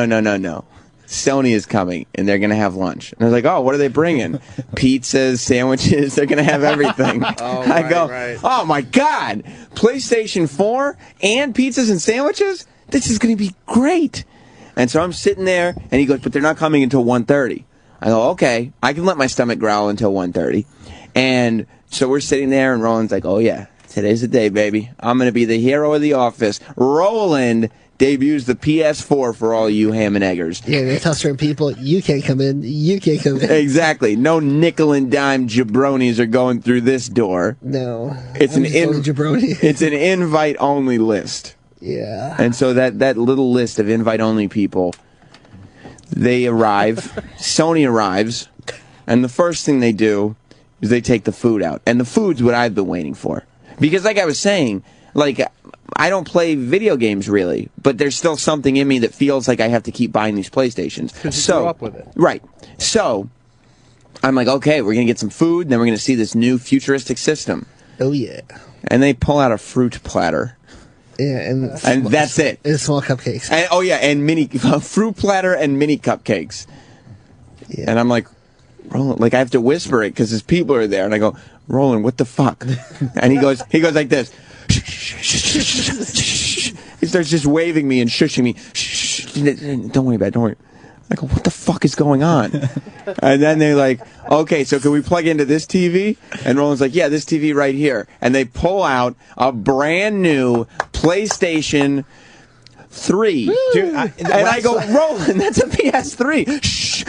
Sony is coming, and they're going to have lunch. And I was like, oh, what are they bringing? Pizzas, sandwiches, they're going to have everything. Oh, my God, PlayStation 4 and pizzas and sandwiches? This is going to be great. And so I'm sitting there, and he goes, but they're not coming until 1:30. I go, okay, I can let my stomach growl until 1:30. And so we're sitting there, and Roland's like, oh, yeah, today's the day, baby. I'm going to be the hero of the office. Roland debuts the PS4 for all you ham and eggers. Yeah, they tell certain people, you can't come in, you can't come in. Exactly. No nickel and dime jabronis are going through this door. No. It's an jabroni. It's an invite-only list. Yeah. And so that little list of invite-only people, they arrive, Sony arrives, and the first thing they do is they take the food out. And the food's what I've been waiting for. Because like I was saying, like, I don't play video games really, but there's still something in me that feels like I have to keep buying these PlayStations. Because you grew up with it. Right. So, I'm like, okay, we're going to get some food, and then we're going to see this new futuristic system. Oh, yeah. And they pull out a fruit platter. Yeah, and that's it. And small cupcakes. And, oh, yeah, and fruit platter and mini cupcakes. Yeah. And I'm like, Roland, like I have to whisper it because his people are there, and I go, Roland, what the fuck? And he goes like this. He starts just waving me and shushing me. Don't worry about it, don't worry. I go, what the fuck is going on? And then they're like, okay, so can we plug into this TV? And Roland's like, yeah, this TV right here. And they pull out a brand new PlayStation PS3. Dude, and I go, Roland, that's a PS3. Shh.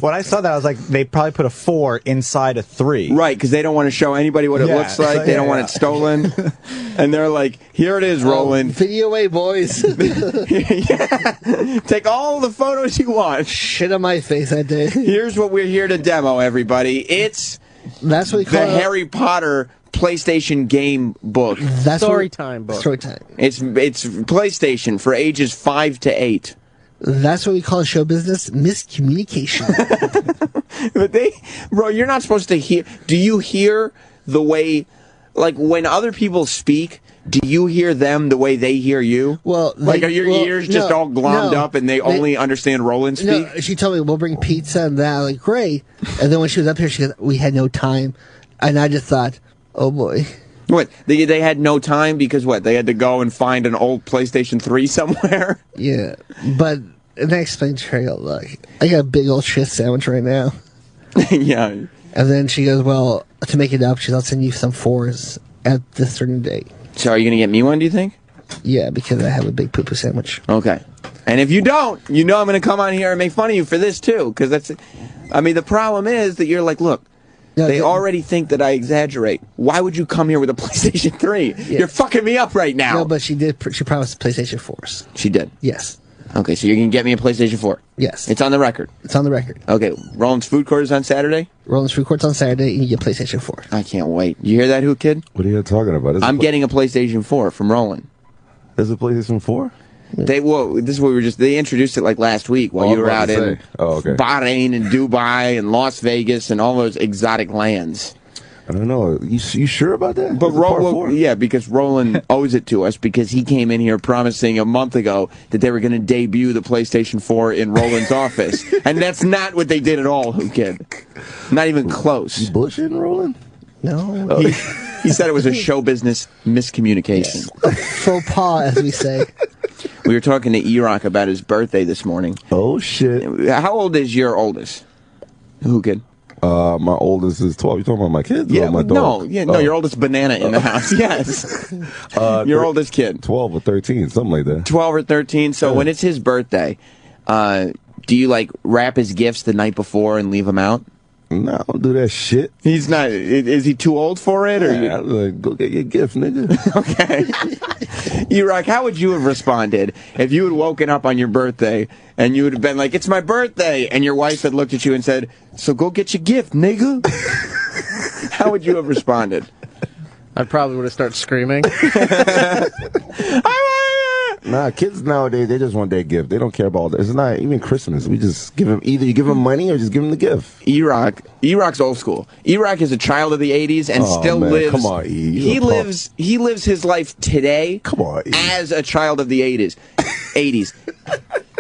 When I saw that, I was like, they probably put a 4 inside a 3. Right, because they don't want to show anybody what it looks like. So, they don't want it stolen. And they're like, here it is, Roland. Video away, boys. Take all the photos you want. Shit on my face that day. Here's what we're here to demo, everybody. It's That's what we call the Harry Potter PlayStation game book. That's Story time book. Story time. It's PlayStation for ages 5 to 8. That's what we call in show business miscommunication. But bro, you're not supposed to hear. Do you hear the way, like when other people speak? Do you hear them the way they hear you? Well, are your ears just all glommed up and they only understand Roland speak? No, she told me we'll bring pizza and that. I'm like, great. And then when she was up here, she goes, we had no time, and I just thought, oh boy. What, they had no time because what? They had to go and find an old PlayStation 3 somewhere? Yeah, but and I explained to her, look, I got a big old shit sandwich right now. Yeah. And then she goes, well, to make it up, I'll send you some 4s at this certain date. So are you going to get me one, do you think? Yeah, because I have a big poo-poo sandwich. Okay. And if you don't, you know I'm going to come on here and make fun of you for this, too. Because the problem is that you're like, look, they already think that I exaggerate. Why would you come here with a PlayStation 3? Yeah. You're fucking me up right now. No, but she promised PlayStation 4s. She did? Yes. Okay, so you're going to get me a PlayStation 4? Yes. It's on the record? It's on the record. Okay, Roland's Food Court is on Saturday? Roland's Food Court's on Saturday, and you get PlayStation 4. I can't wait. You hear that, Who Kid? What are you talking about? I'm getting a PlayStation 4 from Roland. There's a PlayStation 4? This is what they introduced it like last week while you were out in Bahrain and Dubai and Las Vegas and all those exotic lands. I don't know. You sure about that? But Roland, because Roland owes it to us because he came in here promising a month ago that they were going to debut the PlayStation 4 in Roland's office. And that's not what they did at all, Who Kid. Not even close. You bullshitting, Roland? No. He said it was a show business miscommunication. Yes. Faux pas, as we say. We were talking to E-Rock about his birthday this morning. Oh, shit. How old is your oldest? Who Kid? My oldest is 12. You talking about my kids? Yeah, or my dog? No, your oldest banana in the house. Yes. Your oldest kid. 12 or 13, something like that. 12 or 13. So when it's his birthday, do you wrap his gifts the night before and leave them out? No, I don't do that shit. He's not. Is he too old for it? Yeah, go get your gift, nigga. Okay. E-Rock, how would you have responded if you had woken up on your birthday and you would have been like, it's my birthday, and your wife had looked at you and said, so go get your gift, nigga? How would you have responded? I probably would have started screaming. Nah, kids nowadays, they just want their gift. They don't care about all that. It's not even Christmas. We just give them, either you give them money or just give them the gift. E-Rock's old school. E-Rock is a child of the 80s and still lives. Come on, E. He lives his life today. Come on, E. As a child of the 80s.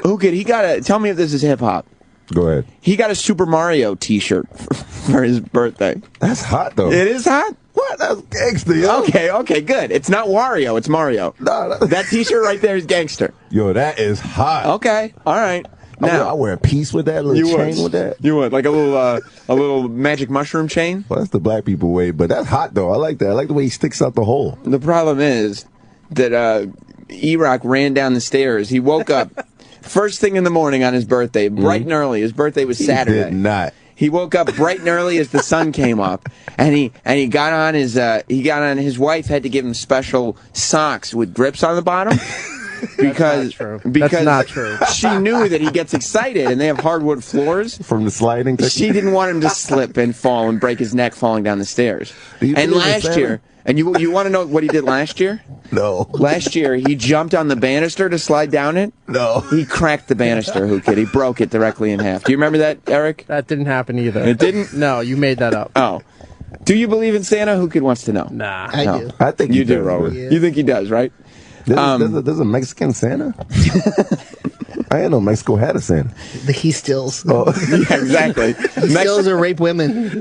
Who could tell me if this is hip hop? Go ahead. He got a Super Mario t-shirt for his birthday. That's hot, though. It is hot? What? That's gangster, yo. Okay, good. It's not Wario, it's Mario. No. That t-shirt right there is gangster. Yo, that is hot. Okay, all right. Now I wear a piece with that, little chain with that. You would, like a little magic mushroom chain? Well, that's the black people way, but that's hot, though. I like that. I like the way he sticks out the hole. The problem is that E-Rock ran down the stairs. He woke up first thing in the morning on his birthday, bright and early. His birthday was Saturday. He did not. He woke up bright and early as the sun came up, and he got on his wife had to give him special socks with grips on the bottom because That's not true. She knew that he gets excited and they have hardwood floors from the sliding. She didn't want him to slip and fall and break his neck falling down the stairs. And last year, and you want to know what he did last year? No. Last year, he jumped on the banister to slide down it. No. He cracked the banister, Who Kid. He broke it directly in half. Do you remember that, Eric? That didn't happen either. It didn't? No, you made that up. Oh. Do you believe in Santa? Who Kid wants to know? Nah. I do. I think you do, Robert. Yeah. You think he does, right? There's a Mexican Santa? I didn't know Mexico had a Santa. The he stills. Oh. Yeah, exactly. He stills or rape women.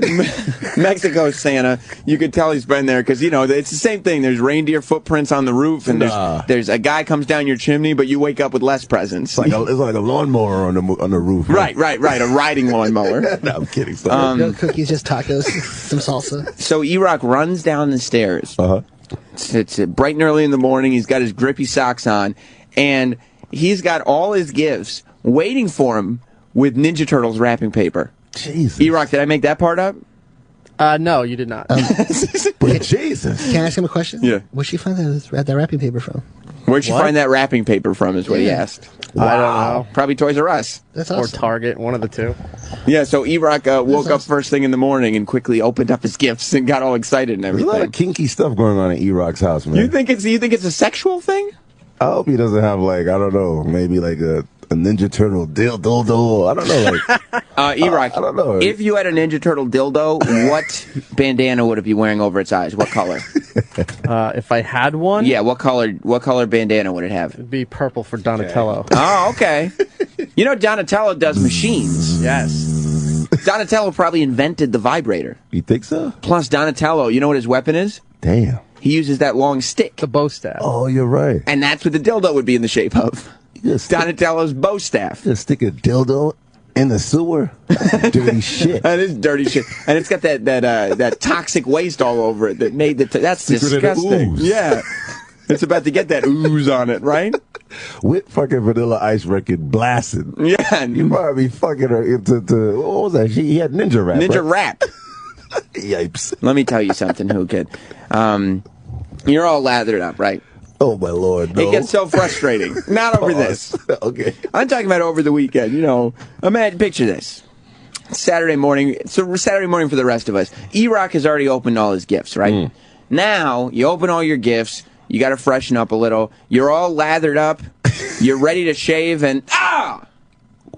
Mexico's Santa, you could tell he's been there because, it's the same thing. There's reindeer footprints on the roof, and there's a guy comes down your chimney, but you wake up with less presents. It's like a lawnmower on the roof. Right. A riding lawnmower. No, I'm kidding. No cookies, just tacos, some salsa. So E-Rock runs down the stairs It's bright and early in the morning. He's got his grippy socks on, and he's got all his gifts waiting for him with Ninja Turtles wrapping paper. Jesus. E-Rock, did I make that part up? No, you did not. But Jesus. Can I ask him a question? Yeah. Where'd she find that wrapping paper from? Where'd you find that wrapping paper from is what he asked. Wow. I don't know. Probably Toys R Us. That's Or awesome. Target, one of the two. Yeah, so E-Rock woke up first thing in the morning and quickly opened up his gifts and got all excited and There's everything. a lot of kinky stuff going on in E-Rock's house, man. You think it's a sexual thing? I hope he doesn't have, like, I don't know, maybe like a Ninja Turtle dildo. I don't know. Like, E-Rock, I don't know. if you had a Ninja Turtle dildo, what bandana would it be wearing over its eyes? What color? If I had one? Yeah, what color bandana would it have? It'd be purple for Donatello. Oh, okay. You know Donatello does machines. Yes. Donatello probably invented the vibrator. You think so? Plus, Donatello, you know what his weapon is? Damn. He uses that long stick. The bow staff. Oh, you're right. And that's what the dildo would be in the shape of. Donatello's bow staff. Just stick a dildo in the sewer? That's dirty shit. That is dirty shit. And it's got that toxic waste all over it that made that's Secret disgusting. ooze. Yeah. It's about to get that ooze on it, right? With fucking Vanilla Ice record blasting. Yeah. You probably fucking her into what was that? He had Ninja Rap. Ninja right? Rap. Yipes. Let me tell you something, Who Kid. You're all lathered up, right? Oh, my Lord, no. It gets so frustrating. Not over this. Okay. I'm talking about over the weekend. You know, imagine, picture this. Saturday morning. It's a Saturday morning for the rest of us. E-Rock has already opened all his gifts, right? Now, you open all your gifts. You got to freshen up a little. You're all lathered up. You're ready to shave, and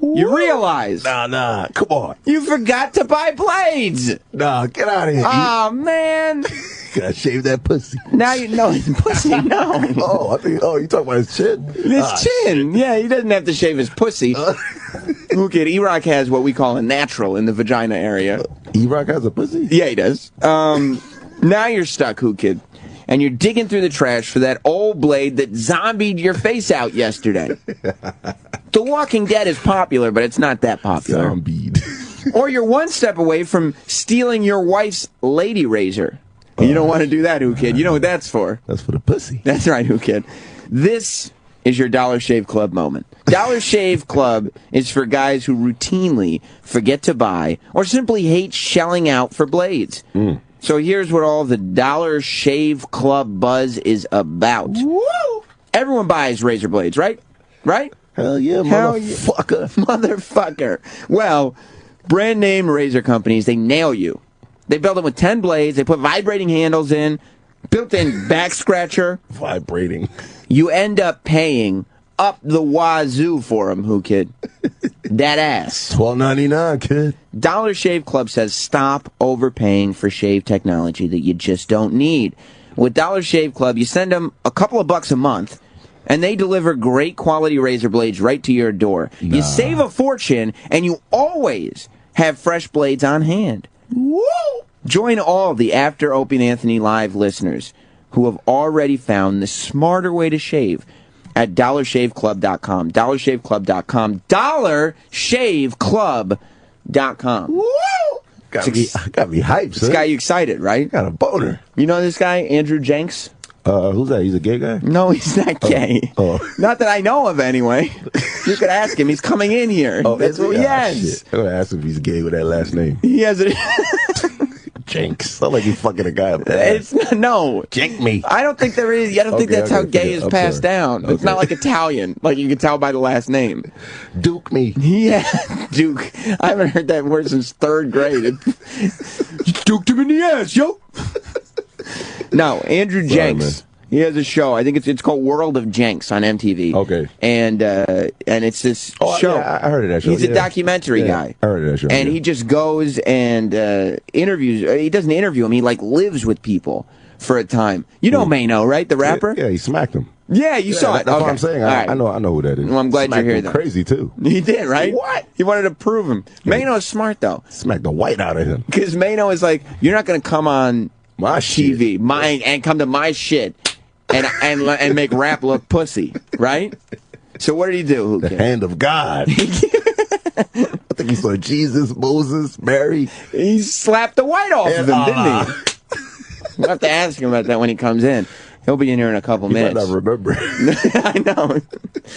you realize. Nah. Come on. You forgot to buy blades. Nah, get out of here. Oh, man. Gotta shave that pussy. Now you know his pussy. No. You talking about his chin? His chin. Yeah, he doesn't have to shave his pussy. Who Kid? E-Rock has what we call a natural in the vagina area. E-Rock has a pussy? Yeah, he does. Now you're stuck, Who Kid? And you're digging through the trash for that old blade that zombied your face out yesterday. The Walking Dead is popular, but it's not that popular. Zombied. Or you're one step away from stealing your wife's lady razor. You don't want to do that, Who Kid. You know what that's for. That's for the pussy. That's right, Who Kid. This is your Dollar Shave Club moment. Dollar Shave Club is for guys who routinely forget to buy or simply hate shelling out for blades. So here's what all the Dollar Shave Club buzz is about. Woo! Everyone buys razor blades, right? Right? Hell yeah, motherfucker. Motherfucker. Well, brand name razor companies, they nail you. They build them with 10 blades. They put vibrating handles in, built-in back scratcher. Vibrating. You end up paying up the wazoo for them, Who Kid? That ass. $12.99, kid. Dollar Shave Club says stop overpaying for shave technology that you just don't need. With Dollar Shave Club, you send them a couple of bucks a month, and they deliver great quality razor blades right to your door. You save a fortune, and you always have fresh blades on hand. Woo! Join all the After Opie and Anthony Live listeners who have already found the smarter way to shave at DollarShaveClub.com. DollarShaveClub.com. DollarShaveClub.com. Woo! Got me hyped, This guy, you excited, right? Got a boner. You know this guy, Andrew Jenks? Who's that? He's a gay guy? No, he's not gay. Not that I know of, anyway. You could ask him. He's coming in here. That's what, yes. I'm going to ask him if he's gay with that last name. He has it. Jenks. Sound like he's fucking a guy up there. It's no. Jenk me. I don't think there is. I don't think that's how gay is passed down. It's not like Italian, like you can tell by the last name. Duke me. Yeah, Duke. I haven't heard that word since 3rd grade. You duked him in the ass, yo. No, Andrew Jenks. He has a show. I think it's called World of Jenks on MTV. Okay. And it's this show. Yeah, I heard of that show. He's a documentary guy. I heard of that show. And he just goes and interviews. He doesn't interview him. He like lives with people for a time. You know Mano, right? The rapper? Yeah, he smacked him. Yeah, you saw it. That's what I'm saying. I know who that is. Well, I'm glad you're here, though. Crazy, too. He did, right? What? He wanted to prove him. Mano's smart, though. Smacked the white out of him. Because Mano is like, you're not going to come on my TV and come to my shit and make rap look pussy, right? So what did he do? The hand of God. I think he saw Jesus, Moses, Mary. He slapped the white off of him, didn't he? We'll have to ask him about that when he comes in. He'll be in here in a couple minutes. Might not remember. I know.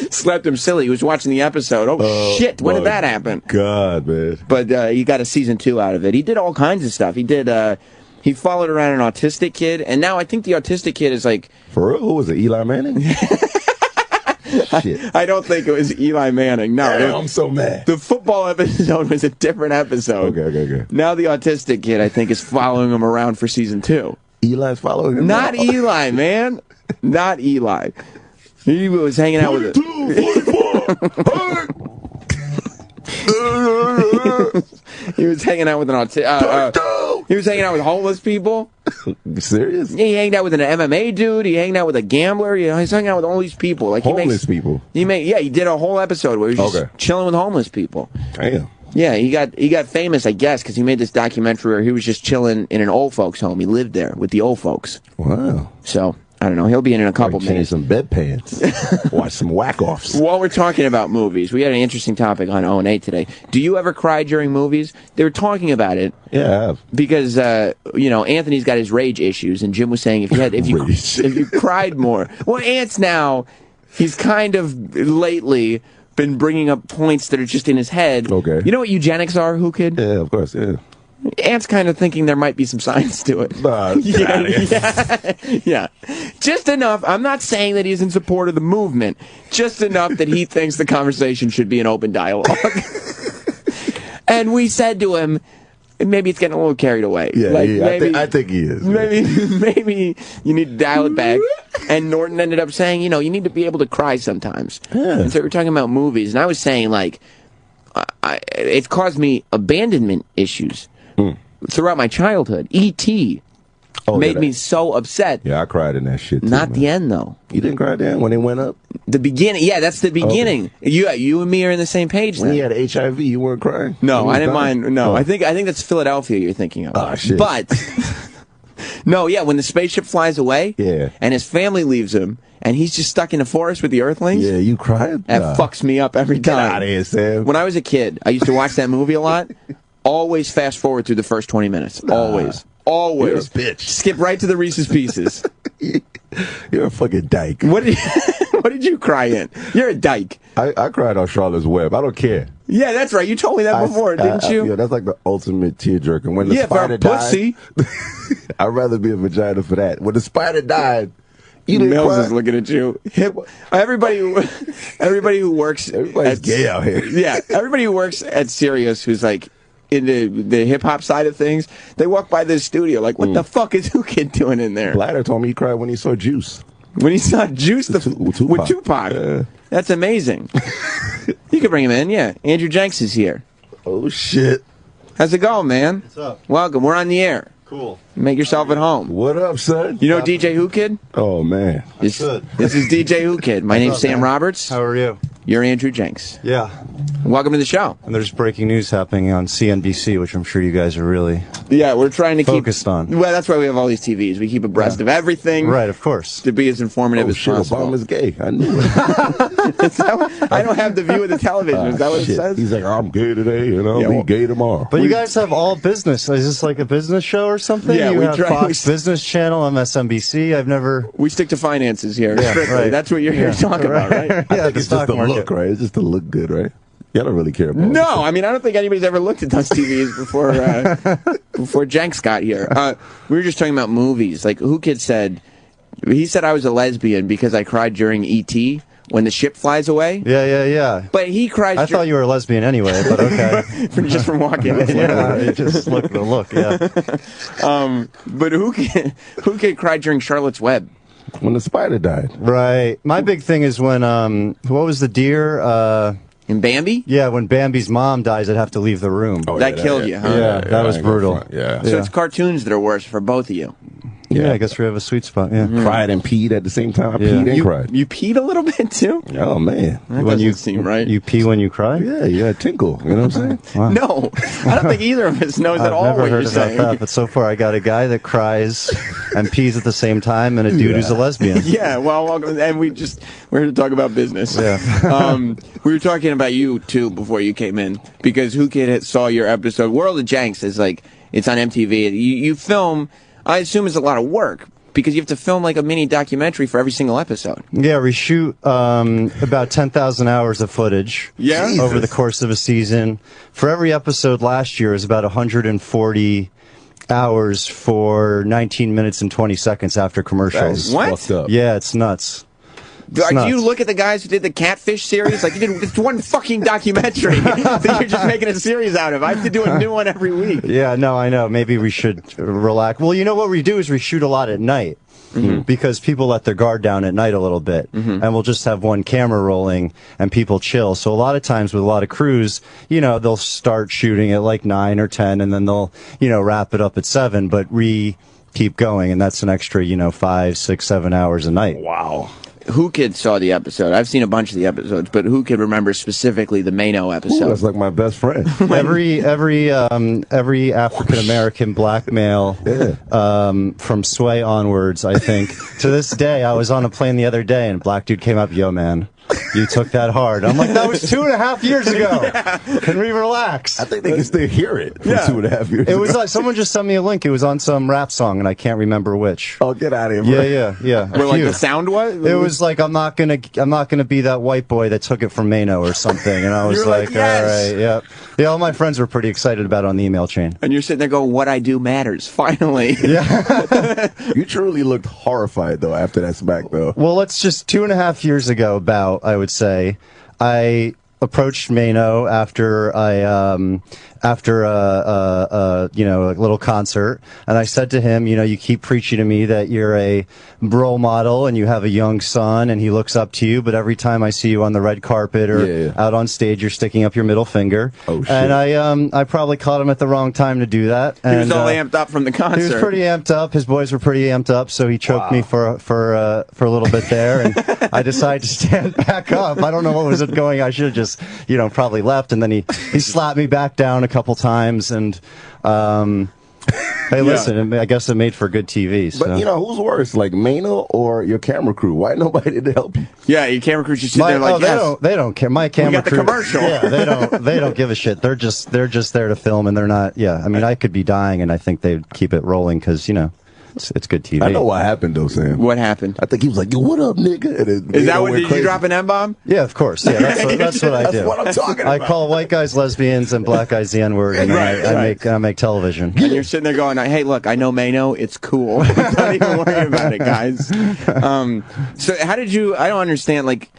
Slept him silly. He was watching the episode. Oh, shit. When did that happen? God, man. But he got a season 2 out of it. He did all kinds of stuff. He did... he followed around an autistic kid, and now I think the autistic kid is like... For real? Who was it, Eli Manning? Shit. I don't think it was Eli Manning. No, I'm so mad. The football episode was a different episode. Okay. Now the autistic kid, I think, is following him around for season 2. Eli's following him? Not Eli, man. Not Eli. He was hanging out with it. He was hanging out with an autistic. He was hanging out with homeless people. Serious? Yeah, he hanged out with an MMA dude. He hanged out with a gambler. He's hanging out with all these people. Like homeless people. He did a whole episode where he was just chilling with homeless people. Damn. Yeah, he got famous, I guess, because he made this documentary where he was just chilling in an old folks' home. He lived there with the old folks. Wow. So, I don't know. He'll be in a couple minutes. Change some bedpans. Watch some whack-offs. While we're talking about movies, we had an interesting topic on O&A today. Do you ever cry during movies? They were talking about it. Yeah, I have. Because, Anthony's got his rage issues, and Jim was saying if you cried more. Well, Ant's now, he's kind of lately been bringing up points that are just in his head. Okay. You know what eugenics are, Who Kid? Yeah, of course, yeah. Ant's kind of thinking there might be some science to it. Yeah. Just enough. I'm not saying that he's in support of the movement. Just enough that he thinks the conversation should be an open dialogue. And we said to him, maybe it's getting a little carried away. Yeah, I think he is. Maybe you need to dial it back. And Norton ended up saying, you need to be able to cry sometimes. Yeah. And so we were talking about movies, and I was saying, like, it's caused me abandonment issues throughout my childhood. E.T. made me so upset. Yeah, I cried in that shit too, Not the end, though. You didn't cry then when it went up? The beginning. Yeah, that's the beginning. Okay. You and me are in the same page when then. you had HIV, you weren't crying? No, I didn't mind. No, I think that's Philadelphia you're thinking of. Oh, shit. But, no, yeah, when the spaceship flies away and his family leaves him, and he's just stuck in the forest with the Earthlings. Yeah, you cried? That fucks me up every time. Get out of here, Sam. When I was a kid, I used to watch that movie a lot. Always fast forward through the first 20 minutes. Always. You're a bitch. Skip right to the Reese's Pieces. You're a fucking dyke. What did you cry in? You're a dyke. I cried on Charlotte's Web. I don't care. Yeah, that's right. You told me that before, didn't you? Yeah, that's like the ultimate tearjerker. And when the spider died, I'd rather be a vagina for that. When the spider died, you didn't Mills cry. is looking at you. Everybody who works. Everybody's gay out here. Yeah, everybody who works at Sirius who's like in the hip hop side of things, they walk by this studio like, what the fuck is Who Kid doing in there? Bladder told me he cried when he saw Juice. When he saw Juice with Tupac. Yeah. That's amazing. You could bring him in, yeah. Andrew Jenks is here. Oh, shit. How's it going, man? What's up? Welcome. We're on the air. Cool. Make yourself at home. What up, son? You know DJ Who Kid? Oh, man. This is DJ Who Kid. My name's Sam Roberts. How are you? You're Andrew Jenks. Yeah. Welcome to the show. And there's breaking news happening on CNBC, which I'm sure you guys are really we're trying to focused on. Well, that's why we have all these TVs. We keep abreast of everything. Right, of course. To be as informative as possible. Obama's gay. I knew it. I don't have the view of the television. Is that what it says? He's like, I'm gay today, and I'll be gay tomorrow. But you guys have all business. Is this like a business show or something? Yeah, you we have try. Fox Business Channel, MSNBC. I've never. We stick to finances here. Yeah, strictly. right. That's what you're here to talk about, right? I think it's just the look, right? It's just to look good, right? Y'all don't really care about it. No, I mean, I don't think anybody's ever looked at those TVs before Jenks got here. We were just talking about movies. Like, Who Kid said, he said I was a lesbian because I cried during E.T. when the ship flies away. Yeah. But he cried. I thought you were a lesbian anyway, but okay. Just from walking. Yeah, just look at the look, yeah. But Who Kid cried during Charlotte's Web. When the spider died. Right. My big thing is when, what was the deer? In Bambi? Yeah, when Bambi's mom dies, I'd have to leave the room. Oh, that killed you, huh? Yeah, that was brutal. Yeah. So it's cartoons that are worse for both of you. Yeah, I guess we have a sweet spot. Yeah, cried and peed at the same time. I peed and cried. You peed a little bit too? Oh man, that doesn't seem right. You pee when you cry? Yeah, you got tinkle. You know what I'm saying? Wow. No, I don't think either of us knows at all I've never what heard you're about saying. that, but so far I got a guy that cries and pees at the same time, and a dude who's a lesbian. Yeah, well, welcome, and we're here to talk about business. Yeah. We were talking about you too before you came in because Who Kid saw your episode. World of Jenks is like it's on MTV. You film. I assume it's a lot of work because you have to film like a mini documentary for every single episode. Yeah, we shoot about 10,000 hours of footage over the course of a season. For every episode last year is about 140 hours for 19 minutes and 20 seconds after commercials. What? Yeah, it's nuts. Do you look at the guys who did the Catfish series? Like, you did it's one fucking documentary that you're just making a series out of. I have to do a new one every week. Yeah, no, I know. Maybe we should relax. Well, you know what we do is we shoot a lot at night. Because people let their guard down at night a little bit, and we'll just have one camera rolling and people chill. So a lot of times with a lot of crews, you know, they'll start shooting at like 9 or 10 and then they'll, you know, wrap it up at 7, but keep going, and that's an extra, you know, 5, 6, 7 hours a night. Wow. Who Kid saw the episode? I've seen a bunch of the episodes, but who could remember specifically the Mano episode? Ooh, that's like my best friend. every African American black male from Sway onwards, I think. To this day, I was on a plane the other day, and a black dude came up, "Yo, man, you took that hard." I'm like, that was 2.5 years ago. Can we relax? I think they can still hear it from 2.5 years ago. It was like someone just sent me a link. It was on some rap song, and I can't remember which. Oh, get out of here, bro. Yeah. Where like the sound was? It was like, I'm not gonna be that white boy that took it from Mano or something. And I was like, yes. all right, yeah. All my friends were pretty excited about it on the email chain. And you're sitting there going, "What I do matters." Finally. Yeah. You truly looked horrified though after that smack though. Well, it's just 2.5 years ago, I would say, I approached Mano after a little concert, and I said to him, you know, you keep preaching to me that you're a role model and you have a young son and he looks up to you, but every time I see you on the red carpet or out on stage, you're sticking up your middle finger. Oh shit. And I probably caught him at the wrong time to do that. He was all amped up from the concert. He was pretty amped up. His boys were pretty amped up, so he choked me for a little bit there, and I decided to stand back up. I don't know what was going. I should have just, you know, probably left, and then he slapped me back down a couple times, and hey, listen, I guess it made for good TV. So. But you know, who's worse, like Mano or your camera crew? Why nobody to help you? Yeah, your camera crew just sit there like, they don't care. My camera crew, we got the commercial. Yeah, they don't give a shit. They're just there to film, and they're not. Yeah, I mean, I could be dying, and I think they'd keep it rolling because, you know, it's good TV. I know what happened though, Sam. What happened? I think he was like, "Yo, what up, nigga?" Is that what? Did you drop an M-bomb? Yeah, of course. Yeah, that's what I do. That's what I'm talking about. I call white guys lesbians and black guys the N-word, and I make television. And you're sitting there going, "Hey, look, I know Mano. It's cool. Don't even worry about it, guys." So how did you? I don't understand. Like,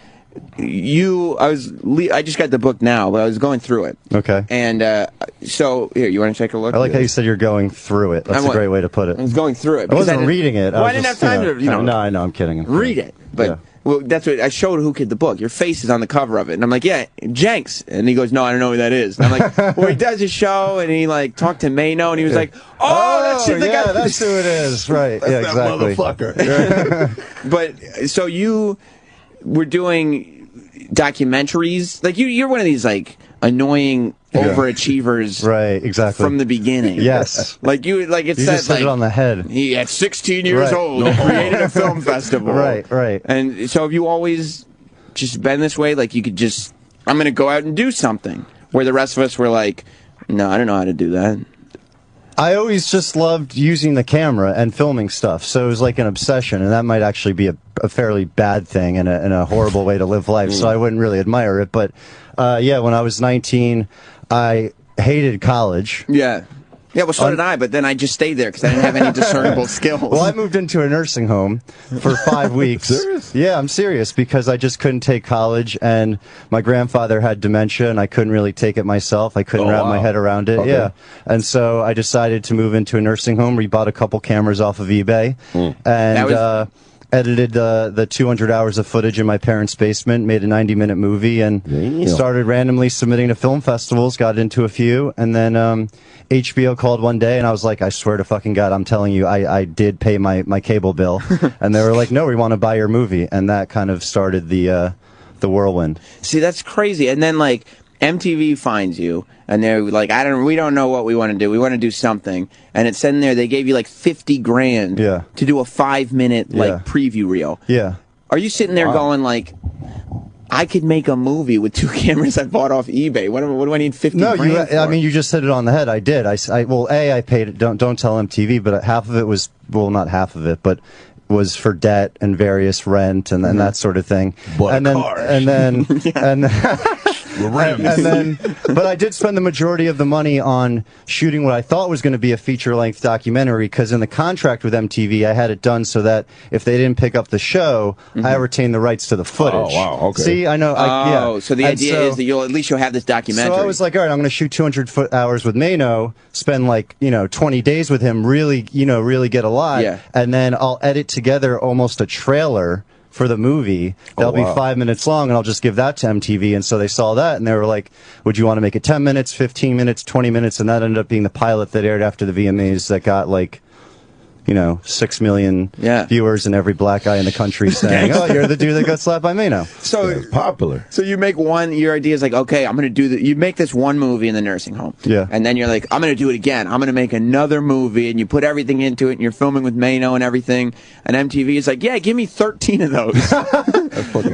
I just got the book now, but I was going through it. Okay. And so here, you want to take a look? I like how you said you're going through it. That's a great way to put it. I was going through it. I wasn't reading it. Well, I didn't have time to. No, I know. I'm kidding. Read it, but. Well, that's what I showed Who Kid the book. Your face is on the cover of it, and I'm like, "Yeah, Jenks," and he goes, "No, I don't know who that is." And I'm like, "Well, he does his show, and he like talked to Mano, and he was like, oh that's the guy." That's who it is, right? That's yeah, exactly. That motherfucker. But so you were doing documentaries, like you're one of these like annoying overachievers, right? Exactly. From the beginning, yes. Like you just hit it on the head. He at 16 years old created a film festival, right. And so have you always just been this way? Like you could just, I'm going to go out and do something, where the rest of us were like, no, I don't know how to do that. I always just loved using the camera and filming stuff, so it was like an obsession, and that might actually be a fairly bad thing and a horrible way to live life, so I wouldn't really admire it. But yeah, when I was 19, I hated college. Yeah, well, so did I, but then I just stayed there because I didn't have any discernible skills. Well, I moved into a nursing home for 5 weeks. Serious? Yeah, I'm serious, because I just couldn't take college, and my grandfather had dementia, and I couldn't really take it myself. I couldn't wrap my head around it. Okay. Yeah, and so I decided to move into a nursing home. We bought a couple cameras off of eBay, and edited the 200 hours of footage in my parents' basement, made a 90-minute movie, and started randomly submitting to film festivals, got into a few, and then HBO called one day, and I was like, I swear to fucking God, I'm telling you, I did pay my cable bill. And they were like, no, we want to buy your movie. And that kind of started the whirlwind. See, that's crazy. And then, like, MTV finds you, and they're like, we don't know what we want to do. We want to do something. And it's in there, they gave you like 50 grand to do a 5-minute like preview reel. Yeah. Are you sitting there going like, I could make a movie with 2 cameras I bought off eBay. What do I need 50 grand for? I mean, you just hit it on the head. I did. I paid it. Don't tell MTV, but half of it was, well, not half of it, but was for debt and various rent and that sort of thing. But I did spend the majority of the money on shooting what I thought was going to be a feature-length documentary, because in the contract with MTV, I had it done so that if they didn't pick up the show, I retained the rights to the footage. Oh, wow, okay. See, I know. So the idea is that at least you'll have this documentary. So I was like, all right, I'm going to shoot 200 hours with Mano, spend 20 days with him, really get a lot, and then I'll edit together almost a trailer for the movie. That'll be 5 minutes long, and I'll just give that to MTV. And so they saw that, and they were like, would you want to make it 10 minutes, 15 minutes, 20 minutes? And that ended up being the pilot that aired after the VMAs that got 6 million viewers, and every black guy in the country saying, "Oh, you're the dude that got slapped by Mano." So it's popular. So you make your idea is like, okay, I'm going to do you make this one movie in the nursing home. Yeah. And then you're like, I'm going to do it again. I'm going to make another movie, and you put everything into it, and you're filming with Mano and everything. And MTV is like, yeah, give me 13 of those.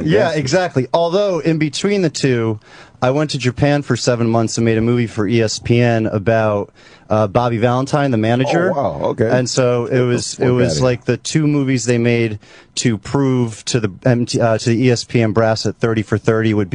Yeah, exactly. Although in between the two, I went to Japan for 7 months and made a movie for ESPN about Bobby Valentine, the manager. Oh, wow, okay. And so it was like the 2 movies they made to prove to the ESPN brass that 30 for 30 would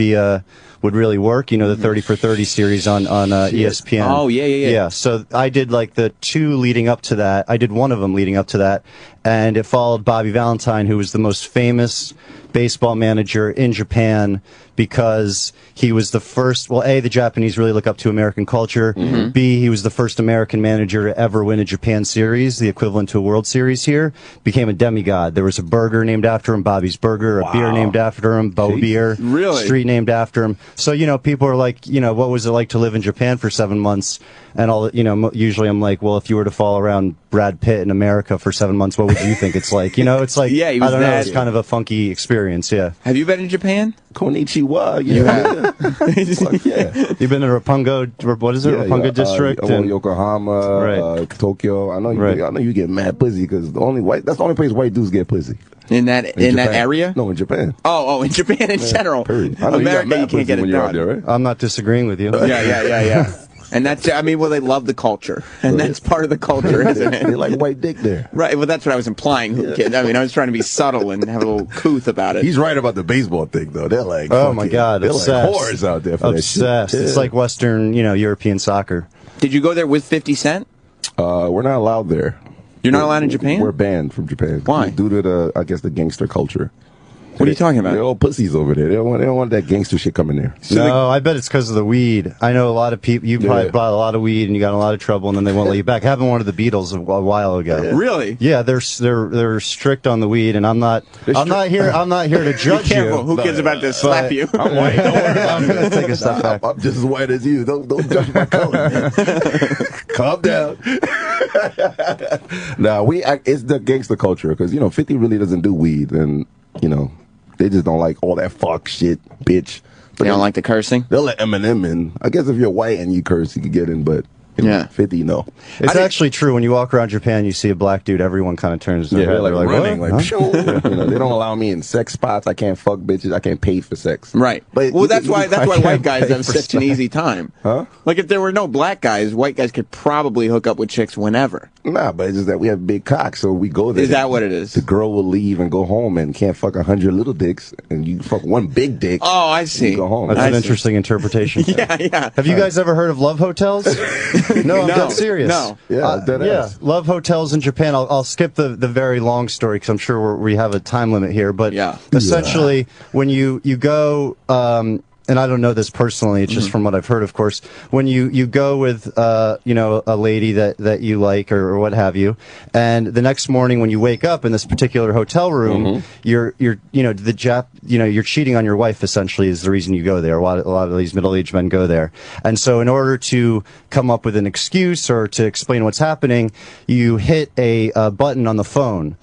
really work. The 30 for 30 series on ESPN. Oh, yeah. Yeah, so I did the 2 leading up to that. I did one of them leading up to that, and it followed Bobby Valentine, who was the most famous baseball manager in Japan, because he was the first, A, the Japanese really look up to American culture, B, he was the first American manager to ever win a Japan series, the equivalent to a World Series here, became a demigod. There was a burger named after him, Bobby's Burger, a beer named after him, Bo Beer, street named after him. So, people are like, what was it like to live in Japan for 7 months? And usually I'm like, well, if you were to follow around Brad Pitt in America for 7 months, what would you think it's like? It's like, yeah, I don't know, it's kind of a funky experience, yeah. Have you been in Japan? Konnichiwa. You have? Yeah. You've been in Roppongi, what is it, Roppongi district? Yokohama, Tokyo. I know you get mad pussy, because that's the only place white dudes get pussy. In that area? No, in Japan. Oh, in Japan in general. America, you can't get it done. There, right? I'm not disagreeing with you. Yeah. And that's, they love the culture. And that's part of the culture, isn't it? They like white dick there. Right, well, that's what I was implying, kid. I was trying to be subtle and have a little couth about it. He's right about the baseball thing, though. They're like, oh my God, they're obsessed. like whores out there for obsessed. that shit. It's like Western, European soccer. Did you go there with 50 Cent? We're not allowed there. You're not allowed in Japan? We're banned from Japan. Why? Due to the gangster culture. What are you talking about? They're all pussies over there. They don't want that gangster shit coming there. No, I bet it's because of the weed. I know a lot of people. You probably brought a lot of weed and you got in a lot of trouble, and then they won't let you back. Happened one of the Beatles a while ago. Really? Yeah, they're strict on the weed, and I'm not here to judge you. Careful, who cares about to slap you? I'm white. I'm gonna take a step back. I'm just as white as you. Don't judge my color, man. Calm down. It's the gangster culture, because 50 really doesn't do weed, and they just don't like all that fuck shit, bitch. But they don't like the cursing? They'll let Eminem in. I guess if you're white and you curse, you could get in, but 50, no. It's actually true. When you walk around Japan, you see a black dude, everyone kind of turns their head. They're like running, what? like, they don't allow me in sex spots. I can't fuck bitches. I can't pay for sex. Right. But that's why white guys have such an easy time. Huh? Like, if there were no black guys, white guys could probably hook up with chicks whenever. Nah, but it's just that we have big cocks, so we go there. Is that what it is? The girl will leave and go home and can't fuck 100 little dicks, and you fuck one big dick. Oh, I see. Go home. That's an interesting interpretation. Yeah. Have you guys ever heard of love hotels? No, I'm dead serious. No. Yeah, love hotels in Japan. I'll skip the very long story, because I'm sure we have a time limit here. But essentially, when you go, and I don't know this personally, it's just from what I've heard, of course. When you go with a lady that you like or what have you, and the next morning when you wake up in this particular hotel room, you're cheating on your wife, essentially, is the reason you go there. A lot of these middle-aged men go there. And so in order to come up with an excuse or to explain what's happening, you hit a button on the phone.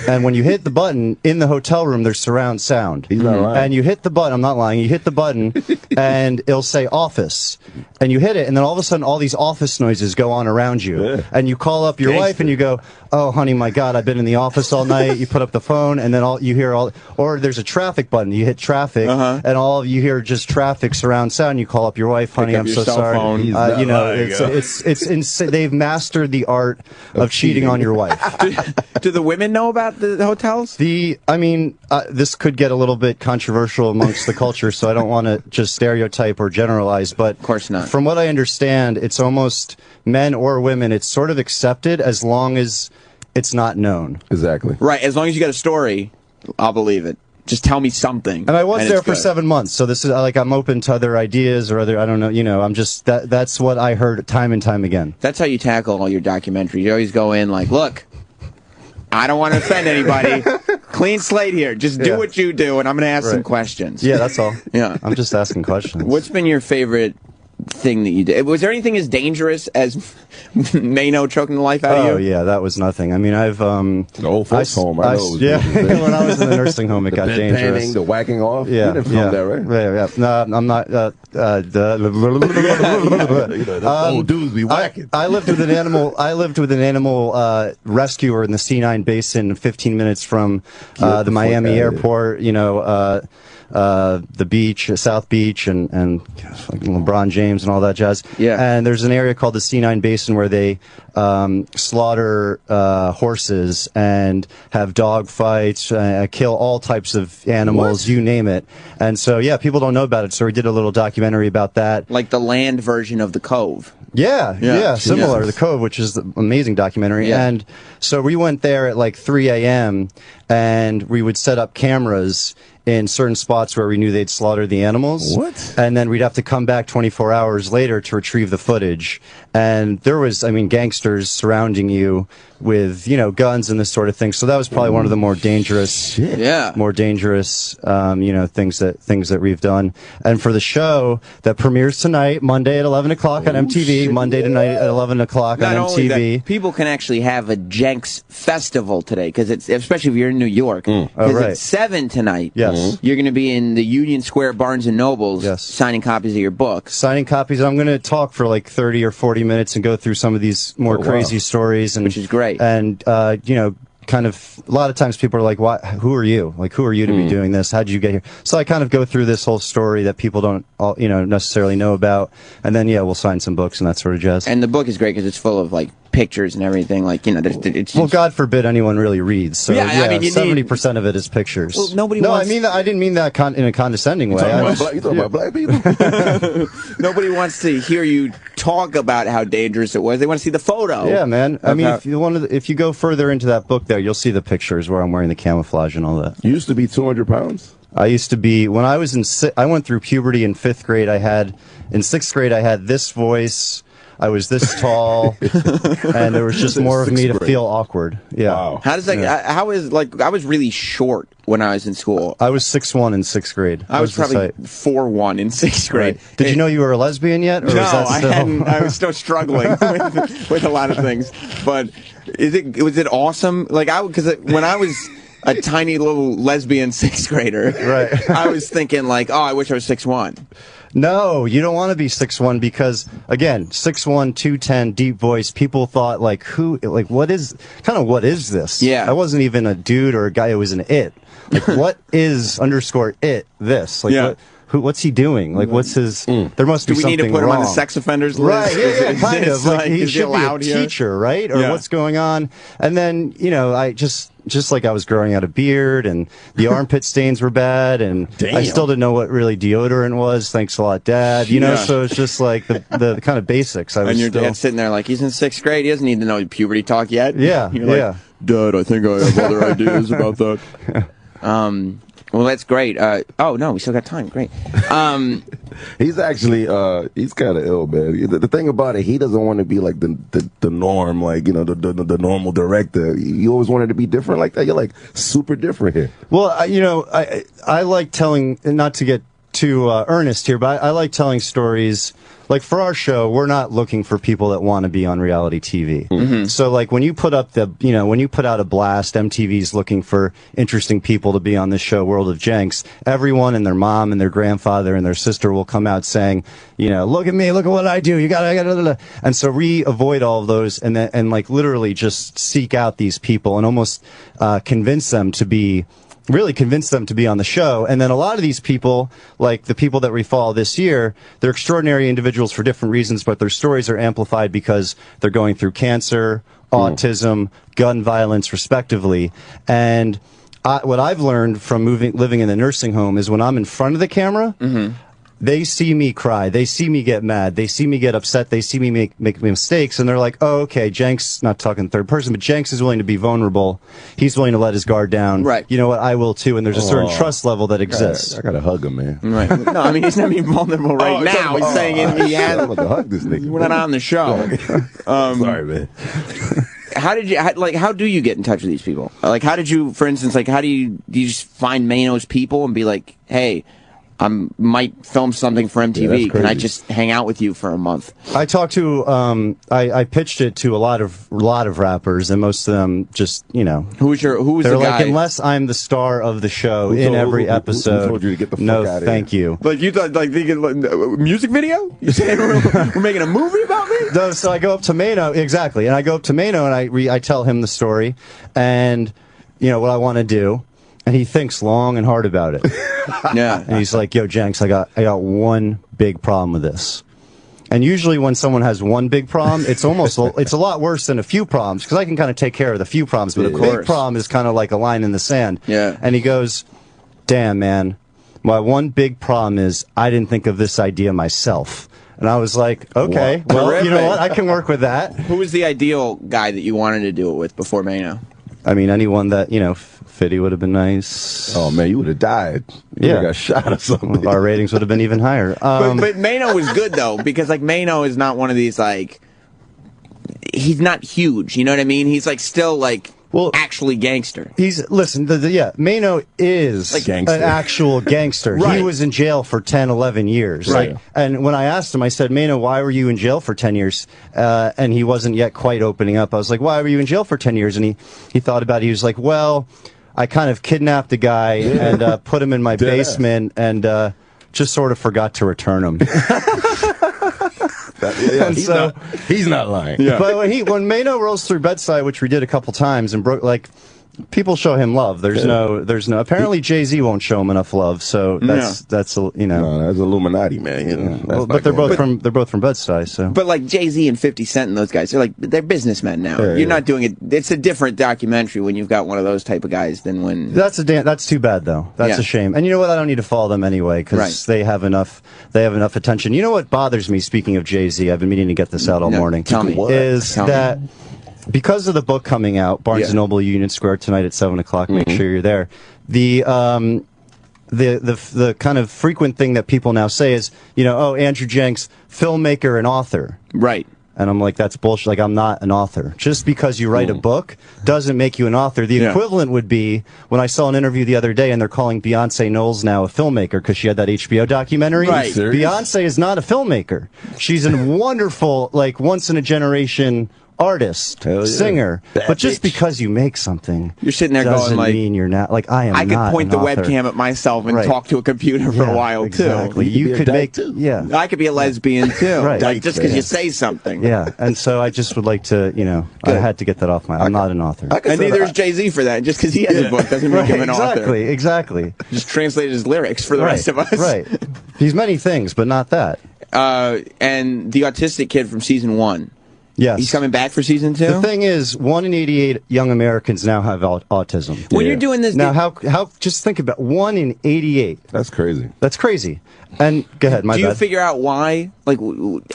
And when you hit the button in the hotel room, there's surround sound. He's not lying. And you hit the button, I'm not lying, you hit the button and it'll say office, and you hit it, and then all of a sudden all these office noises go on around you, and you call up your wife and you go, oh honey, my God, I've been in the office all night. You put up the phone, and then you hear or there's a traffic button, you hit traffic, and all you hear just traffic surround sound. You call up your wife, honey, I'm so sorry. You know, it's insane. They've mastered the art of cheating on your wife. Do the women know about the hotels? I mean, this could get a little bit controversial amongst the culture, so I don't want to just stereotype or generalize, but of course not. From what I understand, it's almost men or women, it's sort of accepted as long as it's not known. Exactly. Right, as long as you got a story, I'll believe it. Just tell me something. And I was there for 7 months, so this is like I'm open to other ideas or other, I don't know, you know, I'm just, that's what I heard time and time again. That's how you tackle all your documentaries. You always go in like, look, I don't want to offend anybody. Clean slate here. Just do what you do, and I'm going to ask some questions. Yeah, that's all. Yeah. I'm just asking questions. What's been your favorite thing that you did? Was there anything as dangerous as Mano choking the life out of you? Oh yeah, that was nothing. I mean, I've the old folks home. I know. Yeah, when I was in the nursing home, it got dangerous. Panning, the whacking off. Yeah, you didn't film that, right? Yeah. No, I'm not. Old dudes be whacking. I lived with an animal. I lived with an animal rescuer in the C9 Basin, 15 minutes from the Miami airport. You know. The beach, South Beach, and LeBron James and all that jazz. Yeah. And there's an area called the C9 Basin where they slaughter horses and have dog fights, kill all types of animals, you name it. And so, yeah, people don't know about it. So we did a little documentary about that. Like the land version of The Cove. Yeah, similar to The Cove, which is an amazing documentary. Yeah. And so we went there at like 3 a.m. and we would set up cameras in certain spots where we knew they'd slaughter the animals. What? And then we'd have to come back 24 hours later to retrieve the footage. And there was, I mean, gangsters surrounding you with, you know, guns and this sort of thing. So that was probably one of the more dangerous, you know, things that we've done. And for the show that premieres tonight, Monday at 11 o'clock on MTV, Monday tonight at 11 o'clock on Not only MTV. that, people can actually have a Jenks festival today, because it's, especially if you're in New York, because it's 7 tonight. Yes. You're going to be in the Union Square Barnes & Nobles signing copies of your books. Signing copies. I'm going to talk for like 30 or 40 minutes and go through some of these more crazy stories. And, which is great. And, you know, kind of, a lot of times people are like, who are you? Like, who are you to be doing this? How'd you get here? So I kind of go through this whole story that people don't, you know, necessarily know about. And then, we'll sign some books and that sort of jazz. And the book is great because it's full of, like, pictures and everything. Like, you know, it's well, God forbid anyone really reads. So, I mean, 70% of it is pictures. Well, nobody No, wants... I mean that, I didn't mean that in a condescending way. You talking about black people? Nobody wants to hear you talk about how dangerous it was. They want to see the photo. Yeah, man. I mean, if you go further into that book there, you'll see the pictures where I'm wearing the camouflage and all that. You used to be 200 pounds? I used to be, when I was I went through puberty in 5th grade. In 6th grade, I had this voice. I was this tall, and there was just more of me to feel awkward. Yeah. Wow. How does that? How is, like, I was really short when I was in school. I was 6'1" in 6th grade. I was probably 4'1" in 6th grade. Right. Did you know you were a lesbian yet? Or no, was that still... I hadn't. I was still struggling with a lot of things. But was it awesome? Like, because when I was a tiny little lesbian 6th grader, right, I was thinking like, oh, I wish I was 6'1". No, you don't want to be 6'1" because, again, 6'1", 210, deep voice. People thought, like, what is this? Yeah. I wasn't even a dude or a guy. It was an it. Like, what is _it this? Like, what's he doing? Like, what's his? There must be something wrong. Do we need to put him on the sex offenders list? Right? Yeah, kind of. Like, he should be a here? teacher, right? Or what's going on? And then, you know, I just like I was growing out a beard, and the armpit stains were bad, and I still didn't know what really deodorant was. Thanks a lot, Dad. You know, so it's just like the kind of basics. And your dad's sitting there like, he's in 6th grade. He doesn't need to know puberty talk yet. Yeah, You're like, Dad, I think I have other ideas about that. Well, that's great. Oh, no, we still got time. Great. He's actually, he's kind of ill, man. The thing about it, he doesn't want to be like the norm, like, you know, the normal director. You always wanted to be different like that. You're like super different here. Well, you know, I like telling, not to get to Ernest here, but I like telling stories. Like for our show, we're not looking for people that want to be on reality TV. Mm-hmm. So like when you put up when you put out a blast, MTV's looking for interesting people to be on this show, World of Jenks. Everyone and their mom and their grandfather and their sister will come out saying, look at me, look at what I do. I got. And so we avoid all of those and like literally just seek out these people and almost convince them to be on the show. And then a lot of these people, like the people that we follow this year, they're extraordinary individuals for different reasons, but their stories are amplified because they're going through cancer, autism, gun violence, respectively. And what I've learned from living in a nursing home is when I'm in front of the camera, they see me cry. They see me get mad. They see me get upset. They see me make mistakes. And they're like, oh, okay, Jenks, not talking third person, but Jenks is willing to be vulnerable. He's willing to let his guard down. Right. You know what? I will too. And there's a certain trust level that exists. I got to hug him, man. Right. No, I mean, he's not being vulnerable right now. He's saying he has. I'm about to hug this nigga. We're not on the show. Sorry, man. How do you get in touch with these people? Like, how did you, for instance, like, do you just find Mano's people and be like, hey, I might film something for MTV. Can I just hang out with you for a month? I talked to, I pitched it to a lot of rappers, and most of them just, Who's they're the like, guy? Unless I'm the star of the show in every episode. Who told you to get the fuck out of here? Thank you. Like you thought, like music video? You saying we're making a movie about me? No, so I go up to Mano, exactly, and I go up to Mano and I tell him the story, and what I want to do. And he thinks long and hard about it. Yeah. And he's like, yo, Jenks, I got one big problem with this. And usually when someone has one big problem, it's a lot worse than a few problems, because I can kind of take care of the few problems, but a big problem is kind of like a line in the sand. Yeah. And he goes, damn, man, my one big problem is I didn't think of this idea myself. And I was like, okay, well, you know what? I can work with that. Who was the ideal guy that you wanted to do it with before Mano? I mean, anyone that, Fitty would have been nice. Oh, man, you would have died. You would have got shot or something. Our ratings would have been even higher. But Mano was good, though, because, like, Mano is not one of these, like, he's not huge, you know what I mean? He's, like, still, like, actually gangster. Mano is like an actual gangster. Right. He was in jail for 10, 11 years. Right. And when I asked him, I said, Mano, why were you in jail for 10 years? And he wasn't yet quite opening up. I was like, why were you in jail for 10 years? And he thought about it. He was like, well, I kind of kidnapped a guy and put him in my basement and just sort of forgot to return him. He's not lying. Yeah. But when Mano rolls through Bedside, which we did a couple times, and people show him love. There's no. Apparently Jay-Z won't show him enough love. So that's that's Illuminati, man. But they're both from Bed-Stuy. So. But like Jay-Z and 50 Cent and those guys, they're businessmen now. You're not doing it. It's a different documentary when you've got one of those type of guys than when. That's too bad though. That's a shame. And you know what? I don't need to follow them anyway because they have enough. They have enough attention. You know what bothers me? Speaking of Jay-Z, I've been meaning to get this out all morning. Tell me. That. Because of the book coming out, Barnes & Noble Union Square tonight at 7 o'clock. Make sure you're there. The kind of frequent thing that people now say is, Andrew Jenks, filmmaker and author. Right. And I'm like, that's bullshit. Like, I'm not an author. Just because you write a book doesn't make you an author. The equivalent would be when I saw an interview the other day and they're calling Beyonce Knowles now a filmmaker because she had that HBO documentary. Right. Beyonce is not a filmmaker. She's a wonderful, like, once-in-a-generation artist, singer, but just because you make something, you're sitting there doesn't going like, mean you're not. Like I am. I could not point the author. webcam at myself and talk to a computer for a while exactly. too. You could make. Yeah, I could be a lesbian too. Right. Like, just because you say something. Yeah, and so I just would like to, I had to get that off my. I'm not an author. And neither is Jay-Z for that. Just because he has a book doesn't make him an author. Exactly. Just translated his lyrics for the rest of us. Right. He's many things, but not that. And the autistic kid from season 1. Yes. He's coming back for season 2? The thing is, 1 in 88 young Americans now have autism. When you're doing this... Now, how just think about 1 in 88. That's crazy. That's crazy. And, go ahead, my bad. Do you figure out why? Like,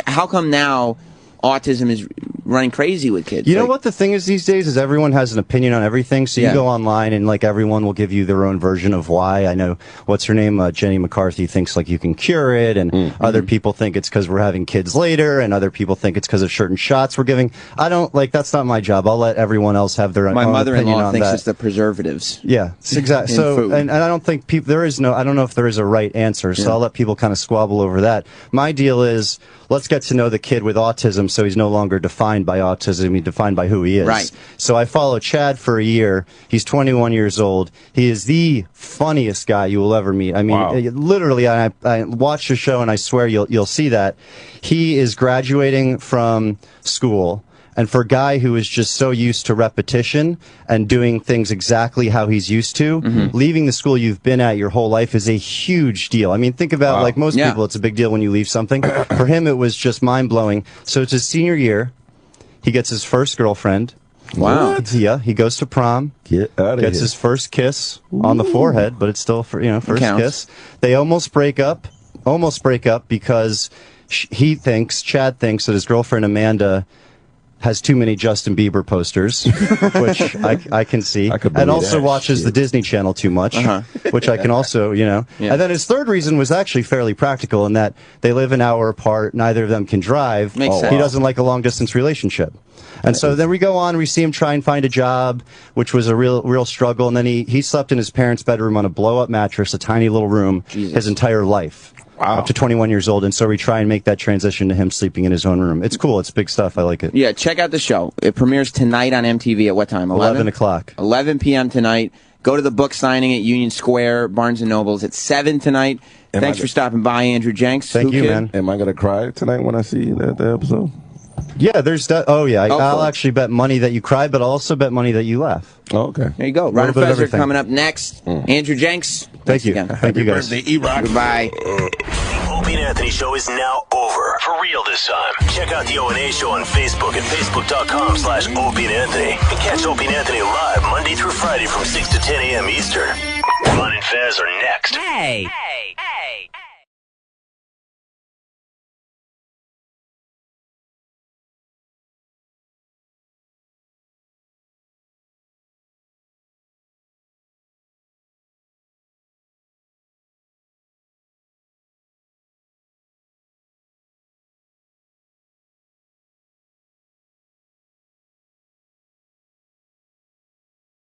how come now autism is running crazy with kids. You know what the thing is these days is everyone has an opinion on everything. So you go online and like everyone will give you their own version of why. I know what's her name, Jenny McCarthy thinks like you can cure it, and other people think it's because we're having kids later, and other people think it's because of certain shots we're giving. I don't like that's not my job. I'll let everyone else have their own opinion on that. My mother-in-law thinks it's the preservatives. Yeah, exactly. So and I don't think people I don't know if there is a right answer. So I'll let people kind of squabble over that. My deal is let's get to know the kid with autism so he's no longer defined by autism, he's defined by who he is. Right. So I follow Chad for a year. He's 21 years old. He is the funniest guy you will ever meet. I mean, literally, I watch the show and I swear you'll see that. He is graduating from school. And for a guy who is just so used to repetition and doing things exactly how he's used to, leaving the school you've been at your whole life is a huge deal. I mean, think about, like most people, it's a big deal when you leave something. For him, it was just mind-blowing. So it's his senior year. He gets his first girlfriend. Wow. Yeah, he goes to prom. Gets his first kiss on the forehead, but it's still, first kiss. They almost break up because Chad thinks that his girlfriend Amanda has too many Justin Bieber posters, which I can see, and also watches the Disney Channel too much, which I can also, And then his third reason was actually fairly practical in that they live an hour apart, neither of them can drive. Makes sense. He doesn't like a long-distance relationship. And so then we go on, we see him try and find a job, which was a real struggle, and then he slept in his parents' bedroom on a blow-up mattress, a tiny little room, his entire life. Up to 21 years old, and so we try and make that transition to him sleeping in his own room. It's cool. It's big stuff. I like it. Yeah, check out the show. It premieres tonight on MTV at what time? 11 o'clock. 11 p.m. tonight. Go to the book signing at Union Square, Barnes & Noble's at 7 tonight. Thanks for stopping by, Andrew Jenks. Thank you, man. Am I going to cry tonight when I see the episode? Yeah, there's that. Oh, yeah. I'll actually bet money that you cry, but I'll also bet money that you laugh. Oh, okay. There you go. Ron Fezzer coming up next. Andrew Jenks. Thank you. Again. Thank you, guys. Happy birthday, E-Rock. Goodbye. The Opie and Anthony Show is now over. For real this time. Check out the O&A Show on Facebook at facebook.com/Opie and Anthony. And catch Opie and Anthony live Monday through Friday from 6 to 10 a.m. Eastern. Ron and Fez are next. Hey.